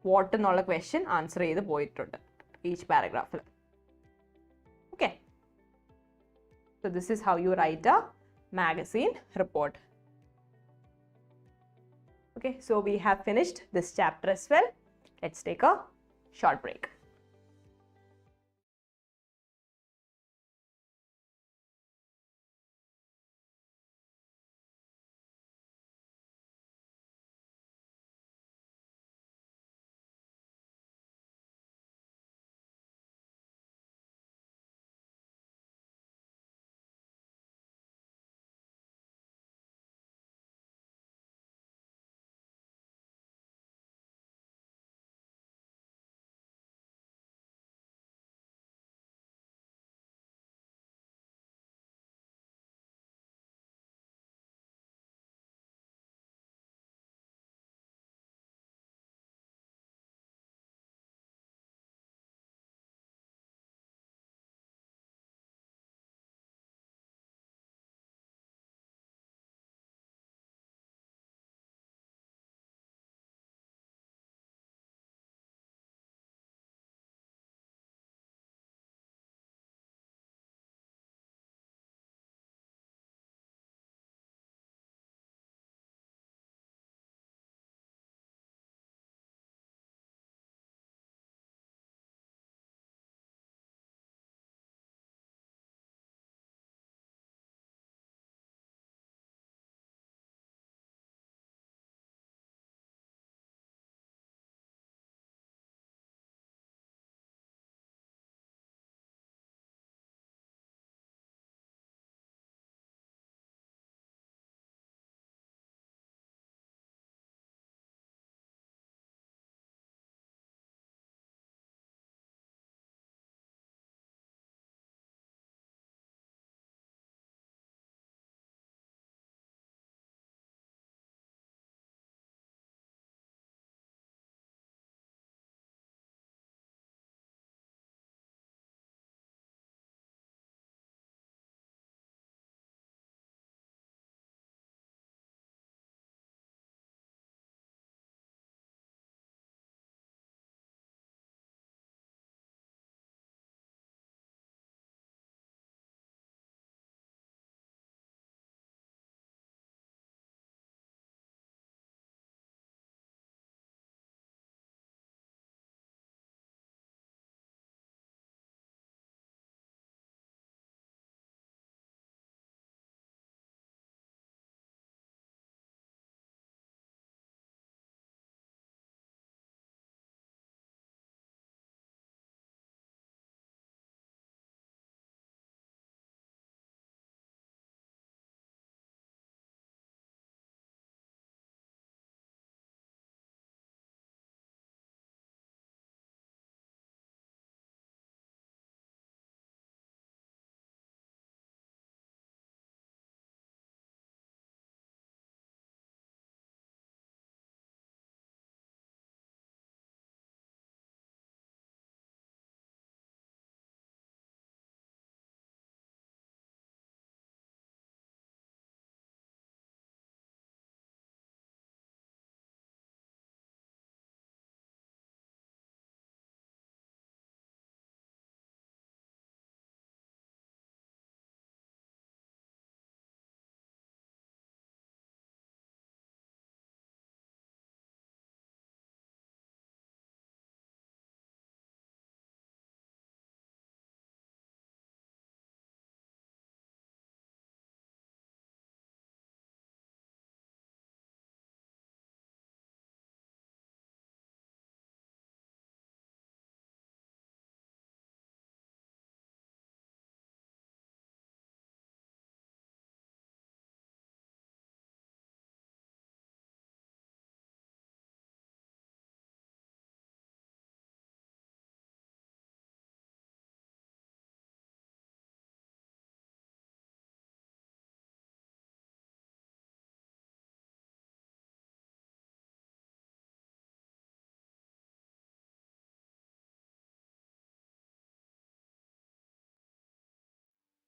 വോട്ട് എന്നുള്ള ക്വസ്റ്റ്യൻ ആൻസർ ചെയ്ത് പോയിട്ടുണ്ട് ഈച്ച് പാരഗ്രാഫിൽ. Okay, so this is how you write a magazine report. Okay, so we have finished this chapter as well. Let's take a short break.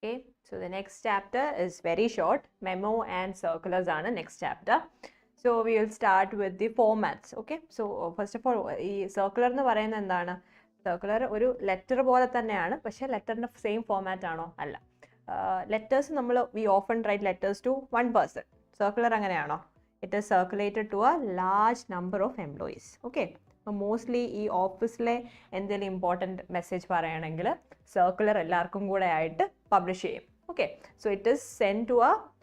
Okay, so the next chapter is very short. Memo and circulars are the next chapter. So we will start with the formats. Okay, so first of all, ഈ circular എന്ന് പറയുന്നത് എന്താണ്? Circular ഒരു letter പോലെ തന്നെയാണ്, പക്ഷേ ലെറ്ററിൻ്റെ same format ആണോ? അല്ല. ലെറ്റേഴ്സ് നമ്മൾ we often write letters to one person. Circular അങ്ങനെയാണോ? It is circulated to a large number of employees. Okay. Mostly ഈ ഓഫീസിലെ എന്തെങ്കിലും ഇമ്പോർട്ടൻറ്റ് മെസ്സേജ് പറയുകയാണെങ്കിൽ സർക്കുലർ എല്ലാവർക്കും കൂടെ ആയിട്ട് പബ്ലിഷ് ചെയ്യും. Okay, so it is send to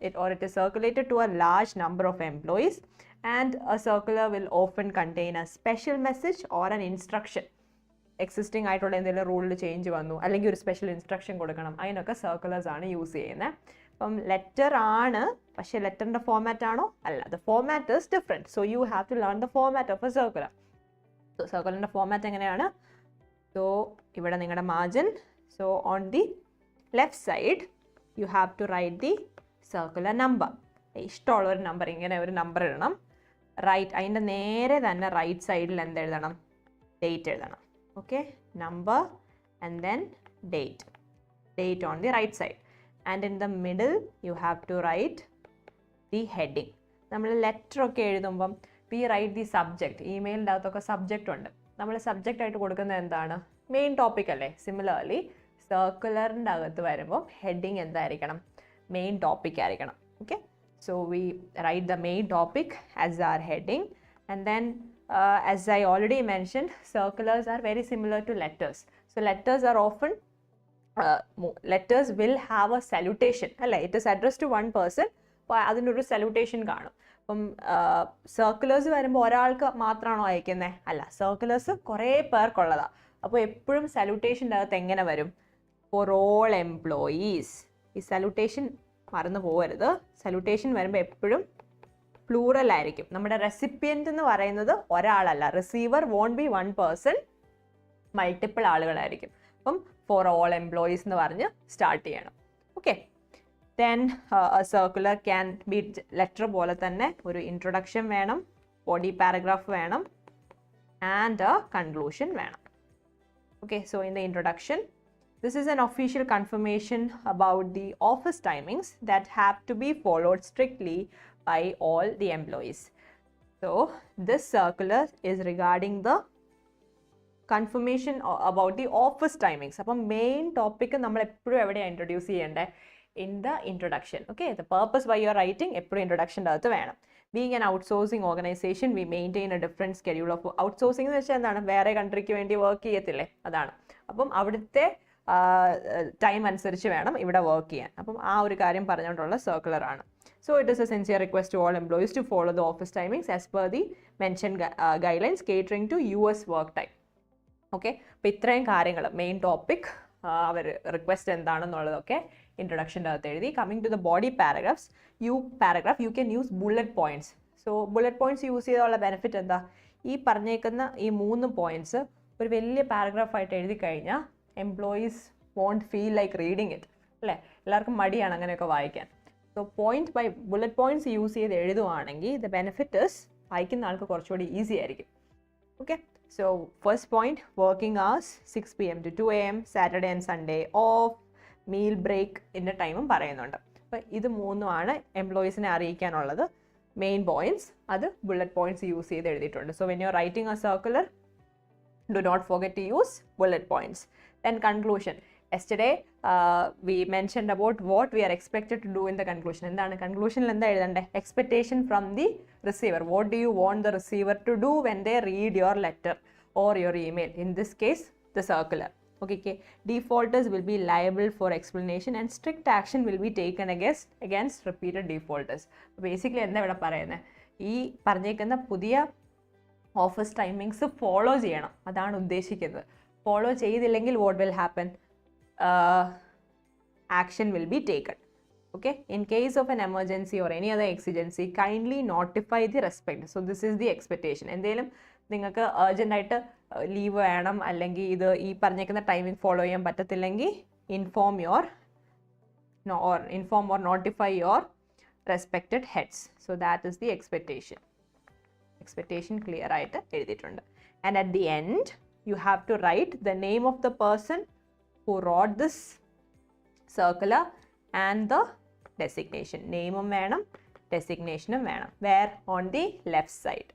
it is circulated to a large number of employees and a circular will often contain a special message or an instruction. Existing ആയിട്ടുള്ള എന്തെങ്കിലും റൂളിൽ change വന്നു അല്ലെങ്കിൽ ഒരു special instruction കൊടുക്കണം, അതിനൊക്കെ circulars ആണ് use ചെയ്യുന്നത്. അപ്പം ലെറ്റർ ആണ്, പക്ഷേ ലെറ്ററിൻ്റെ ഫോമാറ്റ് ആണോ? അല്ല. The format is different. So you have to learn the format of a circular. So സർക്കുലറിൻ്റെ ഫോമാറ്റ് എങ്ങനെയാണ്? സോ ഇവിടെ നിങ്ങളുടെ margin. So on the left side you have to write the circular number. ഇഷ്ടമുള്ള ഒരു number, ഇങ്ങനെ ഒരു number ഇടണം. Right, അതിൻ്റെ നേരെ തന്നെ റൈറ്റ് സൈഡിൽ എന്ത് എഴുതണം? ഡേറ്റ് എഴുതണം. Okay, number and then date. Date on the right side. And in the middle you have to write the heading. നമ്മൾ ലെറ്ററൊക്കെ എഴുതുമ്പം വി റൈറ്റ് ദി സബ്ജക്റ്റ്. ഇമെയിലിൻ്റെ അകത്തൊക്കെ സബ്ജക്റ്റ് ഉണ്ട്. നമ്മൾ സബ്ജക്റ്റ് ആയിട്ട് കൊടുക്കുന്നത് എന്താണ്? മെയിൻ ടോപ്പിക് അല്ലേ? സിമിലർലി സർക്കുലറിൻ്റെ അകത്ത് വരുമ്പോൾ ഹെഡിങ് എന്തായിരിക്കണം? മെയിൻ ടോപ്പിക് ആയിരിക്കണം. Okay, so we write the main topic as our heading. And then as I already mentioned, circulars are very similar to letters. So letters are often letters will have a salutation. അല്ലേ? It is addressed to one person. അപ്പോൾ അതിനൊരു salutation കാണും. അപ്പം circulars വരുമ്പോൾ ഒരാൾക്ക് മാത്രമാണോ അയക്കുന്നത്? അല്ല, സർക്കുലേഴ്സ് കുറേ പേർക്കുള്ളതാണ്. അപ്പോൾ എപ്പോഴും സല്യൂട്ടേഷൻ്റെ അകത്ത് എങ്ങനെ വരും? Four all employees. ഈ സല്യൂട്ടേഷൻ മറന്നു പോകരുത്. സല്യൂട്ടേഷൻ വരുമ്പോൾ എപ്പോഴും പ്ലൂറൽ ആയിരിക്കും. നമ്മുടെ റെസിപ്പിയൻ്റ് എന്ന് പറയുന്നത് ഒരാളല്ല. Receiver won't be one person, multiple ആളുകളായിരിക്കും. അപ്പം ഫോർ ഓൾ എംപ്ലോയീസ് എന്ന് പറഞ്ഞ് സ്റ്റാർട്ട് ചെയ്യണം. Okay, then a circular can be letter പോലെ തന്നെ ഒരു ഇൻട്രൊഡക്ഷൻ വേണം, ബോഡി പാരഗ്രാഫ് വേണം, ആൻഡ് a conclusion വേണം. Okay, so in the introduction, this is an official confirmation about the office timings that have to be followed strictly by all the employees. So this circular is regarding the confirmation about the office timings. അപ്പം main topic നമ്മൾ എപ്പോഴും എവിടെയാണ് introduce ചെയ്യേണ്ടത്? In the introduction. Okay, the purpose why you are writing എപ്പോഴും ഇൻട്രൊഡക്ഷൻ്റെ അകത്ത് വേണം. Being an outsourcing organization, we maintain a different schedule of outsourcing എന്ന് വെച്ചാൽ എന്താണ്? വേറെ കൺട്രിക്ക് വേണ്ടി വർക്ക് ചെയ്യത്തില്ലേ, അതാണ്. അപ്പം അവിടുത്തെ ടൈം അനുസരിച്ച് വേണം ഇവിടെ വർക്ക് ചെയ്യാൻ. അപ്പം ആ ഒരു കാര്യം പറഞ്ഞുകൊണ്ടുള്ള സർക്കുലർ ആണ്. So it is a sincere request to all employees to follow the office timings as per the mentioned guidelines catering to US work time. Okay, അപ്പോൾ ഇത്രയും കാര്യങ്ങൾ മെയിൻ ടോപ്പിക്, അവർ റിക്വസ്റ്റ് എന്താണെന്നുള്ളതൊക്കെ ഇൻട്രൊഡക്ഷൻ്റെ അകത്ത് എഴുതി. Coming to the body paragraphs, you can use bullet points. So bullet points use ചെയ്തുള്ള benefit എന്താ? ഈ പറഞ്ഞേക്കുന്ന ഈ 3 പോയിന്റ്സ് ഒരു വലിയ പാരഗ്രാഫായിട്ട് എഴുതി കഴിഞ്ഞാൽ employees won't feel like reading it, അല്ലേ? എല്ലാവർക്കും മടിയാണ് അങ്ങനെയൊക്കെ വായിക്കാൻ. So point by bullet points use ചെയ്ത് എഴുതുവാണെങ്കിൽ ദ ബെനിഫിറ്റ് ഇസ് വായിക്കുന്ന ആൾക്ക് കുറച്ചുകൂടി ഈസി ആയിരിക്കും. Okay, so first point, working hours 6 PM to 2 AM, Saturday and Sunday off, meal break ഇൻ്റെ ടൈമും പറയുന്നുണ്ട്. അപ്പോൾ ഇത് 3 എംപ്ലോയീസിനെ അറിയിക്കാനുള്ളത് മെയിൻ പോയിന്റ്സ്. അത് ബുള്ളറ്റ് പോയിന്റ്സ് യൂസ് ചെയ്ത് എഴുതിയിട്ടുണ്ട്. So when you are writing A circular, do not forget to use bullet points. Then conclusion. Yesterday we mentioned about what we are expected to do in the conclusion. എന്താണ് കൺക്ലൂഷനിൽ എന്താ എഴുതണ്ടേ? Expectation from the receiver. What do you want the receiver to do when they read your letter or your email, in this case the circular. Okay, defaulters will be liable for explanation and strict action will be taken against repeated defaulters. Basically എന്താ ഇവിടെ പറയുന്നത്? ഈ പറഞ്ഞേക്കുന്ന പുതിയ office timings follow ചെയ്യണം, അതാണ് ഉദ്ദേശിക്കുന്നത്. Follow ചെയ്തില്ലെങ്കിൽ what will happen? Action will be taken. Okay, in case of an emergency or any other exigency, kindly notify the respect. So this is the expectation. എന്തെങ്കിലും നിങ്ങൾക്ക് അർജൻറ്റായിട്ട് ലീവ് വേണം, അല്ലെങ്കിൽ ഇത് ഈ പറഞ്ഞേക്കുന്ന ടൈമിംഗ് ഫോളോ ചെയ്യാൻ പറ്റത്തില്ലെങ്കിൽ inform or notify your respected heads. So that is the expectation. Expectation clear ആയിട്ട് എഴുതിയിട്ടുണ്ട്. And at the end you have to write the name of the person who wrote this circular and the designation. Name വേണം, designation വേണം. Where? On the left side.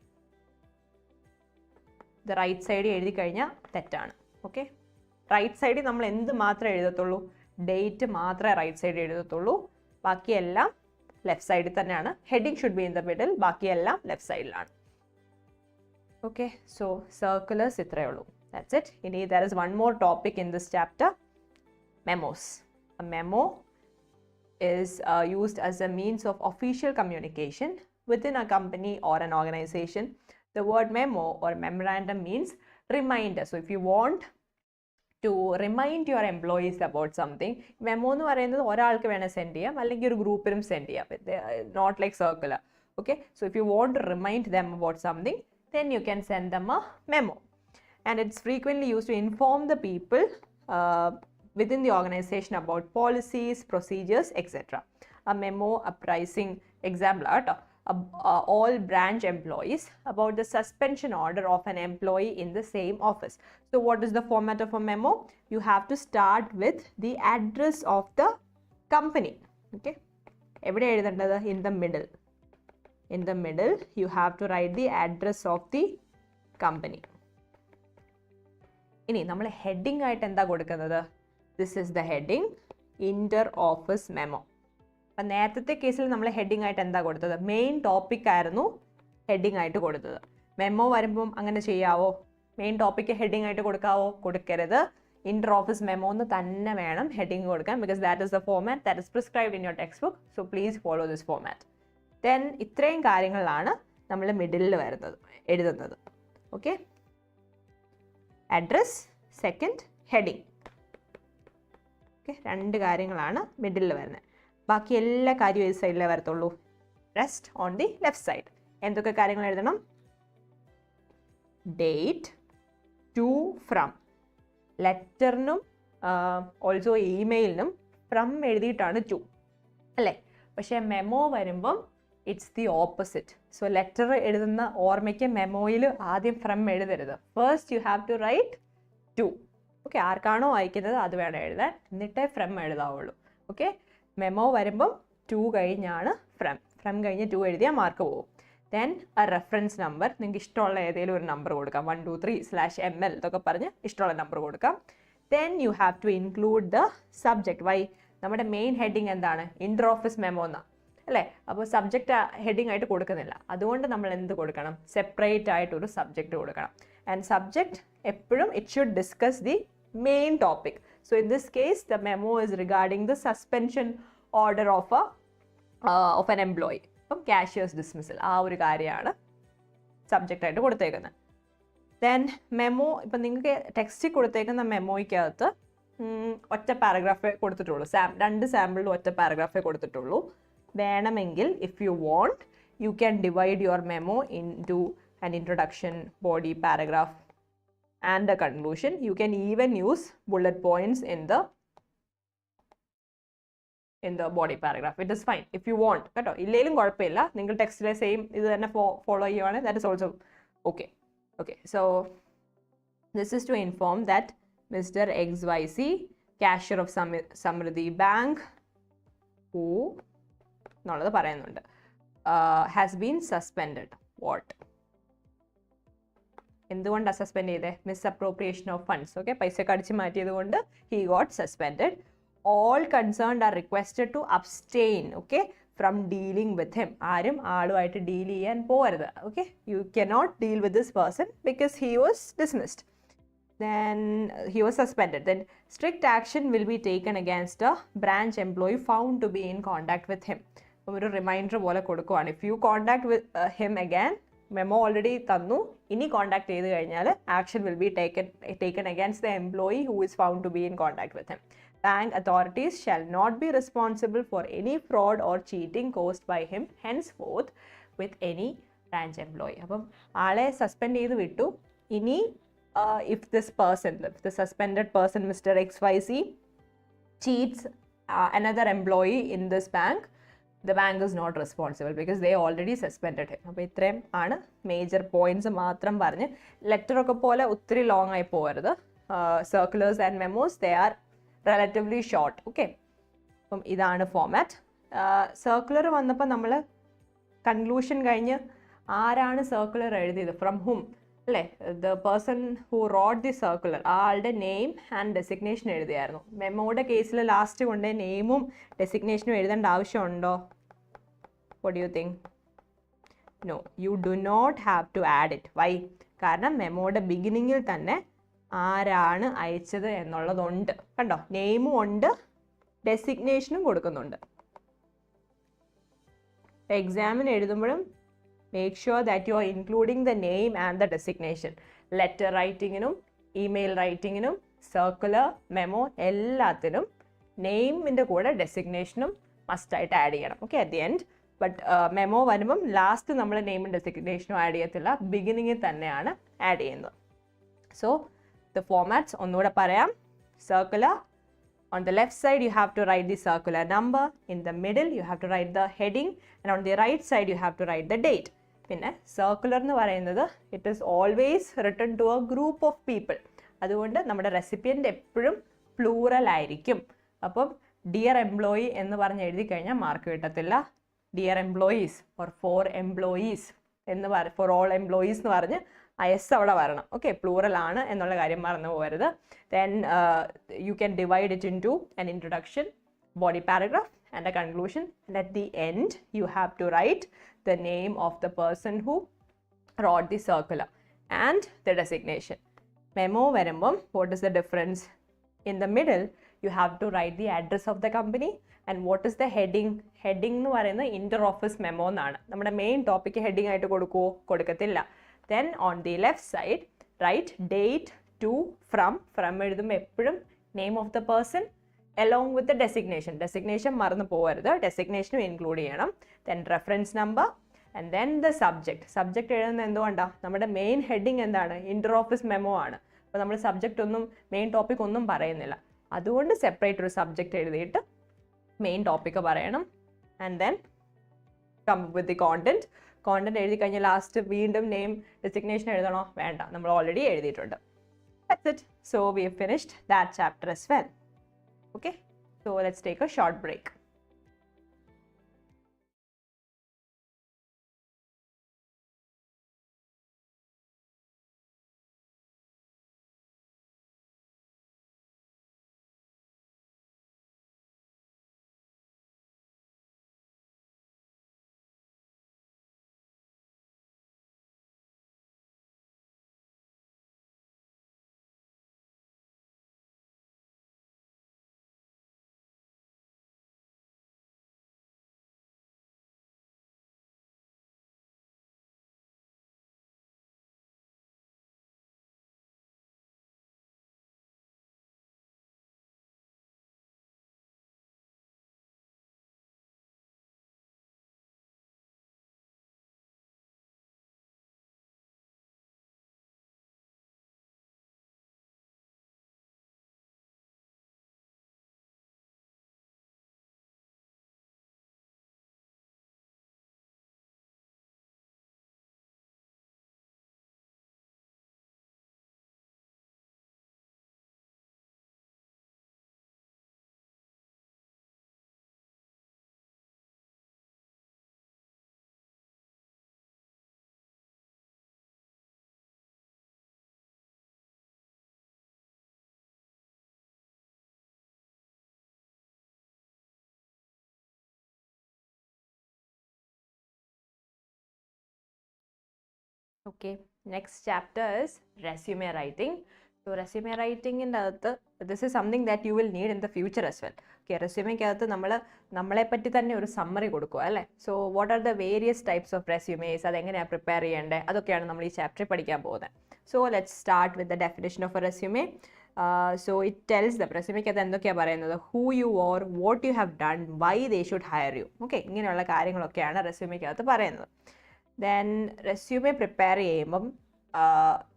The right side എഴുതി കഴിഞ്ഞാൽ തെറ്റാണ്. Okay, right സൈഡിൽ നമ്മൾ എന്ത് മാത്രമേ എഴുതത്തുള്ളൂ? Date മാത്രമേ റൈറ്റ് സൈഡ് എഴുതത്തുള്ളൂ. ബാക്കിയെല്ലാം ലെഫ്റ്റ് സൈഡിൽ തന്നെയാണ്. Heading should be in the middle, ബാക്കിയെല്ലാം ലെഫ്റ്റ് സൈഡിലാണ്. ഓക്കെ, സോ സർക്കുലേഴ്സ് ഇത്രയേ ഉള്ളൂ. That's it. ഇനി there is one more topic in this chapter, memos. A memo is used as a means of official communication within a company or an organization. The word memo or memorandum means reminder. So if you want to remind your employees about something, memo എന്ന് പറയുന്നത് ഒരാൾക്ക് വേണേൽ send ചെയ്യാം, അല്ലെങ്കിൽ ഒരു ഗ്രൂപ്പിനും send ചെയ്യാം. Not like circular. Okay, so if you want to remind them about something, then you can send them a memo. And it's frequently used to inform the people within the organization about policies, procedures, etc. A memo apprising, example, all branch employees about the suspension order of an employee in the same office. So what is the format of a memo? You have to start with the address of the company. Okay, every in the middle. In the middle, you have to write the address of the company. ഇനി നമ്മൾ heading ആയിട്ട് എന്താ കൊടുക്കുന്നത്? This is the heading, inter office memo. അപ്പം നേരത്തെ കേസിൽ നമ്മൾ heading ആയിട്ട് എന്താ കൊടുത്തത്? മെയിൻ ടോപ്പിക് ആയിരുന്നു ഹെഡിങ് ആയിട്ട് കൊടുത്തത്. മെമ്മോ വരുമ്പം അങ്ങനെ ചെയ്യാവോ? മെയിൻ ടോപ്പിക്ക് ഹെഡിങ് ആയിട്ട് കൊടുക്കാവോ? കൊടുക്കരുത്. ഇന്റർ ഓഫീസ് മെമോ എന്ന് തന്നെ വേണം ഹെഡിങ് കൊടുക്കാൻ, because that is the format that is prescribed in your text book. So please follow this format. Then ഇത്രയും കാര്യങ്ങളിലാണ് നമ്മൾ മിഡിലിൽ വരുന്നത്, എഴുതുന്നത്. Okay, address, second heading. Okay, രണ്ട് കാര്യങ്ങളാണ് മിഡിലിൽ വരുന്നത്. ബാക്കി എല്ലാ കാര്യവും ഏത് സൈഡിലേ വരത്തുള്ളൂ? Rest on the left side. എന്തൊക്കെ കാര്യങ്ങൾ എഴുതണം? Date, to, from. ലെറ്ററിനും ഓൾസോ ഇമെയിലിനും ഫ്രം എഴുതിയിട്ടാണ് ടു അല്ലേ? പക്ഷേ മെമോ വരുമ്പം it's the opposite. So letter എഴുതുന്ന ഓർമ്മയ്ക്ക് മെമോയിൽ ആദ്യം ഫ്രം എഴുതരുത്. First you have to write to. Okay, ആർക്കാണോ വായിക്കുന്നത് അത് വേണം എഴുതാൻ, എന്നിട്ടേ ഫ്രം എഴുതാവുള്ളൂ. ഓക്കെ, മെമോ വരുമ്പം ടു കഴിഞ്ഞാണ് ഫ്രം. ഫ്രം കഴിഞ്ഞ് ടു എഴുതിയാൽ മാർക്ക് പോകും. ദെൻ എ റെഫറൻസ് നമ്പർ, നിങ്ങൾക്ക് ഇഷ്ടമുള്ള ഏതെങ്കിലും ഒരു നമ്പർ കൊടുക്കാം. 123/ML ഇതൊക്കെ പറഞ്ഞ് ഇഷ്ടമുള്ള നമ്പർ കൊടുക്കാം. Then you have to include the subject. Why? നമ്മുടെ മെയിൻ ഹെഡിങ് എന്താണ്? ഇന്റർ ഓഫീസ് മെമോ എന്നാണ് അല്ലേ? അപ്പോൾ സബ്ജക്റ്റ് ഹെഡിങ് ആയിട്ട് കൊടുക്കുന്നില്ല. അതുകൊണ്ട് നമ്മൾ എന്ത് കൊടുക്കണം? സെപ്പറേറ്റ് ആയിട്ടൊരു സബ്ജക്റ്റ് കൊടുക്കണം. ആൻഡ് സബ്ജക്റ്റ് എപ്പോഴും it should discuss the main topic. So in this case the memo is regarding the suspension order of an employee. അപ്പം കാഷ്യേഴ്സ് ഡിസ്മിസൽ, ആ ഒരു കാര്യമാണ് സബ്ജക്റ്റ് ആയിട്ട് കൊടുത്തേക്കുന്നത്. ദെൻ മെമോ, ഇപ്പം നിങ്ങൾക്ക് ടെക്സ്റ്റിൽ കൊടുത്തേക്കുന്ന മെമ്മോയ്ക്കകത്ത് ഒറ്റ പാരഗ്രാഫേ കൊടുത്തിട്ടുള്ളൂ. രണ്ട് സാമ്പിളിൽ ഒറ്റ പാരഗ്രാഫേ കൊടുത്തിട്ടുള്ളൂ. വേണമെങ്കിൽ if you want you can divide your memo into an introduction, body, paragraph and a conclusion. You can even use bullet points in the body paragraph. It is fine if you want. കേട്ടോ, ഇല്ലെങ്കിലും കുഴപ്പമില്ല. നിങ്ങൾ ടെക്സ്റ്റിലെ same ഇത് തന്നെ follow ചെയ്യുവാണെങ്കിൽ that is also okay. Okay, so this is to inform that Mr. XYZ, cashier of Samriddhi Bank, who എന്നുള്ളത് പറയുന്നുണ്ട്, has been suspended. What? എന്തുകൊണ്ടാണ് സസ്പെൻഡ് ചെയ്തത്? Misappropriation of funds. ഓക്കെ, പൈസ കടിച്ചു മാറ്റിയത് കൊണ്ട് he got suspended. All concerned are requested to abstain, okay, from dealing with him. ആരും ആളുമായിട്ട് ഡീൽ ചെയ്യാൻ പോകരുത്. Okay, you cannot deal with this person because he was dismissed. Then he was suspended. Then strict action will be taken against a branch employee found to be in contact with him. ഒരു reminder പോലെ കൊടുക്കുവാണ്. If you contact with him again, memo already തന്നു, ഇനി contact ചെയ്ത് കഴിഞ്ഞാൽ action will be taken against the employee who is found to be in contact with him. Bank authorities shall not be responsible for any fraud or cheating caused by him henceforth with any branch employee. അപ്പം ആളെ suspend ചെയ്ത് വിട്ടു. ഇനി if this person, if the suspended person, Mr. XYZ, cheats another employee in this bank, the bank is not responsible because they already suspended him. അപ്പോൾ ഇത്രയും ആണ് major points മാത്രം പറഞ്ഞ്. ലെറ്ററൊക്കെ പോലെ ഒത്തിരി ലോങ് ആയി പോകരുത്. Circulars and memos, they are relatively short. Okay, അപ്പം ഇതാണ് ഫോമാറ്റ്. സർക്കുലർ വന്നപ്പോൾ നമ്മൾ കൺക്ലൂഷൻ കഴിഞ്ഞ് ആരാണ് സർക്കുലർ എഴുതിയത്, ഫ്രം ഹും അല്ലേ, the person who wrote the circular, ആ ആളുടെ നെയിം ആൻഡ് ഡെസിഗ്നേഷൻ എഴുതിയായിരുന്നു. മെമ്മോയുടെ കേസിൽ ലാസ്റ്റ് കൊണ്ട് നെയിമും ഡെസിഗ്നേഷനും എഴുതേണ്ട ആവശ്യമുണ്ടോ? What do you think? No, you do not have to add it. Why? കാരണം മെമ്മോയുടെ ബിഗിനിങ്ങിൽ തന്നെ ആരാണ് അയച്ചത് എന്നുള്ളതുണ്ട്. കണ്ടോ, നെയിമും ഉണ്ട്, ഡെസിഗ്നേഷനും കൊടുക്കുന്നുണ്ട്. എക്സാമിന് എഴുതുമ്പോഴും make sure that you are including the name and the designation. Letter writing-നും email writing-നും circular, memo എല്ലാത്തിനും നെയിമിൻ്റെ കൂടെ ഡെസിഗ്നേഷനും മസ്റ്റായിട്ട് ആഡ് ചെയ്യണം. Okay, at the end. But memo വരുമ്പം ലാസ്റ്റ് നമ്മൾ നെയിമും ഡെസിഗ്നേഷനും ആഡ് ചെയ്യത്തില്ല, ബിഗിനിങ്ങിൽ തന്നെയാണ് ആഡ് ചെയ്യുന്നത്. സോ ദ ഫോമാറ്റ്സ് ഒന്നുകൂടെ പറയാം. Circular, on the left side you have to write the circular number, in the middle you have to write the heading, and on the right side you have to write the date. പിന്നെ circular എന്ന് പറയുന്നത് it is always written to a group of people. അതുകൊണ്ട് നമ്മുടെ recipient എപ്പോഴും plural ആയിരിക്കും. അപ്പം dear employee എന്ന് പറഞ്ഞ് എഴുതി കഴിഞ്ഞാൽ മാർക്ക് കിട്ടത്തില്ല. Dear employees or four employees എന്ന് ഫോർ ഓൾ എംപ്ലോയീസ് എന്ന് പറഞ്ഞ് എസ് അവിടെ വരണം. ഓക്കെ, പ്ലൂറൽ ആണ് എന്നുള്ള കാര്യം മറന്നു പോകരുത്. Then you can divide it into an introduction, body paragraph and a conclusion, and at the end you have to write the name of the person who wrote the circular and the designation. Memo varumbam, what is the difference? In the middle you have to write the address of the company, and what is the heading? Heading nu parayna inter office memo എന്നാണ്. നമ്മുടെ main topic heading ആയിട്ട് കൊടുക്കുമോ? കൊടുക്കത്തില്ല. Then on the left side write date, to, from എഴുതുമ്പോൾ എപ്പോഴും name of the person along with the designation. Designation മറന്നു പോകരുത്, ഡെസിഗ്നേഷനും include ചെയ്യണം. Then reference number and then the subject. Subject എഴുതുന്നത് എന്തുകൊണ്ടാണ്? നമ്മുടെ മെയിൻ ഹെഡിങ് എന്താണ്? ഇന്റർ ഓഫീസ് മെമ്മോ ആണ്. അപ്പോൾ നമ്മൾ സബ്ജക്റ്റ് ഒന്നും മെയിൻ ടോപ്പിക് ഒന്നും പറയുന്നില്ല, അതുകൊണ്ട് സെപ്പറേറ്റ് ഒരു സബ്ജക്റ്റ് എഴുതിയിട്ട് മെയിൻ ടോപ്പിക്ക് പറയണം. And then come with the content. Content എഴുതി കഴിഞ്ഞാൽ ലാസ്റ്റ് വീണ്ടും നെയിം ഡെസിഗ്നേഷൻ എഴുതണോ? വേണ്ട, നമ്മൾ ഓൾറെഡി എഴുതിയിട്ടുണ്ട്. That's it. So we have finished that chapter as well. Okay, so let's take a short break. Okay, next chapter is resume writing. So resume writing in this is something that you will need in the future as well. Okay, resume ക്കകത്ത് നമ്മളെ പറ്റി തന്നെ ഒരു summary കൊടുക്കുക അല്ലേ. So what are the various types of resumes, അതെങ്ങനെയാണ് prepare ചെയ്യേണ്ടത്, അതൊക്കെയാണ് നമ്മൾ ഈ ചാപ്റ്ററിൽ പഠിക്കാൻ പോകുന്നത്. So let's start with the definition of a resume. So it tells the റെസ്യൂമേക്കകത്ത് എന്തൊക്കെയാണ് പറയുന്നത്? Who you are, what you have done, why they should hire you. Okay, ഇങ്ങനെയുള്ള കാര്യങ്ങളൊക്കെയാണ് റെസ്യൂമേക്കകത്ത് പറയുന്നത്. ദെൻ റെസ്യൂമെ പ്രിപ്പയർ ചെയ്യുമ്പം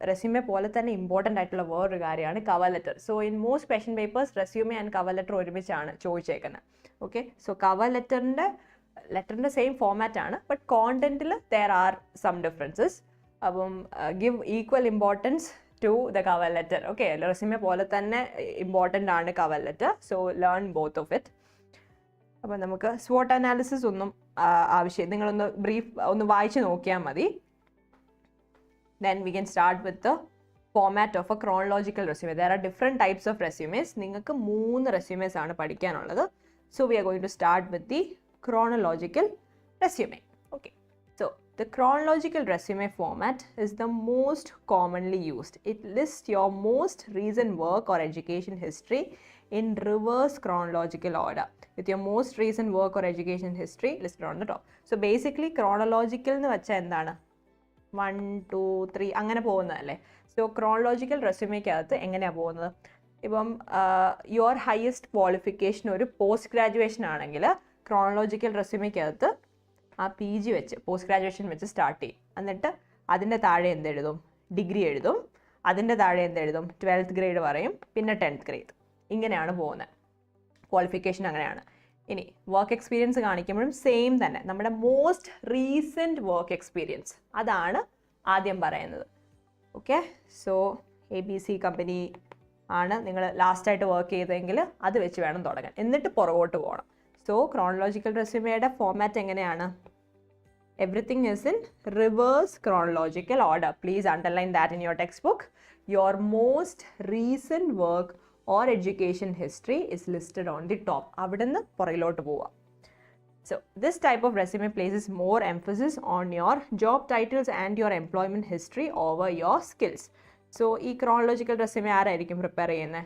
റെസ്യൂമെ പോലെ തന്നെ ഇമ്പോർട്ടൻ്റ് ആയിട്ടുള്ള വേറൊരു കാര്യമാണ് cover letter. So in most question papers resume and cover letter ഒരുമിച്ചാണ് ചോദിച്ചേക്കുന്നത്. ഓക്കെ, സോ കവർ ലെറ്ററിൻ്റെ സെയിം ഫോമാറ്റ് ആണ്, ബട്ട് കോണ്ടന്റിൽ ദർ ആർ സം ഡിഫറൻസസ്. അപ്പം give equal importance to the cover letter. Okay, resume പോലെ തന്നെ ഇമ്പോർട്ടൻ്റ് ആണ് cover letter. So learn both of it. അപ്പോൾ നമുക്ക് SWOT അനാലിസിസ് ഒന്നും ആവശ്യം, നിങ്ങളൊന്ന് ബ്രീഫ് ഒന്ന് വായിച്ച് നോക്കിയാൽ മതി. Then we can start with the format of a chronological resume. There are different types of resumes. നിങ്ങൾക്ക് 3 resumes ആണ് പഠിക്കാനുള്ളത്. So we are going to start with the chronological resume. Okay. So the chronological resume format is the most commonly used. It lists your most recent work or education history in reverse chronological order, with your most recent work or education history listed on the top. So basically chronological എന്ന് വെച്ചാൽ എന്താണ്? 1, 2, 3 അങ്ങനെ പോകുന്നതല്ലേ. So chronological റെസ്യൂമേക്കകത്ത് എങ്ങനെയാണ് പോകുന്നത്? ഇപ്പം your highest qualification ഒരു post graduation ആണെങ്കിൽ chronological റെസ്യൂമേക്കകത്ത് ആ PG വെച്ച് പോസ്റ്റ് ഗ്രാജുവേഷൻ വെച്ച് സ്റ്റാർട്ട് ചെയ്യും. എന്നിട്ട് അതിൻ്റെ താഴെ എന്തെഴുതും? ഡിഗ്രി എഴുതും. അതിൻ്റെ താഴെ എന്തെഴുതും? 12th ഗ്രേഡ് പറയും, പിന്നെ 10th ഗ്രേഡ്. ഇങ്ങനെയാണ് പോകുന്നത്. ക്വാളിഫിക്കേഷൻ അങ്ങനെയാണ്. ഇനി വർക്ക് എക്സ്പീരിയൻസ് കാണിക്കുമ്പോഴും സെയിം തന്നെ, നമ്മുടെ മോസ്റ്റ് റീസെൻറ്റ് വർക്ക് എക്സ്പീരിയൻസ് അതാണ് ആദ്യം പറയുന്നത്. ഓക്കെ, സോ ABC കമ്പനി ആണ് നിങ്ങൾ ലാസ്റ്റായിട്ട് വർക്ക് ചെയ്തതെങ്കിൽ അത് വെച്ച് വേണം തുടങ്ങാൻ, എന്നിട്ട് പുറകോട്ട് പോകണം. സോ ക്രോണോളജിക്കൽ റെസ്യൂമേയുടെ ഫോമാറ്റ് എങ്ങനെയാണ്? Everything is in reverse chronological order. Please underline that in your text book. Your most recent work or education history is listed on the top. അവിടുന്ന് പുറകിലോട്ട് പോവുക. So this type of resume places more emphasis on your job titles and your employment history over your skills. So ഈ chronological resume ആരായിരിക്കും prepare ചെയ്യുന്നത്?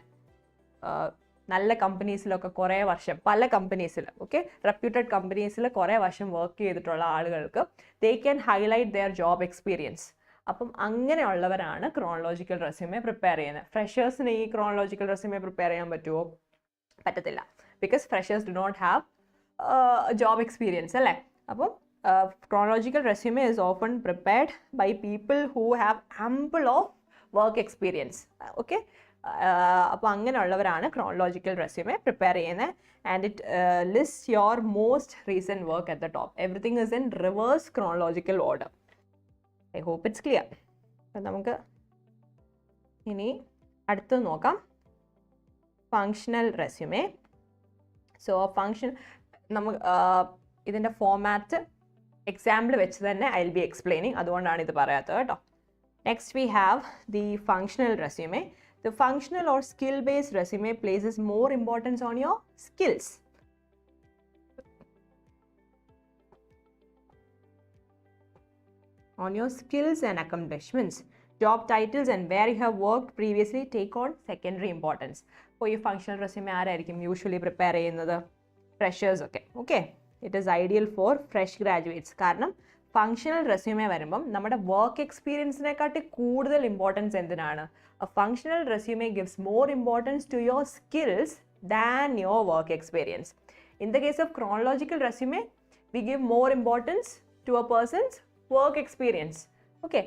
നല്ല കമ്പനീസിലൊക്കെ കുറേ വർഷം, പല കമ്പനീസിൽ, ഓക്കെ, റെപ്യൂട്ടഡ് കമ്പനീസിൽ കുറേ വർഷം വർക്ക് ചെയ്തിട്ടുള്ള ആളുകൾക്ക് they can highlight their job experience. അപ്പം അങ്ങനെയുള്ളവരാണ് ക്രോണോളജിക്കൽ റെസ്യൂമെ പ്രിപ്പയർ ചെയ്യുന്നത്. ഫ്രഷേഴ്സിന് ഈ ക്രോണോളജിക്കൽ റെസ്യൂമെ പ്രിപ്പയർ ചെയ്യാൻ പറ്റുമോ? പറ്റത്തില്ല. Because freshers do not have job experience അല്ലേ. അപ്പം chronological resume is often prepared by people who have ample of work experience. Okay, അപ്പോൾ അങ്ങനെയുള്ളവരാണ് ക്രോണോളജിക്കൽ റെസ്യൂമെ പ്രിപ്പയർ ചെയ്യുന്നത്. And it list your most recent work at the top. Everything is in reverse chronological order. I hope it's clear. അപ്പം നമുക്ക് ഇനി അടുത്തത് നോക്കാം, functional resume. So function നമുക്ക് ഇതിൻ്റെ ഫോമാറ്റ് എക്സാമ്പിൾ വെച്ച് തന്നെ ഐ വിൽ ബി എക്സ്പ്ലെയിനിങ്, അതുകൊണ്ടാണ് ഇത് പറയാത്തത് കേട്ടോ. Next we have the functional resume. The functional or skill based resume places more importance on your skills. On your skills and accomplishments. Job titles and where you have worked previously take on secondary importance. For your functional resume ആരായിരിക്കും usually prepare ചെയ്യുന്നത്? Freshers ഒക്കെ. Okay, it is ideal four fresh graduates. കാരണം functional resume വരുമ്പം നമ്മുടെ work എക്സ്പീരിയൻസിനെക്കാട്ടി കൂടുതൽ importance എന്തിനാണ്? A functional resume gives more importance to your skills than your work experience. In the case of chronological resume, we give more importance to a person's work experience. Okay,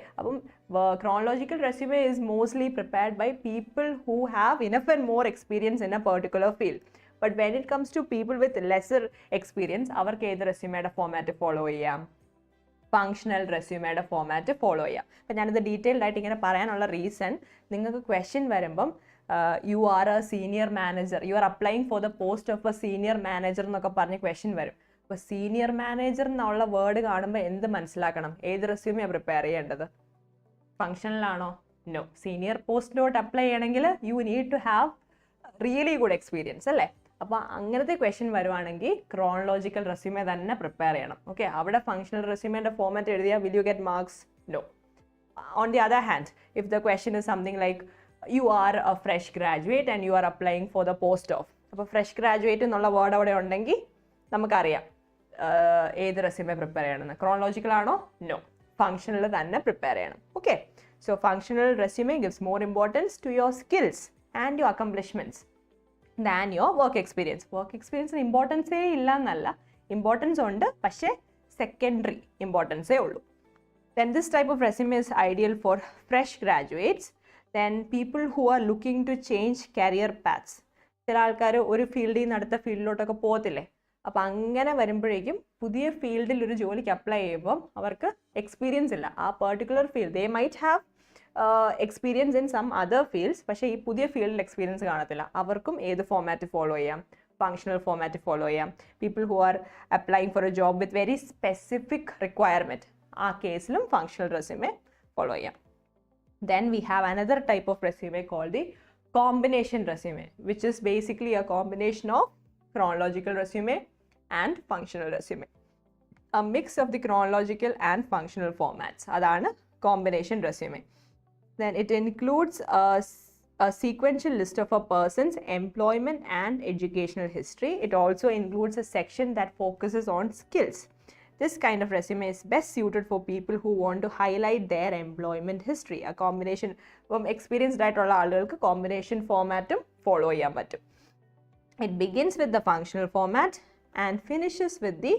chronological resume is mostly prepared by people who have enough and more experience in a particular field. But when it comes to people with lesser experience, avarku edu resume ade format follow cheyam? Functional resume ade format follow cheyam. Appo njan idu detailed aayittu ingane parayanulla reason, ningalku question varumbam you are a senior manager, you are applying for the post of a senior manager എന്നൊക്കെ പറഞ്ഞ question വരും. അപ്പോൾ senior manager എന്നുള്ള word കാണുമ്പോൾ എന്ത് മനസ്സിലാക്കണം? ഏത് റെസ്യൂമെയാണ് പ്രിപ്പയർ ചെയ്യേണ്ടത്? ഫങ്ഷണലാണോ? നോ. സീനിയർ പോസ്റ്റിലോട്ട് അപ്ലൈ ചെയ്യണമെങ്കിൽ you need to have really good experience അല്ലേ. അപ്പോൾ അങ്ങനത്തെ ക്വസ്റ്റ്യൻ വരുവാണെങ്കിൽ ക്രോണോളജിക്കൽ റെസ്യൂമെ തന്നെ പ്രിപ്പയർ ചെയ്യണം. ഓക്കെ, അവിടെ ഫങ്ഷണൽ റെസ്യൂമേൻ്റെ ഫോമാറ്റ് എഴുതിയാൽ will you get marks? No. On the other hand, if the question is something like you are a fresh graduate and you are applying for the post of, അപ്പോൾ fresh graduate എന്നുള്ള word അവിടെ ഉണ്ടെങ്കിൽ നമുക്കറിയാം ഏത് resume prepare ചെയ്യണമെന്ന്. Chronological ആണോ? No. Functional തന്നെ prepare ചെയ്യണം. Okay, so functional resume gives more importance to your skills and your accomplishments than your work experience. Work എക്സ്പീരിയൻസിന് ഇമ്പോർട്ടൻസേ ഇല്ല എന്നല്ല, ഇമ്പോർട്ടൻസ് ഉണ്ട്, പക്ഷേ സെക്കൻഡറി ഇമ്പോർട്ടൻസേ ഉള്ളൂ. Then this type of resume is ideal for fresh graduates, then people who are looking to change career paths. ചില ആൾക്കാർ ഒരു ഫീൽഡിൽ നിന്ന് അടുത്ത ഫീൽഡിലോട്ടൊക്കെ പോകത്തില്ലേ. അപ്പോൾ അങ്ങനെ വരുമ്പോഴേക്കും പുതിയ ഫീൽഡിൽ ഒരു ജോലിക്ക് അപ്ലൈ ചെയ്യുമ്പം അവർക്ക് എക്സ്പീരിയൻസ് ഇല്ല ആ particular field. They might have experience in some other fields, പക്ഷേ ഈ പുതിയ ഫീൽഡിൽ എക്സ്പീരിയൻസ് കാണത്തില്ല. അവർക്കും ഏത് ഫോമാറ്റ് ഫോളോ ചെയ്യാം? functional format follow ചെയ്യാം. People who are applying for a job with very specific requirement, ആ കേസിലും functional resume follow ചെയ്യാം. Then we have another type of resume called the combination resume, which is basically a combination of chronological resume and functional resume. A mix of the chronological and functional formats. Adana combination resume. Then it includes a sequential list of a person's employment and educational history. It also includes a section that focuses on skills. This kind of resume is best suited for people who want to highlight their employment history. A combination from experienced ആയിട്ടുള്ള ആളുകൾക്ക് combination format follow ചെയ്യാൻ പറ്റും. It begins with the functional format and finishes with the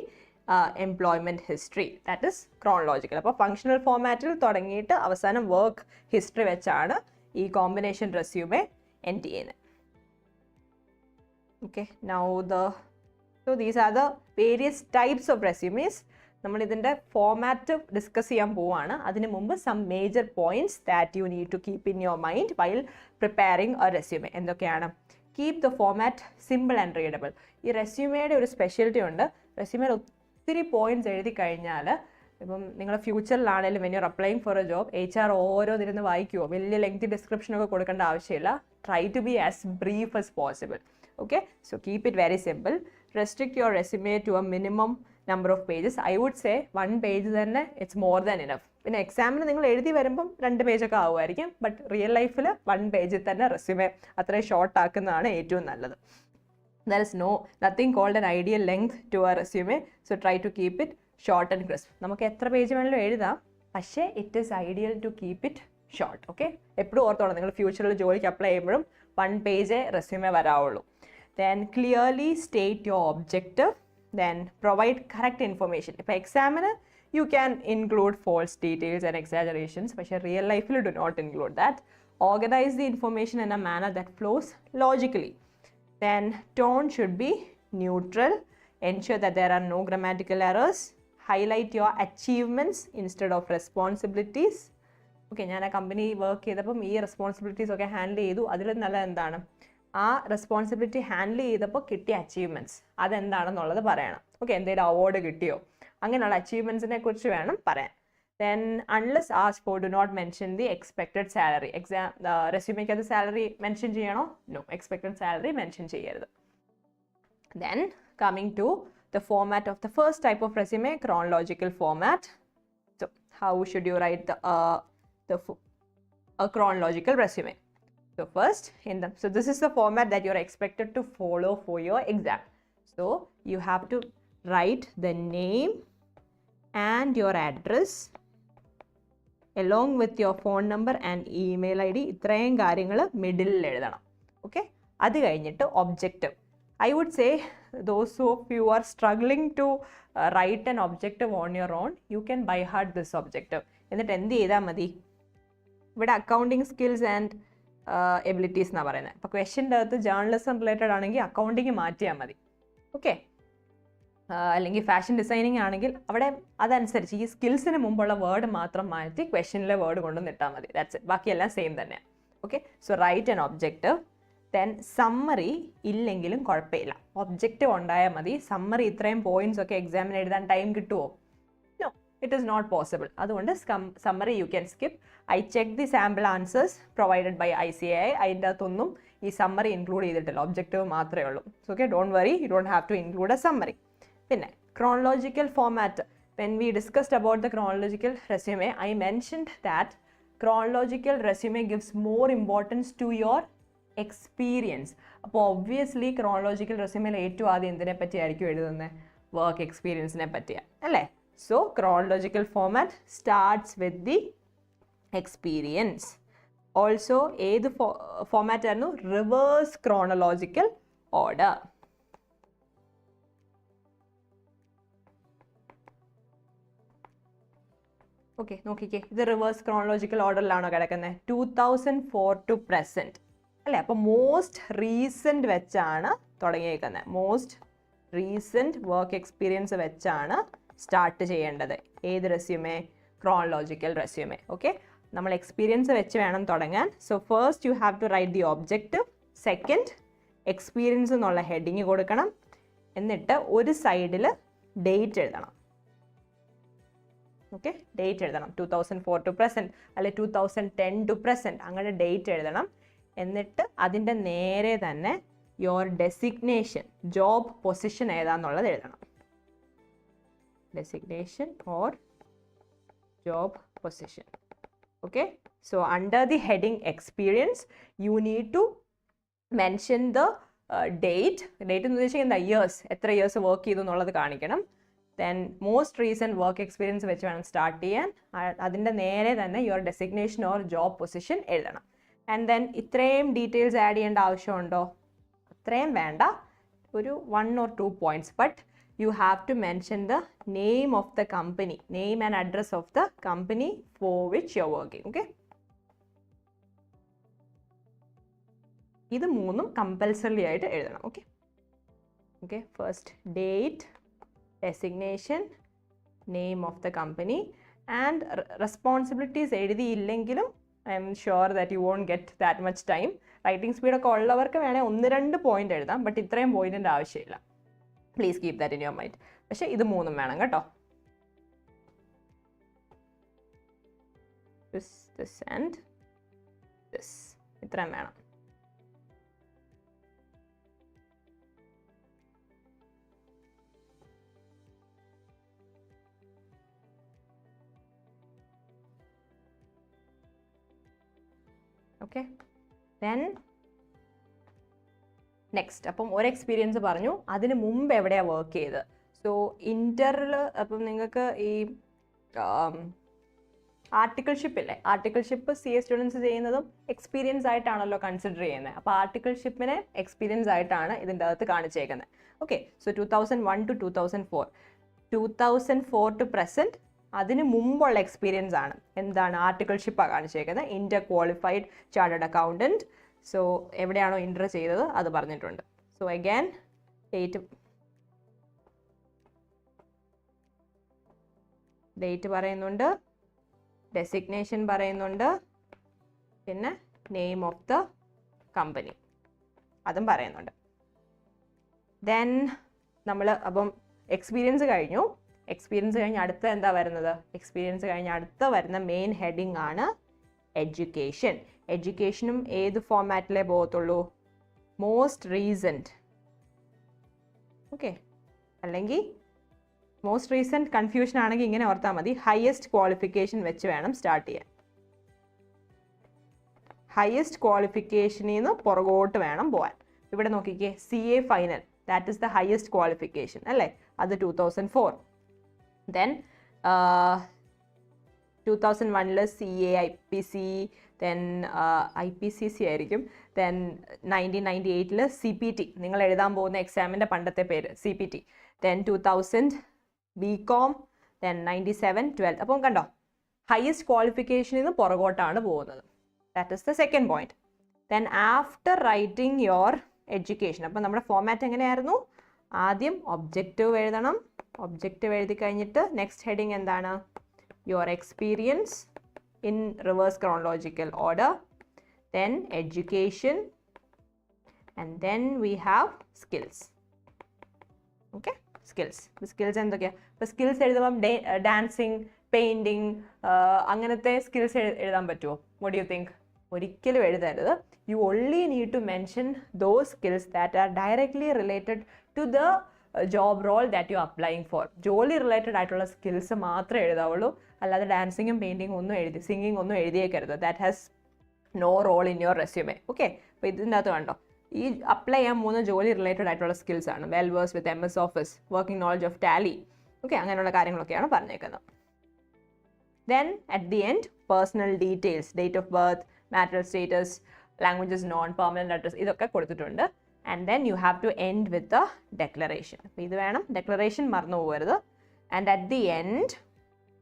employment history, that is chronological. അപ്പോൾ functional formatൽ തുടങ്ങിയിട്ട് അവസാനം work history വെച്ചാണ് ഈ combination resume end ചെയ്യുന്നത്. Okay, now so these are the various types of resumes. നമ്മൾ ഇതിൻ്റെ format discuss ചെയ്യാൻ പോവുകയാണ്. അതിന് മുമ്പ് some major points that you need to keep in your mind while preparing a resume. എന്തൊക്കെയാണ്? Keep the format simple and readable. ഈ റെസ്യൂമയുടെ ഒരു speciality ഉണ്ട്. റെസ്യൂമയിൽ ഒത്തിരി പോയിന്റ്സ് എഴുതി കഴിഞ്ഞാൽ ഇപ്പം നിങ്ങളുടെ ഫ്യൂച്ചറിലാണെങ്കിലും when you are applying for a job HR ഓരോന്നിരുന്ന് വായിക്കുമോ, വലിയ ലെങ്തി ഡിസ്ക്രിപ്ഷനൊക്കെ കൊടുക്കേണ്ട ആവശ്യമില്ല. Try to be as brief as possible. Okay, so keep it very simple. Restrict your resume to a minimum number of pages. I would say 1 page തന്നെ it's more than enough. പിന്നെ എക്സാമിന് നിങ്ങൾ എഴുതി വരുമ്പം 2 പേജൊക്കെ ആവുമായിരിക്കും, but real ലൈഫിൽ 1 പേജിൽ തന്നെ resume അത്രയും ഷോർട്ട് ആക്കുന്നതാണ് ഏറ്റവും നല്ലത്. There is nothing called an ideal length to a resume, so try to keep it short and crisp. നമുക്ക് എത്ര പേജ് വേണമെങ്കിലും എഴുതാം, പക്ഷേ it is ideal to keep it short. Okay, എപ്പോഴും ഓർത്തോളാം നിങ്ങൾ ഫ്യൂച്ചറിൽ ജോലിക്ക് അപ്ലൈ ചെയ്യുമ്പോഴും 1 പേജേ റെസ്യൂമെ വരാവുള്ളൂ. Then clearly state your objective. Then provide correct information. If examiner, you can include false details and exaggerations, but in real life you do not include that. Organize the information in a manner that flows logically. Then tone should be neutral. Ensure that there are no grammatical errors. Highlight your achievements instead of responsibilities. Okay, ഞാൻ ആ company work ചെയ്തപ്പം ഈ responsibilities ഒക്കെ handle ചെയ്തു. അതിൽ നല്ല എന്താണ് ആ റെസ്പോൺസിബിലിറ്റി ഹാൻഡിൽ ചെയ്തപ്പോൾ കിട്ടിയ അച്ചീവ്മെൻറ്റ്സ് അതെന്താണെന്നുള്ളത് പറയണം. ഓക്കെ, എന്തെങ്കിലും അവാർഡ് കിട്ടിയോ, അങ്ങനെയുള്ള അച്ചീവ്മെൻറ്റ്സിനെ കുറിച്ച് വേണം പറയാൻ. Then unless asked for do not mention the expected salary. റെസ്യൂമേക്ക് അത് സാലറി മെൻഷൻ ചെയ്യണോ? നോ, എക്സ്പെക്റ്റഡ് സാലറി മെൻഷൻ ചെയ്യരുത്. Then coming to the format of the first type of resume, chronological format. So how should you write a chronological resume? So first, so this is the format that you're expected to follow for your exam. So you have to write the name and your address along with your phone number and email ID. ഇത്രയും കാര്യങ്ങൾ മിഡിലിൽ എഴുതണം. Okay, അത് കഴിഞ്ഞിട്ട് objective. I would say those of you who are struggling to write an objective on your own, you can by heart this objective. എന്നിട്ട് എന്ത് ചെയ്താൽ മതി? ഇവിടെ അക്കൗണ്ടിങ് സ്കിൽസ് ആൻഡ് എബിലിറ്റീസ് എന്നാണ് പറയുന്നത്. അപ്പോൾ ക്വസ്റ്റ്യൻ്റെ അകത്ത് ജേർണലിസം റിലേറ്റഡ് ആണെങ്കിൽ അക്കൗണ്ടിങ് മാറ്റിയാൽ മതി. ഓക്കെ, അല്ലെങ്കിൽ ഫാഷൻ ഡിസൈനിങ് ആണെങ്കിൽ അവിടെ അതനുസരിച്ച് ഈ സ്കിൽസിന് മുമ്പുള്ള വേർഡ് മാത്രം മാറ്റി ക്വസ്റ്റ്യനിലെ വേർഡ് കൊണ്ടുവന്ന് ഇട്ടാൽ മതി. ദാറ്റ്സ് ഇറ്റ്, ബാക്കിയെല്ലാം സെയിം തന്നെയാണ്. Okay, so write an objective. Then summary ഇല്ലെങ്കിലും കുഴപ്പമില്ല, ഒബ്ജക്റ്റീവ് ഉണ്ടായാൽ മതി. സമ്മറി ഇത്രയും പോയിന്റ്സ് ഒക്കെ എക്സാമിന് എഴുതാൻ ടൈം കിട്ടുമോ? No, it is not possible. അതുകൊണ്ട് summary you can skip. I check the sample answers provided by ICAI. അതിൻ്റെ അകത്തൊന്നും ഈ സമ്മറി ഇൻക്ലൂഡ് ചെയ്തിട്ടില്ല, ഒബ്ജക്റ്റീവ് മാത്രമേ ഉള്ളൂ. So okay, don't worry, you don't have to include a summary. പിന്നെ chronological format. When we discussed about the chronological resume, I mentioned that chronological resume gives more importance to your experience. അപ്പോൾ obviously chronological റെസ്യൂമിൽ ഏറ്റവും ആദ്യം എന്തിനെ പറ്റിയായിരിക്കും എഴുതുന്നത്? Work എക്സ്പീരിയൻസിനെ പറ്റിയാണ് അല്ലേ? So chronological format starts with the experience. Also ഏത് format ആയിരുന്നു? Reverse chronological order. Okay, നോക്കിക്കേ, ഇത് റിവേഴ്സ് ക്രോണോളജിക്കൽ ഓർഡറിലാണോ കിടക്കുന്നത്? 2004 to present അല്ലേ? അപ്പോൾ മോസ്റ്റ് റീസെൻറ്റ് വെച്ചാണ് തുടങ്ങിയേക്കുന്നത്. മോസ്റ്റ് റീസെൻറ്റ് വർക്ക് എക്സ്പീരിയൻസ് വെച്ചാണ് സ്റ്റാർട്ട് ചെയ്യേണ്ടത്. ഏത് റെസ്യൂമേ? Chronological resume. ഓക്കെ, നമ്മൾ എക്സ്പീരിയൻസ് വെച്ച് വേണം തുടങ്ങാൻ. So first you have to write the objective. Second, experience എന്നുള്ള ഹെഡിങ് കൊടുക്കണം. എന്നിട്ട് ഒരു സൈഡിൽ ഡേറ്റ് എഴുതണം. ഓക്കെ, ഡേറ്റ് എഴുതണം. 2004 to present അല്ലെ 2010 to present അങ്ങനെ ഡേറ്റ് എഴുതണം. എന്നിട്ട് അതിൻ്റെ നേരെ തന്നെ യുവർ ഡെസിഗ്നേഷൻ, ജോബ് പൊസിഷൻ ഏതാന്നുള്ളത് എഴുതണം. Designation or job position. Okay, so under the heading experience you need to mention the date എന്ന് ഉദ്ദേശിക്കുന്നത് years, എത്ര years വർക്ക് ചെയ്തു എന്നുള്ളത് കാണിക്കണം. Then most recent work experience വെച്ച് വേണം സ്റ്റാർട്ട് ചെയ്യാൻ. അതിൻ്റെ നേരെ തന്നെ your designation or job position എഴുതണം. ആൻഡ് ദെൻ ഇത്രയും ഡീറ്റെയിൽസ് ആഡ് ചെയ്യേണ്ട ആവശ്യമുണ്ടോ? അത്രയും വേണ്ട, ഒരു 1 or 2 points, but you have to mention the name of the company, name and address of the company for which you're working. Okay, ഇത് മൂന്നും compulsory ആയിട്ട് എഴുതണം. Okay okay, first date, designation, name of the company and responsibilities എഴുതിയില്ലെങ്കിലും I am sure that you won't get that much time. Writing സ്പീഡൊക്കെ ഉള്ളവർക്ക് വേണേൽ 1-2 point എഴുതാം, but ഇത്രയും പോയിന്റിൻ്റെ ആവശ്യമില്ല. Please keep that in your mind. പക്ഷെ ഇത് മൂന്നും വേണം കേട്ടോ. this and this ഇത്രയും വേണം. Okay, then next. അപ്പം ഒരു എക്സ്പീരിയൻസ് പറഞ്ഞു, അതിന് മുമ്പ് എവിടെയാണ് വർക്ക് ചെയ്തത്. സോ ഇൻ്ററിൽ അപ്പം നിങ്ങൾക്ക് ഈ ആർട്ടിക്കിൾഷിപ്പ് ഇല്ലേ, ആർട്ടിക്കിൾഷിപ്പ് CA സ്റ്റുഡൻസ് ചെയ്യുന്നതും എക്സ്പീരിയൻസ് ആയിട്ടാണല്ലോ കൺസിഡർ ചെയ്യുന്നത്. അപ്പോൾ ആർട്ടിക്കിൾഷിപ്പിനെ എക്സ്പീരിയൻസ് ആയിട്ടാണ് ഇതിൻ്റെ അകത്ത് കാണിച്ചേക്കുന്നത്. Okay, so 2001 to 2004, 2004 to present, അതിന് മുമ്പുള്ള എക്സ്പീരിയൻസ് ആണ് എന്താണ്, ആർട്ടിക്കിൾഷിപ്പാണ് കാണിച്ചേക്കുന്നത്. Inter qualified chartered accountant. So എവിടെയാണോ ഇൻ്റർ ചെയ്തത് അത് പറഞ്ഞിട്ടുണ്ട്. സോ അഗൈൻ ഡേറ്റ് പറയുന്നുണ്ട്, ഡെസിഗ്നേഷൻ പറയുന്നുണ്ട്, പിന്നെ നെയിം ഓഫ് ദ കമ്പനി അതും പറയുന്നുണ്ട്. ദെൻ നമ്മൾ അപ്പം എക്സ്പീരിയൻസ് കഴിഞ്ഞു. എക്സ്പീരിയൻസ് കഴിഞ്ഞ് അടുത്ത എന്താ വരുന്നത്? എക്സ്പീരിയൻസ് കഴിഞ്ഞ് അടുത്ത വരുന്ന മെയിൻ ഹെഡിങ് ആണ് എഡ്യൂക്കേഷൻ. എഡ്യൂക്കേഷനും ഏത് ഫോർമാറ്റിലേ പോകത്തുള്ളൂ? Most recent. ഓക്കെ, അല്ലെങ്കിൽ മോസ്റ്റ് റീസെൻറ്റ് കൺഫ്യൂഷൻ ആണെങ്കിൽ ഇങ്ങനെ ഓർത്താൽ മതി, ഹയസ്റ്റ് ക്വാളിഫിക്കേഷൻ വെച്ച് വേണം സ്റ്റാർട്ട് ചെയ്യാൻ. ഹയസ്റ്റ് ക്വാളിഫിക്കേഷനിൽ നിന്ന് പുറകോട്ട് വേണം പോകാൻ. ഇവിടെ നോക്കിക്കേ, CA final, that is the highest qualification അല്ലേ, അത് 2004. Then 2001 CA IPC, then IPCC ആയിരിക്കും. ദെൻ 1998 CPT, നിങ്ങൾ എഴുതാൻ പോകുന്ന എക്സാമിൻ്റെ പണ്ടത്തെ പേര് CPT. Then 2000 BCom, then 97 12. അപ്പം കണ്ടോ, ഹയസ്റ്റ് ക്വാളിഫിക്കേഷനിൽ നിന്ന് പുറകോട്ടാണ് പോകുന്നത്. That is the second point. Then after writing your education, അപ്പം നമ്മുടെ ഫോമാറ്റ് എങ്ങനെയായിരുന്നു? ആദ്യം ഒബ്ജക്റ്റീവ് എഴുതണം. ഒബ്ജക്റ്റീവ് എഴുതി കഴിഞ്ഞിട്ട് നെക്സ്റ്റ് ഹെഡിങ് എന്താണ്? Your experience in reverse chronological order, then education, and then we have skills. Okay, skills എന്തൊക്കെയാണ്? ഇപ്പോൾ സ്കിൽസ് എഴുതുമ്പം ഡാൻസിങ്, പെയിൻറ്റിങ്, അങ്ങനത്തെ സ്കിൽസ് എഴുതാൻ പറ്റുമോ? What do you think? ഒരിക്കലും എഴുതരുത്. You only need to mention those skills that are directly related to the job role that you applying for. ജോലി related ആയിട്ടുള്ള സ്കിൽസ് മാത്രമേ എഴുതാവുള്ളൂ. അല്ലാതെ ഡാൻസിങ്ങും പെയിൻറ്റിങ്ങും ഒന്നും സിംഗിങ് ഒന്നും എഴുതിയേക്കരുത്. That has no role in your resume. Okay, അപ്പോൾ ഇതിൻ്റെ അകത്ത് കണ്ടോ, ഈ അപ്ലൈ ചെയ്യാൻ പോകുന്ന ജോലി റിലേറ്റഡ് ആയിട്ടുള്ള സ്കിൽസ് ആണ്. Well versed with MS Office, working knowledge of Tally, okay, അങ്ങനെയുള്ള കാര്യങ്ങളൊക്കെയാണ് പറഞ്ഞേക്കുന്നത്. Then at the end personal details, date of birth, marital status, languages known, permanent address, ഇതൊക്കെ കൊടുത്തിട്ടുണ്ട്. And then you have to end with a declaration. അപ്പോൾ ഇത് വേണം, declaration മറന്നു പോകരുത്. And at the end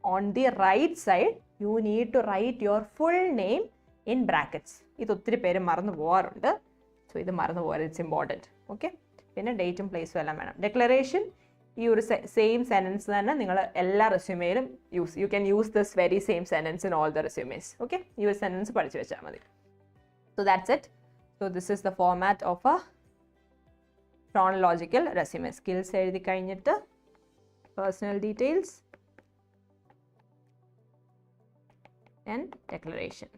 on the right side you need to write your full name in brackets. ഇത് ഒത്തിരി പേര് മറന്നു പോകാറുണ്ട്. സോ ഇത് മറന്നു പോകരുത്, ഇറ്റ്സ് ഇമ്പോർട്ടൻറ്റ്. ഓക്കെ, പിന്നെ ഡേറ്റും പ്ലേസും എല്ലാം വേണം. ഡെക്ലറേഷൻ ഈ ഒരു സെയിം സെൻറ്റൻസ് തന്നെ നിങ്ങൾ എല്ലാ റെസ്യൂമേയിലും you can use this very same sentence in all the resumes. Okay, ഈ ഒരു സെൻറ്റൻസ് പഠിച്ചു വെച്ചാൽ മതി. So that's it. So this is the format of a chronological resume. Skills എഴുതി കഴിഞ്ഞിട്ട് personal details and declaration.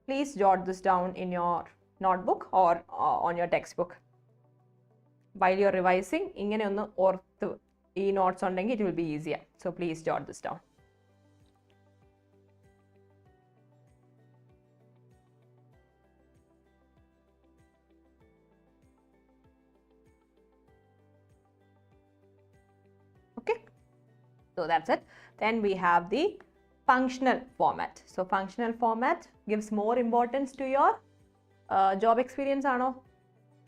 Please jot this down in your notebook or on your textbook. While you're revising, ingane onnu orthu ee notes undengi it will be easier. So please jot this down. Okay, so that's it. Then we have the functional format. So functional format gives more importance to your job experience ആണോ?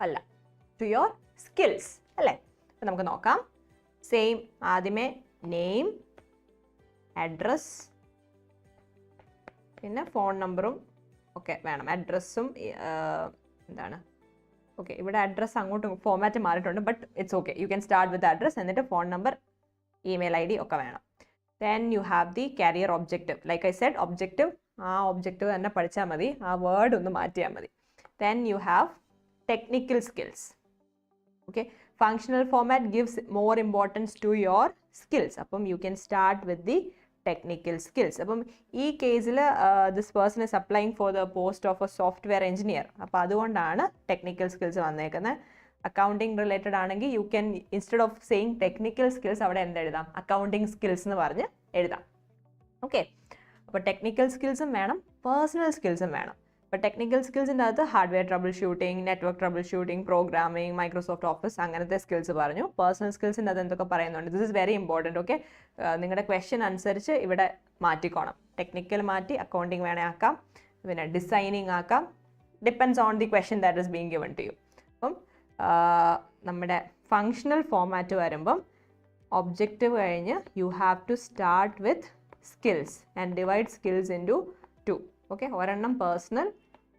അല്ല, to your skills അല്ലേ? അപ്പോൾ നമുക്ക് നോക്കാം. Same ആദ്യമേ name, address, പിന്നെ phone നമ്പറും ഒക്കെ വേണം. അഡ്രസ്സും എന്താണ്, ഓക്കെ ഇവിടെ അഡ്രസ്സ് അങ്ങോട്ടും ഫോമാറ്റ് മാറിയിട്ടുണ്ട്, but it's okay. You can start with address, എന്നിട്ട് ഫോൺ നമ്പർ, ഇമെയിൽ ID ഒക്കെ വേണം. Then you have the career objective. Like I said, objective, ആ objective തന്നെ പഠിച്ചാൽ മതി, ആ വേർഡ് ഒന്ന് മാറ്റിയാൽ മതി. Then you have technical skills. Okay, functional format gives more importance to your skills. അപ്പം you can start with the technical skills. അപ്പം ഈ കേസിൽ this person is applying for the post of a software engineer. അപ്പോൾ അതുകൊണ്ടാണ് technical skills വന്നേക്കുന്നത്. Accounting related ആണെങ്കിൽ you can instead of saying technical skills അവിടെ എന്തെഴുതാം, accounting skills എന്ന് പറഞ്ഞ് എഴുതാം. ഓക്കെ, അപ്പോൾ ടെക്നിക്കൽ സ്കിൽസും വേണം, പേഴ്സണൽ സ്കിൽസും വേണം. അപ്പോൾ ടെക്നിക്കൽ സ്കിൽസിൻ്റെ അകത്ത് hardware trouble shooting, network trouble shooting, programming, Microsoft office, അങ്ങനത്തെ സ്കിൽസ് പറഞ്ഞു. പേഴ്സണൽ സ്കിൽസിൻ്റെ അത് എന്തൊക്കെ പറയുന്നുണ്ട്, this is very important. Okay, നിങ്ങളുടെ ക്വസ്റ്റ്യൻ അനുസരിച്ച് ഇവിടെ മാറ്റിക്കോണം. ടെക്നിക്കൽ മാറ്റി അക്കൗണ്ടിങ് വേണേൽ ആക്കാം, പിന്നെ ഡിസൈനിങ് ആക്കാം, depends on the question that is being given to you. അപ്പം നമ്മുടെ ഫങ്ഷണൽ ഫോമാറ്റ് വരുമ്പം ഒബ്ജക്റ്റീവ് കഴിഞ്ഞ് you have to start with skills and divide skills into 2. Okay, ഒരെണ്ണം പേഴ്സണൽ,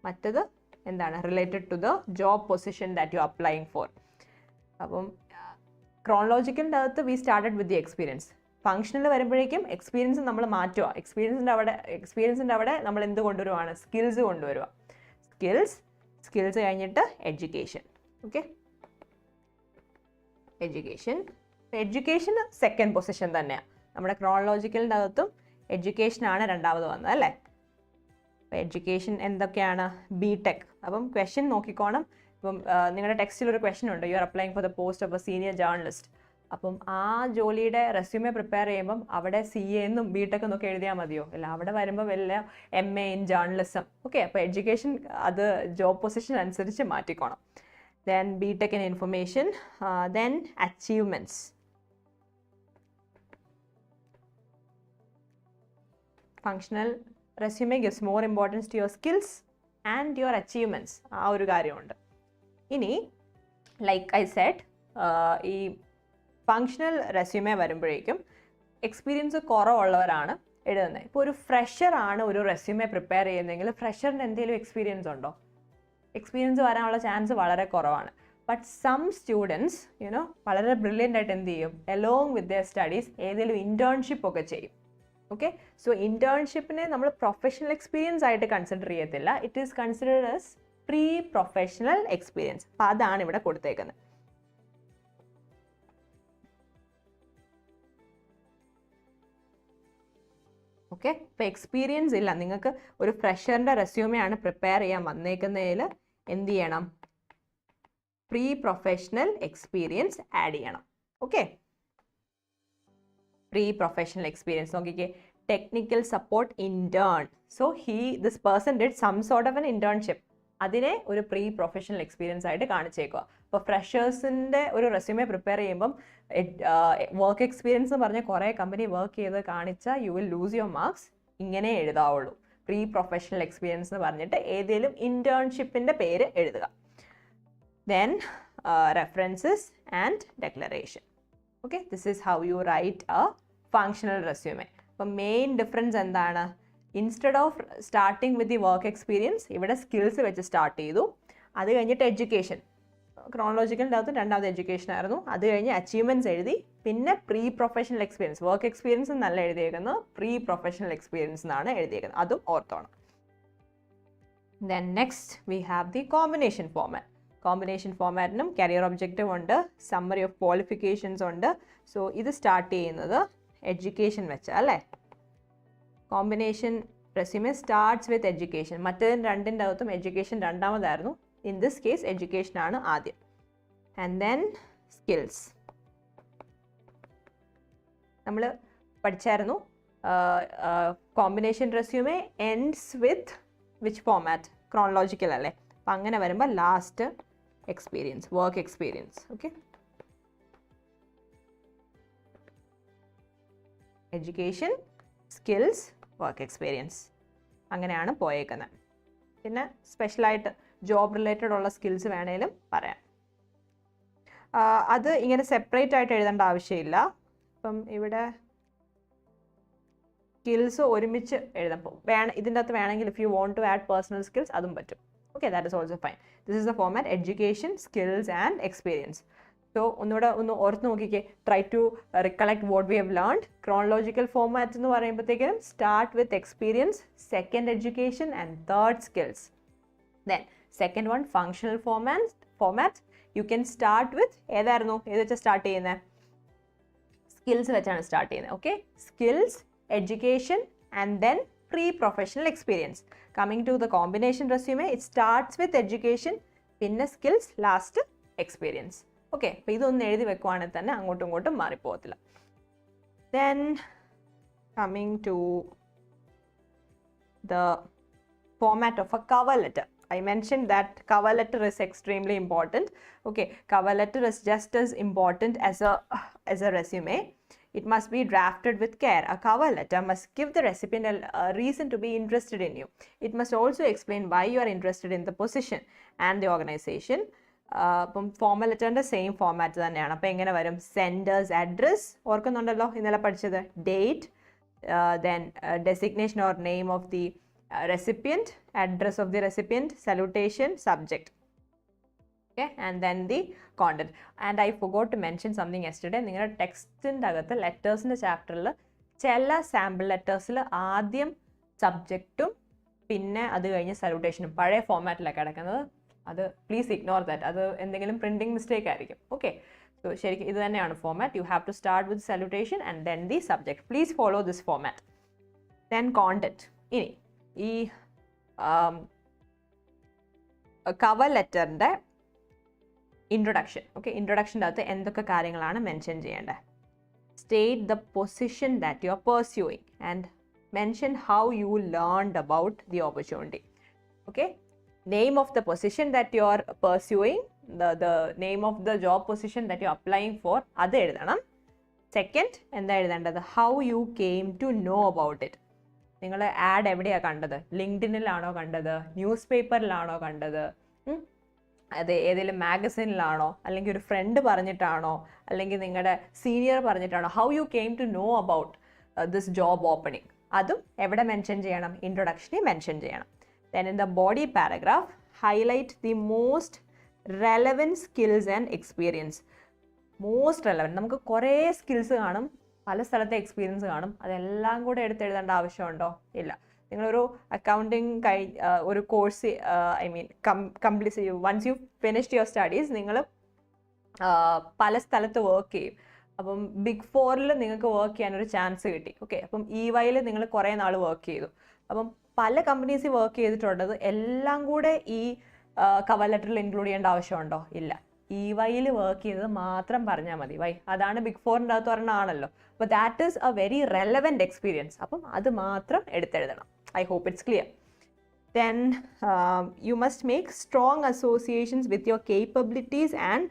മറ്റത് എന്താണ് related to the job position that you applying for. അപ്പം ക്രോണോളജിക്കലിൻ്റെ അകത്ത് we started with the experience. ഫങ്ഷനിൽ വരുമ്പോഴേക്കും എക്സ്പീരിയൻസ് നമ്മൾ മാറ്റുക. എക്സ്പീരിയൻസിൻ്റെ അവിടെ നമ്മൾ എന്ത് കൊണ്ടുവരുവാണ്, സ്കിൽസ് കൊണ്ടുവരിക. സ്കിൽസ് കഴിഞ്ഞിട്ട് education. Okay, education second position തന്നെയാണ്. നമ്മുടെ ക്രോണോളജിക്കലിൻ്റെ അകത്തും എഡ്യൂക്കേഷനാണ് രണ്ടാമത് വന്നത് അല്ലേ. അപ്പോൾ എഡ്യൂക്കേഷൻ എന്തൊക്കെയാണ്, BTech. അപ്പം ക്വസ്റ്റ്യൻ നോക്കിക്കോണം. ഇപ്പം നിങ്ങളുടെ ടെക്സ്റ്റിൽ ഒരു ക്വസ്റ്റ്യൻ ഉണ്ട്, U are applying for the post of A senior journalist. അപ്പം ആ ജോലിയുടെ റെസ്യൂമെ പ്രിപ്പയർ ചെയ്യുമ്പം അവിടെ CA എന്നും BTech എന്നൊക്കെ എഴുതിയാൽ മതിയോ? അല്ല, അവിടെ വരുമ്പോൾ വല്ല MA ഇൻ ജേർണലിസം. ഓക്കെ, അപ്പോൾ എഡ്യൂക്കേഷൻ അത് ജോബ് പൊസിഷൻ അനുസരിച്ച് മാറ്റിക്കോണം. Then BTech in information, then achievements. Functional resume gives more importance to your skills and your achievements. ആ ഒരു കാര്യമുണ്ട്. ഇനി ലൈക്ക് ഐ സെഡ്, ഈ ഫങ്ഷണൽ റെസ്യൂമെ വരുമ്പോഴേക്കും എക്സ്പീരിയൻസ് കുറവുള്ളവരാണ് എഴുതുന്നത്. ഇപ്പോൾ ഒരു ഫ്രഷറാണ് ഒരു റെസ്യൂമെ പ്രിപ്പയർ ചെയ്യുന്നതെങ്കിൽ ഫ്രഷറിന് എന്തെങ്കിലും എക്സ്പീരിയൻസ് ഉണ്ടോ? എക്സ്പീരിയൻസ് വരാനുള്ള ചാൻസ് വളരെ കുറവാണ്. ബട്ട് സം സ്റ്റുഡൻസ് വളരെ ബ്രില്യൻ്റ് ആയിട്ട് എന്ത് ചെയ്യും, എലോങ് വിത്ത് ദെയർ സ്റ്റഡീസ് ഏതെങ്കിലും ഇൻറ്റേൺഷിപ്പ് ഒക്കെ ചെയ്യും. ഓക്കെ, സോ ഇൻറ്റേൺഷിപ്പിനെ നമ്മൾ പ്രൊഫഷണൽ എക്സ്പീരിയൻസ് ആയിട്ട് കൺസിഡർ ചെയ്യത്തില്ല. It is considered as pre professional experience. അപ്പം അതാണ് ഇവിടെ കൊടുത്തേക്കുന്നത്. ഓക്കെ, ഇപ്പോൾ എക്സ്പീരിയൻസ് ഇല്ല, നിങ്ങൾക്ക് ഒരു ഫ്രഷറിൻ്റെ റെസ്യൂമെയാണ് പ്രിപ്പയർ ചെയ്യാൻ വന്നേക്കുന്നതിൽ എന്ത് ചെയ്യണം, പ്രീ പ്രൊഫഷണൽ എക്സ്പീരിയൻസ് ആഡ് ചെയ്യണം. ഓക്കെ, പ്രീ പ്രൊഫഷണൽ എക്സ്പീരിയൻസ് നോക്കിക്കേ, technical support intern. So this person did some sort of an internship. അതിനെ ഒരു പ്രീ പ്രൊഫഷണൽ എക്സ്പീരിയൻസ് ആയിട്ട് കാണിച്ചേക്കുക. അപ്പോൾ ഫ്രഷേഴ്സിൻ്റെ ഒരു റെസ്യൂമെ പ്രിപ്പയർ ചെയ്യുമ്പം വർക്ക് എക്സ്പീരിയൻസ് എന്ന് പറഞ്ഞാൽ കുറേ കമ്പനി വർക്ക് ചെയ്ത് കാണിച്ചാൽ you will loose your marks. ഇങ്ങനെ എഴുതാവുള്ളൂ. പ്രീ പ്രൊഫഷണൽ എക്സ്പീരിയൻസ് എന്ന് പറഞ്ഞിട്ട് ഏതെങ്കിലും ഇൻറ്റേൺഷിപ്പിൻ്റെ പേര് എഴുതുക. Then references and declaration. Okay, this is how you write a functional resume. അപ്പോൾ മെയിൻ ഡിഫറൻസ് എന്താണ്? Instead of starting with the work experience ഇവിടെ സ്കിൽസ് വെച്ച് സ്റ്റാർട്ട് ചെയ്തു. അത് കഴിഞ്ഞിട്ട് എഡ്യൂക്കേഷൻ, ക്രോണോളജിക്കലിൻ്റെ അകത്ത് രണ്ടാമത് എഡ്യൂക്കേഷൻ ആയിരുന്നു. അത് കഴിഞ്ഞ് അച്ചീവ്മെൻറ്റ്സ് എഴുതി. പിന്നെ pre professional experience, work experience നല്ല എഴുതിയേക്കുന്നത്, പ്രീ പ്രൊഫഷണൽ എക്സ്പീരിയൻസ് എന്നാണ് എഴുതിയേക്കുന്നത്. അതും ഓർത്തോണം. Then next we have the combination format. Combination ഫോമാറ്റിനും കരിയർ ഒബ്ജക്റ്റീവ് ഉണ്ട്, സമ്മറി ഓഫ് ക്വാളിഫിക്കേഷൻസ് ഉണ്ട്. സോ ഇത് സ്റ്റാർട്ട് ചെയ്യുന്നത് എഡ്യൂക്കേഷൻ വെച്ച് അല്ലേ. Combination resume starts with education. മറ്റേതിന് രണ്ടിൻ്റെ അകത്തും എഡ്യൂക്കേഷൻ രണ്ടാമതായിരുന്നു. ഇൻ ദിസ് കേസ് എഡ്യൂക്കേഷൻ ആണ് ആദ്യം. And then skills. നമ്മൾ പഠിച്ചായിരുന്നു combination resume ends with which format, chronological അല്ലേ. അപ്പം അങ്ങനെ വരുമ്പോൾ last experience, work experience. Okay, education, skills, work experience, അങ്ങനെയാണ് പോയേക്കുന്നത്. പിന്നെ സ്പെഷ്യലായിട്ട് ജോബ് റിലേറ്റഡ് ഉള്ള സ്കിൽസ് വേണേലും പറയാം. അത് ഇങ്ങനെ സെപ്പറേറ്റ് ആയിട്ട് എഴുതേണ്ട ആവശ്യമില്ല. അപ്പം ഇവിടെ സ്കിൽസ് ഒരുമിച്ച് എഴുതുമ്പോൾ ഇതിൻ്റെ അകത്ത് വേണമെങ്കിൽ if you want to add personal skills അതും പറ്റും. Okay, that is also fine. This is the format education, skills and experience. So ഒന്നുകൂടെ ഒന്ന് ഓർത്ത് നോക്കിക്കേ. Try to recollect what we have learned. Chronological format എന്ന് പറയുമ്പോഴത്തേക്കും start with experience, second education and third skills. Then second one functional format. You can start with ഏതായിരുന്നു, ഏത് വെച്ചാൽ start ചെയ്യുന്നത്? സ്കിൽസ് വെച്ചാണ് സ്റ്റാർട്ട് ചെയ്യുന്നത്. Okay, skills, education and then pre-professional experience. Coming to the combination resume, it starts with education, pinna skills, last experience. Okay, അപ്പോൾ ഇതൊന്ന് എഴുതി വെക്കുവാണെങ്കിൽ തന്നെ അങ്ങോട്ടും ഇങ്ങോട്ടും മാറിപ്പോകത്തില്ല. Then coming to the format of a cover letter. I mentioned that cover letter is extremely important. Okay, cover letter is just as important as a resume. It must be drafted with care. A cover letter must give the recipient a reason to be interested in you. It must also explain why you are interested in the position and the organization. അപ്പം formal ലെറ്ററിൻ്റെ same format തന്നെയാണ്. അപ്പോൾ എങ്ങനെ വരും? Senders address ഓർക്കുന്നുണ്ടല്ലോ, ഇന്നലെ പഠിച്ചത്. Date, then designation or name of the recipient, address of the recipient, salutation, subject. Okay, and then the content. And I forgot to mention something yesterday. നിങ്ങളുടെ ടെക്സ്റ്റിൻ്റെ അകത്ത് ലെറ്റേഴ്സിൻ്റെ ചാപ്റ്ററിൽ ചില സാമ്പിൾ ലെറ്റേഴ്സിൽ ആദ്യം സബ്ജക്റ്റും പിന്നെ അത് കഴിഞ്ഞ് സല്യൂട്ടേഷനും പഴയ ഫോമാറ്റിലാണ് കിടക്കുന്നത്. അത് പ്ലീസ് ഇഗ്നോർ ദാറ്റ്. അത് എന്തെങ്കിലും പ്രിൻറ്റിംഗ് മിസ്റ്റേക്ക് ആയിരിക്കും. ഓക്കെ, സോ ശരിക്കും ഇത് തന്നെയാണ് format. You have to start with salutation and then the subject. Please follow this format. Then content. ഇനി ഈ കവർ ലെറ്ററിൻ്റെ ഇൻട്രൊഡക്ഷൻ. ഓക്കെ, ഇൻട്രൊഡക്ഷൻ്റെ അകത്ത് എന്തൊക്കെ കാര്യങ്ങളാണ് മെൻഷൻ ചെയ്യേണ്ടത്? State the position that you are pursuing and mention how you learned about the opportunity. Okay, name of the position that you are pursuing, the name of the job position that you are applying for, അത് എഴുതണം. Second എന്താ എഴുതേണ്ടത്? How you came to know about it. നിങ്ങൾ ad എവിടെയാണ് കണ്ടത്? ലിങ്ക്ഡിനിലാണോ കണ്ടത്? News പേപ്പറിലാണോ കണ്ടത്? അത് ഏതെങ്കിലും മാഗസിനിലാണോ? അല്ലെങ്കിൽ ഒരു ഫ്രണ്ട് പറഞ്ഞിട്ടാണോ? അല്ലെങ്കിൽ നിങ്ങളുടെ സീനിയർ പറഞ്ഞിട്ടാണോ? How you came to know about this job opening, അതും എവിടെ മെൻഷൻ ചെയ്യണം? ഇൻട്രൊഡക്ഷനിൽ മെൻഷൻ ചെയ്യണം. Then in the body paragraph highlight the most relevant skills and experience. Most relevant, നമുക്ക് കുറേ സ്കിൽസ് കാണും, പല സ്ഥലത്തെ എക്സ്പീരിയൻസ് കാണും. അതെല്ലാം കൂടെ എടുത്തെഴുതേണ്ട ആവശ്യമുണ്ടോ? ഇല്ല. നിങ്ങളൊരു അക്കൗണ്ടിങ് ഒരു course complete once you finished your studies, നിങ്ങൾ പല സ്ഥലത്ത് വർക്ക് ചെയ്യും. അപ്പം ബിഗ് ഫോറിൽ നിങ്ങൾക്ക് വർക്ക് ചെയ്യാനൊരു ചാൻസ് കിട്ടി. ഓക്കെ, അപ്പം EYയിൽ നിങ്ങൾ കുറേ നാൾ വർക്ക് ചെയ്തു. അപ്പം പല കമ്പനീസിൽ വർക്ക് ചെയ്തിട്ടുള്ളത് എല്ലാം കൂടെ ഈ കവർ ലെറ്ററിൽ ഇൻക്ലൂഡ് ചെയ്യേണ്ട ആവശ്യമുണ്ടോ? ഇല്ല. EYയിൽ വർക്ക് ചെയ്തത് മാത്രം പറഞ്ഞാൽ മതി. വൈ? അതാണ് ബിഗ് ഫോറിൻ്റെ അകത്ത് ഒരെണ്ണമാണല്ലോ. അപ്പോൾ that is A very relevant experience. അപ്പം അത് മാത്രം എടുത്തെഴുതണം. I hope it's clear. Then you must make strong associations with your capabilities and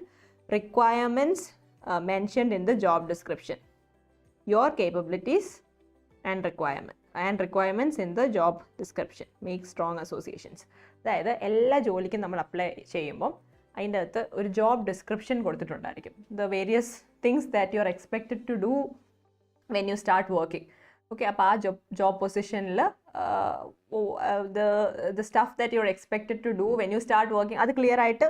requirements mentioned in the job description. Your capabilities and requirements in the job description. Make strong associations. അതായത് എല്ലാ ജോലിക്കും നമ്മൾ apply ചെയ്യുമ്പോൾ അതിൻ്റെ അകത്ത് ഒരു job description കൊടുത്തിട്ടുണ്ടായിരിക്കും. The various things that you are expected to do when you start working. Okay, അപ്പോൾ ആ ജോബ് പൊസിഷനിൽ the stuff that you are expected to do when you start working, അത് ക്ലിയർ ആയിട്ട്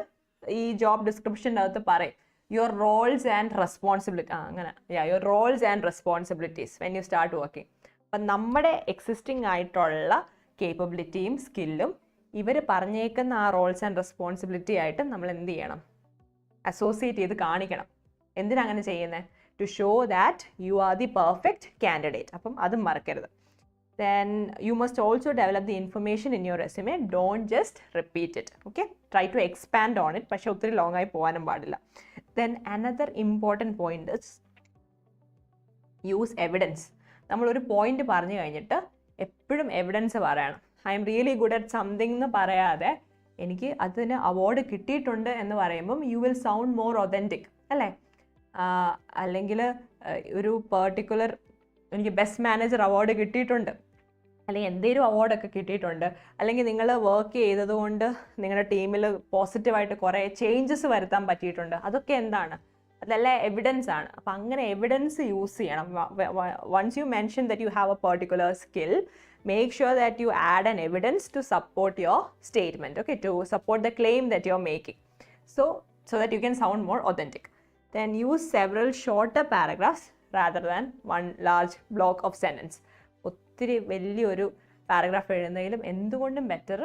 ഈ ജോബ് ഡിസ്ക്രിപ്ഷൻ്റെ അകത്ത് പറയും. യുവർ റോൾസ് ആൻഡ് റെസ്പോൺസിബിലിറ്റി, അങ്ങനെ your roles and responsibilities when you start working. അപ്പം നമ്മുടെ എക്സിസ്റ്റിംഗ് ആയിട്ടുള്ള കേപ്പബിലിറ്റിയും സ്കില്ലും ഇവർ പറഞ്ഞേക്കുന്ന ആ റോൾസ് ആൻഡ് റെസ്പോൺസിബിലിറ്റി ആയിട്ട് നമ്മൾ എന്ത് ചെയ്യണം, അസോസിയേറ്റ് ചെയ്ത് കാണിക്കണം. എന്തിനാ അങ്ങനെ ചെയ്യുന്നത്? To show that you are the perfect candidate. അപ്പം അതും മറക്കരുത്. Then you must also develop the information in your resume. Don't just repeat it. Okay? Try to expand on it. പക്ഷേ ഒത്തിരി ലോങ് ആയി പോകാനും പാടില്ല. Then another important point is use evidence. നമ്മളൊരു point പറഞ്ഞു കഴിഞ്ഞിട്ട് എപ്പോഴും എവിഡൻസ് പറയണം. I am really good at something എന്ന് പറയാതെ എനിക്ക് അതിന് അവാർഡ് കിട്ടിയിട്ടുണ്ട് എന്ന് പറയുമ്പം you will sound more authentic അല്ലേ? അല്ലെങ്കിൽ ഒരു പെർട്ടിക്കുലർ എനിക്ക് ബെസ്റ്റ് മാനേജർ അവാർഡ് കിട്ടിയിട്ടുണ്ട്, അല്ലെങ്കിൽ എന്തെങ്കിലും അവാർഡൊക്കെ കിട്ടിയിട്ടുണ്ട്, അല്ലെങ്കിൽ നിങ്ങൾ വർക്ക് ചെയ്തതുകൊണ്ട് നിങ്ങളുടെ ടീമിൽ പോസിറ്റീവായിട്ട് കുറേ ചേഞ്ചസ് വരുത്താൻ പറ്റിയിട്ടുണ്ട്, അതൊക്കെ എന്താണ്? അതെല്ലാം എവിഡൻസ് ആണ്. അപ്പം അങ്ങനെ എവിഡൻസ് യൂസ് ചെയ്യണം. Once you mention that you have a particular skill, make sure that you add an evidence to support your statement, okay, to support the claim that you're making, so that you can sound more authentic. Then use several shorter paragraphs rather than one large block of sentence. ഒത്തിരി വലിയൊരു paragraph എഴുതുന്നതിലും എന്തുകൊണ്ടും better,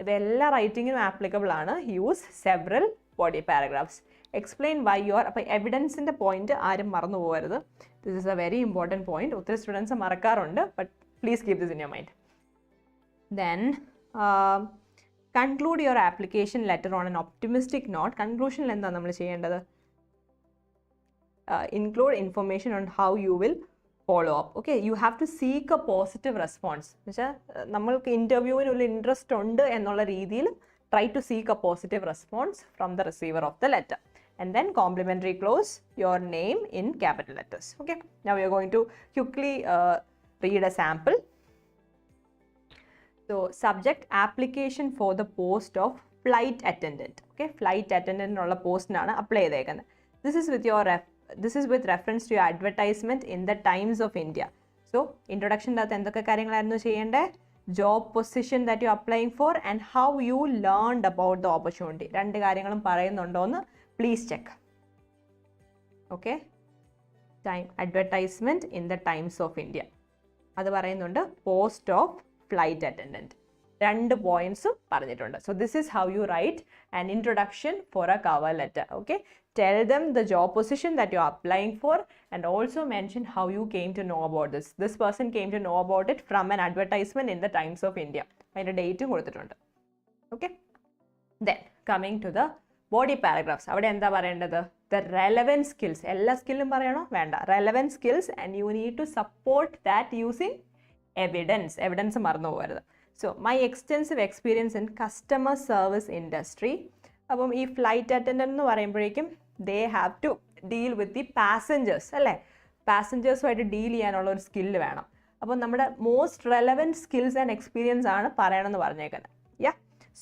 ഇതെല്ലാ റൈറ്റിങ്ങിനും applicable ആണ്, use several body paragraphs. Explain why your, അപ്പോൾ എവിഡൻസിൻ്റെ point ആരും മറന്നു പോകരുത്. This is a very important point. ഒത്തിരി സ്റ്റുഡൻസ് മറക്കാറുണ്ട്, but please keep this in your mind. Then conclude your application letter on an optimistic note. Conclusion എന്താ നമ്മൾ ചെയ്യേണ്ടത്? Include information on how you will follow up. Okay, you have to seek a positive response. എന്നുവെച്ചാൽ നമ്മൾക്ക് ഇൻ്റർവ്യൂവിനുള്ള interest ഉണ്ട് എന്നുള്ള രീതിയിൽ try to seek a positive response from the receiver of the letter. And then complimentary close your name in capital letters. Okay, now we are going to quickly read a sample. So subject application for the post of flight attendant. Okay, flight attendant എന്നുള്ള പോസ്റ്റിനാണ് apply ചെയ്തേക്കുന്നത്. This is with reference to your advertisement in the Times of India. So introduction അകത്ത് എന്തൊക്കെ കാര്യങ്ങളായിരുന്നു ചെയ്യേണ്ടത്? Job position that you are applying for and how you learned about the opportunity. രണ്ട് കാര്യങ്ങളും പറയുന്നുണ്ടോ എന്ന് please check. Okay, advertisement in the Times of India. അത് പറയുന്നുണ്ട്, പോസ്റ്റ് ഓഫ് ഫ്ലൈറ്റ് അറ്റൻഡൻറ്റ്. രണ്ട് പോയിന്റ്സും പറഞ്ഞിട്ടുണ്ട്. So this is how you write an introduction for a cover letter. Okay, tell them the job position that you are applying for and also mention how you came to know about this. This person came to know about it from an advertisement in the Times of India. അതിൻ്റെ ഡേറ്റും കൊടുത്തിട്ടുണ്ട്. Okay, then coming to the body paragraphs. അവിടെ എന്താ പറയേണ്ടത്? The relevant skills. എല്ലാ സ്കില്ലും പറയണോ? വേണ്ട. Relevant skills and you need to support that using evidence. Evidence മറന്നു പോകരുത്. So my extensive experience in customer service industry. അപ്പം ഈ ഫ്ലൈറ്റ് അറ്റൻഡൻറ്റ് എന്ന് പറയുമ്പോഴേക്കും they have to deal with the passengers അല്ലേ? പാസഞ്ചേഴ്സുമായിട്ട് ഡീൽ ചെയ്യാനുള്ള ഒരു സ്കില്ല് വേണം. അപ്പം നമ്മുടെ most relevant skills and experience ആണ് പറയണമെന്ന് പറഞ്ഞേക്കുന്നത്. യാ,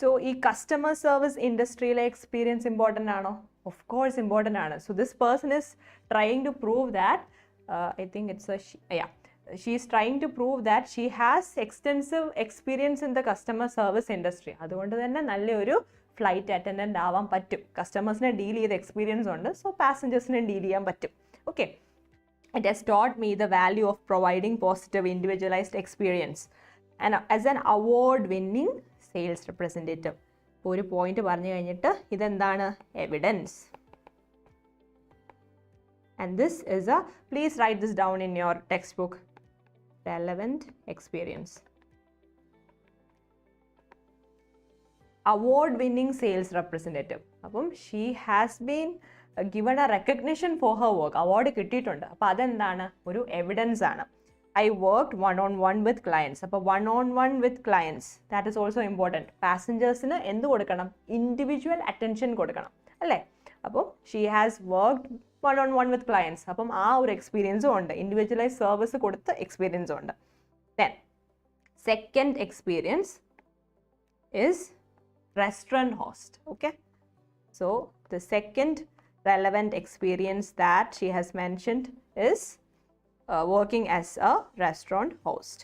സോ ഈ കസ്റ്റമർ സർവീസ് ഇൻഡസ്ട്രിയിലെ എക്സ്പീരിയൻസ് ഇമ്പോർട്ടൻ്റ് ആണോ? ഓഫ് കോഴ്സ് ഇമ്പോർട്ടൻ്റ് ആണ്. So this person is trying to prove that I think it's she is trying to prove that she has extensive experience in the customer service industry. അതുകൊണ്ട് തന്നെ നല്ലൊരു flight attendant ആവാൻ പറ്റും. കസ്റ്റമേഴ്സിനെ deal ചെയ്ത experience ഉണ്ട്, so പാസഞ്ചേഴ്സിനെ deal ചെയ്യാൻ പറ്റും. Okay, it has taught me the value of providing positive individualized experience and as an award winning sales representative. ഒരു പോയിന്റ് പറഞ്ഞു കഴിഞ്ഞിട്ട് ഇതെന്താണ്? Evidence. And this is a, please write this down in your textbook, relevant experience. Award winning sales representative. അപ്പം she has been given a recognition for her work. Award കിട്ടിയിട്ടുണ്ട്. അപ്പോൾ അതെന്താണ്? ഒരു evidence ആണ്. I worked one-on-one with clients. അപ്പോൾ one-on-one with clients, that is also important. പാസഞ്ചേഴ്സിന് എന്ത് കൊടുക്കണം? Individual attention കൊടുക്കണം അല്ലേ? അപ്പോൾ she has worked one-on-one with clients. അപ്പം ആ ഒരു എക്സ്പീരിയൻസും ഉണ്ട്, ഇൻഡിവിജ്വലൈസ് സർവീസ് കൊടുത്ത എക്സ്പീരിയൻസും ഉണ്ട്. Then second experience is restaurant host. Okay, so the second relevant experience that she has mentioned is working as a restaurant host.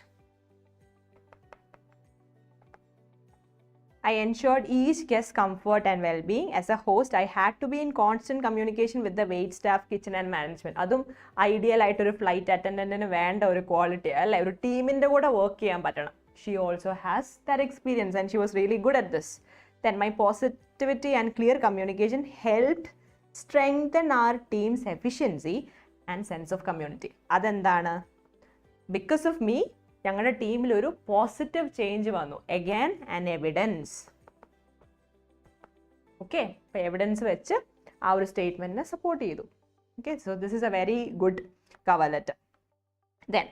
I ensured each guest's comfort and well-being. As a host, I had to be in constant communication with the wait staff, kitchen and management. അതും ideal ആയിട്ടൊരു flight അറ്റൻഡൻറ്റിന് വേണ്ട ഒരു quality അല്ലേ? ഒരു ടീമിൻ്റെ കൂടെ work ചെയ്യാൻ പറ്റണം. she also has that experience and she was really good at this. Then my positivity and clear communication helped strengthen our team's efficiency and sense of community. അതെന്താണ്? Because of me, ഞങ്ങളുടെ ടീമിൽ ഒരു positive change വന്നു. Again, an evidence. Okay, അപ്പോൾ evidence വെച്ച് ആ ഒരു സ്റ്റേറ്റ്മെൻറ്റിനെ support ചെയ്തു. Okay, so this is a very good cover letter. Then,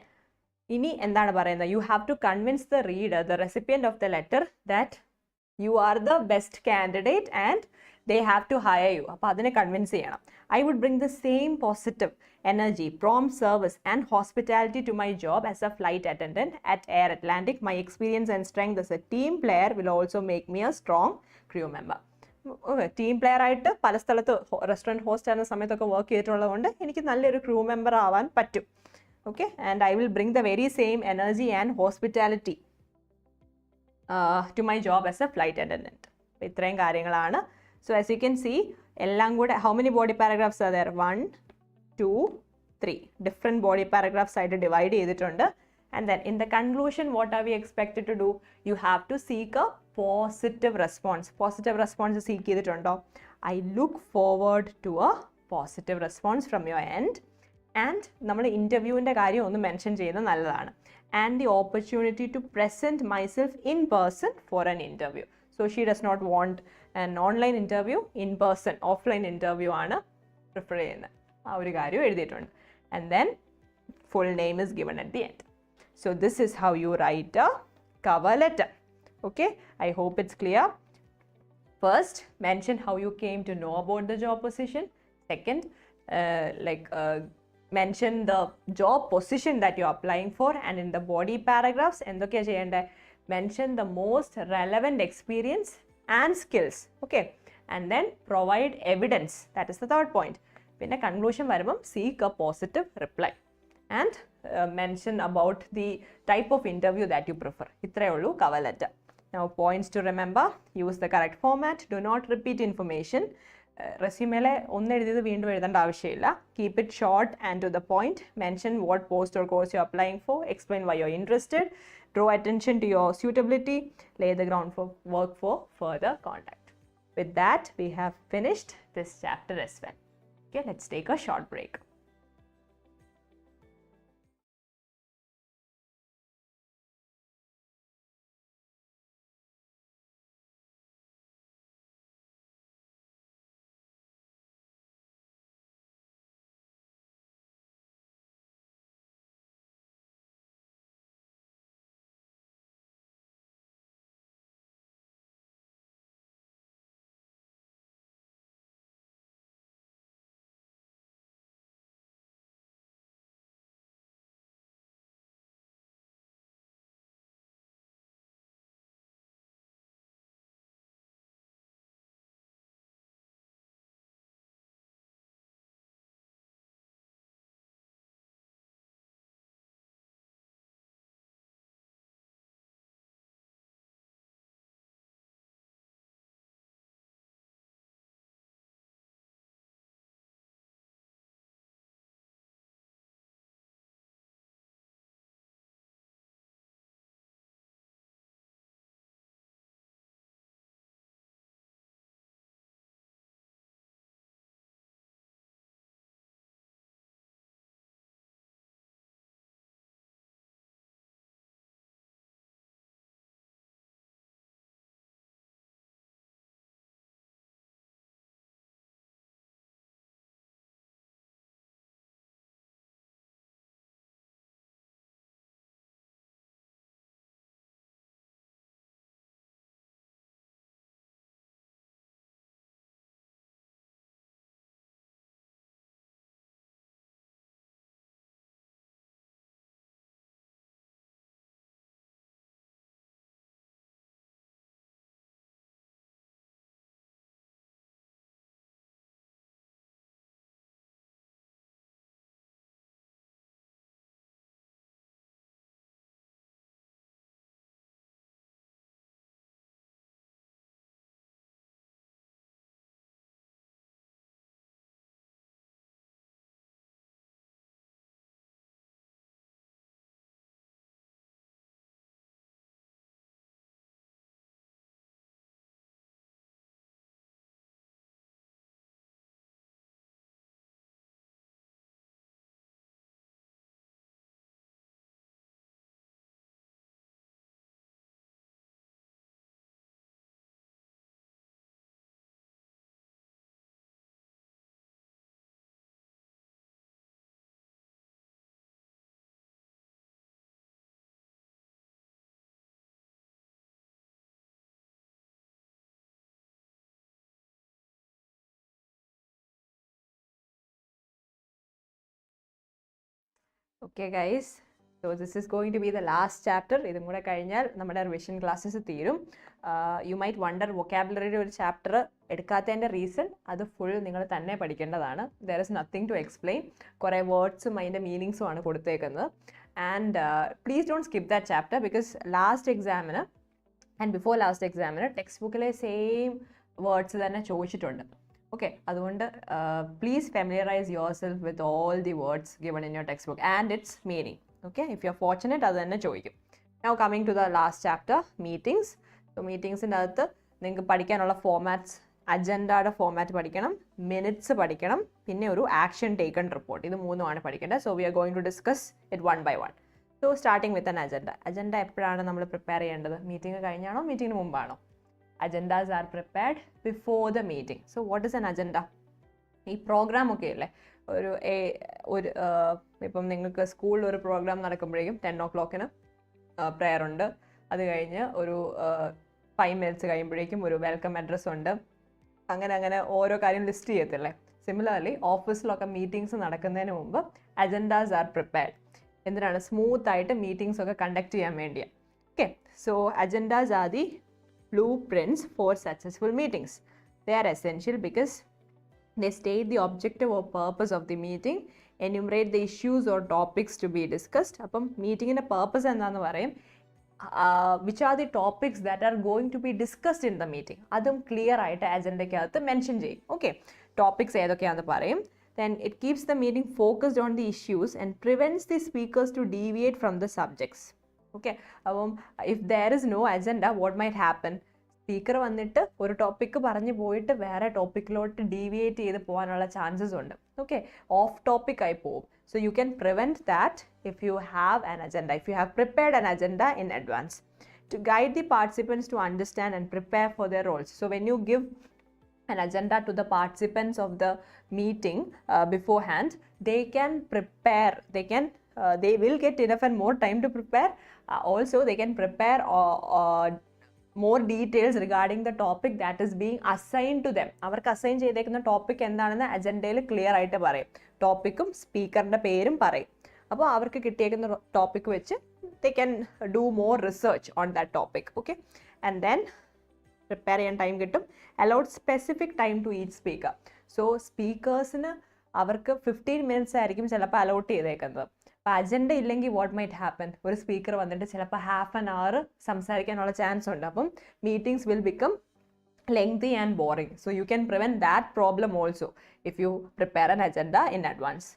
ഇനി എന്താണ് പറയുന്നത്? You have to convince the reader, the recipient of the letter, that you are the best candidate and they have to hire you. അപ്പോൾ അതിനെ convince ചെയ്യണം. I would bring the same positive energy, prompt service and hospitality to my job as a flight attendant at Air Atlantic. My experience and strength as a team player will also make me a strong crew member. Team player ആയിട്ട് പല സ്ഥലത്ത് restaurant host ആയിരുന്ന സമയത്തൊക്കെ work ചെയ്തിട്ടുള്ളത് കൊണ്ട് എനിക്ക് നല്ലൊരു crew member ആവാൻ പറ്റും. Okay, and I will bring the very same energy and hospitality to my job as a flight attendant. അപ്പോൾ ഇത്രയും കാര്യങ്ങളാണ്. So as you can see എല്ലാം കൂടെ how many body paragraphs are there? 1, 2, 3 different body paragraphs ആയിട്ട് divide ചെയ്തിട്ടുണ്ട്. And then in the conclusion, what are we expected to do? You have to seek a positive response. Positive response seek ചെയ്തിട്ടുണ്ടോ? I look forward to a positive response from your end. And നമ്മൾ ഇൻ്റർവ്യൂവിൻ്റെ കാര്യം ഒന്ന് mention ചെയ്യുന്നത് നല്ലതാണ്. And the opportunity to present myself in person for an interview. So she does not want an online interview, in person, offline interview ആണ് prefer ചെയ്യുന്നത്. ആ ഒരു കാര്യം എഴുതിയിട്ടുണ്ട്. And then full name is given at the end. So this is how you write a cover letter. Okay, I hope it's clear. First, mention how you came to know about the job position. Second, mention the job position that you're applying for, and in the body paragraphs, endokya cheyande? Mention the most relevant experience and skills. Okay, and then provide evidence. That is the third point. Pinne conclusion varumbam seek a positive reply. And mention about the type of interview that you prefer. ഇത്രയേ ഉള്ളൂ cover letter. Now points to remember: use the correct format, do not repeat information. റെസ്യൂമേലെ ഒന്ന് എഴുതിയത് വീണ്ടും എഴുതേണ്ട ആവശ്യമില്ല. Keep it short and to the point. Mention what post or course you're applying for. Explain why you're interested. Draw attention to your suitability. Lay the ground for work for further contact. With that, we have finished this chapter as well. Okay, let's take a short break. Okay guys, so this is going to be the last chapter. ഇതും കൂടെ കഴിഞ്ഞാൽ നമ്മുടെ revision classes തീരും. You might wonder vocabulary ഒരു chapter എടുക്കാത്തതിൻ്റെ reason അത് full നിങ്ങൾ തന്നെ പഠിക്കേണ്ടതാണ്. There is nothing to explain. കുറേ വേർഡ്സും അതിൻ്റെ മീനിങ്സും ആണ് കൊടുത്തേക്കുന്നത്. And please don't skip that chapter because last examiner and before last examiner text ബുക്കിലെ സെയിം വേർഡ്സ് തന്നെ ചോദിച്ചിട്ടുണ്ട്. Okay, അതുകൊണ്ട് please familiarize yourself with all the words given in your textbook and its meaning. Okay, if you're fortunate, അത് തന്നെ ചോദിക്കും. Now coming to the last chapter, meetings. So meetingsൻ്റെ അകത്ത് നിങ്ങൾക്ക് പഠിക്കാനുള്ള ഫോമാറ്റ്സ്, അജണ്ടയുടെ ഫോമാറ്റ് പഠിക്കണം, മിനിറ്റ്സ് പഠിക്കണം, പിന്നെ ഒരു ആക്ഷൻ ടേക്കൺ റിപ്പോർട്ട്. ഇത് മൂന്നുമാണ് പഠിക്കേണ്ടത്. So we are going to discuss it one by one. So starting with an agenda. Agenda എപ്പോഴാണ് നമ്മൾ പ്രിപ്പയർ ചെയ്യേണ്ടത്? മീറ്റിംഗ് കഴിഞ്ഞാണോ മീറ്റിങ്ങിന് മുമ്പാണോ? Agendas are prepared before the meeting. So what is an agenda? ഈ programme ഒക്കെ അല്ലേ, ഒരു ഇപ്പം നിങ്ങൾക്ക് സ്കൂളിൽ ഒരു പ്രോഗ്രാം നടക്കുമ്പോഴേക്കും 10 o'clock പ്രെയർ ഉണ്ട്. അത് കഴിഞ്ഞ് ഒരു 5 minutes കഴിയുമ്പോഴേക്കും ഒരു വെൽക്കം അഡ്രസ്സ് ഉണ്ട്. അങ്ങനെ ഓരോ കാര്യം ലിസ്റ്റ് ചെയ്യത്തില്ലേ? സിമിലർലി ഓഫീസിലൊക്കെ മീറ്റിംഗ്സ് നടക്കുന്നതിന് മുമ്പ് അജൻഡാസ് ആർ പ്രിപ്പയർഡ്. എന്തിനാണ്? സ്മൂത്ത് ആയിട്ട് മീറ്റിംഗ്സ് ഒക്കെ കണ്ടക്ട് ചെയ്യാൻ വേണ്ടിയാണ്. Okay, so agendas are the blueprints for successful meetings. They are essential because they state the objective or purpose of the meeting, enumerate the issues or topics to be discussed. അപ്പം മീറ്റിങ്ങിൻ്റെ purpose എന്താണെന്ന് പറയും, which are the topics that are going to be discussed in the meeting. അതും clear ആയിട്ട് അജണ്ടയ്ക്കകത്ത് mention ചെയ്യും. Okay, topics ഏതൊക്കെയാണെന്ന് പറയും. Then it keeps the meeting focused on the issues and prevents the speakers to deviate from the subjects. Okay, അപ്പം if there is no agenda what might happen? Speaker വന്നിട്ട് ഒരു topic പറഞ്ഞു പോയിട്ട് വേറെ ടോപ്പിക്കിലോട്ട് deviate ചെയ്ത് പോകാനുള്ള ചാൻസസ് ഉണ്ട്. Okay, of topic ആയി പോകും. So you can prevent that if you have an agenda, if you have prepared an agenda in advance to guide the participants to understand and prepare for their roles. So when you give an agenda to the participants of the meeting beforehand, they can prepare, they will get enough and more time to prepare. Also they can prepare more details regarding the topic that is being assigned to them. അവർക്ക് assign ചെയ്തേക്കുന്ന topic എന്താണെന്ന് അജണ്ടയിൽ clear ആയിട്ട് പറയും. ടോപ്പിക്കും സ്പീക്കറിൻ്റെ പേരും പറയും. അപ്പോൾ അവർക്ക് കിട്ടിയേക്കുന്ന topic വെച്ച് they can do more research on that topic. Okay, and then prepare ചെയ്യാൻ ടൈം കിട്ടും. Allowed specific time to each speaker. So സ്പീക്കേഴ്സിന് അവർക്ക് 15 minutes ആയിരിക്കും ചിലപ്പോൾ അലോട്ട് ചെയ്തേക്കുന്നത്. അപ്പോൾ അജണ്ട ഇല്ലെങ്കിൽ വാട്ട് മൈറ്റ് ഹാപ്പൻ? ഒരു സ്പീക്കർ വന്നിട്ട് ചിലപ്പോൾ ഹാഫ് ആൻ അവർ സംസാരിക്കാനുള്ള ചാൻസ് ഉണ്ട്. അപ്പം meetings will become lengthy and boring. So you can prevent that problem also if you prepare an agenda in advance.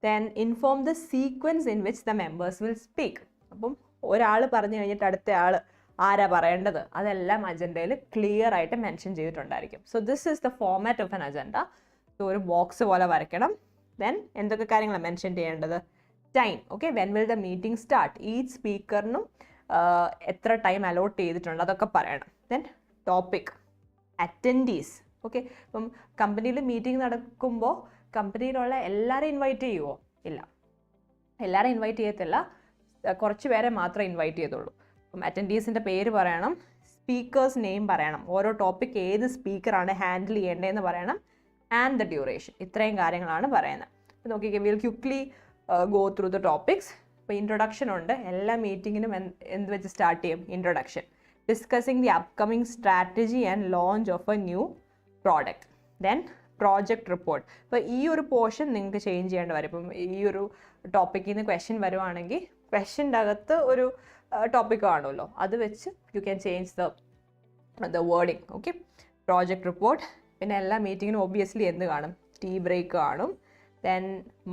Then inform the sequence in which the members will speak. അപ്പം ഒരാൾ പറഞ്ഞു കഴിഞ്ഞിട്ട് അടുത്ത ആൾ ആരാ പറയേണ്ടത് അതെല്ലാം അജണ്ടയിൽ ക്ലിയർ ആയിട്ട് മെൻഷൻ ചെയ്തിട്ടുണ്ടായിരിക്കും. So this is the format of an agenda. So ഒരു ബോക്സ് പോലെ വരയ്ക്കണം. ദെൻ എന്തൊക്കെ കാര്യങ്ങളാണ് മെൻഷൻ ചെയ്യേണ്ടത്? Time. Okay, when will the meeting start? Each സ്പീക്കറിനും എത്ര ടൈം അലോട്ട് ചെയ്തിട്ടുണ്ട് അതൊക്കെ പറയണം. Then topic, attendees. ഓക്കെ, ഇപ്പം കമ്പനിയിൽ മീറ്റിംഗ് നടക്കുമ്പോൾ കമ്പനിയിലുള്ള എല്ലാവരെയും ഇൻവൈറ്റ് ചെയ്യുമോ? ഇല്ല, എല്ലാവരെയും ഇൻവൈറ്റ് ചെയ്യത്തില്ല. കുറച്ച് പേരെ മാത്രമേ ഇൻവൈറ്റ് ചെയ്തുള്ളൂ. അറ്റൻഡീസിൻ്റെ പേര് പറയണം, സ്പീക്കേഴ്സ് നെയിം പറയണം, ഓരോ ടോപ്പിക് ഏത് സ്പീക്കറാണ് ഹാൻഡിൽ ചെയ്യേണ്ടതെന്ന് പറയണം, ആൻഡ് ദ ഡ്യൂറേഷൻ. ഇത്രയും കാര്യങ്ങളാണ് പറയുന്നത്. അപ്പോൾ നോക്കിക്കേ, will quickly go through the topics. ഇപ്പോൾ ഇൻട്രൊഡക്ഷൻ ഉണ്ട്. എല്ലാ മീറ്റിങ്ങിനും എന്ത് വെച്ച് സ്റ്റാർട്ട് ചെയ്യും? Introduction. Discussing the upcoming strategy and launch of A new product. Then project report. ഇപ്പോൾ ഈ ഒരു പോർഷൻ നിങ്ങൾക്ക് ചേഞ്ച് ചെയ്യേണ്ടി വരും. ഇപ്പം ഈ ഒരു ടോപ്പിക്കിൽ നിന്ന് ക്വസ്റ്റ്യൻ വരുവാണെങ്കിൽ ക്വസ്റ്റ്യൻ്റെ അകത്ത് ഒരു ടോപ്പിക് കാണുമല്ലോ, അത് വെച്ച് you can change the wording. Okay, project report. പിന്നെ എല്ലാ മീറ്റിങ്ങിനും ഒബ്വിയസ്ലി എന്ത് കാണും? ടീ ബ്രേക്ക് കാണും. Then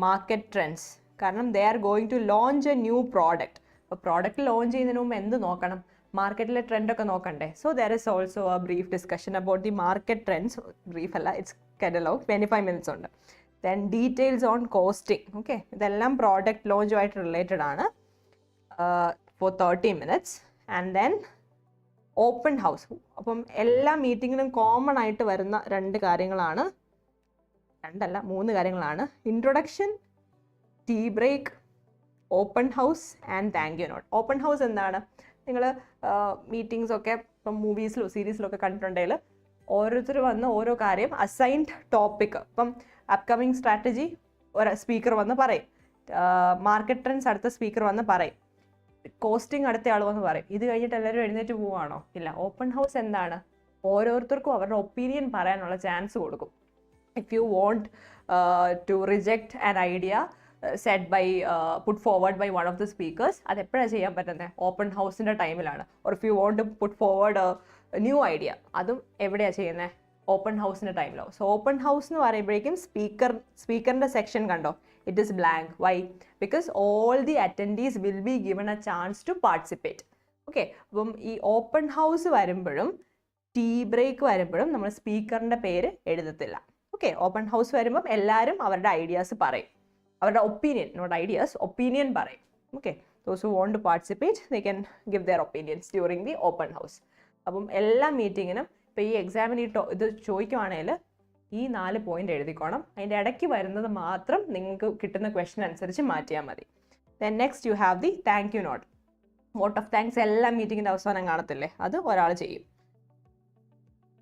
market trends. കാരണം they are going to launch a new product. അപ്പോൾ പ്രോഡക്റ്റ് ലോഞ്ച് ചെയ്യുന്നതിന് മുമ്പ് എന്ത് നോക്കണം? മാർക്കറ്റിലെ ട്രെൻഡൊക്കെ നോക്കണ്ടേ? So there is also a brief discussion about the market trends. Brief അല്ല, ഇറ്റ്സ് കെഡലോഗ്. 25 minutes ഉണ്ട്. Then details on costing. Okay, ഇതെല്ലാം പ്രോഡക്റ്റ് ലോഞ്ചുമായിട്ട് റിലേറ്റഡ് ആണ്. For 30 minutes. And then open house. അപ്പം എല്ലാ മീറ്റിങ്ങിനും കോമൺ ആയിട്ട് വരുന്ന 2 കാര്യങ്ങളാണ്, 2 അല്ല 3 കാര്യങ്ങളാണ്. Introduction, tea break, open house and thank you note. Open house എന്താണ്? നിങ്ങൾ മീറ്റിംഗ്സ് ഒക്കെ ഇപ്പം മൂവീസിലോ സീരീസിലോ ഒക്കെ കണ്ടിട്ടുണ്ടെങ്കിൽ ഓരോരുത്തർ വന്ന് ഓരോ കാര്യം അസൈൻഡ് ടോപ്പിക്, ഇപ്പം അപ്കമിങ് സ്ട്രാറ്റജി ഒരു സ്പീക്കർ വന്ന് പറയും. മാർക്കറ്റ് ട്രെൻഡ്സ് അടുത്ത സ്പീക്കർ വന്ന് പറയും, കോസ്റ്റിംഗ് അടുത്ത ആൾ വന്ന് പറയും. ഇത് കഴിഞ്ഞിട്ട് എല്ലാവരും എഴുന്നേറ്റ് പോവാണോ? ഇല്ല. ഓപ്പൺ ഹൗസ് എന്താണ്? ഓരോരുത്തർക്കും അവരുടെ ഒപ്പീനിയൻ പറയാനുള്ള ചാൻസ് കൊടുക്കും. If you want to reject an idea set by put forward by one of the speakers, അത് എപ്പോഴാണ് ചെയ്യാൻ പറ്റുന്നത്? ഓപ്പൺ ഹൗസിൻ്റെ ടൈമിലാണ്. Or if you want to put forward new idea, അതും എവിടെയാണ് ചെയ്യുന്നത്? ഓപ്പൺ ഹൗസിൻ്റെ ടൈമിലോ. സോ ഓപ്പൺ ഹൗസ് എന്ന് പറയുമ്പോഴേക്കും സ്പീക്കറിൻ്റെ സെക്ഷൻ കണ്ടോ, it is blank. Why? Because all the attendees will be given a chance to participate. Okay. അപ്പം ഈ ഓപ്പൺ ഹൗസ് വരുമ്പോഴും ടീ ബ്രേക്ക് വരുമ്പോഴും നമ്മൾ സ്പീക്കറിൻ്റെ പേര് എഴുതത്തില്ല. ഓക്കെ. ഓപ്പൺ ഹൗസ് വരുമ്പം എല്ലാവരും അവരുടെ ഐഡിയാസ് പറയും, അവരുടെ ഒപ്പീനിയൻ, നോട്ട് ഐഡിയാസ്, ഒപ്പീനിയൻ പറയും. Okay. Those who want to participate they can give their opinions during the open house. അപ്പം എല്ലാ മീറ്റിങ്ങിനും ഇപ്പോൾ ഈ എക്സാമിന് ഇത് ചോദിക്കുവാണെങ്കിൽ ഈ 4 പോയിന്റ് എഴുതിക്കോണം. അതിൻ്റെ ഇടയ്ക്ക് വരുന്നത് മാത്രം നിങ്ങൾക്ക് കിട്ടുന്ന ക്വസ്റ്റൻ അനുസരിച്ച് മാറ്റിയാൽ മതി. Then next you have the thank you note. Vote of thanks എല്ലാ മീറ്റിങ്ങിൻ്റെ അവസാനം കാണത്തില്ലേ, അത് ഒരാൾ ചെയ്യും.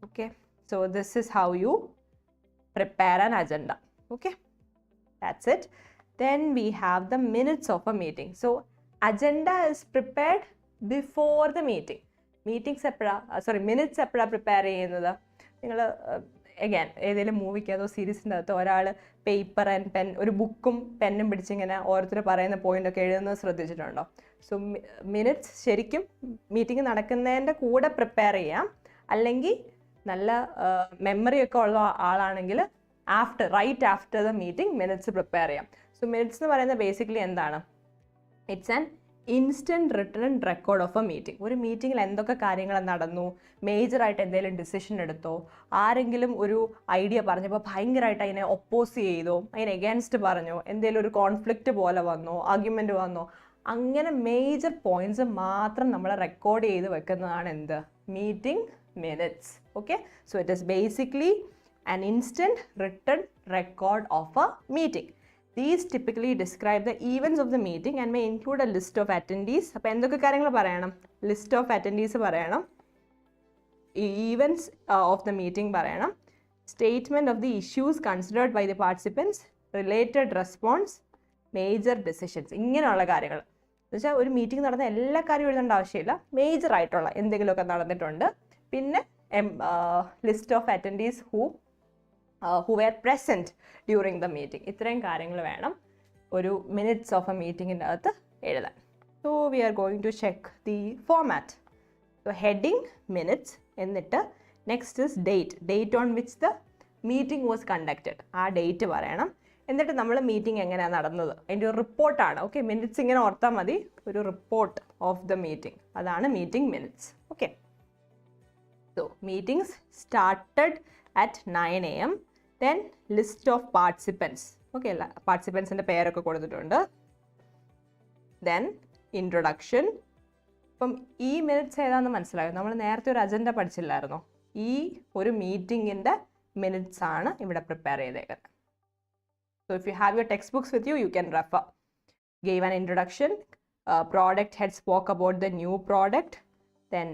Okay. So this is how you prepare an agenda. Okay, that's it. Then we have the minutes of a meeting. So agenda is prepared before the meeting. Meetings minutes എപ്പോഴാണ് prepare ചെയ്യുന്നത്? നിങ്ങൾ അഗൈൻ ഏതെങ്കിലും മൂവിക്ക് അതോ സീരീസിൻ്റെ അകത്ത് ഒരാൾ paper and pen, ഒരു ബുക്കും പെന്നും പിടിച്ചിങ്ങനെ ഓരോരുത്തർ പറയുന്ന പോയിൻ്റൊക്കെ എഴുതുന്നത് ശ്രദ്ധിച്ചിട്ടുണ്ടോ? സോ മിനിറ്റ്സ് ശരിക്കും മീറ്റിംഗ് നടക്കുന്നതിൻ്റെ കൂടെ പ്രിപ്പയർ ചെയ്യാം. അല്ലെങ്കിൽ നല്ല മെമ്മറി ഒക്കെ ഉള്ള ആളാണെങ്കിൽ right after the meeting minutes prepare ചെയ്യാം. സോ മിനിറ്റ്സ് എന്ന് പറയുന്നത് ബേസിക്കലി എന്താണ്? It's an instant written record of a meeting. ഒരു മീറ്റിങ്ങിൽ എന്തൊക്കെ കാര്യങ്ങൾ നടന്നു, മേജറായിട്ട് എന്തെങ്കിലും ഡിസിഷൻ എടുത്തോ, ആരെങ്കിലും ഒരു ഐഡിയ പറഞ്ഞപ്പോൾ ഭയങ്കരമായിട്ട് അതിനെ ഒപ്പോസ് ചെയ്തോ, അതിന് എഗൻസ്റ്റ് പറഞ്ഞോ, എന്തെങ്കിലും ഒരു കോൺഫ്ലിക്റ്റ് പോലെ വന്നോ, ആർഗ്യുമെൻറ്റ് വന്നോ, അങ്ങനെ മേജർ പോയിന്റ്സ് മാത്രം നമ്മൾ റെക്കോർഡ് ചെയ്ത് വെക്കുന്നതാണ് എന്ത്? Meeting minutes. Okay, so it is basically an instant written record of a meeting. These typically describe the events of the meeting and may include a list of attendees. അപ്പോൾ എന്തൊക്കെ കാര്യങ്ങൾ പറയണം? List of attendees പറയണം, events of the meeting പറയണം, statement of the issues considered by the participants, related response, major decisions. ഇങ്ങനെയുള്ള കാര്യങ്ങൾ. എന്നുവെച്ചാൽ ഒരു മീറ്റിംഗ് നടന്ന എല്ലാ കാര്യവും എഴുതേണ്ട ആവശ്യമില്ല, മേജർ ആയിട്ടുള്ള എന്തെങ്കിലുമൊക്കെ നടന്നിട്ടുണ്ട്. പിന്നെ list of attendees who were present during the meeting. ഇത്രയും കാര്യങ്ങൾ വേണം ഒരു മിനിറ്റ്സ് ഓഫ് എ മീറ്റിങ്ങിൻ്റെ അകത്ത് എഴുതാൻ. So we are going to check the format. So heading minutes, എന്നിട്ട് next is date on which the meeting was conducted. ആ date പറയണം. എന്നിട്ട് നമ്മൾ മീറ്റിംഗ് എങ്ങനെയാണ് നടന്നത് അതിൻ്റെ ഒരു റിപ്പോർട്ടാണ്. ഓക്കെ, മിനിറ്റ്സ് ഇങ്ങനെ ഓർത്താൽ മതി, ഒരു റിപ്പോർട്ട് ഓഫ് ദ മീറ്റിംഗ്, അതാണ് meeting minutes. Okay. So meetings started at 9 AM. Then list of participants. Okay, participants ന്റെ പേരൊക്കെ കൊടുത്തിട്ടുണ്ട്. Then introduction. അപ്പം ഈ മിനിറ്റ്സ് ഏതാണെന്ന് മനസ്സിലായോ? നമ്മൾ നേരത്തെ ഒരു അജണ്ട പഠിച്ചില്ലായിരുന്നോ? ഈ ഒരു മീറ്റിങ്ങിൻ്റെ മിനിറ്റ്സ് ആണ് ഇവിടെ പ്രിപ്പയർ ചെയ്തേക്കുന്നത്. So if you have your textbooks with you, you can refer. Gave an introduction. Product head spoke about the new product. Then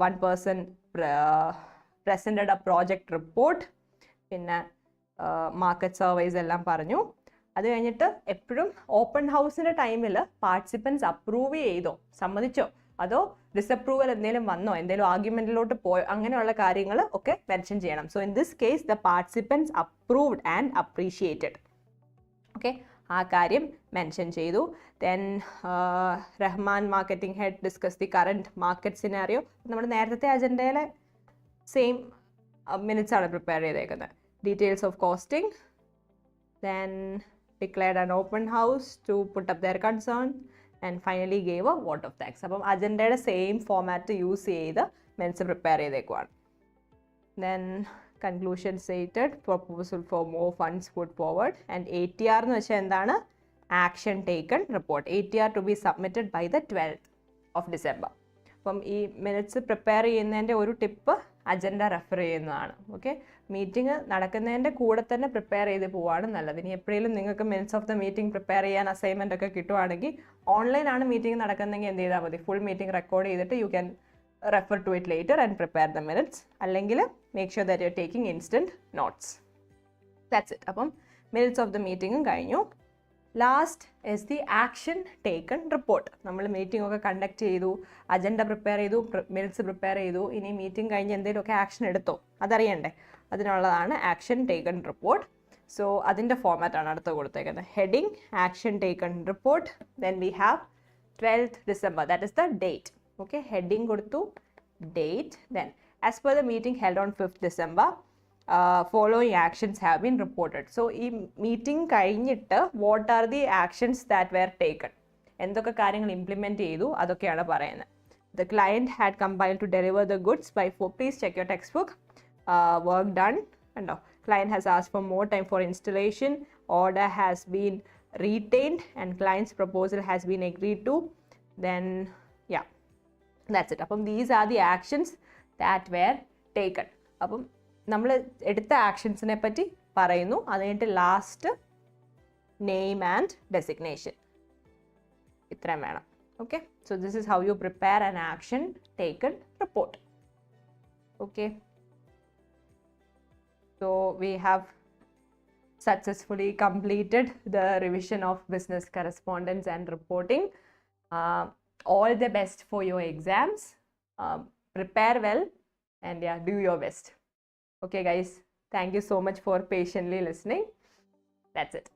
one person presented a project report. പിന്നെ market surveys എല്ലാം പറഞ്ഞു. അത് കഴിഞ്ഞിട്ട് എപ്പോഴും open ഹൗസിൻ്റെ ടൈമിൽ participants approve ചെയ്തോ, സമ്മതിച്ചോ, അതോ ഡിസപ്രൂവൽ എന്തെങ്കിലും വന്നോ, എന്തെങ്കിലും ആർഗ്യുമെൻറ്റിലോട്ട് പോയോ, അങ്ങനെയുള്ള കാര്യങ്ങൾ ഒക്കെ മെൻഷൻ ചെയ്യണം. So in this case the participants approved and appreciated. Okay, ആ കാര്യം മെൻഷൻ ചെയ്തു. Then Rahman marketing head discuss the current market scenario. നമ്മുടെ നേരത്തെ അജണ്ടയിലെ സെയിം മിനിറ്റ്സ് ആണ് പ്രിപ്പയർ ചെയ്തേക്കുന്നത്. Details of costing. Then declared an open house to put up their concern and finally gave a vote of thanks. അപ്പം അജണ്ടയുടെ same format use ചെയ്ത് minutes prepare ചെയ്തേക്കുവാണ്. Then conclusion stated, proposal for more funds put forward, and ATR എന്ന് വെച്ചാൽ എന്താണ്? Action taken report. ATR to be submitted by the 12th of December. അപ്പം ഈ minutes prepare ചെയ്യുന്നതിൻ്റെ ഒരു ടിപ്പ് അജണ്ട റെഫർ ചെയ്യുന്നതാണ്. ഓക്കെ, മീറ്റിംഗ് നടക്കുന്നതിൻ്റെ കൂടെ തന്നെ പ്രിപ്പയർ ചെയ്ത് പോവാണ് നല്ലത്. ഇനി എപ്പോഴെങ്കിലും നിങ്ങൾക്ക് minutes of the meeting prepare ചെയ്യാൻ അസൈൻമെൻ്റ് ഒക്കെ കിട്ടുവാണെങ്കിൽ, ഓൺലൈനാണ് മീറ്റിംഗ് നടക്കുന്നതെങ്കിൽ എന്ത് ചെയ്താൽ മതി? ഫുൾ മീറ്റിംഗ് റെക്കോർഡ് ചെയ്തിട്ട് you can refer to it later and prepare the minutes. അല്ലെങ്കിൽ make sure that you're taking instant notes. That's it. അപ്പം minutes of the meeting കഴിഞ്ഞു. Last is the action taken report. നമ്മൾ meeting ഒക്കെ conduct ചെയ്തു, agenda prepare ചെയ്തു, minutes prepare ചെയ്തു, ഇനി meeting കഴിഞ്ഞ് എന്തെങ്കിലുമൊക്കെ ആക്ഷൻ എടുത്തോ അതറിയണ്ടേ, അതിനുള്ളതാണ് ആക്ഷൻ ടേക്കൺ റിപ്പോർട്ട്. സോ അതിൻ്റെ ഫോമാറ്റാണ് അടുത്ത് കൊടുത്തേക്കുന്നത്. Heading action taken report. Then we have 12th December, that is the date. Okay, heading കൊടുത്തു, date. Then as per the meeting held on 5th December, following actions have been reported. So ഈ meeting കഴിഞ്ഞിട്ട് what are the actions that were taken, എന്തൊക്കെ കാര്യങ്ങൾ implement ചെയ്തു അതൊക്കെയാണ് പറയുന്നത്. The client had compiled to deliver the goods by 4. Please check your textbook. Work done. And client has asked for more time for installation. Order has been retained and client's proposal has been agreed to. Then yeah, that's it. അപ്പം these are the actions that were taken. അപ്പം നമ്മൾ എടുത്ത ആക്ഷൻസിനെ പറ്റി പറയുന്നു, അത് കഴിഞ്ഞിട്ട് last name and designation, ഇത്രയും വേണം. Okay, so this is how U prepare an action taken report. Okay, so we have successfully completed the revision of business correspondence and reporting. All the best for your exams. Prepare well and yeah, do your best. Okay guys, thank you so much for patiently listening. That's it.